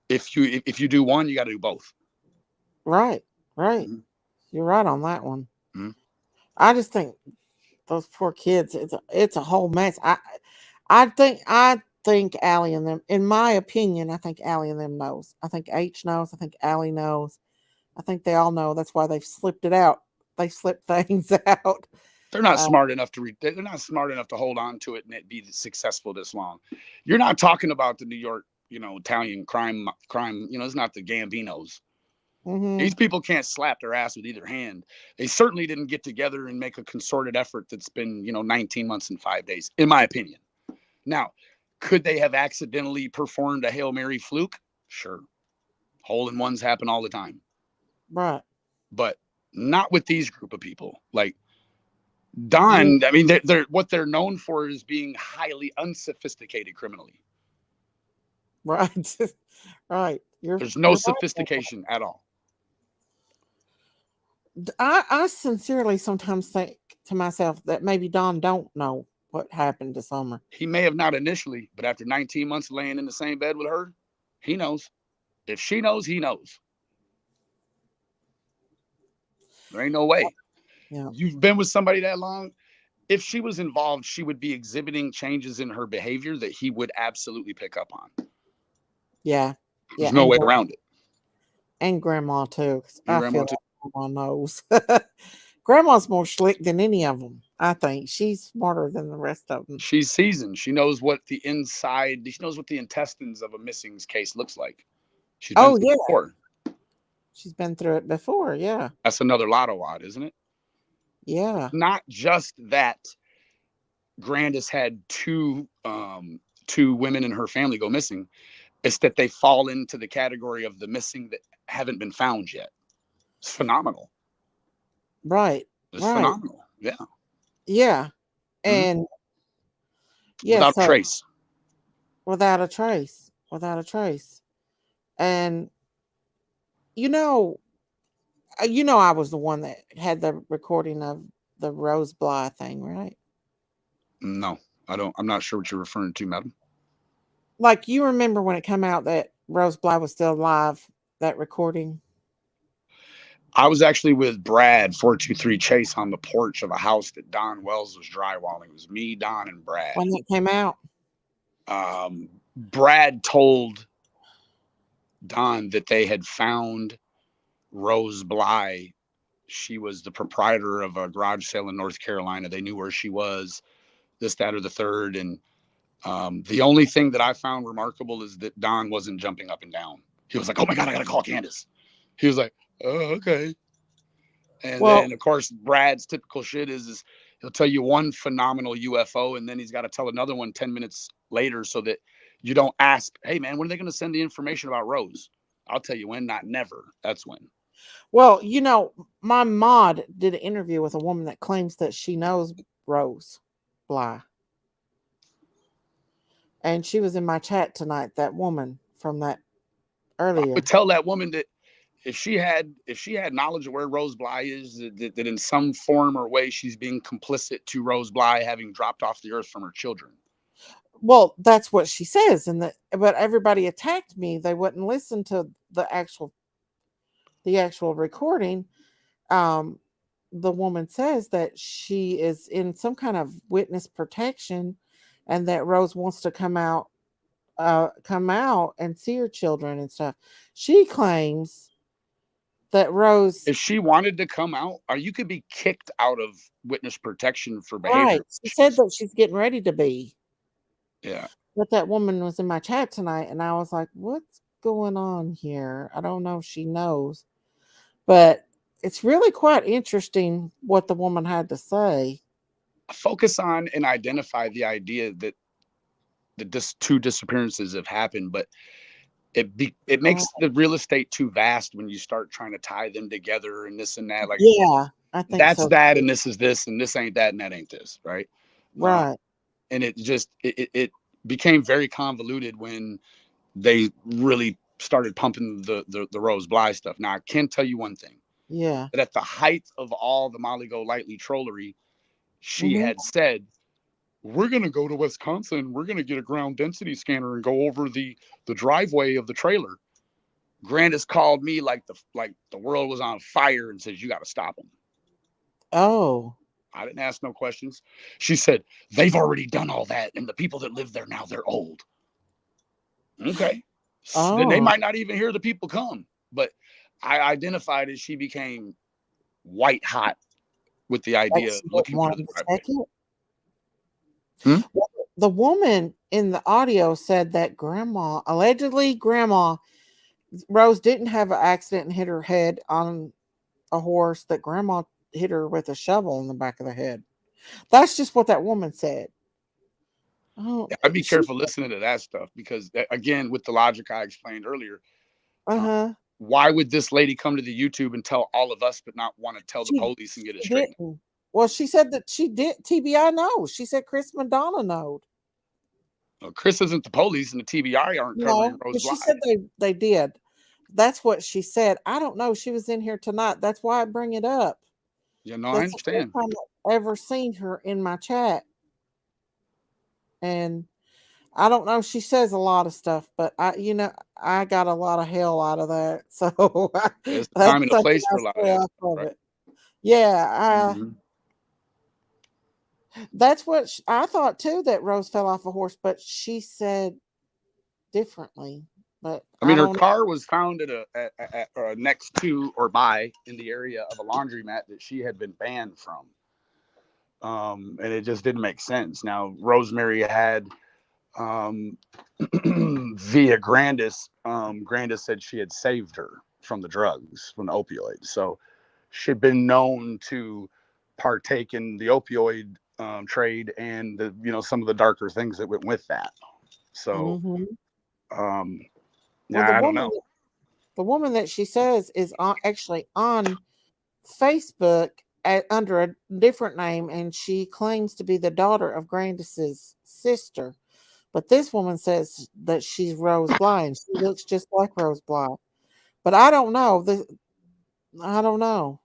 Speaker 8: if you do one, you got to do both.
Speaker 1: Right. You're right on that one.
Speaker 8: Mm-hmm.
Speaker 1: I just think those poor kids, it's a whole mess. I think Allie and them, in my opinion, I think Allie and them knows. I think H knows. I think Allie knows. I think they all know. That's why they've slipped it out. They slipped things out.
Speaker 8: They're not smart enough to they're not smart enough to hold on to it and it be successful this long. You're not talking about the New York, Italian crime. It's not the Gambinos.
Speaker 1: Mm-hmm.
Speaker 8: These people can't slap their ass with either hand. They certainly didn't get together and make a concerted effort that's been, 19 months and 5 days, in my opinion. Now, could they have accidentally performed a Hail Mary fluke? Sure. Hole-in-ones happen all the time.
Speaker 1: Right.
Speaker 8: But not with these group of people. Like Don, I mean, they're what they're known for is being highly unsophisticated criminally.
Speaker 1: Right. Right.
Speaker 8: There's no sophistication at all.
Speaker 1: I sincerely sometimes think to myself that maybe Don don't know what happened to Summer.
Speaker 8: He may have not initially, but after 19 months laying in the same bed with her, he knows. If she knows, he knows. There ain't no way.
Speaker 1: Yeah.
Speaker 8: You've been with somebody that long. If she was involved, she would be exhibiting changes in her behavior that he would absolutely pick up on.
Speaker 1: Yeah.
Speaker 8: There's no way around it.
Speaker 1: And Grandma too.
Speaker 8: And
Speaker 1: I feel like Grandma knows. Grandma's more slick than any of them. I think she's smarter than the rest of them.
Speaker 8: She's seasoned. She knows what the inside. She knows what the intestines of a missing case looks like. She's been before.
Speaker 1: She's been through it before. Yeah.
Speaker 8: That's another lotto odd, isn't it?
Speaker 1: Yeah.
Speaker 8: Not just that Grandis had two women in her family go missing. It's that they fall into the category of the missing that haven't been found yet. It's phenomenal.
Speaker 1: Right.
Speaker 8: It's phenomenal. Yeah.
Speaker 1: Yeah. And yeah,
Speaker 8: without a trace.
Speaker 1: Without a trace. Without a trace. And I was the one that had the recording of the Rose Bly thing, right?
Speaker 8: No, I don't. I'm not sure what you're referring to, madam.
Speaker 1: Like, you remember when it came out that Rose Bly was still alive, that recording?
Speaker 8: I was actually with Brad 423 Chase on the porch of a house that Don Wells was drywalling. It was me, Don, and Brad.
Speaker 1: When it came out?
Speaker 8: Brad told Don that they had found Rose Bly. She was the proprietor of a garage sale in North Carolina. They knew where she was, this, that, or the third. And the only thing that I found remarkable is that Don wasn't jumping up and down. He was like, "Oh my God, I got to call Candace." He was like, "Oh, okay." And then, of course, Brad's typical shit is he'll tell you one phenomenal UFO, and then he's got to tell another one 10 minutes later so that you don't ask, "Hey, man, when are they going to send the information about Rose?" I'll tell you when, not never. That's when.
Speaker 1: Well, my mod did an interview with a woman that claims that she knows Rose Bly. And she was in my chat tonight, that woman from that earlier.
Speaker 8: I would tell that woman that if she had knowledge of where Rose Bly is, that in some form or way she's being complicit to Rose Bly having dropped off the earth from her children.
Speaker 1: Well, that's what she says, but everybody attacked me. They wouldn't listen to the actual recording. The woman says that she is in some kind of witness protection, and that Rose wants to come out and see her children and stuff. She claims that Rose,
Speaker 8: if she wanted to come out, or you could be kicked out of witness protection for behavior.
Speaker 1: Right. She said that she's getting ready to be.
Speaker 8: Yeah.
Speaker 1: But that woman was in my chat tonight, and I was like, "What's going on here?" I don't know if she knows, but it's really quite interesting what the woman had to say.
Speaker 8: Focus on and identify the idea that two disappearances have happened, but it makes the real estate too vast when you start trying to tie them together and this and that. Like,
Speaker 1: yeah, I think
Speaker 8: that's
Speaker 1: so.
Speaker 8: that, and this is this, and this ain't that, and that ain't this, right?
Speaker 1: Right.
Speaker 8: And it just it became very convoluted when they really started pumping the Rose Bly stuff. Now, I can tell you one thing.
Speaker 1: Yeah.
Speaker 8: That at the height of all the Molly Go Lightly trollery, she had said, "We're going to go to Wisconsin. We're going to get a ground density scanner and go over the driveway of the trailer." Grandis called me like the world was on fire and says, "You got to stop them."
Speaker 1: Oh.
Speaker 8: I didn't ask no questions. She said, "They've already done all that, and the people that live there now, they're old." Okay. Oh. Then they might not even hear the people come. But I identified as she became white hot with the idea of looking for the driveway.
Speaker 1: The woman in the audio said that allegedly grandma Rose didn't have an accident and hit her head on a horse, that grandma hit her with a shovel in the back of the head. That's just what that woman said.
Speaker 8: Oh, yeah, I'd be careful listening to that stuff, because again, with the logic I explained earlier, why would this lady come to the YouTube and tell all of us but not want to tell the police and get it straight?
Speaker 1: Well, she said that she did. TBI knows. She said Chris Madonna knowed.
Speaker 8: Well, Chris isn't the police, and the TBI aren't covering Rose Bly.
Speaker 1: She said they did. That's what she said. I don't know. She was in here tonight. That's why I bring it up.
Speaker 8: Yeah, no, I understand.
Speaker 1: That's the first time I've ever seen her in my chat. And I don't know. She says a lot of stuff, but I got a lot of hell out of that. So
Speaker 8: there's a time and a place for a lot of
Speaker 1: it. Yeah. That's what I thought too, that Rose fell off a horse, but she said differently. But
Speaker 8: I mean, her car was found at next to or by in the area of a laundromat that she had been banned from. And it just didn't make sense. Now, Rosemary had via Grandis, Grandis said she had saved her from the drugs, from the opioids. So she'd been known to partake in the opioid trade and the, you know, some of the darker things that went with that. So, yeah, I don't know.
Speaker 1: The woman that she says is actually on Facebook under a different name, and she claims to be the daughter of Grandis's sister. But this woman says that she's Rose Bly, and she looks just like Rose Bly. But I don't know. I don't know.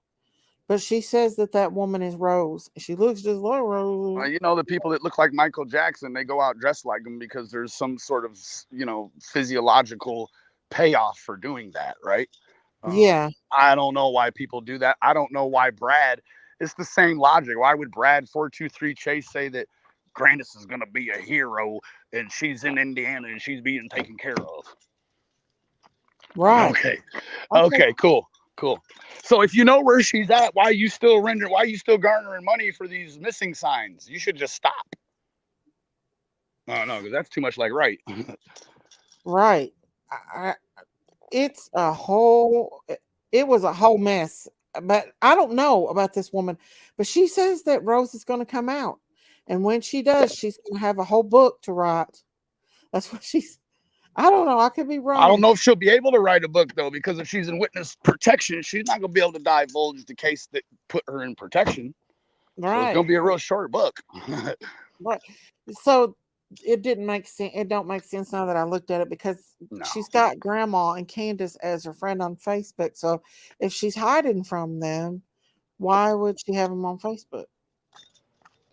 Speaker 1: But she says that woman is Rose. She looks just like Rose.
Speaker 8: You know, the people that look like Michael Jackson, they go out dressed like him because there's some sort of, you know, physiological payoff for doing that, right?
Speaker 1: Yeah.
Speaker 8: I don't know why people do that. I don't know why Brad. It's the same logic. Why would Brad 423 Chase say that Grandis is going to be a hero and she's in Indiana and she's being taken care of?
Speaker 1: Right.
Speaker 8: Okay. Cool. So if you know where she's at, why are you still garnering money for these missing signs? You should just stop. No, because that's too much like right.
Speaker 1: Right. It was a whole mess. But I don't know about this woman. But she says that Rose is going to come out. And when she does, she's going to have a whole book to write. That's what she's. I don't know. I could be wrong.
Speaker 8: I don't know if she'll be able to write a book, though, because if she's in witness protection, she's not going to be able to divulge the case that put her in protection.
Speaker 1: Right.
Speaker 8: So it's going to be a real short book.
Speaker 1: Right. So it didn't make sense. It don't make sense now that I looked at it, because she's got Grandma and Candace as her friend on Facebook. So if she's hiding from them, why would she have them on Facebook?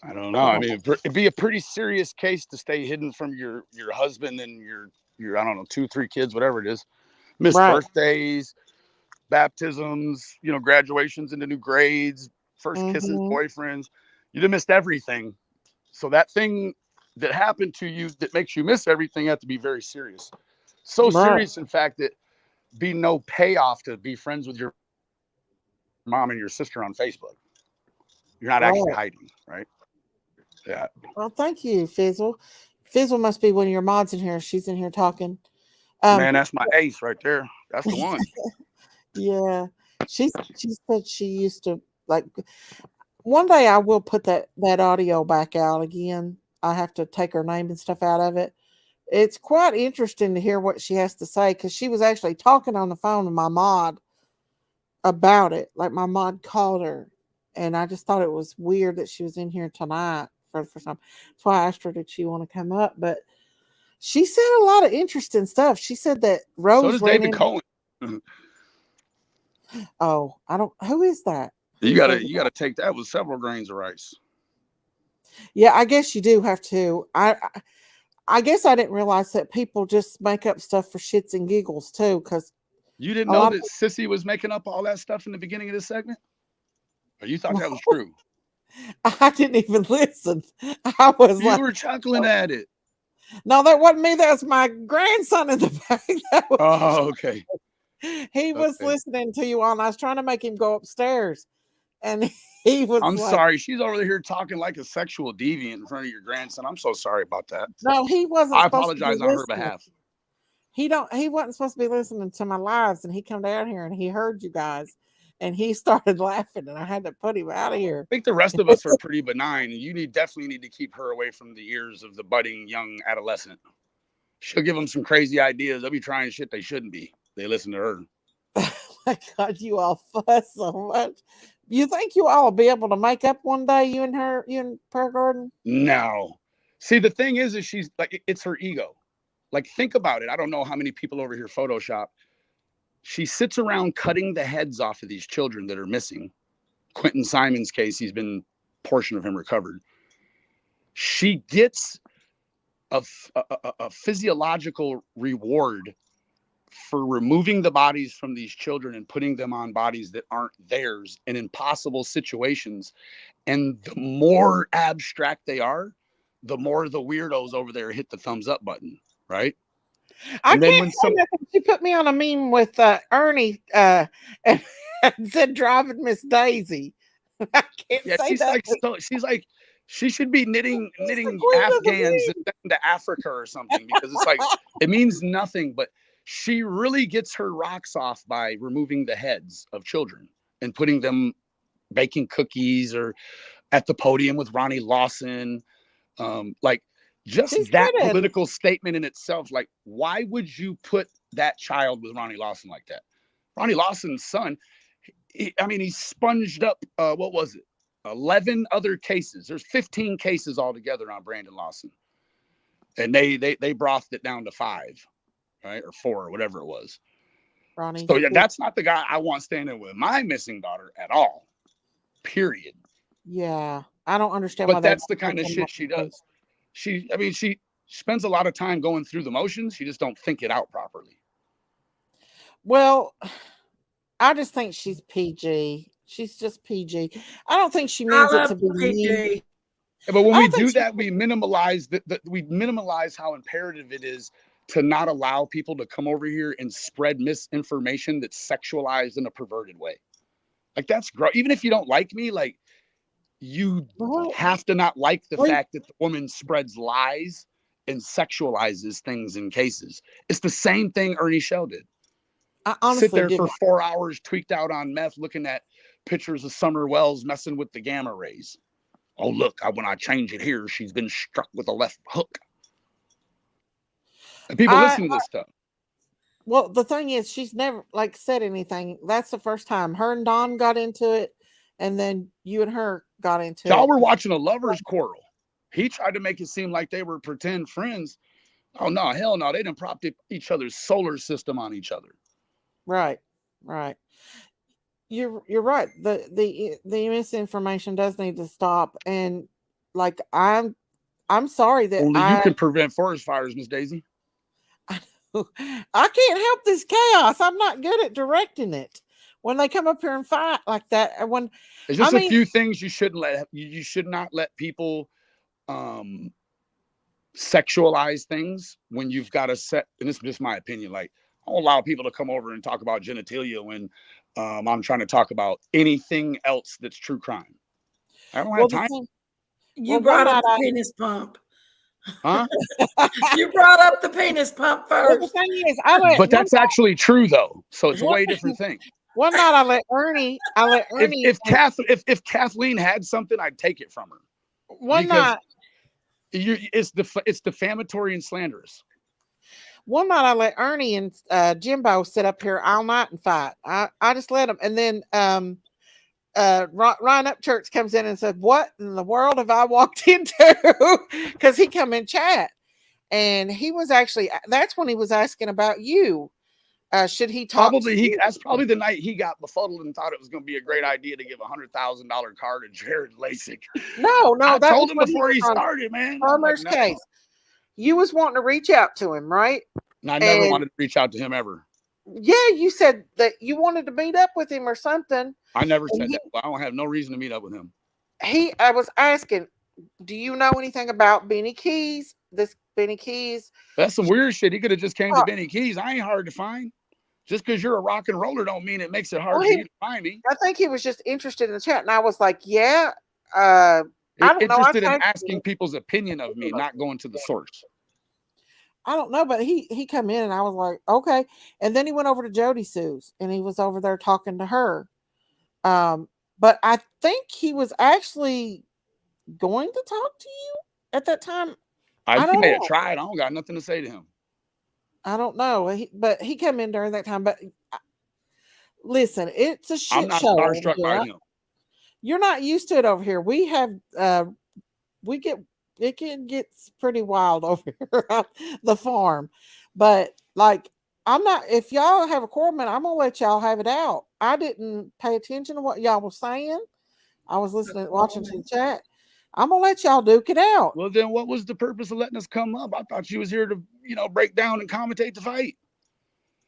Speaker 8: I don't know. I mean, it'd be a pretty serious case to stay hidden from your husband and your I don't know, 2-3 kids, whatever it is. Miss birthdays, baptisms, you know, graduations into new grades, first kisses, boyfriends. You'd have missed everything. So that thing that happened to you that makes you miss everything had to be very serious. So serious, in fact, that be no payoff to be friends with your mom and your sister on Facebook. You're not actually hiding, right? Yeah.
Speaker 1: Well, thank you, Fizzle. Fizzle must be one of your mods in here. She's in here talking.
Speaker 8: Man, that's my ace right there. That's the one.
Speaker 1: Yeah. She said she used to, like, one day I will put that audio back out again. I have to take her name and stuff out of it. It's quite interesting to hear what she has to say, because she was actually talking on the phone with my mod about it. Like, my mod called her, and I just thought it was weird that she was in here tonight for the first time. That's why I asked her, did she want to come up? But she said a lot of interesting stuff. She said that Rose.
Speaker 8: So does David Cohen.
Speaker 1: Oh, I don't. Who is that?
Speaker 8: You gotta take that with several grains of rice.
Speaker 1: Yeah, I guess you do have to. I guess I didn't realize that people just make up stuff for shits and giggles too. Because
Speaker 8: you didn't know that Sissy was making up all that stuff in the beginning of this segment, or you thought that was true?
Speaker 1: I didn't even listen. I was
Speaker 8: you were chuckling at it.
Speaker 1: No, that wasn't me. That was my grandson in the back.
Speaker 8: Okay.
Speaker 1: He was listening to you all, and I was trying to make him go upstairs, and he was.
Speaker 8: I'm sorry. She's over here talking like a sexual deviant in front of your grandson. I'm so sorry about that.
Speaker 1: No, he wasn't.
Speaker 8: I apologize on her behalf.
Speaker 1: He wasn't supposed to be listening to my lives, and he come down here and he heard you guys, and he started laughing, and I had to put him out of here.
Speaker 8: I think the rest of us are pretty benign, and you definitely need to keep her away from the ears of the budding young adolescent. She'll give them some crazy ideas. They'll be trying shit they shouldn't be. They listen to her.
Speaker 1: Oh my God, you all fuss so much. You think you all will be able to make up one day, you and Prayer Garden?
Speaker 8: No. See, the thing is she's like, it's her ego. Like, think about it. I don't know how many people over here Photoshop. She sits around cutting the heads off of these children that are missing. Quentin Simon's case, he's been a portion of him recovered. She gets a physiological reward for removing the bodies from these children and putting them on bodies that aren't theirs in impossible situations. And the more abstract they are, the more the weirdos over there hit the thumbs up button, right?
Speaker 1: I can't say nothing. She put me on a meme with Ernie and said driving Miss Daisy. I can't say that.
Speaker 8: She's like, she should be knitting Afghans to Africa or something, because it's like, it means nothing, but she really gets her rocks off by removing the heads of children and putting them baking cookies or at the podium with Ronnie Lawson. Like just
Speaker 1: She's
Speaker 8: that
Speaker 1: good at it.
Speaker 8: political statement in itself. Like, why would you put that child with Ronnie Lawson like that? Ronnie Lawson's son, he sponged up, what was it? 11 other cases. There's 15 cases altogether on Brandon Lawson. And they brothed it down to 5, right? Or 4, or whatever it was.
Speaker 1: Ronnie.
Speaker 8: So yeah, that's not the guy I want standing with my missing daughter at all. Period.
Speaker 1: Yeah. I don't understand why
Speaker 8: But that's the kind of shit she does. She spends a lot of time going through the motions. She just don't think it out properly.
Speaker 1: Well, I just think she's PG. She's just PG. I don't think she means it to be mean.
Speaker 8: Yeah, but when we do that, we minimize how imperative it is to not allow people to come over here and spread misinformation that's sexualized in a perverted way. Like, that's gross. Even if you don't like me, like, you have to not like the fact that the woman spreads lies and sexualizes things in cases. It's the same thing Ernie Shell did.
Speaker 1: I honestly
Speaker 8: sit there for 4 hours tweaked out on meth looking at pictures of SummerWells messing with the gamma rays. Oh, look, when I change it here, she's been struck with a left hook. And people listen to this stuff.
Speaker 1: Well, the thing is, she's never said anything. That's the first time. Her and Don got into it, and then you and her got into it.
Speaker 8: Y'all were watching a lover's quarrel. He tried to make it seem like they were pretend friends. Oh, no, hell no. They done propped each other's solar system on each other.
Speaker 1: Right. You're right. The misinformation does need to stop. And I'm sorry that
Speaker 8: only you can prevent forest fires, Miss Daisy.
Speaker 1: I can't help this chaos. I'm not good at directing it. When they come up here and fight like that,
Speaker 8: there's just a few things you shouldn't let. You should not let people sexualize things when you've got a set. And this is just my opinion. Like, I don't allow people to come over and talk about genitalia when I'm trying to talk about anything else that's true crime. I don't have time.
Speaker 2: You brought up the penis pump.
Speaker 8: Huh?
Speaker 2: You brought up the penis pump first.
Speaker 1: Well, the thing is,
Speaker 8: but that's actually true though. So it's a way different thing.
Speaker 1: One night I let Ernie.
Speaker 8: If Kathleen had something, I'd take it from her.
Speaker 1: One night,
Speaker 8: it's defamatory and slanderous.
Speaker 1: One night I let Ernie and Jimbo sit up here all night and fight. I just let them, and then Ryan Upchurch comes in and said, "What in the world have I walked into?" Because he come in chat, and he was that's when he was asking about you. Should he talk?
Speaker 8: That's probably the night he got befuddled and thought it was going to be a great idea to give $100,000 car to Jared Lasik.
Speaker 1: No,
Speaker 8: I told him before he started, man.
Speaker 1: Farmer's case. You was wanting to reach out to him, right?
Speaker 8: And I never wanted to reach out to him ever.
Speaker 1: Yeah, you said that you wanted to meet up with him or something.
Speaker 8: I never said that. I don't have no reason to meet up with him.
Speaker 1: I was asking, do you know anything about Benny Keys? This Benny Keys?
Speaker 8: That's some weird shit. He could have just came to Benny Keys. I ain't hard to find. Just because you're a rock and roller don't mean it makes it hard for you to find me.
Speaker 1: I think he was just interested in the chat. And I was like, yeah. I don't know.
Speaker 8: Interested in asking people's opinion of me, not going to the source.
Speaker 1: I don't know, but he come in and I was like, okay. And then he went over to Jody Sue's and he was over there talking to her. But I think he was actually going to talk to you at that time.
Speaker 8: I may have tried. I don't got nothing to say to him.
Speaker 1: I don't know. But he came in during that time. But listen, it's a shit show.
Speaker 8: I'm starstruck by him.
Speaker 1: You're not used to it over here. We have it gets pretty wild over here at the farm. But I'm not, if y'all have a quarrel, man, I'm gonna let y'all have it out. I didn't pay attention to what y'all were saying. I was listening, watching to the chat. I'm gonna let y'all duke it out.
Speaker 8: Well, then what was the purpose of letting us come up? I thought you was here to, break down and commentate the fight.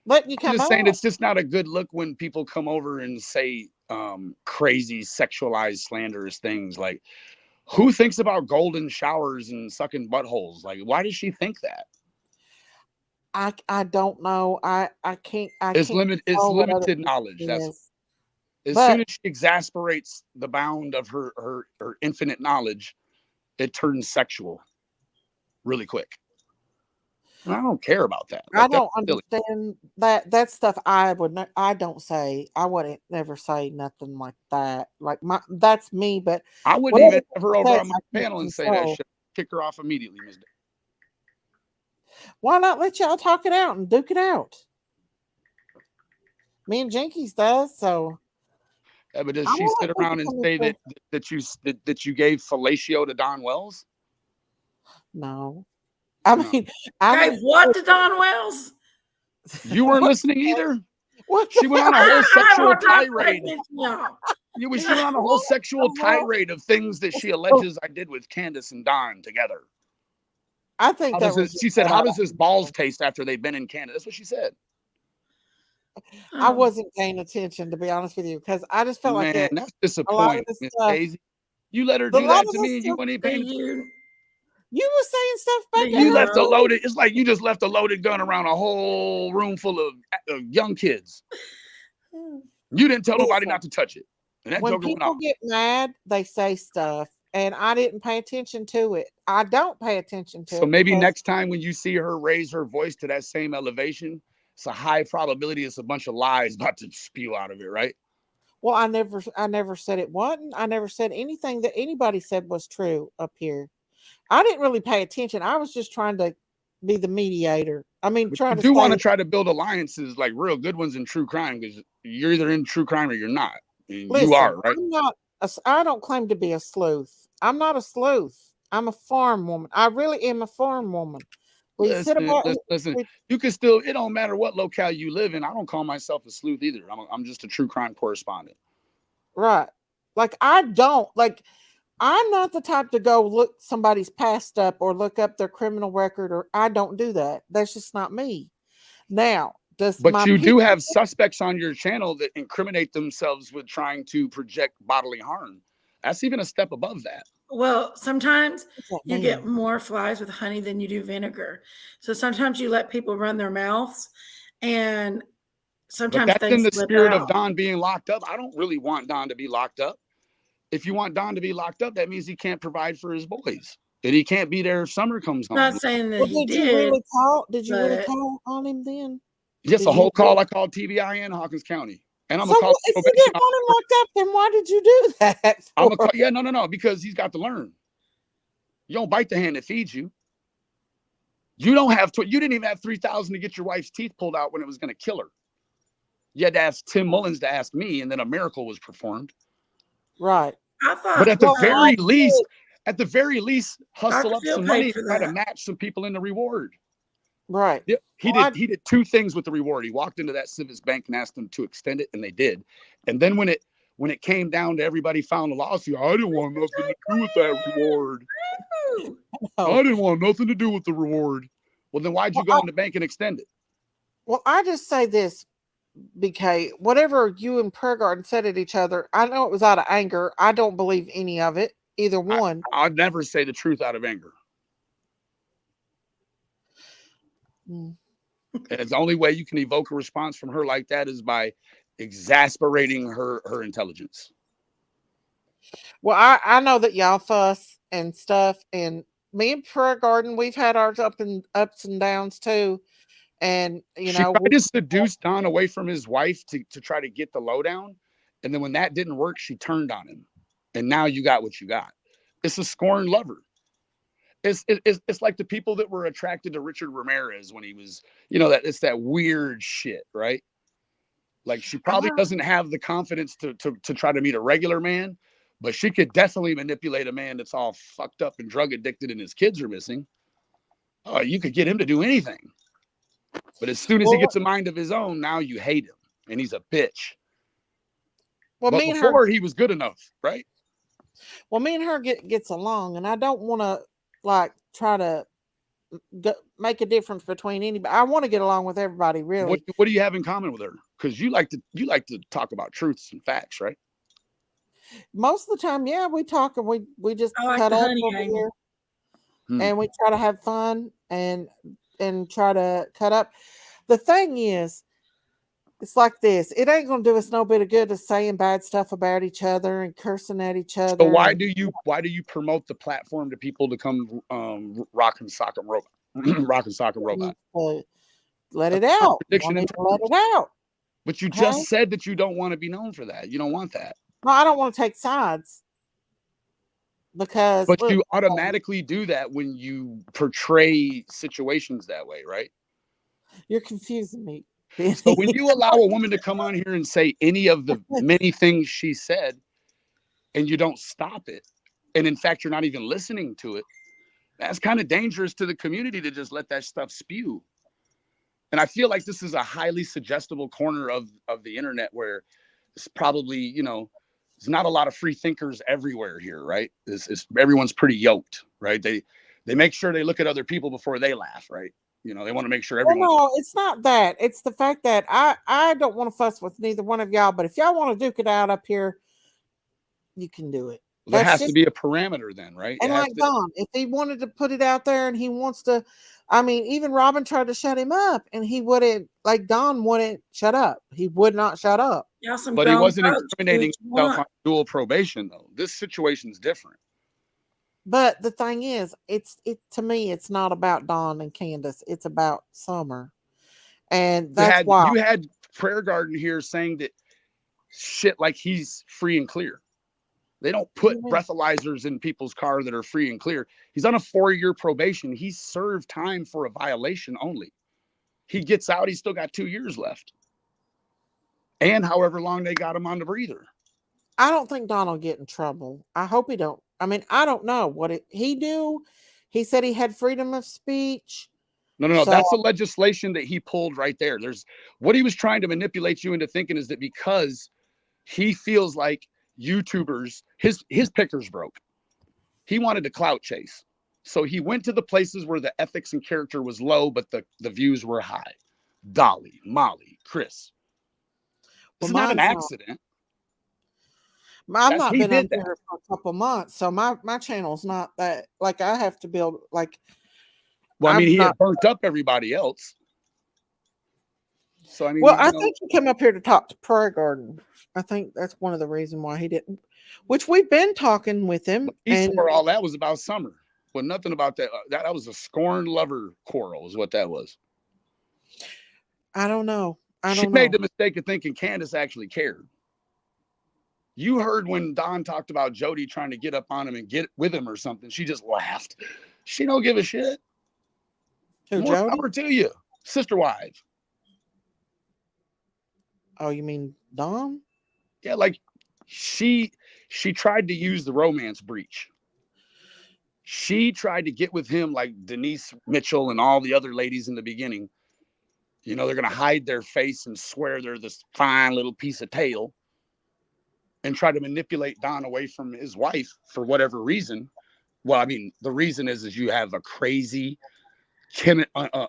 Speaker 1: Letting you come
Speaker 8: I'm just
Speaker 1: up.
Speaker 8: saying it's just not a good look when people come over and say crazy sexualized slanderous things. Like, who thinks about golden showers and sucking buttholes? Like, why does she think that?
Speaker 1: I don't know. I can't.
Speaker 8: It's limited knowledge. Soon as she exasperates the bound of her infinite knowledge, it turns sexual really quick. And I don't care about that.
Speaker 1: I don't understand that stuff. I don't say. I wouldn't never say nothing like that. Like that's me. But
Speaker 8: I wouldn't even have her over on my panel and say that shit. Kick her off immediately, Ms.
Speaker 1: Why not let y'all talk it out and duke it out? Me and Jinkies does so.
Speaker 8: Yeah, but does she sit around and say that you gave fellatio to Don Wells?
Speaker 1: No. I mean,
Speaker 2: what to Don Wells?
Speaker 8: You weren't listening either. What? She went on a whole sexual tirade. She went on a whole sexual tirade of things that she alleges I did with Candace and Don together.
Speaker 1: I think
Speaker 8: she said, "How does this balls taste after they've been in Canada?" That's what she said.
Speaker 1: I wasn't paying attention, to be honest with you, because I just felt like
Speaker 8: that's disappointing, Miss Daisy. You let her do that to me, and you weren't even paying attention.
Speaker 1: You were saying stuff back
Speaker 8: there. You left a loaded. It's like you just left a loaded gun around a whole room full of young kids. You didn't tell nobody not to touch it. And that
Speaker 1: when people get mad, they say stuff, and I didn't pay attention to it. I don't pay attention to it.
Speaker 8: So maybe next time when you see her raise her voice to that same elevation, it's a high probability it's a bunch of lies about to spew out of it, right?
Speaker 1: Well, I never said it wasn't. I never said anything that anybody said was true up here. I didn't really pay attention. I was just trying to be the mediator. I mean,
Speaker 8: you do want to try to build alliances, like real good ones in true crime, because you're either in true crime or you're not.
Speaker 1: Listen,
Speaker 8: you are, right?
Speaker 1: I don't claim to be a sleuth. I'm not a sleuth. I'm a farm woman. I really am a farm woman.
Speaker 8: Listen, you can still, it don't matter what locale you live in. I don't call myself a sleuth either. I'm just a true crime correspondent.
Speaker 1: Right. Like, I'm not the type to go look somebody's past up or look up their criminal record, or I don't do that. That's just not me. Now,
Speaker 8: but you do have suspects on your channel that incriminate themselves with trying to project bodily harm. That's even a step above that.
Speaker 2: Well, sometimes you get more flies with honey than you do vinegar. So sometimes you let people run their mouths, and sometimes
Speaker 8: that's in the spirit of Don being locked up. I don't really want Don to be locked up. If you want Don to be locked up, that means he can't provide for his boys. That he can't be there if summer comes home.
Speaker 2: I'm not saying that he did.
Speaker 1: Did you really call on him then?
Speaker 8: Yes, a whole call. I called TBI and Hawkins County. And I'm
Speaker 1: if you didn't want him locked up, then why did you do that?
Speaker 8: No, because he's got to learn. You don't bite the hand that feeds you. You don't have to. You didn't even have $3,000 to get your wife's teeth pulled out when it was going to kill her. You had to ask Tim Mullins to ask me, and then a miracle was performed.
Speaker 1: Right.
Speaker 8: But at the very least, hustle up some money and try to match some people in the reward.
Speaker 1: Right.
Speaker 8: He did two things with the reward. He walked into that Civics Bank and asked them to extend it, and they did. And then when it came down to everybody filing a lawsuit, I didn't want nothing to do with that reward. I didn't want nothing to do with the reward. Well, then why'd you go in the bank and extend it?
Speaker 1: Well, I just say this, BK, whatever you and Prayer Garden said at each other, I know it was out of anger. I don't believe any of it, either one.
Speaker 8: I'd never say the truth out of anger. And the only way you can evoke a response from her like that is by exasperating her intelligence.
Speaker 1: Well, I know that y'all fuss and stuff, and me and Prayer Garden, we've had our ups and downs too. And
Speaker 8: she tried to seduce Don away from his wife to try to get the lowdown. And then when that didn't work, she turned on him. And now you got what you got. It's a scorned lover. It's like the people that were attracted to Richard Ramirez when he was, it's that weird shit, right? Like, she probably doesn't have the confidence to try to meet a regular man, but she could definitely manipulate a man that's all fucked up and drug addicted and his kids are missing. Oh, you could get him to do anything. But as soon as he gets a mind of his own, now you hate him and he's a bitch. Well, but before he was good enough, right?
Speaker 1: Well, me and her gets along, and I don't want to try to make a difference between anybody. I want to get along with everybody, really.
Speaker 8: What do you have in common with her? Because you like to talk about truths and facts, right?
Speaker 1: Most of the time, yeah, we talk and we just cut up over here, and we try to have fun and try to cut up. The thing is, it's like this. It ain't gonna do us no bit of good to saying bad stuff about each other and cursing at each other.
Speaker 8: So why do you promote the platform to people to come rock and sock and Rock and Sock and Robot.
Speaker 1: Let it out. Let it out.
Speaker 8: But you just said that you don't want to be known for that. You don't want that.
Speaker 1: No, I don't want to take sides. Because
Speaker 8: but you automatically do that when you portray situations that way, right?
Speaker 1: You're confusing me.
Speaker 8: So when you allow a woman to come on here and say any of the many things she said, and you don't stop it, and in fact you're not even listening to it, that's kind of dangerous to the community to just let that stuff spew. And I feel like this is a highly suggestible corner of the internet where it's probably, you know, there's not a lot of free thinkers everywhere here, right? Everyone's pretty yoked, right? They make sure they look at other people before they laugh, right? You know, they want to make sure everyone.
Speaker 1: No, it's not that. It's the fact that I don't want to fuss with neither one of y'all, but if y'all want to duke it out up here, you can do it.
Speaker 8: There has to be a parameter then, right?
Speaker 1: And like Don, if he wanted to put it out there and he wants to, I mean, even Robin tried to shut him up and he wouldn't, like Don wouldn't shut up. He would not shut up.
Speaker 8: But he wasn't incriminating himself on dual probation, though. This situation's different.
Speaker 1: But the thing is, to me, it's not about Don and Candace. It's about Summer. And that's why.
Speaker 8: You had Prayer Garden here saying that shit like he's free and clear. They don't put breathalyzers in people's car that are free and clear. He's on a 4-year probation. He served time for a violation only. He gets out. He's still got 2 years left. And however long they got him on the breather.
Speaker 1: I don't think Don will get in trouble. I hope he don't. I mean, I don't know what he do. He said he had freedom of speech.
Speaker 8: No. So, that's the legislation that he pulled right there. There's what he was trying to manipulate you into thinking is that because he feels like YouTubers, his pickers broke. He wanted to clout chase. So he went to the places where the ethics and character was low, but the views were high. Dolly, Molly, Chris. It's not an accident.
Speaker 1: I've not been on here for a couple months, so my channel's not that, like, I have to build, like.
Speaker 8: Well, I mean, he had burnt up everybody else. So I mean,
Speaker 1: well, I think he came up here to talk to Prayer Garden. I think that's one of the reasons why he didn't. Which we've been talking with him.
Speaker 8: And all that was about Summer. Well, nothing about that. That was a scorned lover quarrel, is what that was.
Speaker 1: I don't know.
Speaker 8: She made the mistake of thinking Candace actually cared. You heard when Don talked about Jody trying to get up on him and get with him or something. She just laughed. She don't give a shit. More power to you, sister wife.
Speaker 1: Oh, you mean Don?
Speaker 8: Yeah, like she tried to use the romance breach. She tried to get with him like Denise Mitchell and all the other ladies in the beginning. You know, they're going to hide their face and swear they're this fine little piece of tail and try to manipulate Don away from his wife for whatever reason. Well, I mean, the reason is you have a crazy,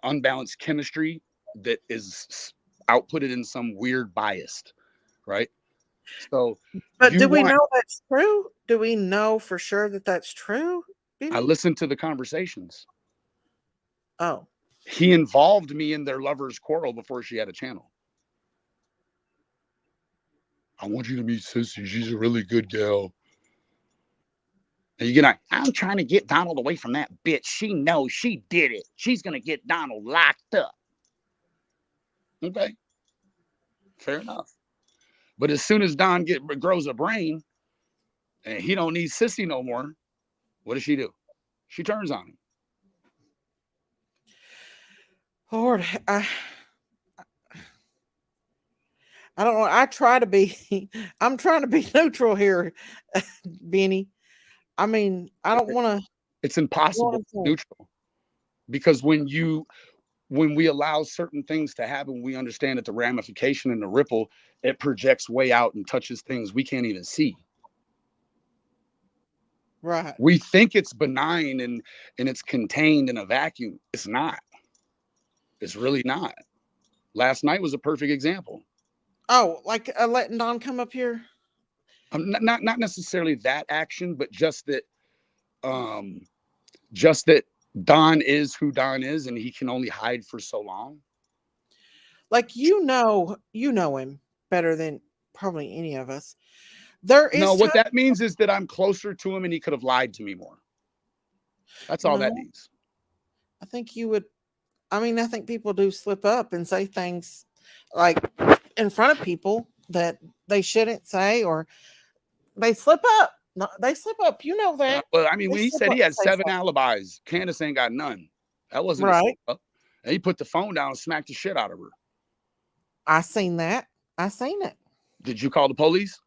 Speaker 8: unbalanced chemistry that is outputted in some weird bias, right? So,
Speaker 1: but do we know that's true? Do we know for sure that that's true?
Speaker 8: I listened to the conversations.
Speaker 1: Oh.
Speaker 8: He involved me in their lovers' quarrel before she had a channel. I want you to meet Sissy. She's a really good gal. And you're like, I'm trying to get Donald away from that bitch. She knows she did it. She's going to get Donald locked up. Okay. Fair enough. But as soon as Don grows a brain and he don't need Sissy no more, what does she do? She turns on him.
Speaker 1: Lord, I don't know. I'm trying to be neutral here, Benny. I mean, I don't want to.
Speaker 8: It's impossible to be neutral because when we allow certain things to happen, we understand that the ramification and the ripple, it projects way out and touches things we can't even see.
Speaker 1: Right.
Speaker 8: We think it's benign and it's contained in a vacuum. It's not. It's really not. Last night was a perfect example.
Speaker 1: Oh, like letting Don come up here?
Speaker 8: Not necessarily that action, but just that Don is who Don is, and he can only hide for so long.
Speaker 1: Like you know him better than probably any of us. What
Speaker 8: that means is that I'm closer to him, and he could have lied to me more. That's all that means.
Speaker 1: I think you would. I mean, I think people do slip up and say things like in front of people that they shouldn't say, or they slip up. No, they slip up. You know that.
Speaker 8: Well, I mean,
Speaker 1: They
Speaker 8: when he
Speaker 1: slip
Speaker 8: said
Speaker 1: up
Speaker 8: he
Speaker 1: and
Speaker 8: had
Speaker 1: say
Speaker 8: 7
Speaker 1: something.
Speaker 8: alibis, Candace ain't got none. That wasn't a slip
Speaker 1: Right.
Speaker 8: up. And he put the phone down and smacked the shit out of her.
Speaker 1: I seen that. I seen it.
Speaker 8: Did you call the police?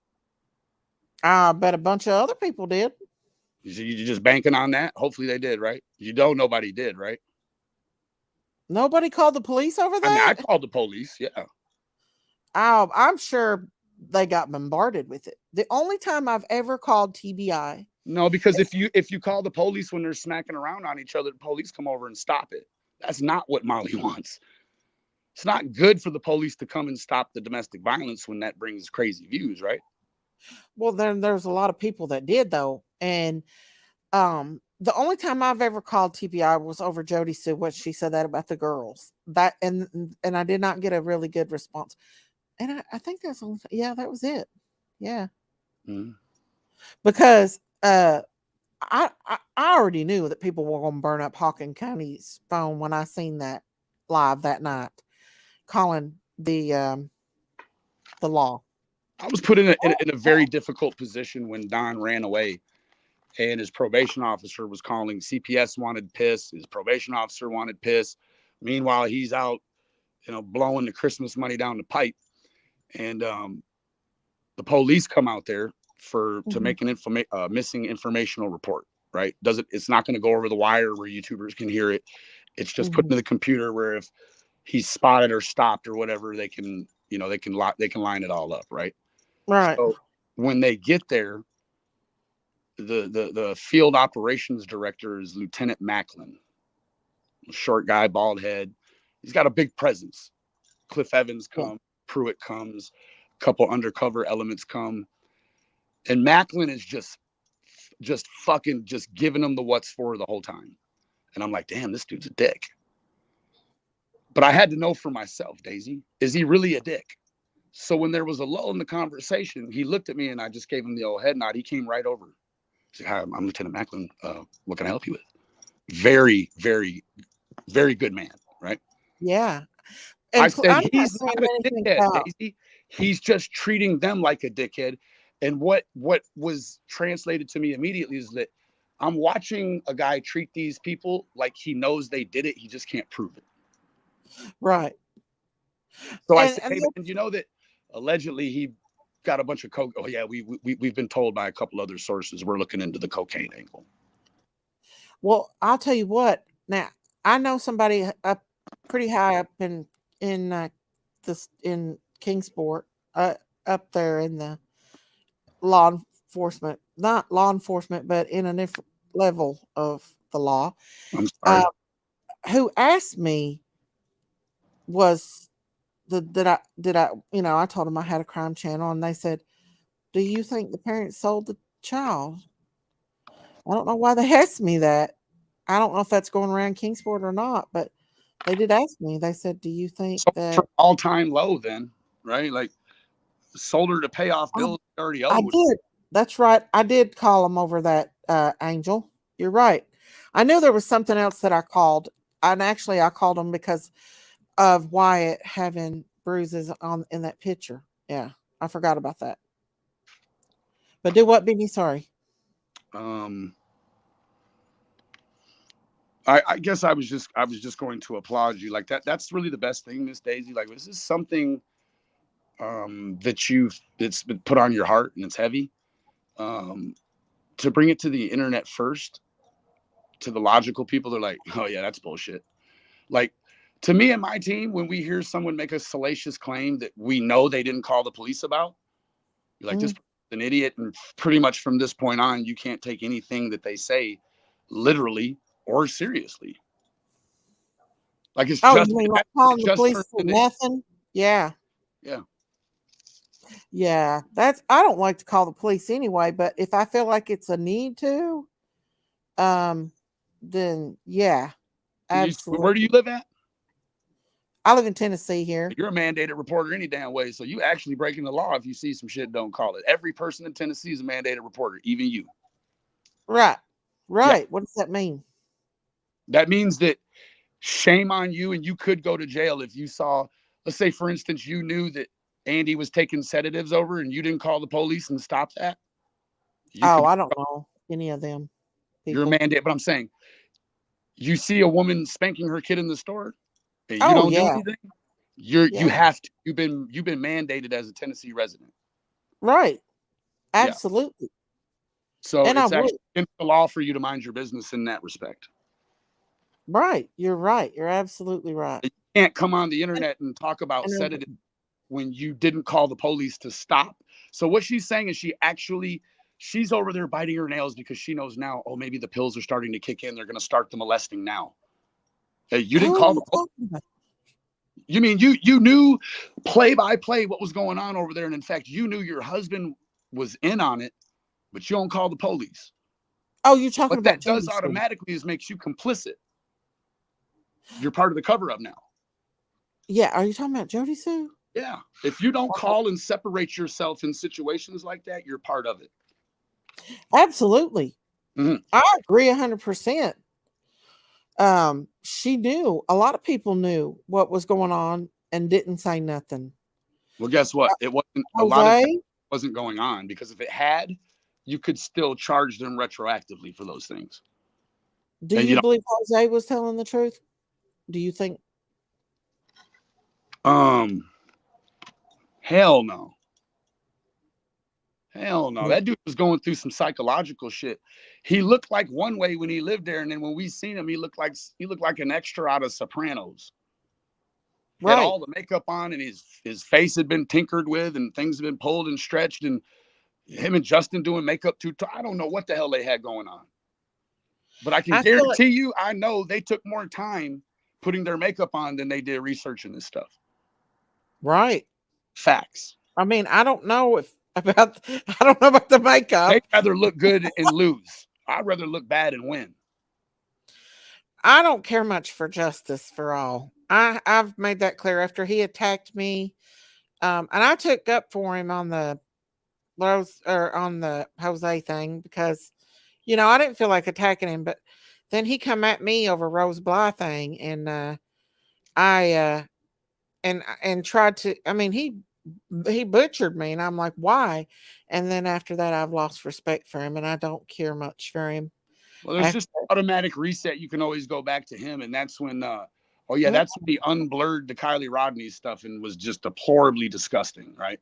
Speaker 1: I bet a bunch of other people did.
Speaker 8: You're just banking on that? Hopefully they did, right? You don't. Nobody did, right?
Speaker 1: Nobody called the police over
Speaker 8: I mean, I
Speaker 1: that.
Speaker 8: called the police. Yeah.
Speaker 1: I'm sure they got bombarded with it. The only time I've ever called TBI.
Speaker 8: No, because if you call the police when they're smacking around on each other, the police come over and stop it. That's not what Molly wants. It's not good for the police to come and stop the domestic violence when that brings crazy views, right?
Speaker 1: Well, then there's a lot of people that did though, and the only time I've ever called TBI was over Jody Sue, what she said that about the girls. That and I did not get a really good response. And I think that's only, yeah, that was it. Yeah.
Speaker 8: Mm-hmm.
Speaker 1: Because I already knew that people were going to burn up Hawkins County's phone when I seen that live that night, calling the law.
Speaker 8: I was put in a very difficult position when Don ran away, and his probation officer was calling. CPS wanted piss. His probation officer wanted piss. Meanwhile, he's out, blowing the Christmas money down the pipe, and the police come out there to make an missing informational report. Right? It's not going to go over the wire where YouTubers can hear it. It's just put into the computer where if he's spotted or stopped or whatever, they can line it all up. Right.
Speaker 1: Right.
Speaker 8: So when they get there, the field operations director is Lieutenant Macklin, short guy, bald head. He's got a big presence. Cliff Evans comes, Pruitt comes, a couple undercover elements come, and Macklin is just fucking giving them the what's for the whole time. And I'm like, damn, this dude's a dick. But I had to know for myself, Daisy, is he really a dick? So when there was a lull in the conversation, he looked at me and I just gave him the old head nod. He came right over. He said, hi, I'm Lieutenant Macklin. What can I help you with? Very, very, very good man, right?
Speaker 1: Yeah. And
Speaker 8: I said, he's not a dickhead, Daisy. He's just treating them like a dickhead. And what was translated to me immediately is that I'm watching a guy treat these people like he knows they did it. He just can't prove it.
Speaker 1: Right.
Speaker 8: So I said, hey, man, you know that allegedly he got a bunch of coke. Oh yeah, we've been told by a couple other sources we're looking into the cocaine angle.
Speaker 1: Well, I'll tell you what. Now I know somebody up pretty high up in Kingsport, up there in the law enforcement, not law enforcement, but in a different level of the law.
Speaker 8: I'm sorry.
Speaker 1: Who asked me was did I I told them I had a crime channel, and they said, do you think the parents sold the child? I don't know why they asked me that. I don't know if that's going around Kingsport or not, but they did ask me. They said, do you think that
Speaker 8: all-time low then, right? Like sold her to pay off bills already owed.
Speaker 1: I did. That's right. I did call them over that, Angel. You're right. I knew there was something else that I called. And actually I called them because of Wyatt having bruises in that picture. Yeah. I forgot about that. But do what, Beanie? Sorry.
Speaker 8: I guess I was just going to applaud you. Like that's really the best thing, Miss Daisy. Like this is something it's been put on your heart and it's heavy. To bring it to the internet first, to the logical people, they're like, oh yeah, that's bullshit. Like to me and my team, when we hear someone make a salacious claim that we know they didn't call the police about, you're like, this is an idiot. And pretty much from this point on, you can't take anything that they say literally or seriously. Like it's
Speaker 1: you mean like calling the police for nothing? Yeah.
Speaker 8: Yeah.
Speaker 1: Yeah. I don't like to call the police anyway, but if I feel like it's a need to, then yeah. Absolutely.
Speaker 8: Where do you live at?
Speaker 1: I live in Tennessee here.
Speaker 8: You're a mandated reporter any damn way. So you actually breaking the law if you see some shit, don't call it. Every person in Tennessee is a mandated reporter, even you.
Speaker 1: Right.
Speaker 8: Yeah.
Speaker 1: What does that mean?
Speaker 8: That means that shame on you, and you could go to jail if you saw, let's say, for instance, you knew that Andy was taking sedatives over and you didn't call the police and stop that.
Speaker 1: I don't know any of them
Speaker 8: people. You're a mandate, but I'm saying, you see a woman spanking her kid in the store, and you don't do anything. You have to. You've been mandated as a Tennessee resident.
Speaker 1: Right. Absolutely.
Speaker 8: Yeah. So and it's actually against the law for you to mind your business in that respect.
Speaker 1: Right. You're right. You're absolutely right.
Speaker 8: You can't come on the internet and talk about sedative when you didn't call the police to stop. So what she's saying is she's over there biting her nails because she knows now, oh, maybe the pills are starting to kick in. They're going to start the molesting now. You didn't call the police. You mean you knew play by play what was going on over there. And in fact, you knew your husband was in on it, but you don't call the police.
Speaker 1: Oh, you're talking
Speaker 8: what
Speaker 1: about
Speaker 8: that does automatically is makes you complicit. You're part of the cover up now.
Speaker 1: Yeah. Are you talking about Jody Sue?
Speaker 8: Yeah. If you don't call and separate yourself in situations like that, you're part of it.
Speaker 1: Absolutely. Mm-hmm. I agree 100%. She knew, a lot of people knew what was going on and didn't say nothing.
Speaker 8: Well, guess what? It wasn't a lot of it wasn't going on, because if it had, you could still charge them retroactively for those things.
Speaker 1: Do you believe Jose was telling the truth? Do you think?
Speaker 8: Hell no. Hell no. That dude was going through some psychological shit. He looked like one way when he lived there, and then when we seen him, he looked like an extra out of Sopranos. Right. Had all the makeup on, and his face had been tinkered with, and things had been pulled and stretched, and him and Justin doing makeup too. I don't know what the hell they had going on. But I can guarantee you, I know they took more time putting their makeup on than they did researching this stuff.
Speaker 1: Right.
Speaker 8: Facts.
Speaker 1: I mean, I don't know about the makeup.
Speaker 8: They'd rather look good and lose. I'd rather look bad and win.
Speaker 1: I don't care much for justice for all. I've made that clear after he attacked me. And I took up for him on the Jose thing because, I didn't feel like attacking him, but then he come at me over Rose Bly thing. And I tried to, he butchered me, and I'm like, why? And then after that, I've lost respect for him, and I don't care much for him.
Speaker 8: Well, there's just an automatic reset. You can always go back to him, and that's when, that's when he unblurred the Kylie Rodney stuff and was just deplorably disgusting, right?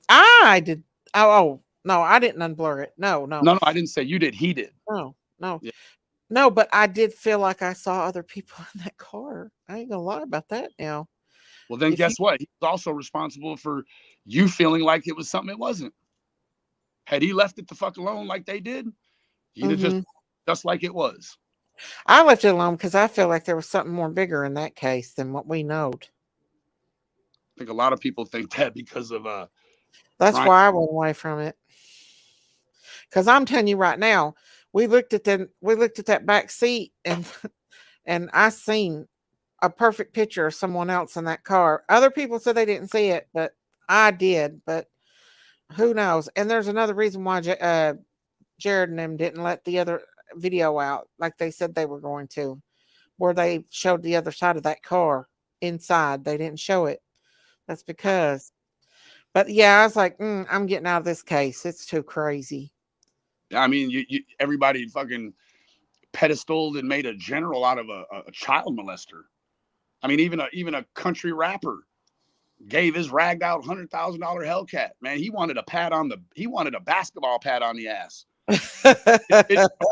Speaker 1: I did. Oh no, I didn't unblur it. No,
Speaker 8: I didn't say you did. He did.
Speaker 1: No. Yeah. No, but I did feel like I saw other people in that car. I ain't gonna lie about that now.
Speaker 8: Well, then guess what? He's also responsible for you feeling like it was something it wasn't. Had he left it the fuck alone like they did, he'd have just like it was.
Speaker 1: I left it alone because I feel like there was something more bigger in that case than what we know.
Speaker 8: I think a lot of people think that because of
Speaker 1: that's why I went away from it. Because I'm telling you right now, we looked at that back seat and I seen a perfect picture of someone else in that car. Other people said they didn't see it, but I did. But who knows? And there's another reason why Jared and them didn't let the other video out like they said they were going to, where they showed the other side of that car inside. They didn't show it. That's because. But yeah, I was like, I'm getting out of this case. It's too crazy.
Speaker 8: I mean, everybody fucking pedestaled and made a general out of a child molester. I mean, even a country rapper gave his ragged out $100,000 Hellcat. Man, he wanted a basketball pad on the ass.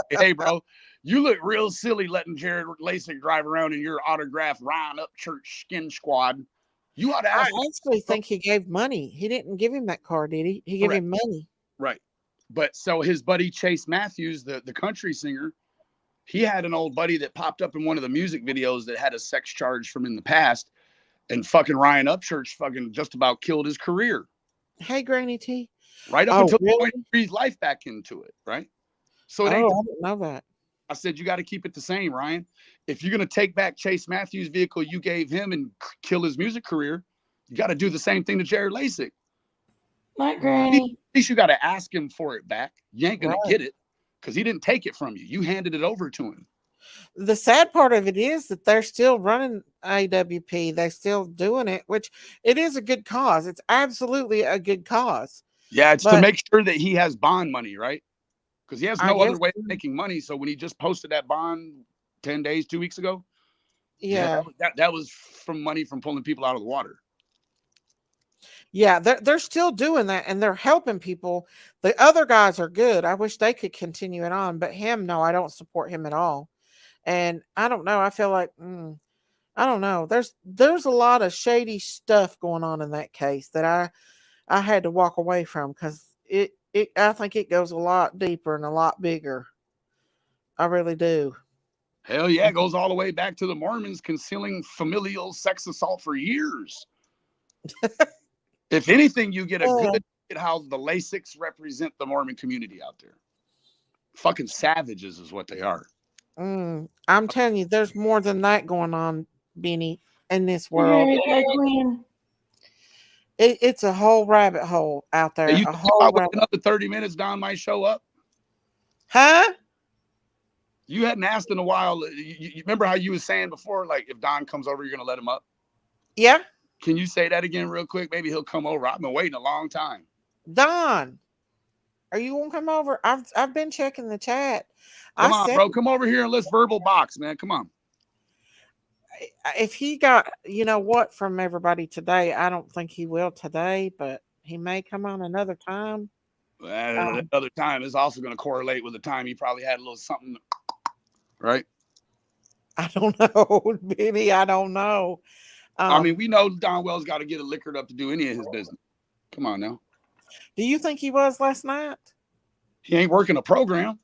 Speaker 8: Hey, bro, you look real silly letting Jared Lasik drive around in your autographed Ryan Upchurch skin squad. You ought to ask.
Speaker 1: I actually think he gave money. He didn't give him that car, did he? He gave him money.
Speaker 8: Right. But so his buddy Chase Matthews, the country singer, he had an old buddy that popped up in one of the music videos that had a sex charge from in the past, and fucking Ryan Upchurch fucking just about killed his career.
Speaker 1: Hey, Granny T.
Speaker 8: Right up until the point he breathed life back into it, right? So it ain't.
Speaker 1: I didn't know that.
Speaker 8: I said, you got to keep it the same, Ryan. If you're going to take back Chase Matthews' vehicle you gave him and kill his music career, you got to do the same thing to Jared Lasik.
Speaker 2: Not Granny.
Speaker 8: At least you got to ask him for it back. You ain't going to get it because he didn't take it from you. You handed it over to him.
Speaker 1: The sad part of it is that they're still running AWP. They're still doing it, which it is a good cause. It's absolutely a good cause.
Speaker 8: Yeah, it's to make sure that he has bond money, right? Because he has no other way of making money. So when he just posted that bond 10 days, 2 weeks ago,
Speaker 1: yeah,
Speaker 8: that was from money from pulling people out of the water.
Speaker 1: Yeah, they're still doing that, and they're helping people. The other guys are good. I wish they could continue it on, but him, no, I don't support him at all. And I don't know. I feel like I don't know. There's a lot of shady stuff going on in that case that I had to walk away from because I think it goes a lot deeper and a lot bigger. I really do.
Speaker 8: Hell yeah, it goes all the way back to the Mormons concealing familial sex assault for years. If anything, you get a good look at how the Lasix represent the Mormon community out there. Fucking savages is what they are.
Speaker 1: I'm telling you, there's more than that going on, Benny, in this world. It's a whole rabbit hole out there.
Speaker 8: You think another 30 minutes, Don might show up?
Speaker 1: Huh?
Speaker 8: You hadn't asked in a while. You remember how you were saying before, like if Don comes over, you're going to let him up?
Speaker 1: Yeah.
Speaker 8: Can you say that again real quick? Maybe he'll come over. I've been waiting a long time.
Speaker 1: Don, are you going to come over? I've been checking the chat.
Speaker 8: Come on, bro. Come over here and let's verbal box, man. Come on.
Speaker 1: If he got, you know what, from everybody today, I don't think he will today, but he may come on another time.
Speaker 8: Another time is also going to correlate with the time he probably had a little something, right?
Speaker 1: I don't know, Benny. I don't know.
Speaker 8: I mean, we know Don Wells got to get it liquored up to do any of his business. Come on now.
Speaker 1: Do you think he was last night?
Speaker 8: He ain't working a program.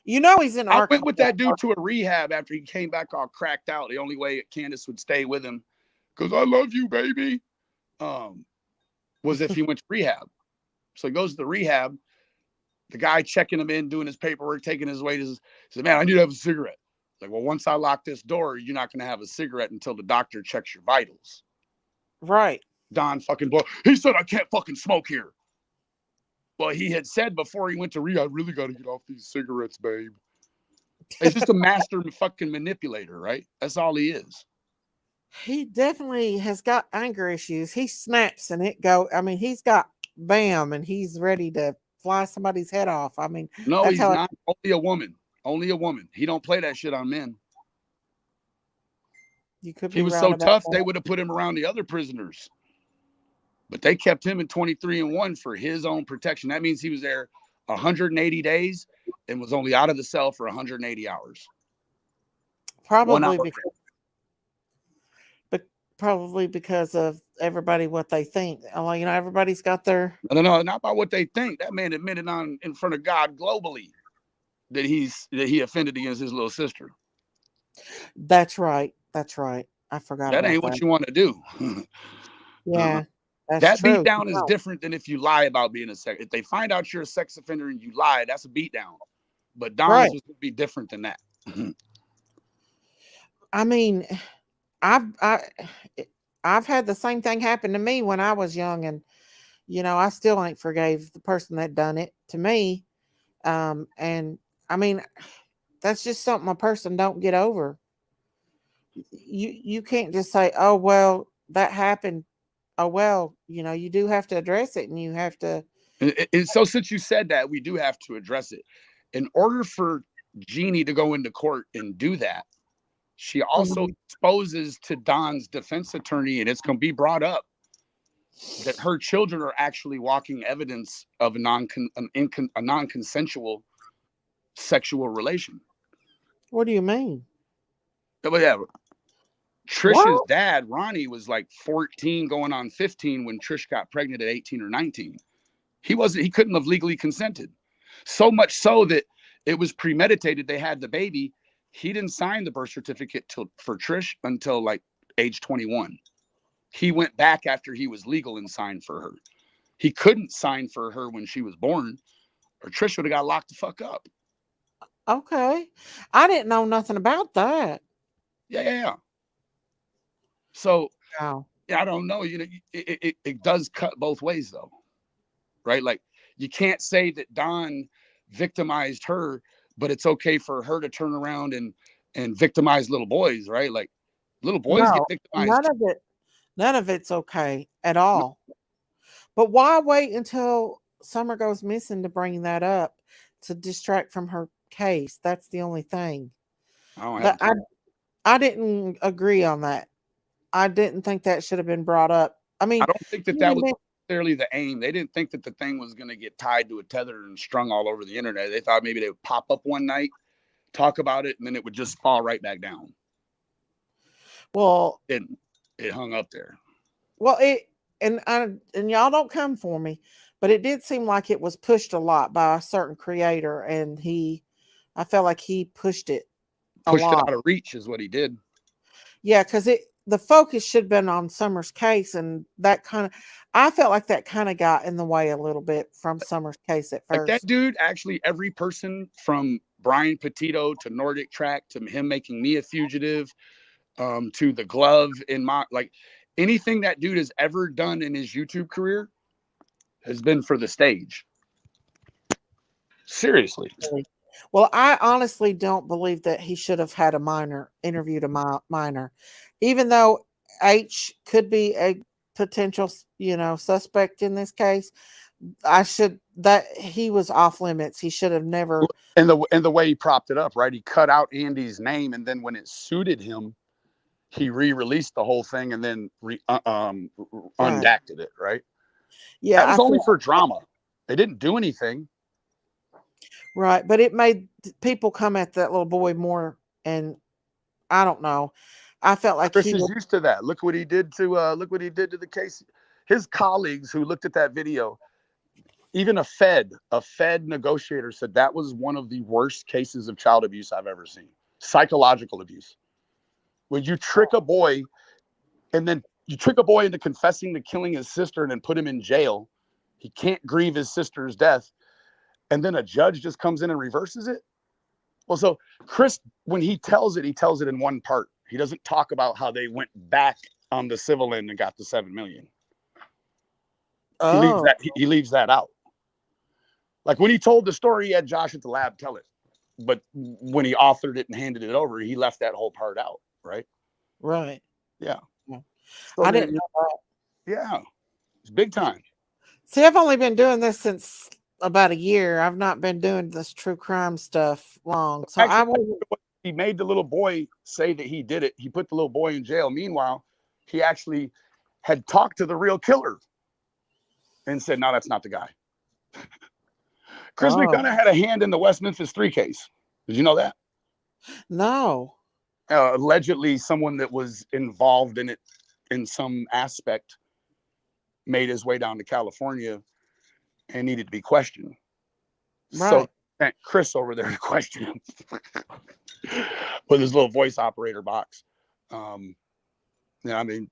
Speaker 1: You know he's in
Speaker 8: I went with that dude to a rehab after he came back all cracked out. The only way Candace would stay with him, because I love you, baby, was if he went to rehab. So he goes to the rehab. The guy checking him in, doing his paperwork, taking his weight, said, man, I need to have a cigarette. Like, well, once I lock this door, you're not going to have a cigarette until the doctor checks your vitals.
Speaker 1: Right.
Speaker 8: Don fucking blow. He said, I can't fucking smoke here. Well, he had said before he went to rehab, I really got to get off these cigarettes, babe. He's just a master fucking manipulator, right? That's all he is.
Speaker 1: He definitely has got anger issues. He snaps and he's got bam and he's ready to fly somebody's head off. I mean,
Speaker 8: no, he's not. Only a woman. Only a woman. He don't play that shit on men.
Speaker 1: You could be
Speaker 8: he was so tough, they would have put him around the other prisoners. But they kept him in 23-1 for his own protection. That means he was there 180 days and was only out of the cell for 180 hours.
Speaker 1: Probably because of everybody what they think. Well, you know, everybody's got their.
Speaker 8: No, not about what they think. That man admitted in front of God globally that he offended against his little sister.
Speaker 1: That's right. That's right. I forgot.
Speaker 8: That ain't what you want to do.
Speaker 1: Yeah.
Speaker 8: That beat down is different than if you lie about being a sex. If they find out you're a sex offender and you lie, that's a beat down. But Don's was going to be different than that.
Speaker 1: I mean, I've had the same thing happen to me when I was young, and you know, I still ain't forgave the person that done it to me. And I mean, that's just something a person don't get over. You can't just say, oh well, that happened. Oh well, you know, you do have to address it, and you have to.
Speaker 8: And so, since you said that, we do have to address it. In order for Jeannie to go into court and do that, she also exposes to Don's defense attorney, and it's going to be brought up, that her children are actually walking evidence of a non-consensual sexual relation.
Speaker 1: What do you mean?
Speaker 8: Yeah. Trish's dad, Ronnie, was like 14 going on 15 when Trish got pregnant at 18 or 19. He couldn't have legally consented. So much so that it was premeditated. They had the baby. He didn't sign the birth certificate for Trish until like age 21. He went back after he was legal and signed for her. He couldn't sign for her when she was born, or Trish would have got locked the fuck up.
Speaker 1: Okay. I didn't know nothing about that.
Speaker 8: Yeah. So, yeah, I don't know. You know, it does cut both ways, though, right? Like, you can't say that Don victimized her but it's okay for her to turn around and victimize little boys, right? Like little boys get
Speaker 1: No,
Speaker 8: victimized.
Speaker 1: none of it's okay at all. But why wait until Summer goes missing to bring that up to distract from her case? That's the only thing. I didn't agree on that. I didn't think that should have been brought up. I mean,
Speaker 8: I don't think that was necessarily the aim. They didn't think that the thing was going to get tied to a tether and strung all over the internet. They thought maybe they would pop up one night, talk about it, and then it would just fall right back down.
Speaker 1: Well,
Speaker 8: it hung up there.
Speaker 1: Well, and y'all don't come for me, but it did seem like it was pushed a lot by a certain creator, and I felt like he pushed it
Speaker 8: it out of reach is what he did.
Speaker 1: Yeah, because the focus should have been on Summer's case, and I felt like that kind of got in the way a little bit from Summer's case at first.
Speaker 8: Like that dude, actually, every person from Brian Petito to Nordic Track to him making me a fugitive, to the glove in my anything that dude has ever done in his YouTube career has been for the stage. Seriously.
Speaker 1: Well, I honestly don't believe that he should have had interviewed a minor, even though H could be a potential, suspect in this case. He was off limits. He should have never.
Speaker 8: And the way he propped it up, right? He cut out Andy's name, and then when it suited him, he re-released the whole thing and then undacted it, right?
Speaker 1: Yeah,
Speaker 8: that was only for drama. They didn't do anything.
Speaker 1: Right, but it made people come at that little boy more, and I don't know. I felt like
Speaker 8: Chris is used to that. Look what he did to the case. His colleagues who looked at that video, even a Fed negotiator said that was one of the worst cases of child abuse I've ever seen. Psychological abuse. When you trick a boy, and then you trick a boy into confessing to killing his sister and then put him in jail. He can't grieve his sister's death. And then a judge just comes in and reverses it. Well, so Chris, when he tells it in one part. He doesn't talk about how they went back on the civil end and got the $7 million.
Speaker 1: Oh.
Speaker 8: He leaves that out. Like when he told the story, he had Josh at the lab tell it. But when he authored it and handed it over, he left that whole part out, right?
Speaker 1: Right.
Speaker 8: Yeah.
Speaker 1: So I didn't know that.
Speaker 8: Yeah. It's big time.
Speaker 1: See, I've only been doing this since about a year. I've not been doing this true crime stuff long. So
Speaker 8: actually, he made the little boy say that he did it. He put the little boy in jail. Meanwhile, he actually had talked to the real killer and said, no, that's not the guy. Chris McDonough had a hand in the West Memphis 3 case. Did you know that?
Speaker 1: No.
Speaker 8: Allegedly, someone that was involved in it in some aspect made his way down to California and needed to be questioned.
Speaker 1: Right.
Speaker 8: So sent Chris over there to question him with his little voice operator box. I mean,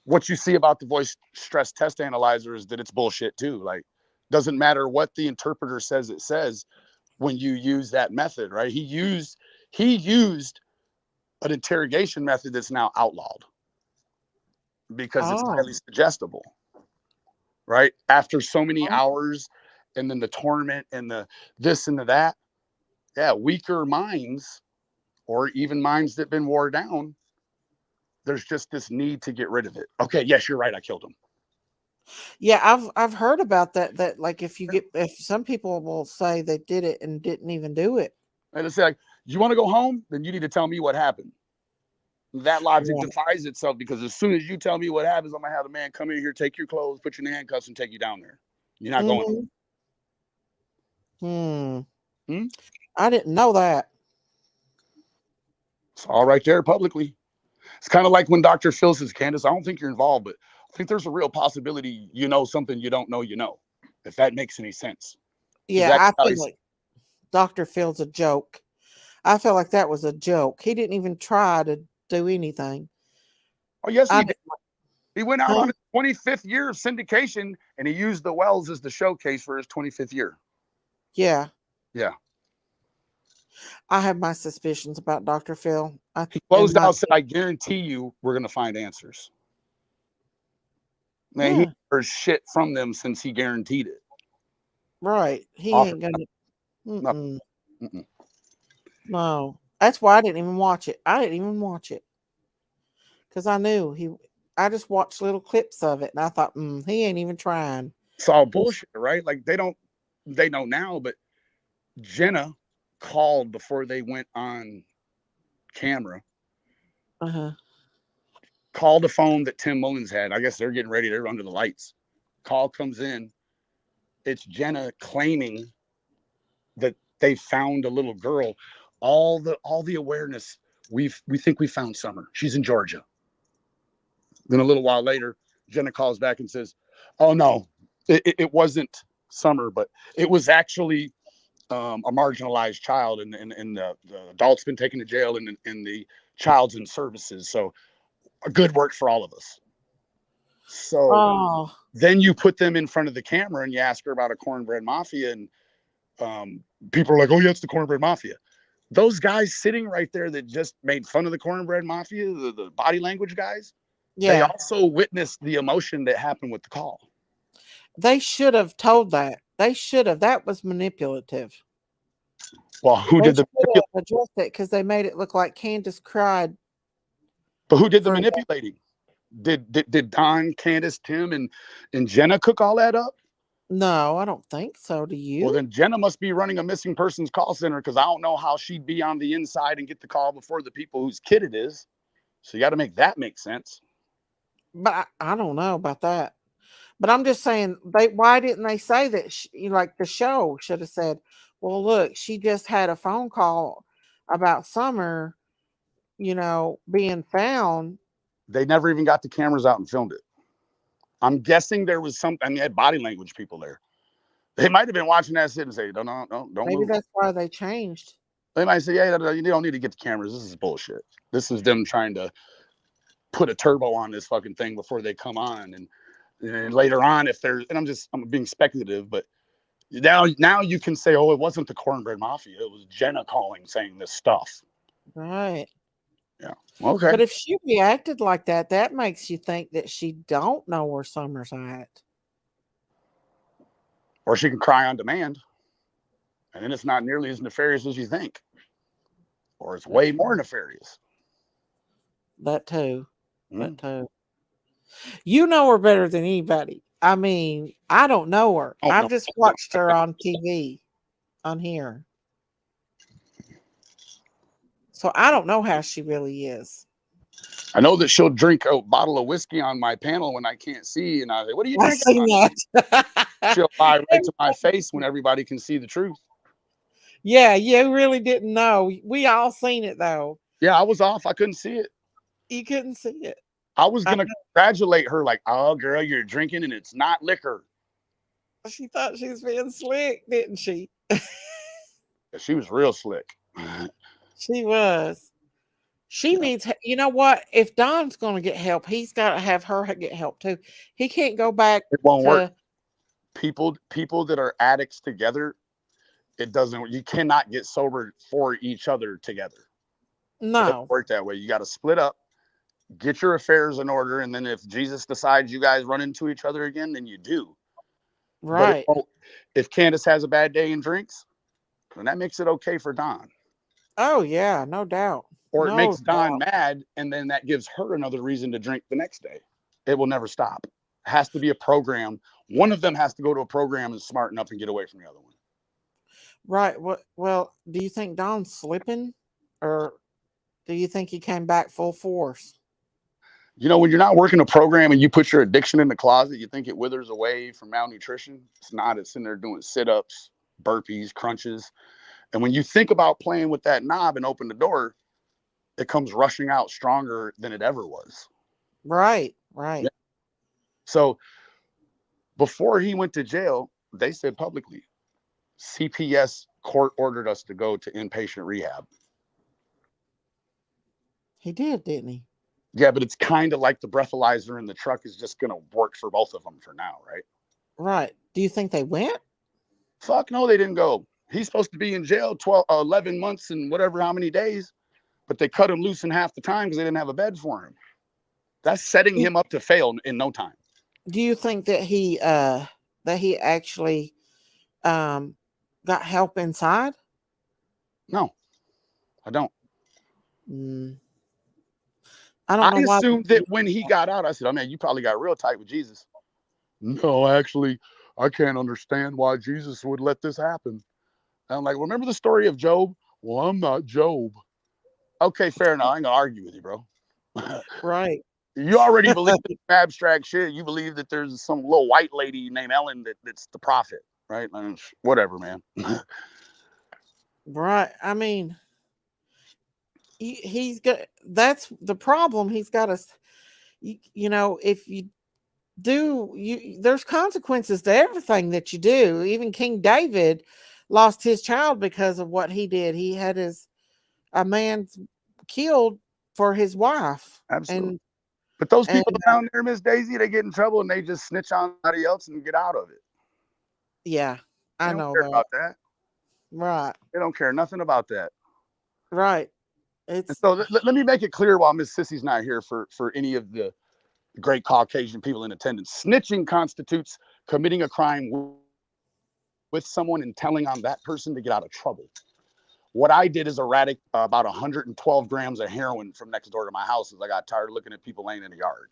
Speaker 8: what you see about the voice stress test analyzer is that it's bullshit too. Like, doesn't matter what the interpreter says it says when you use that method, right? He used an interrogation method that's now outlawed because it's highly suggestible, right? After so many hours, and then the torment and the this and the that, weaker minds, or even minds that have been wore down, there's just this need to get rid of it. Okay, yes, you're right, I killed him.
Speaker 1: Yeah, I've heard about that. That like if some people will say they did it and didn't even do it.
Speaker 8: And it's like, you want to go home? Then you need to tell me what happened. That logic defies itself, because as soon as you tell me what happens, I'm gonna have the man come in here, take your clothes, put you in handcuffs, and take you down there. You're not going home.
Speaker 1: I didn't know that.
Speaker 8: It's all right there publicly. It's kind of like when Dr. Phil says, Candace, I don't think you're involved, but I think there's a real possibility you know something you don't know you know, if that makes any sense.
Speaker 1: Yeah, I feel like Dr. Phil's a joke. I feel like that was a joke. He didn't even try to do anything.
Speaker 8: Oh, yes, he did. He went out on his 25th year of syndication, and he used the Wells as the showcase for his 25th year.
Speaker 1: Yeah.
Speaker 8: Yeah.
Speaker 1: I have my suspicions about Dr. Phil.
Speaker 8: He closed out, said, I guarantee you we're going to find answers. Man, he heard shit from them since he guaranteed it.
Speaker 1: Right. He ain't going to. No, that's why I didn't even watch it. Because I knew I just watched little clips of it, and I thought, he ain't even trying.
Speaker 8: It's all bullshit, right? Like they know now, but Jenna called before they went on camera. Called a phone that Tim Mullins had. I guess they're getting ready. They're under the lights. Call comes in. It's Jenna claiming that they found a little girl. All the awareness. We think we found Summer. She's in Georgia. Then a little while later, Jenna calls back and says, "Oh no, it wasn't Summer, but it was actually a marginalized child, and the adult's been taken to jail, and the child's in services. So good work for all of us." So then you put them in front of the camera and you ask her about a cornbread mafia, and people are like, "Oh yeah, it's the cornbread mafia." Those guys sitting right there that just made fun of the cornbread mafia, the body language guys, they also witnessed the emotion that happened with the call.
Speaker 1: They should have told that. They should have. That was manipulative.
Speaker 8: Well, who did the
Speaker 1: address it? Because they made it look like Candace cried.
Speaker 8: But who did the manipulating? Did Don, Candace, Tim, and Jenna cook all that up?
Speaker 1: No, I don't think so. Do you?
Speaker 8: Well, then Jenna must be running a missing persons call center, because I don't know how she'd be on the inside and get the call before the people whose kid it is. So you got to make that make sense.
Speaker 1: But I don't know about that. But I'm just saying, why didn't they say that? Like the show should have said, "Well, look, she just had a phone call about Summer, being found."
Speaker 8: They never even got the cameras out and filmed it. I'm guessing there was they had body language people there. They might have been watching that shit and say, don't
Speaker 1: Maybe
Speaker 8: move.
Speaker 1: That's why they changed.
Speaker 8: They might say, "Yeah, you don't need to get the cameras. This is bullshit. This is them trying to put a turbo on this fucking thing before they come on." And later on, if there's, and I'm being speculative, but now you can say, "Oh, it wasn't the cornbread mafia. It was Jenna calling saying this stuff."
Speaker 1: Right.
Speaker 8: Yeah. Okay.
Speaker 1: But if she reacted like that, that makes you think that she don't know where Summer's at.
Speaker 8: Or she can cry on demand, and then it's not nearly as nefarious as you think. Or it's way more nefarious.
Speaker 1: That too. That too. You know her better than anybody. I mean, I don't know her. I've just watched her on TV, on here. So I don't know how she really is.
Speaker 8: I know that she'll drink a bottle of whiskey on my panel when I can't see, and I say, "What are you drinking?" She'll lie right to my face when everybody can see the truth.
Speaker 1: Yeah, you really didn't know. We all seen it though.
Speaker 8: Yeah, I was off. I couldn't see it.
Speaker 1: You couldn't see it.
Speaker 8: I was gonna congratulate her, like, "Oh, girl, you're drinking and it's not liquor."
Speaker 1: She thought she was being slick, didn't she?
Speaker 8: She was real slick.
Speaker 1: She was. She needs, you know what? If Don's going to get help, he's got to have her get help too. He can't go back.
Speaker 8: It won't work. People that are addicts together, it doesn't. You cannot get sober for each other together.
Speaker 1: No,
Speaker 8: it doesn't work that way. You got to split up, get your affairs in order, and then if Jesus decides you guys run into each other again, then you do.
Speaker 1: Right.
Speaker 8: But if Candace has a bad day and drinks, then that makes it okay for Don.
Speaker 1: Oh yeah, no doubt.
Speaker 8: Or it makes Don mad, and then that gives her another reason to drink the next day. It will never stop. It has to be a program. One of them has to go to a program and smarten up and get away from the other one.
Speaker 1: Right. Well, do you think Don's slipping, or do you think he came back full force?
Speaker 8: When you're not working a program and you put your addiction in the closet, you think it withers away from malnutrition. It's not. It's in there doing sit-ups, burpees, crunches. And when you think about playing with that knob and open the door, it comes rushing out stronger than it ever was.
Speaker 1: Right.
Speaker 8: Yeah. So before he went to jail, they said publicly, CPS court ordered us to go to inpatient rehab.
Speaker 1: He did, didn't he?
Speaker 8: Yeah, but it's kind of like the breathalyzer in the truck is just going to work for both of them for now, right?
Speaker 1: Right. Do you think they went?
Speaker 8: Fuck no, they didn't go. He's supposed to be in jail 11 months and whatever, how many days. But they cut him loose in half the time because they didn't have a bed for him. That's setting him up to fail in no time.
Speaker 1: Do you think that he actually got help inside?
Speaker 8: No. I don't.
Speaker 1: I don't know why.
Speaker 8: I assumed that when he got out, I said, "Oh man, you probably got real tight with Jesus." No, actually, I can't understand why Jesus would let this happen. And I'm like, remember the story of Job? Well, I'm not Job. Okay, fair enough. I ain't gonna argue with you, bro.
Speaker 1: Right.
Speaker 8: You already believe in abstract shit. You believe that there's some little white lady named Ellen that's the prophet, right? Whatever, man.
Speaker 1: Right. I mean, he's got, that's the problem. He's got us, you know, if you do, there's consequences to everything that you do. Even King David lost his child because of what he did. He had a man killed for his wife.
Speaker 8: Absolutely. But those people down there, Miss Daisy, they get in trouble and they just snitch on somebody else and get out of it.
Speaker 1: Yeah, I know
Speaker 8: that. About that.
Speaker 1: Right.
Speaker 8: They don't care nothing about that.
Speaker 1: Right.
Speaker 8: So let me make it clear while Miss Sissy's not here for any of the great Caucasian people in attendance. Snitching constitutes committing a crime with someone and telling on that person to get out of trouble. What I did is erratic about 112 grams of heroin from next door to my house as I got tired of looking at people laying in the yard.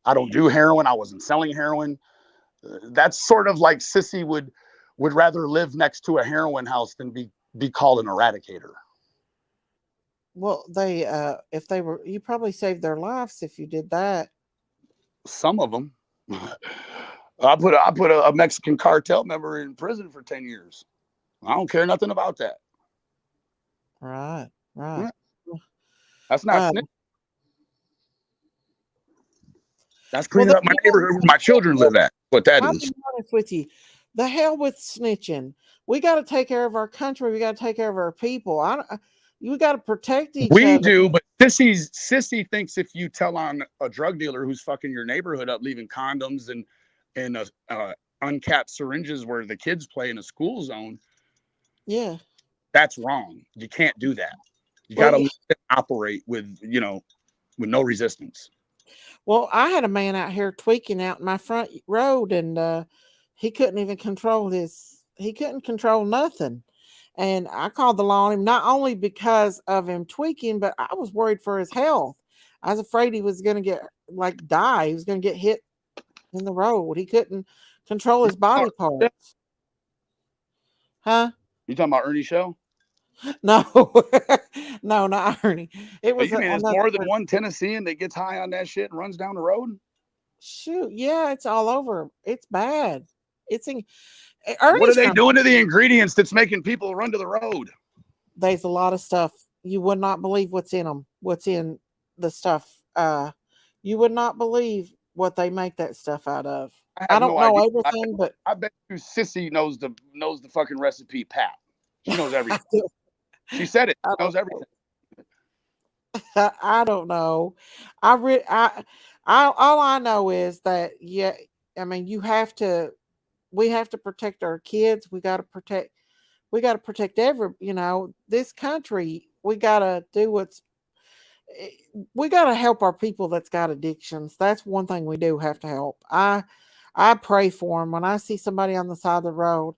Speaker 8: I don't do heroin. I wasn't selling heroin. That's sort of like Sissy would rather live next to a heroin house than be called an eradicator.
Speaker 1: Well, if they were, you probably saved their lives if you did that.
Speaker 8: Some of them. I put a Mexican cartel member in prison for 10 years. I don't care nothing about that.
Speaker 1: Right.
Speaker 8: That's not snitching. That's cleaning up my neighborhood where my children live at. What that
Speaker 1: I'll
Speaker 8: is.
Speaker 1: be honest with you. The hell with snitching. We got to take care of our country. We got to take care of our people. We got to protect each other.
Speaker 8: We do, but Sissy thinks if you tell on a drug dealer who's fucking your neighborhood up, leaving condoms and uncapped syringes where the kids play in a school zone.
Speaker 1: Yeah.
Speaker 8: That's wrong. You can't do that. You got to operate with no resistance.
Speaker 1: Well, I had a man out here tweaking out in my front road, and he couldn't even control he couldn't control nothing. And I called the law on him, not only because of him tweaking, but I was worried for his health. I was afraid he was going to die. He was going to get hit in the road. He couldn't control his body parts. Huh?
Speaker 8: You talking about Ernie Show?
Speaker 1: No, no, not Ernie. It was.
Speaker 8: You mean it's more than one Tennessean that gets high on that shit and runs down the road?
Speaker 1: Shoot, yeah, it's all over. It's bad.
Speaker 8: What are they doing to the ingredients that's making people run to the road?
Speaker 1: There's a lot of stuff. You would not believe what's in them. What's in the stuff? You would not believe what they make that stuff out of. I don't know everything, but
Speaker 8: I bet you Sissy knows the fucking recipe pat. She knows everything. She said it. She knows everything.
Speaker 1: I don't know. All I know is that, yeah, I mean, we have to protect our kids. We got to protect this country. We got to we got to help our people that's got addictions. That's one thing we do have to help. I pray for them when I see somebody on the side of the road,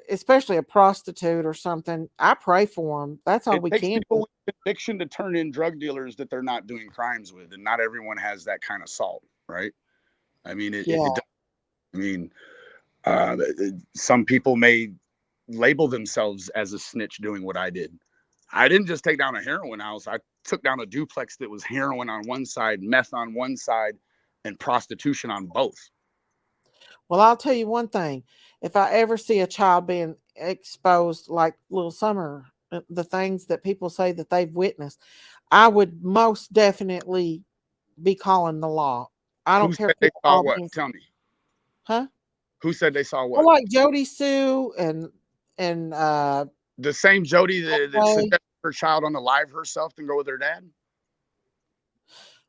Speaker 1: especially a prostitute or something. I pray for them. That's all we can. It takes people
Speaker 8: with conviction to turn in drug dealers that they're not doing crimes with, and not everyone has that kind of salt, right? I mean, some people may label themselves as a snitch doing what I did. I didn't just take down a heroin house. I took down a duplex that was heroin on one side, meth on one side, and prostitution on both.
Speaker 1: Well, I'll tell you one thing. If I ever see a child being exposed like little Summer, the things that people say that they've witnessed, I would most definitely be calling the law. I don't care.
Speaker 8: They saw what? Tell me.
Speaker 1: Huh?
Speaker 8: Who said they saw what?
Speaker 1: Well, like Jody Sue and
Speaker 8: the same Jody that suggested her child unalive herself and go with her dad.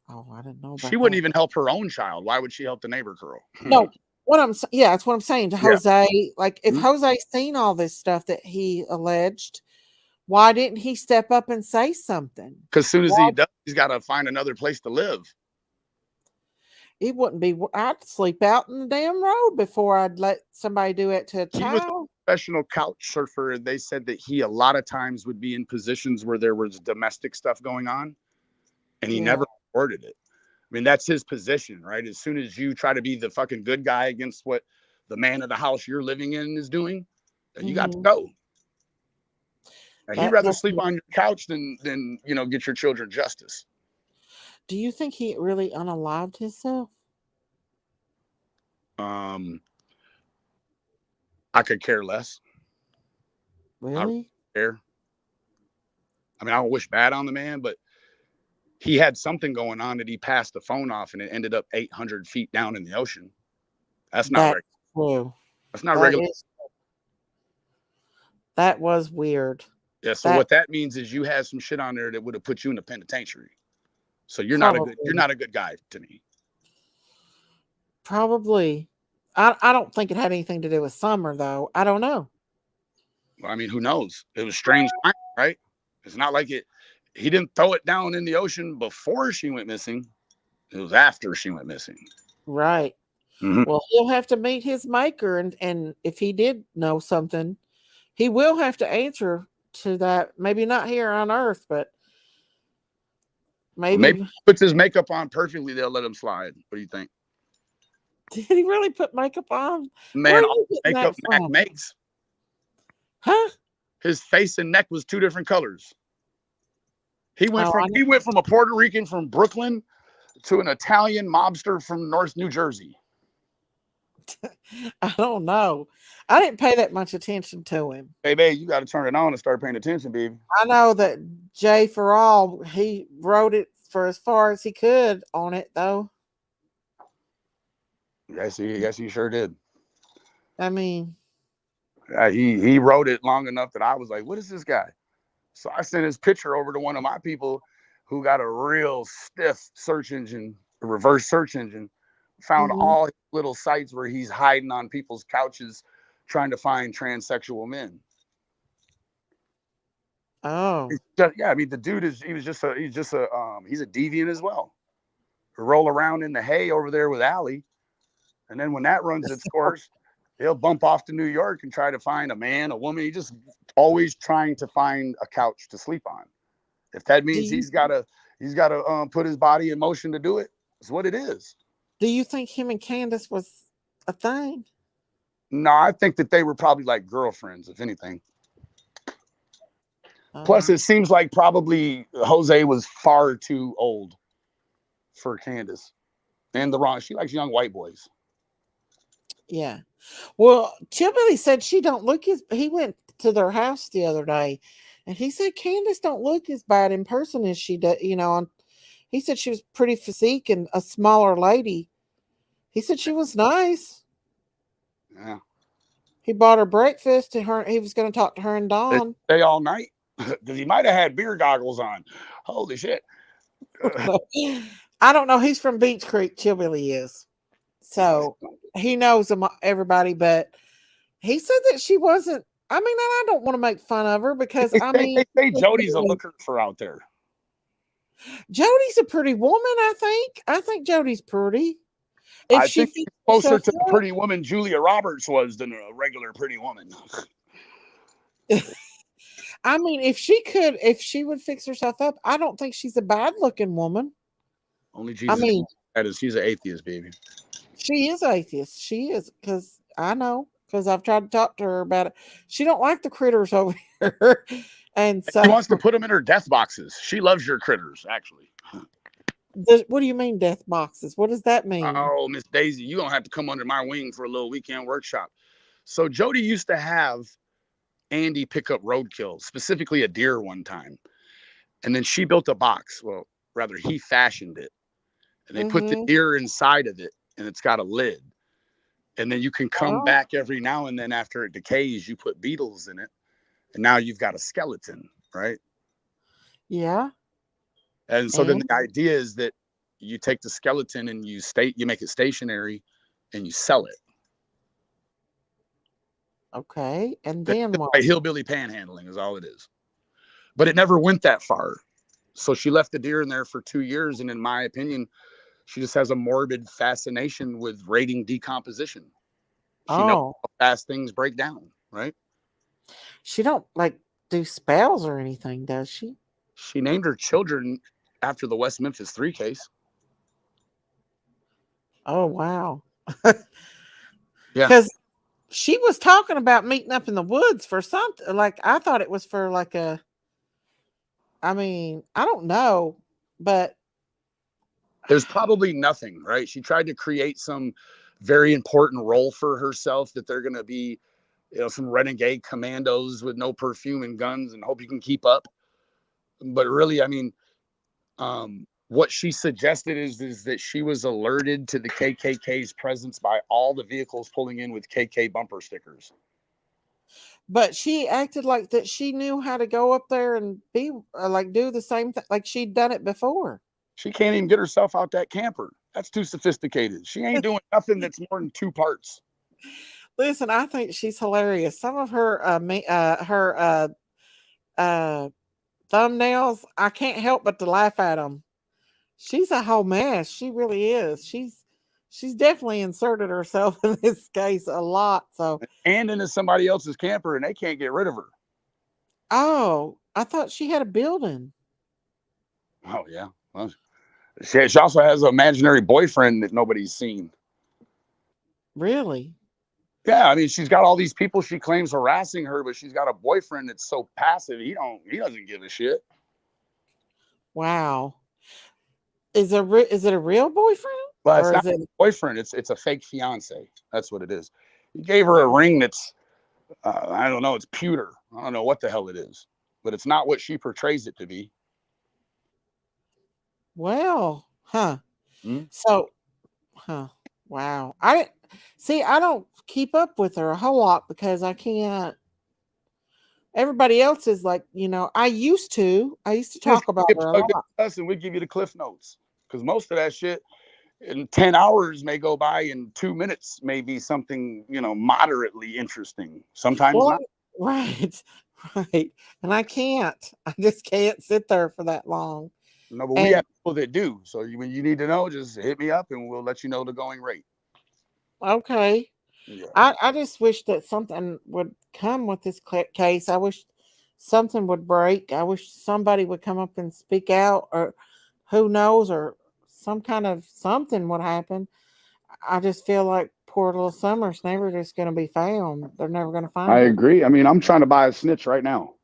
Speaker 1: Oh, I didn't know.
Speaker 8: She wouldn't even help her own child. Why would she help the neighbor girl?
Speaker 1: No, that's what I'm saying to Jose. Like, if Jose's seen all this stuff that he alleged, why didn't he step up and say something?
Speaker 8: Because as soon as he does, he's got to find another place to live.
Speaker 1: It wouldn't be. I'd sleep out in the damn road before I'd let somebody do it to a child.
Speaker 8: professional couch surfer. They said that he a lot of times would be in positions where there was domestic stuff going on, and he never reported it. I mean, that's his position, right? As soon as you try to be the fucking good guy against what the man of the house you're living in is doing, then you got to go. And he'd rather sleep on your couch than get your children justice.
Speaker 1: Do you think he really unalived himself?
Speaker 8: I could care less.
Speaker 1: Really?
Speaker 8: I care. I mean, I don't wish bad on the man, but he had something going on that he passed the phone off, and it ended up 800 feet down in the ocean. That's not regular. That's not regular.
Speaker 1: That was weird.
Speaker 8: Yeah. So what that means is you had some shit on there that would have put you in the penitentiary. So you're not a good guy to me.
Speaker 1: Probably. I don't think it had anything to do with Summer, though. I don't know.
Speaker 8: Well, I mean, who knows? It was strange, right? It's not like he didn't throw it down in the ocean before she went missing. It was after she went missing.
Speaker 1: Right. Mm-hmm. Well, he'll have to meet his maker, and if he did know something, he will have to answer to that. Maybe not here on Earth, but maybe
Speaker 8: he puts his makeup on perfectly, they'll let him slide. What do you think?
Speaker 1: Did he really put makeup on?
Speaker 8: Man, all the makeup Mac makes.
Speaker 1: Huh?
Speaker 8: His face and neck was two different colors. He went from a Puerto Rican from Brooklyn to an Italian mobster from North New Jersey.
Speaker 1: I don't know. I didn't pay that much attention to him.
Speaker 8: Hey, babe, you got to turn it on and start paying attention, baby.
Speaker 1: I know that Jay Farrell, he wrote it for as far as he could on it, though.
Speaker 8: Yes, he sure did.
Speaker 1: I mean,
Speaker 8: he wrote it long enough that I was like, what is this guy? So I sent his picture over to one of my people who got a real stiff search engine, a reverse search engine, found all his little sites where he's hiding on people's couches trying to find transsexual men.
Speaker 1: Oh.
Speaker 8: I mean, the dude he's a deviant as well. Roll around in the hay over there with Allie. And then when that runs its course, he'll bump off to New York and try to find a man, a woman. He's just always trying to find a couch to sleep on. If that means he's got to put his body in motion to do it, it's what it is.
Speaker 1: Do you think him and Candace was a thing?
Speaker 8: No, I think that they were probably like girlfriends, if anything. Plus, it seems like probably Jose was far too old for Candace. And she likes young white boys.
Speaker 1: Yeah. Well, Chilbilly said she don't look he went to their house the other day, and he said Candace don't look as bad in person as she does, he said she was pretty physique and a smaller lady. He said she was nice.
Speaker 8: Yeah.
Speaker 1: He bought her breakfast and he was going to talk to her and Dawn.
Speaker 8: Stay all night because he might have had beer goggles on. Holy shit.
Speaker 1: I don't know. He's from Beach Creek. Chilbilly is. So he knows everybody, but he said that she wasn't. I mean, and I don't want to make fun of her because
Speaker 8: they say Jody's a looker for out there.
Speaker 1: Jody's a pretty woman, I think. I think Jody's pretty.
Speaker 8: I think she's closer to the pretty woman Julia Roberts was than a regular pretty woman.
Speaker 1: I mean, if she would fix herself up, I don't think she's a bad looking woman.
Speaker 8: Only Jesus. I mean, she's an atheist, baby.
Speaker 1: She is atheist. She is, because I know, because I've tried to talk to her about it. She don't like the critters over here. And so
Speaker 8: she wants to put them in her death boxes. She loves your critters, actually.
Speaker 1: What do you mean death boxes? What does that mean?
Speaker 8: Oh, Miss Daisy, you don't have to come under my wing for a little weekend workshop. So Jody used to have Andy pick up roadkill, specifically a deer one time. And then she built a box. Well, rather, he fashioned it. And they put the deer inside of it, and it's got a lid. And then you can come back every now and then after it decays, you put beetles in it. And now you've got a skeleton, right?
Speaker 1: Yeah.
Speaker 8: And so then the idea is that you take the skeleton and you make it stationary and you sell it.
Speaker 1: Okay. And then what?
Speaker 8: Like hillbilly panhandling is all it is. But it never went that far. So she left the deer in there for 2 years. And in my opinion, she just has a morbid fascination with rating decomposition. She knows how fast things break down. right?
Speaker 1: She don't like do spells or anything, does she?
Speaker 8: She named her children after the West Memphis 3 case.
Speaker 1: Oh, wow.
Speaker 8: Yeah.
Speaker 1: Because she was talking about meeting up in the woods for something. Like, I thought it was for like a, I mean, I don't know, but
Speaker 8: there's probably nothing, right? She tried to create some very important role for herself that they're going to be, some renegade commandos with no perfume and guns and hope you can keep up. But really, I mean, what she suggested is that she was alerted to the KKK's presence by all the vehicles pulling in with KK bumper stickers.
Speaker 1: But she acted like that she knew how to go up there and be like do the same thing, like she'd done it before.
Speaker 8: She can't even get herself out that camper. That's too sophisticated. She ain't doing nothing that's more than 2 parts.
Speaker 1: Listen, I think she's hilarious. Some of her thumbnails, I can't help but to laugh at them. She's a whole mess. She really is. She's definitely inserted herself in this case a lot. So,
Speaker 8: and into somebody else's camper, and they can't get rid of her.
Speaker 1: Oh, I thought she had a building.
Speaker 8: Oh yeah, well, she also has an imaginary boyfriend that nobody's seen.
Speaker 1: Really?
Speaker 8: Yeah, I mean, she's got all these people she claims harassing her, but she's got a boyfriend that's so passive. He doesn't give a shit.
Speaker 1: Wow. Is it a real boyfriend?
Speaker 8: Well, it's not a boyfriend. It's a fake fiance. That's what it is. He gave her a ring that's, I don't know, it's pewter. I don't know what the hell it is, but it's not what she portrays it to be.
Speaker 1: Well, huh.
Speaker 8: Hmm?
Speaker 1: So, wow. I don't keep up with her a whole lot because I can't. Everybody else is like, I used to talk about her a lot.
Speaker 8: Us and we give you the cliff notes because most of that shit in 10 hours may go by, in 2 minutes may be something, moderately interesting. Sometimes not.
Speaker 1: Right. And I just can't sit there for that long.
Speaker 8: No, but we have people that do. So when you need to know, just hit me up and we'll let you know the going rate.
Speaker 1: Okay.
Speaker 8: Yeah.
Speaker 1: I just wish that something would come with this case. I wish something would break. I wish somebody would come up and speak out, or who knows, or some kind of something would happen. I just feel like poor little Summer's never just going to be found. They're never going to find her.
Speaker 7: I agree. I mean, I'm trying to buy a snitch right now.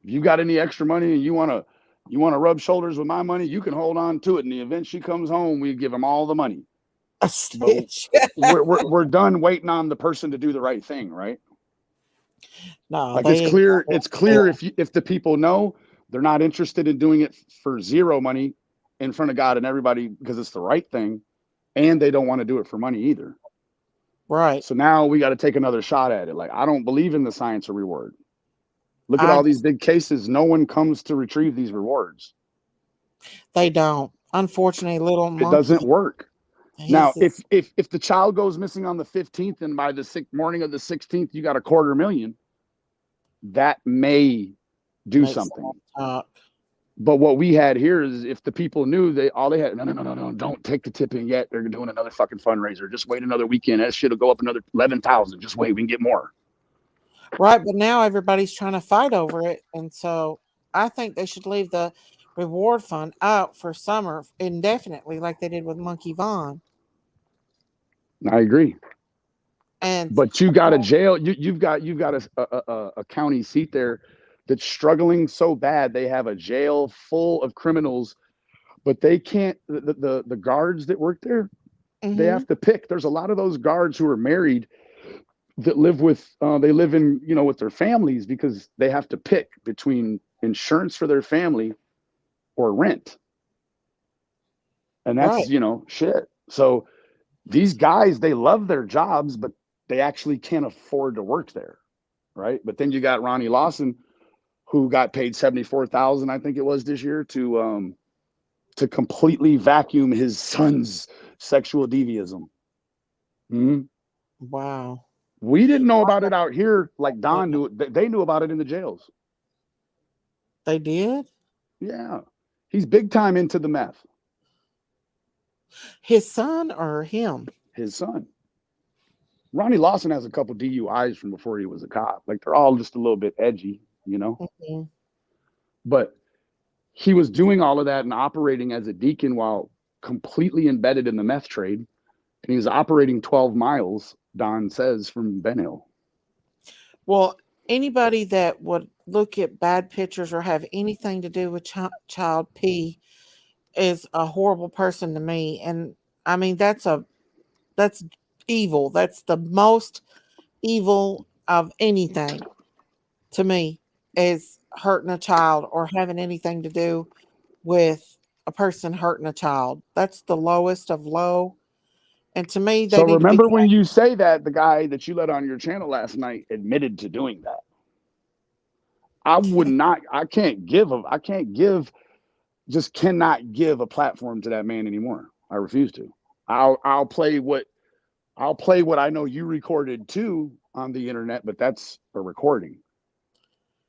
Speaker 7: If you got any extra money and you want to rub shoulders with my money, you can hold on to it. In the event she comes home, we give them all the money.
Speaker 1: A snitch.
Speaker 7: we're done waiting on the person to do the right thing, right?
Speaker 1: No,
Speaker 7: like it's clear if the people know they're not interested in doing it for zero money in front of God and everybody because it's the right thing, and they don't want to do it for money either.
Speaker 1: Right.
Speaker 7: So now we got to take another shot at it. Like, I don't believe in the science of reward. Look at all these big cases. No one comes to retrieve these rewards.
Speaker 1: They don't. Unfortunately, little monkey.
Speaker 7: It doesn't work. Now, if the child goes missing on the 15th and by the morning of the 16th, you got $250,000, that may do something. But what we had here is if the people knew, all they had, no, don't take the tip in yet. They're doing another fucking fundraiser. Just wait another weekend. That shit will go up another 11,000. Just wait, we can get more.
Speaker 1: Right, but now everybody's trying to fight over it, and so I think they should leave the reward fund out for summer indefinitely, like they did with Monkey Vaughn.
Speaker 7: I agree. But you got a jail. You've got a county seat there that's struggling so bad they have a jail full of criminals, but they can't. The guards that work there, they have to pick. There's a lot of those guards who are married that live with with their families because they have to pick between insurance for their family or rent, and that's shit. So these guys, they love their jobs, but they actually can't afford to work there, right? But then you got Ronnie Lawson, who got paid $74,000, I think it was this year, to completely vacuum his son's sexual deviism. Mm-hmm.
Speaker 1: Wow.
Speaker 7: We didn't know about it out here like Don knew it. They knew about it in the jails.
Speaker 1: They did?
Speaker 7: Yeah. He's big time into the meth.
Speaker 1: His son or him?
Speaker 7: His son. Ronnie Lawson has a couple DUIs from before he was a cop. Like they're all just a little bit edgy, you know.
Speaker 1: Mm-hmm.
Speaker 7: But he was doing all of that and operating as a deacon while completely embedded in the meth trade. And he was operating 12 miles, Don says, from Ben Hill.
Speaker 1: Well, anybody that would look at bad pictures or have anything to do with child P is a horrible person to me. And I mean, that's evil. That's the most evil of anything to me, is hurting a child or having anything to do with a person hurting a child. That's the lowest of low. And to me, they
Speaker 7: So
Speaker 1: need
Speaker 7: remember
Speaker 1: to be
Speaker 7: when you say that, the guy that you let on your channel last night admitted to doing that. I cannot give a platform to that man anymore. I refuse to. I'll play what I know you recorded too on the internet, but that's a recording.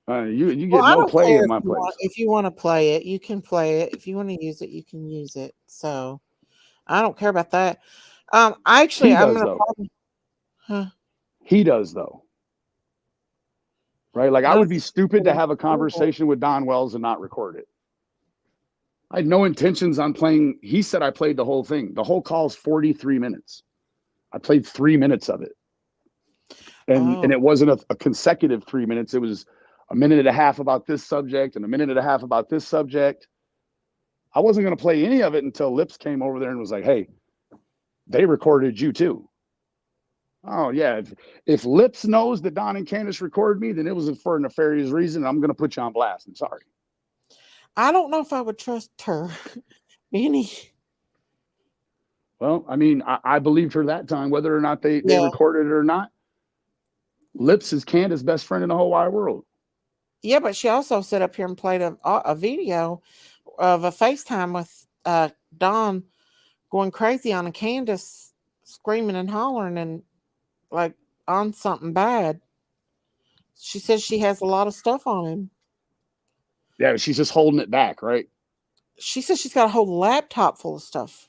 Speaker 7: You get no play in my place.
Speaker 1: If you want to play it, you can play it. If you want to use it, you can use it. So I don't care about that.
Speaker 7: He does though. Right? Like I would be stupid to have a conversation with Don Wells and not record it. I had no intentions on playing. He said I played the whole thing. The whole call is 43 minutes. I played 3 minutes of it. And it wasn't a consecutive 3 minutes. It was a minute and a half about this subject and a minute and a half about this subject. I wasn't going to play any of it until Lips came over there and was like, hey, they recorded you too. Oh, yeah. If Lips knows that Don and Candace recorded me, then it was for a nefarious reason. I'm going to put you on blast. I'm sorry.
Speaker 1: I don't know if I would trust her any.
Speaker 7: Well, I mean, I believed her that time, whether or not they recorded it or not. Lips is Candace's best friend in the whole wide world.
Speaker 1: Yeah, but she also set up here and played a video of a FaceTime with Don going crazy on a Candace, screaming and hollering and like on something bad. She says she has a lot of stuff on him.
Speaker 7: Yeah, she's just holding it back, right?
Speaker 1: She says she's got a whole laptop full of stuff.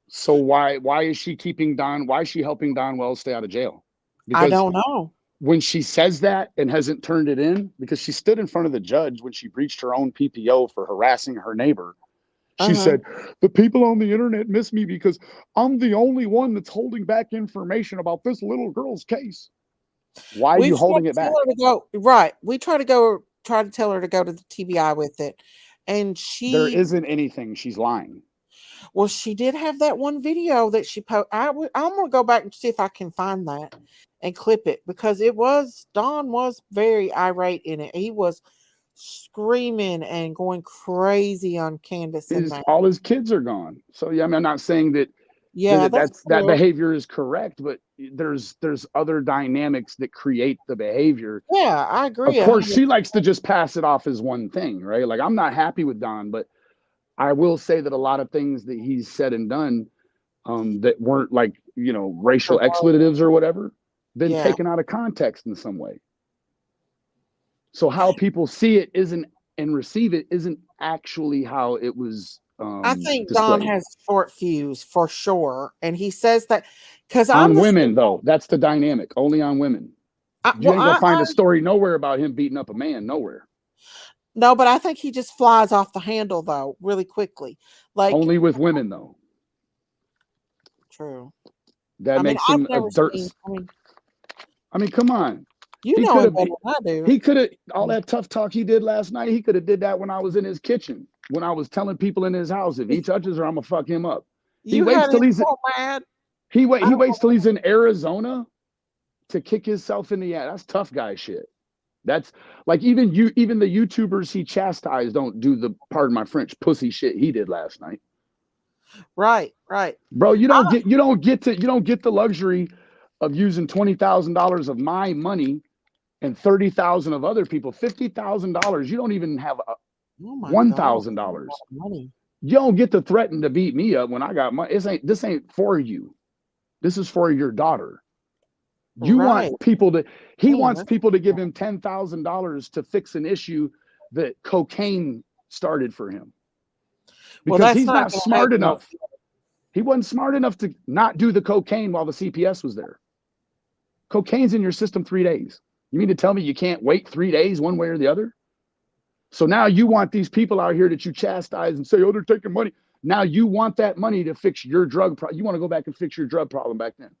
Speaker 7: So why is she keeping Don? Why is she helping Don Wells stay out of jail?
Speaker 1: Because I don't know.
Speaker 7: When she says that and hasn't turned it in, because she stood in front of the judge when she breached her own PPO for harassing her neighbor. She said, the people on the internet miss me because I'm the only one that's holding back information about this little girl's case. Why are you holding it back?
Speaker 1: Right. We try to tell her to go to the TBI with it. And
Speaker 7: there isn't anything. She's lying.
Speaker 1: Well, she did have that one video that she posted. I'm going to go back and see if I can find that and clip it, because Don was very irate in it. He was screaming and going crazy on Candace.
Speaker 7: All his kids are gone. So yeah, I mean, I'm not saying that that behavior is correct, but there's other dynamics that create the behavior.
Speaker 1: Yeah, I agree.
Speaker 7: Of course, she likes to just pass it off as one thing, right? Like, I'm not happy with Don, but I will say that a lot of things that he's said and done that weren't like, racial expletives or whatever, been taken out of context in some way. So how people see it and receive it isn't actually how it was.
Speaker 1: I think displayed. Don has short fuse for sure, and he says that because
Speaker 7: on women though, that's the dynamic. Only on women. You ain't gonna find a story nowhere about him beating up a man. Nowhere.
Speaker 1: No, but I think he just flies off the handle though, really quickly. Like
Speaker 7: only with women though.
Speaker 1: True.
Speaker 7: That makes him a dirt. I mean, come on.
Speaker 1: You know it better than I do.
Speaker 7: He could have all that tough talk he did last night. He could have did that when I was in his kitchen, when I was telling people in his house, if he touches her, I'm gonna fuck him up. He waits till he's
Speaker 1: mad.
Speaker 7: He waits till he's in Arizona to kick himself in the ass. That's tough guy shit. That's like even the YouTubers he chastised don't do the, pardon my French, pussy shit he did last night.
Speaker 1: Right.
Speaker 7: Bro, you don't get the luxury of using $20,000 of my money and $30,000 of other people. $50,000. You don't even have $1,000. You don't get to threaten to beat me up when I got money. This ain't for you. This is for your daughter. You want people to. He wants people to give him $10,000 to fix an issue that cocaine started for him. Because he's not smart enough. He wasn't smart enough to not do the cocaine while the CPS was there. Cocaine's in your system 3 days. You mean to tell me you can't wait 3 days one way or the other? So now you want these people out here that you chastise and say, oh, they're taking money. Now you want that money to fix your drug problem. You want to go back and fix your drug problem back then.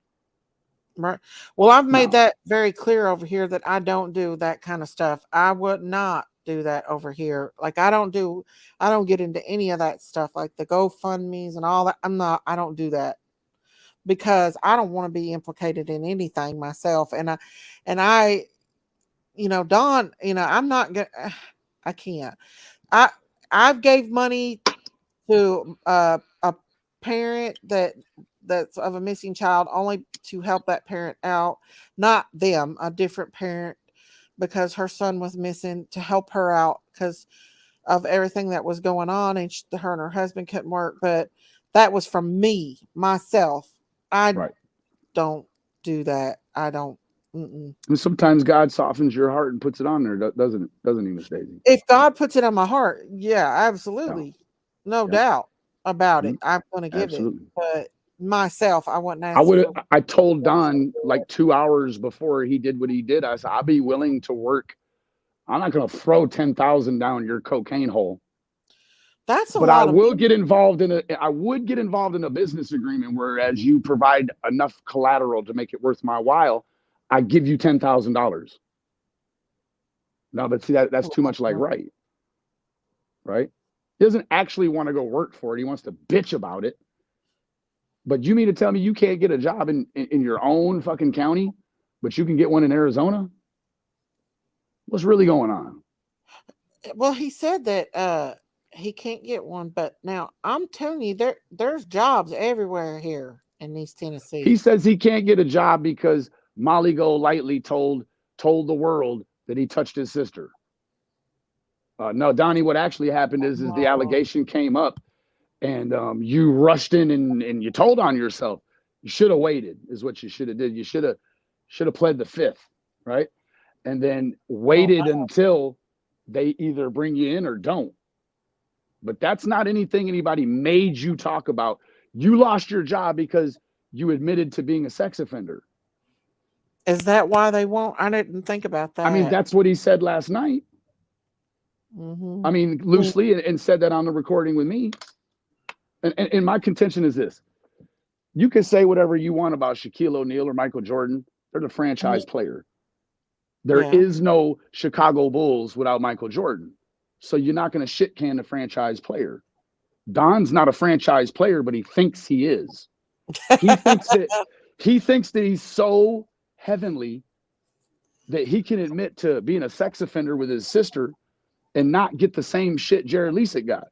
Speaker 1: Right. Well, I've made that very clear over here that I don't do that kind of stuff. I would not do that over here. Like I don't get into any of that stuff, like the GoFundMe's and all that. I don't do that because I don't want to be implicated in anything myself. And I, Don, I'm not gonna, I can't. I've gave money to a parent that's of a missing child only to help that parent out, not them, a different parent, because her son was missing, to help her out because of everything that was going on, and her and her husband couldn't work. But that was from me, myself. I don't do that. I don't. Mm-mm.
Speaker 7: And sometimes God softens your heart and puts it on there, doesn't he, Miss Daisy?
Speaker 1: If God puts it on my heart, yeah, absolutely, no doubt about it. I'm going to give it, but myself, I wouldn't ask.
Speaker 7: I told Don like 2 hours before he did what he did. I said, I'll be willing to work. I'm not going to throw 10,000 down your cocaine hole.
Speaker 1: That's
Speaker 7: but I will get involved in I would get involved in a business agreement where, as you provide enough collateral to make it worth my while, I give you $10,000. No, but see, that's too much like right? He doesn't actually want to go work for it. He wants to bitch about it. But you mean to tell me you can't get a job in your own fucking county, but you can get one in Arizona? What's really going on?
Speaker 1: Well, he said that he can't get one, but now I'm telling you, there's jobs everywhere here in East Tennessee.
Speaker 7: He says he can't get a job because Molly Golightly told the world that he touched his sister. No, Donnie, what actually happened is the allegation came up, and you rushed in and you told on yourself. You should have waited, is what you should have did. You should have pled the fifth, right? And then waited until they either bring you in or don't. But that's not anything anybody made you talk about. You lost your job because you admitted to being a sex offender.
Speaker 1: Is that why they won't? I didn't think about that.
Speaker 7: I mean, that's what he said last night.
Speaker 1: Mm-hmm.
Speaker 7: I mean, loosely, and said that on the recording with me. And my contention is this. You can say whatever you want about Shaquille O'Neal or Michael Jordan. They're the franchise player. There is no Chicago Bulls without Michael Jordan. So you're not going to shit can the franchise player. Don's not a franchise player, but he thinks he is. He thinks that he's so heavenly that he can admit to being a sex offender with his sister and not get the same shit Jared Leasick got.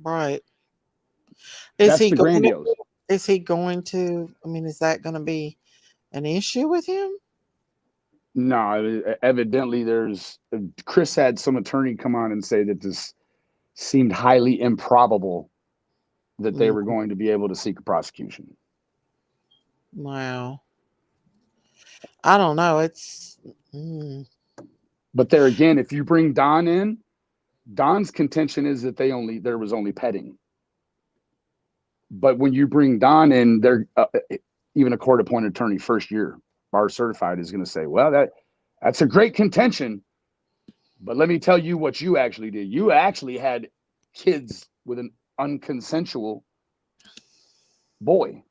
Speaker 1: Right.
Speaker 7: That's the grandiose.
Speaker 1: Is he going to? I mean, is that going to be an issue with him?
Speaker 7: No, evidently Chris had some attorney come on and say that this seemed highly improbable that they were going to be able to seek a prosecution.
Speaker 1: Wow. I don't know.
Speaker 7: But there again, if you bring Don in, Don's contention is that there was only petting. But when you bring Don in, even a court-appointed attorney, first year, bar certified, is going to say, well, that's a great contention, but let me tell you what you actually did. You actually had kids with an unconsensual boy.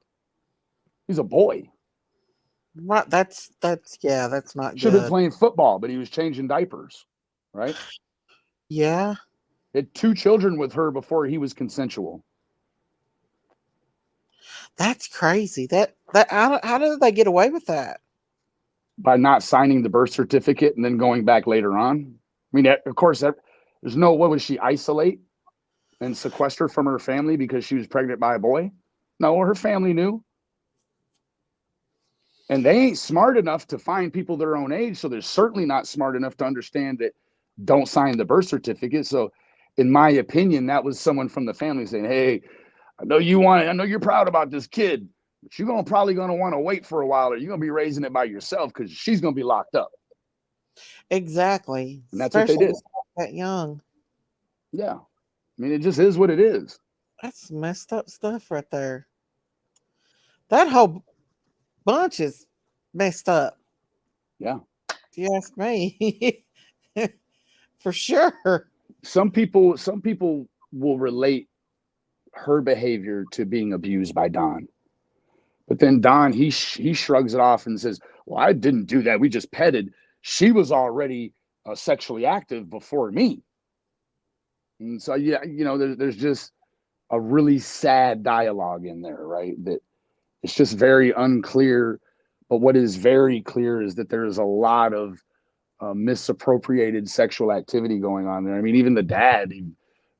Speaker 7: He's a boy.
Speaker 1: Right. That's not good.
Speaker 7: Should have been playing football, but he was changing diapers, right?
Speaker 1: Yeah.
Speaker 7: He had 2 children with her before he was consensual.
Speaker 1: That's crazy. How did they get away with that?
Speaker 7: By not signing the birth certificate and then going back later on. I mean, of course, there's no, what would she isolate and sequester from her family because she was pregnant by a boy? No, her family knew. And they ain't smart enough to find people their own age. So they're certainly not smart enough to understand that don't sign the birth certificate. So in my opinion, that was someone from the family saying, hey, I know you're proud about this kid, but you're probably going to want to wait for a while, or you're going to be raising it by yourself because she's going to be locked up.
Speaker 1: Exactly.
Speaker 7: And that's what they did.
Speaker 1: That young.
Speaker 7: Yeah. I mean, it just is what it is.
Speaker 1: That's messed up stuff right there. That whole bunch is messed up.
Speaker 7: Yeah.
Speaker 1: If you ask me. For sure.
Speaker 7: Some people will relate her behavior to being abused by Don. But then Don, he shrugs it off and says, well, I didn't do that. We just petted. She was already sexually active before me. And so, yeah, you know, there's just a really sad dialogue in there, right? That it's just very unclear. But what is very clear is that there's a lot of misappropriated sexual activity going on there. I mean, even the dad, he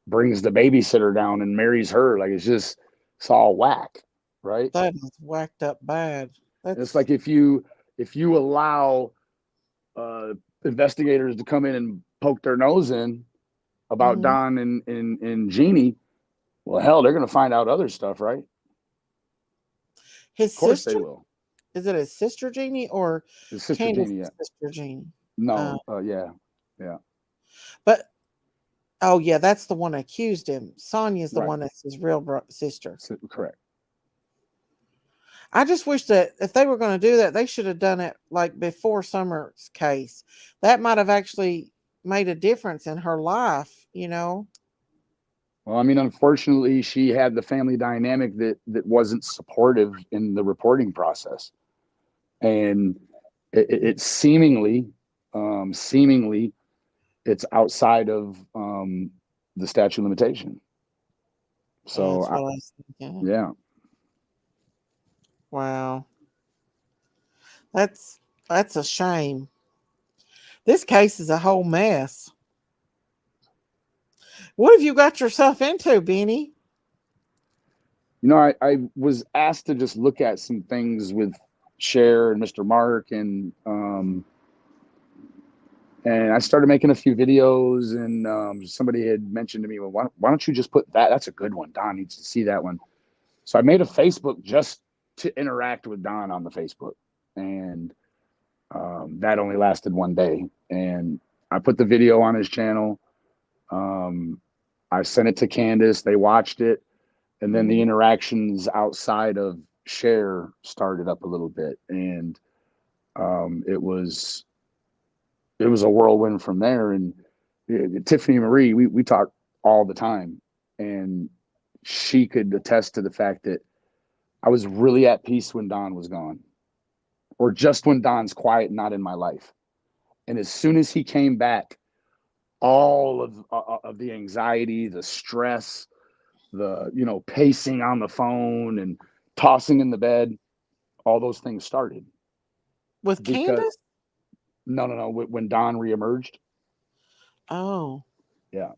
Speaker 7: brings the babysitter down and marries her. Like, it's all whack, right?
Speaker 1: That is whacked up bad.
Speaker 7: It's like if you allow investigators to come in and poke their nose in about Don and Jeannie, well, hell, they're going to find out other stuff, right?
Speaker 1: His
Speaker 7: of course
Speaker 1: sister?
Speaker 7: They will.
Speaker 1: Is it his sister Jeannie or
Speaker 7: his sister
Speaker 1: Candace's
Speaker 7: Jeannie? Yeah.
Speaker 1: Sister Jeannie?
Speaker 7: No, yeah.
Speaker 1: But that's the one that accused him. Sonia's the
Speaker 7: Right.
Speaker 1: one that's his real sister.
Speaker 7: Correct.
Speaker 1: I just wish that if they were going to do that, they should have done it like before Summer's case. That might have actually made a difference in her life, you know?
Speaker 7: Well, I mean, unfortunately, she had the family dynamic that wasn't supportive in the reporting process. And it seemingly, it's outside of the statute of limitation. So,
Speaker 1: that's what I was thinking.
Speaker 7: Yeah.
Speaker 1: Wow. That's a shame. This case is a whole mess. What have you got yourself into, Benny?
Speaker 7: You know, I was asked to just look at some things with Cher and Mr. Mark, and I started making a few videos, and somebody had mentioned to me, well, why don't you just put that? That's a good one. Don needs to see that one. So I made a Facebook just to interact with Don on the Facebook, and that only lasted one day. And I put the video on his channel. I sent it to Candace. They watched it, and then the interactions outside of Cher started up a little bit, and it was a whirlwind from there. And Tiffany Marie, we talk all the time, and she could attest to the fact that I was really at peace when Don was gone, or just when Don's quiet and not in my life. And as soon as he came back, all of the anxiety, the stress, the pacing on the phone and tossing in the bed, all those things started.
Speaker 1: With Candace?
Speaker 7: No. When Don reemerged.
Speaker 1: Oh.
Speaker 7: Yeah.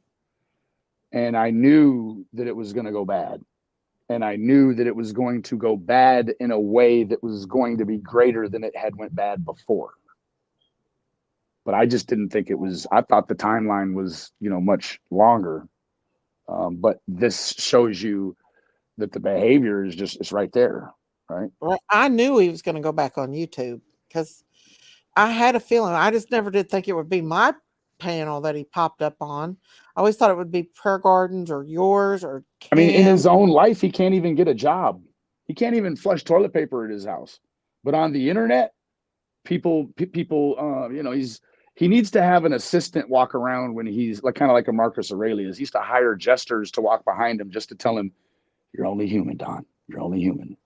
Speaker 7: And I knew that it was going to go bad. And I knew that it was going to go bad in a way that was going to be greater than it had went bad before. But I just didn't think it was. I thought the timeline was, much longer. But this shows you that the behavior is it's right there, right?
Speaker 1: Well, I knew he was going to go back on YouTube because I had a feeling. I just never did think it would be my panel that he popped up on. I always thought it would be Prayer Gardens or yours or Cam.
Speaker 7: I mean, in his own life, he can't even get a job. He can't even flush toilet paper at his house. But on the internet, people, he needs to have an assistant walk around when he's kind of like a Marcus Aurelius. He used to hire jesters to walk behind him just to tell him, "You're only human, Don. You're only human,"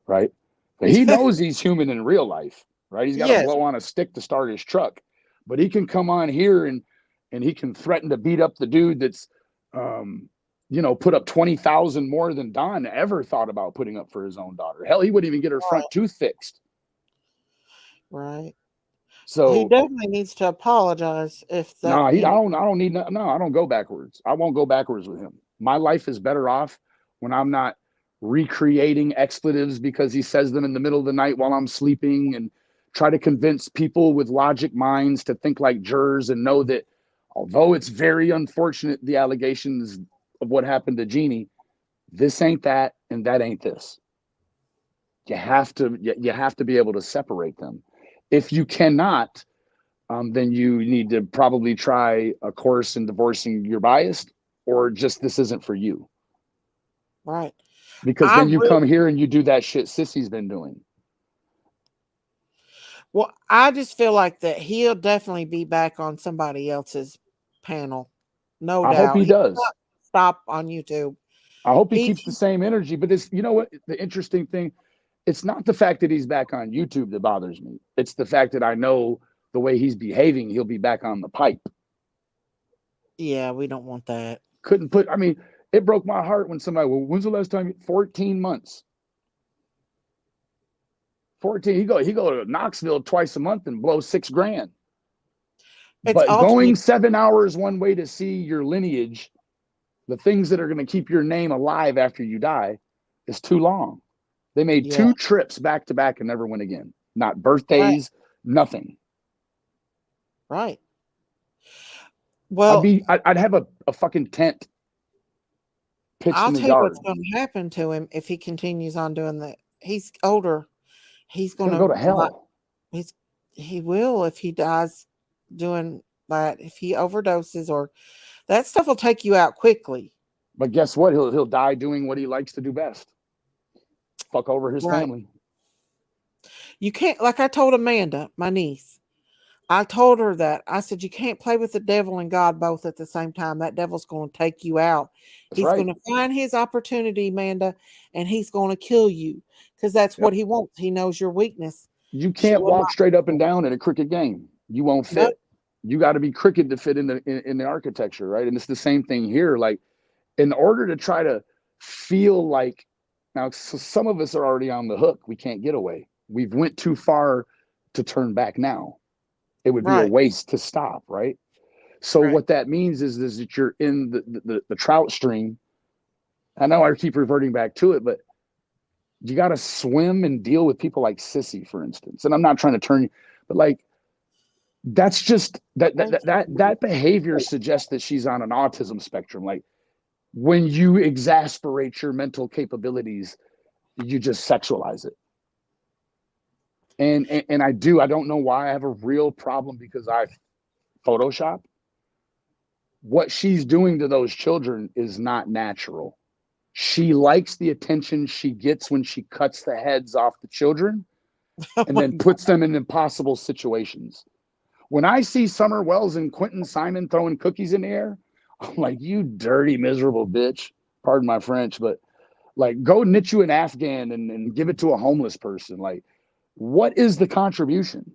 Speaker 7: right? But he knows he's human in real life, right? He's got to blow on a stick to start his truck, but he can come on here and he can threaten to beat up the dude that's, put up 20,000 more than Don ever thought about putting up for his own daughter. Hell, he wouldn't even get her front tooth fixed.
Speaker 1: Right.
Speaker 7: So
Speaker 1: he definitely needs to apologize if that.
Speaker 7: No, I don't go backwards. I won't go backwards with him. My life is better off when I'm not recreating expletives because he says them in the middle of the night while I'm sleeping, and try to convince people with logic minds to think like jurors and know that although it's very unfortunate, the allegations of what happened to Jeannie, this ain't that and that ain't this. You have to be able to separate them. If you cannot, then you need to probably try a course in divorcing your bias, or just this isn't for you.
Speaker 1: Right.
Speaker 7: Because then you come here and you do that shit Sissy's been doing.
Speaker 1: Well, I just feel like that he'll definitely be back on somebody else's panel. No
Speaker 7: I hope
Speaker 1: doubt.
Speaker 7: he
Speaker 1: He'll
Speaker 7: does.
Speaker 1: not stop on YouTube.
Speaker 7: I hope he keeps the same energy. But this, you know what? The interesting thing, it's not the fact that he's back on YouTube that bothers me. It's the fact that I know the way he's behaving, he'll be back on the pipe.
Speaker 1: Yeah, we don't want that.
Speaker 7: I mean, it broke my heart when somebody, well, when's the last time? 14 months. 14. He go to Knoxville twice a month and blow $6,000. But going 7 hours one way to see your lineage, the things that are going to keep your name alive after you die, is too long. They made 2 trips back to back and never went again. Not birthdays, nothing.
Speaker 1: Right. Well,
Speaker 7: I'd have a fucking tent pitched
Speaker 1: I'll
Speaker 7: in the
Speaker 1: tell you
Speaker 7: yard.
Speaker 1: what's going to happen to him if he continues on doing that. He's older. He's going to
Speaker 7: go to hell.
Speaker 1: He will if he dies doing that. If he overdoses, or that stuff will take you out quickly.
Speaker 7: But guess what? He'll die doing what he likes to do best. Fuck over his family.
Speaker 1: You can't, like I told Amanda, my niece. I told her that. I said, you can't play with the devil and God both at the same time. That devil's going to take you out. He's going to find his opportunity, Amanda, and he's going to kill you because that's what he wants. He knows your weakness.
Speaker 7: You can't walk straight up and down in a cricket game. You won't fit. Nope. You got to be cricket to fit in the architecture, right? And it's the same thing here. Like, in order to try to feel like, now some of us are already on the hook. We can't get away. We've went too far to turn back now. It would be a waste to stop, right? So what that means is that you're in the trout stream. I know I keep reverting back to it, but you got to swim and deal with people like Sissy, for instance. And I'm not trying to turn you, but like, that's just that behavior suggests that she's on an autism spectrum. Like, when you exasperate your mental capabilities, you just sexualize it. And I don't know why. I have a real problem because I Photoshop. What she's doing to those children is not natural. She likes the attention she gets when she cuts the heads off the children and then puts them in impossible situations. When I see SummerWells and Quentin Simon throwing cookies in the air, I'm like, you dirty, miserable bitch. Pardon my French, but like, go knit you an Afghan and give it to a homeless person. Like, what is the contribution?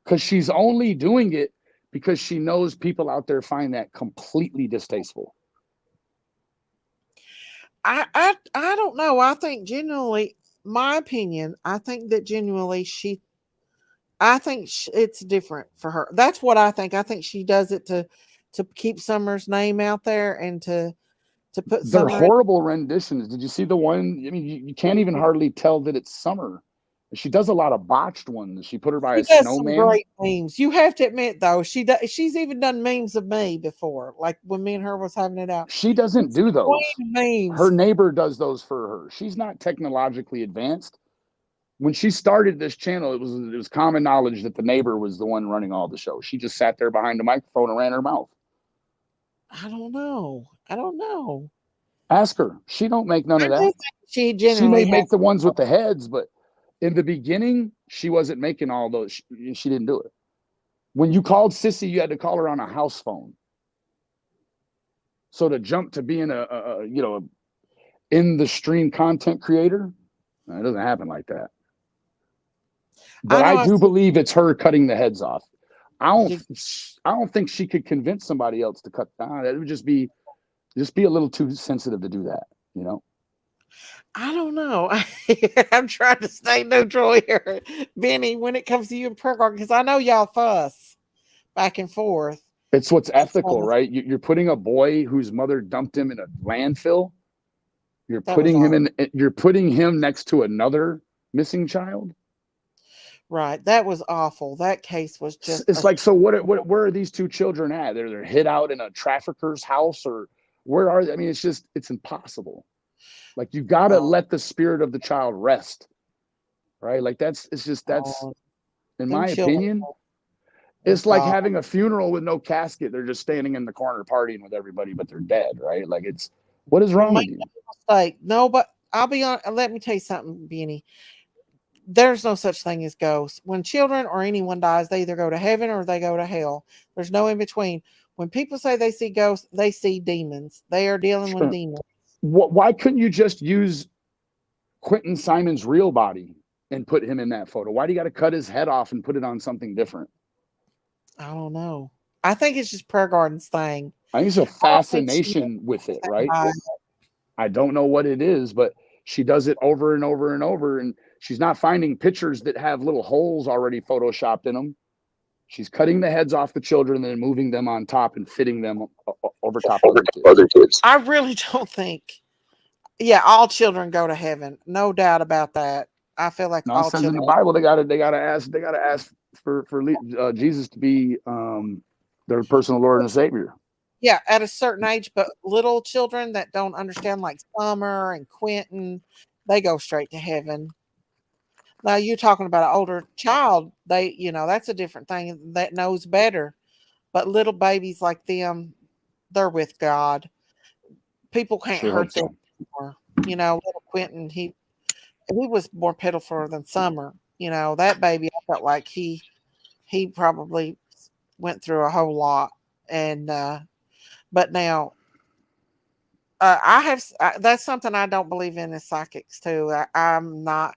Speaker 7: Because she's only doing it because she knows people out there find that completely distasteful.
Speaker 1: I don't know. I think genuinely, my opinion, I think that genuinely it's different for her. That's what I think. I think she does it to keep Summer's name out there and to put
Speaker 7: They're horrible renditions. Did you see the one? I mean, you can't even hardly tell that it's Summer. She does a lot of botched ones. She put her by a snowman.
Speaker 1: Some great memes. You have to admit, though, she's even done memes of me before, like when me and her was having it out.
Speaker 7: She doesn't do those.
Speaker 1: Memes.
Speaker 7: Her neighbor does those for her. She's not technologically advanced. When she started this channel, it was common knowledge that the neighbor was the one running all the shows. She just sat there behind the microphone and ran her mouth.
Speaker 1: I don't know.
Speaker 7: Ask her. She don't make none of that. She may make the ones with the heads, but in the beginning, she wasn't making all those. She didn't do it. When you called Sissy, you had to call her on a house phone. So to jump to being a in the stream content creator, it doesn't happen like that. But I do believe it's her cutting the heads off. I don't think she could convince somebody else to cut down. It would just be a little too sensitive to do that, you know?
Speaker 1: I don't know. I'm trying to stay neutral here, Benny, when it comes to you and program, because I know y'all fuss back and forth.
Speaker 7: It's what's ethical, right? You're putting a boy whose mother dumped him in a landfill. You're putting him next to another missing child.
Speaker 1: Right. That was awful. That case was just.
Speaker 7: It's like, so where are these two children at? They're hid out in a trafficker's house, or where are they? I mean, it's impossible. Like, you got to let the spirit of the child rest, right? Like, that's in my opinion, it's like having a funeral with no casket. They're just standing in the corner partying with everybody, but they're dead, right? Like, what is wrong with you?
Speaker 1: Like, no, but I'll be on. Let me tell you something, Benny. there's no such thing as ghosts. When children or anyone dies, they either go to heaven or they go to hell. There's no in between. When people say they see ghosts, they see demons. They are dealing with demons.
Speaker 7: Why couldn't you just use Quentin Simon's real body and put him in that photo? Why do you got to cut his head off and put it on something different?
Speaker 1: I don't know. I think it's just Prayer Garden's thing.
Speaker 7: I think it's a fascination with it, right? I don't know what it is, but she does it over and over and over, and she's not finding pictures that have little holes already photoshopped in them. She's cutting the heads off the children and then moving them on top and fitting them over top of other kids.
Speaker 1: I really don't think. Yeah, all children go to heaven, no doubt about that. I feel like all children.
Speaker 7: In the Bible, they gotta ask for Jesus to be their personal Lord and Savior.
Speaker 1: Yeah, at a certain age, but little children that don't understand, like Summer and Quentin, they go straight to heaven. Now you're talking about an older child, they, that's a different thing that knows better. But little babies like them, they're with God. People can't hurt them anymore. Little Quentin, he was more pitiful than Summer. That baby, I felt like he probably went through a whole lot. And but now that's something I don't believe in is psychics too. I'm not.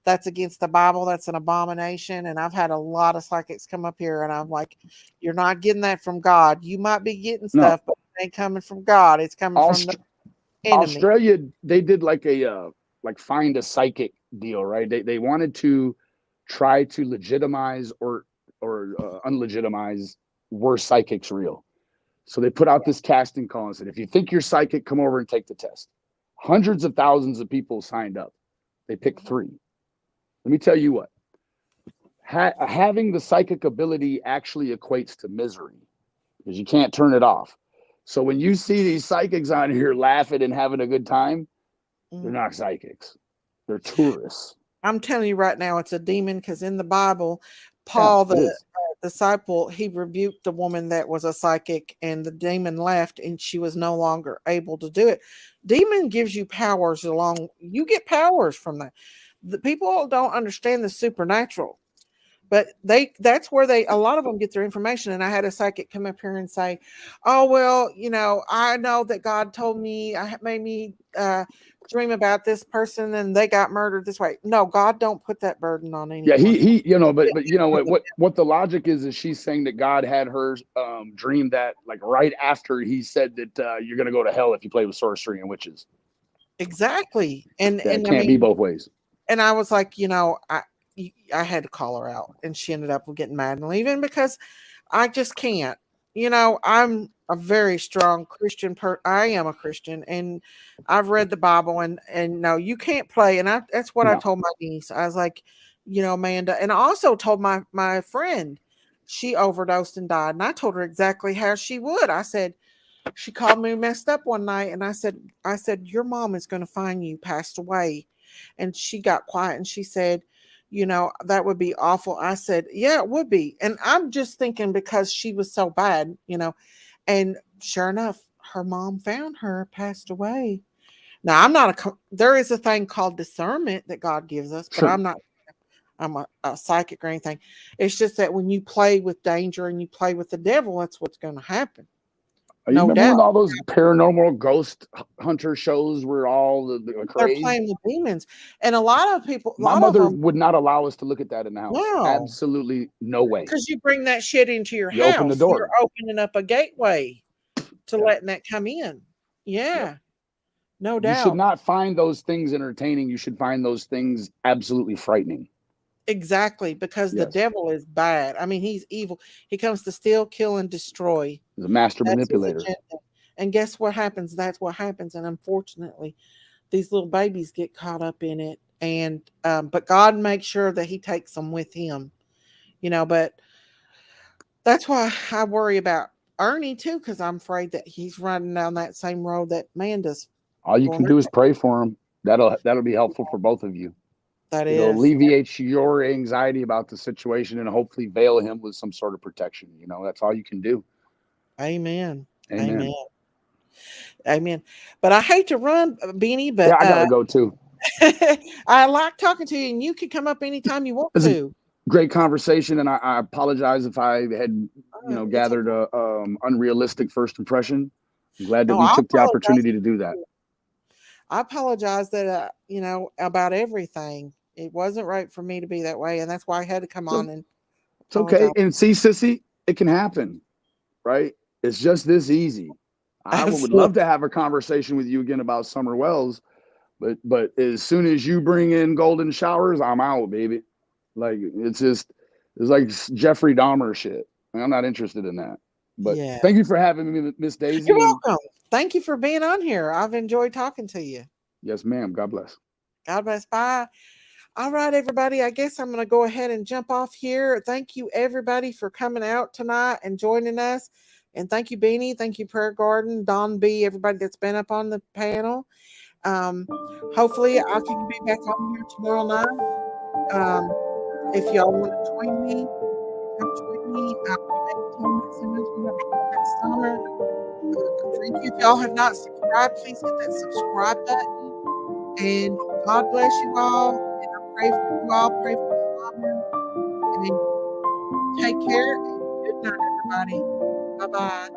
Speaker 1: That's against the Bible. That's an abomination. And I've had a lot of psychics come up here, and I'm like, you're not getting that from God. You might be getting stuff, but it ain't coming from God. It's coming from the enemy.
Speaker 7: Australia, they did like a find a psychic deal, right? They wanted to try to legitimize or unlegitimize, were psychics real? So they put out this casting call and said, if you think you're psychic, come over and take the test. Hundreds of thousands of people signed up. They picked 3. Let me tell you what, having the psychic ability actually equates to misery because you can't turn it off. So when you see these psychics on here laughing and having a good time, they're not psychics. They're tourists.
Speaker 1: I'm telling you right now, it's a demon because in the Bible, Paul, the disciple, he rebuked the woman that was a psychic and the demon left and she was no longer able to do it. Demon gives you powers you get powers from that. The people don't understand the supernatural, but that's where a lot of them get their information. And I had a psychic come up here and say, oh, well, I know that God told me, made me dream about this person and they got murdered this way. No, God don't put that burden on anyone.
Speaker 7: Yeah, but what the logic is she's saying that God had her dream that like right after he said that you're going to go to hell if you play with sorcery and witches.
Speaker 1: Exactly. And
Speaker 7: it can't be both ways.
Speaker 1: And I was like, I had to call her out, and she ended up getting mad and leaving because I just can't. I'm a very strong Christian I am a Christian, and I've read the Bible, and no, you can't play. And that's what I told my niece. I was like, Amanda, and I also told my friend, she overdosed and died, and I told her exactly how she would. I said, she called me messed up one night, and I said, your mom is going to find you passed away. And she got quiet and she said, that would be awful. I said, yeah, it would be. And I'm just thinking because she was so bad, and sure enough, her mom found her, passed away. Now there is a thing called discernment that God gives us, but I'm a psychic or anything. It's just that when you play with danger and you play with the devil, that's what's going to happen.
Speaker 7: You remember when all those paranormal ghost hunter shows were all the crazy?
Speaker 1: They're playing with demons. And a lot of people...
Speaker 7: My mother would not allow us to look at that in the house.
Speaker 1: No.
Speaker 7: Absolutely no way.
Speaker 1: Because you bring that shit into your house.
Speaker 7: Open the door.
Speaker 1: You're opening up a gateway to letting that come in. Yeah. No doubt.
Speaker 7: You should not find those things entertaining. You should find those things absolutely frightening.
Speaker 1: Exactly, because the devil is bad. I mean, he's evil. He comes to steal, kill, and destroy.
Speaker 7: He's a master manipulator.
Speaker 1: And guess what happens? That's what happens. And unfortunately, these little babies get caught up in it. And but God makes sure that he takes them with him. But that's why I worry about Ernie too, because I'm afraid that he's running down that same road that Amanda's.
Speaker 7: All you can do is pray for him. That'll be helpful for both of you. It'll alleviate your anxiety about the situation and hopefully veil him with some sort of protection. That's all you can do.
Speaker 1: Amen. But I hate to run, Beanie, but
Speaker 7: I gotta go too.
Speaker 1: I like talking to you, and you can come up anytime you want to.
Speaker 7: Great conversation, and I apologize if I had gathered a unrealistic first impression. I'm glad that we took the opportunity to do that.
Speaker 1: I apologize that about everything. It wasn't right for me to be that way, and that's why I had to come on and.
Speaker 7: It's okay, and see, sissy, it can happen, right? It's just this easy. I would love to have a conversation with you again about SummerWells, but as soon as you bring in golden showers, I'm out, baby. Like it's like Jeffrey Dahmer shit. I'm not interested in that. But thank you for having me, Miss Daisy.
Speaker 1: You're welcome. Thank you for being on here. I've enjoyed talking to you.
Speaker 7: Yes, ma'am. God bless.
Speaker 1: God bless. Bye. All right, everybody. I guess I'm going to go ahead and jump off here. Thank you, everybody, for coming out tonight and joining us. And thank you, Beanie. Thank you, Prayer Garden, Don B, everybody that's been up on the panel. Hopefully, I can be back on here tomorrow night. If y'all want to join me, come join me. Summer. Thank you. If y'all have not subscribed, please hit that subscribe button. And God bless you all. And I pray for you all. Pray for Summer. And take care. And good night, everybody. Bye-bye.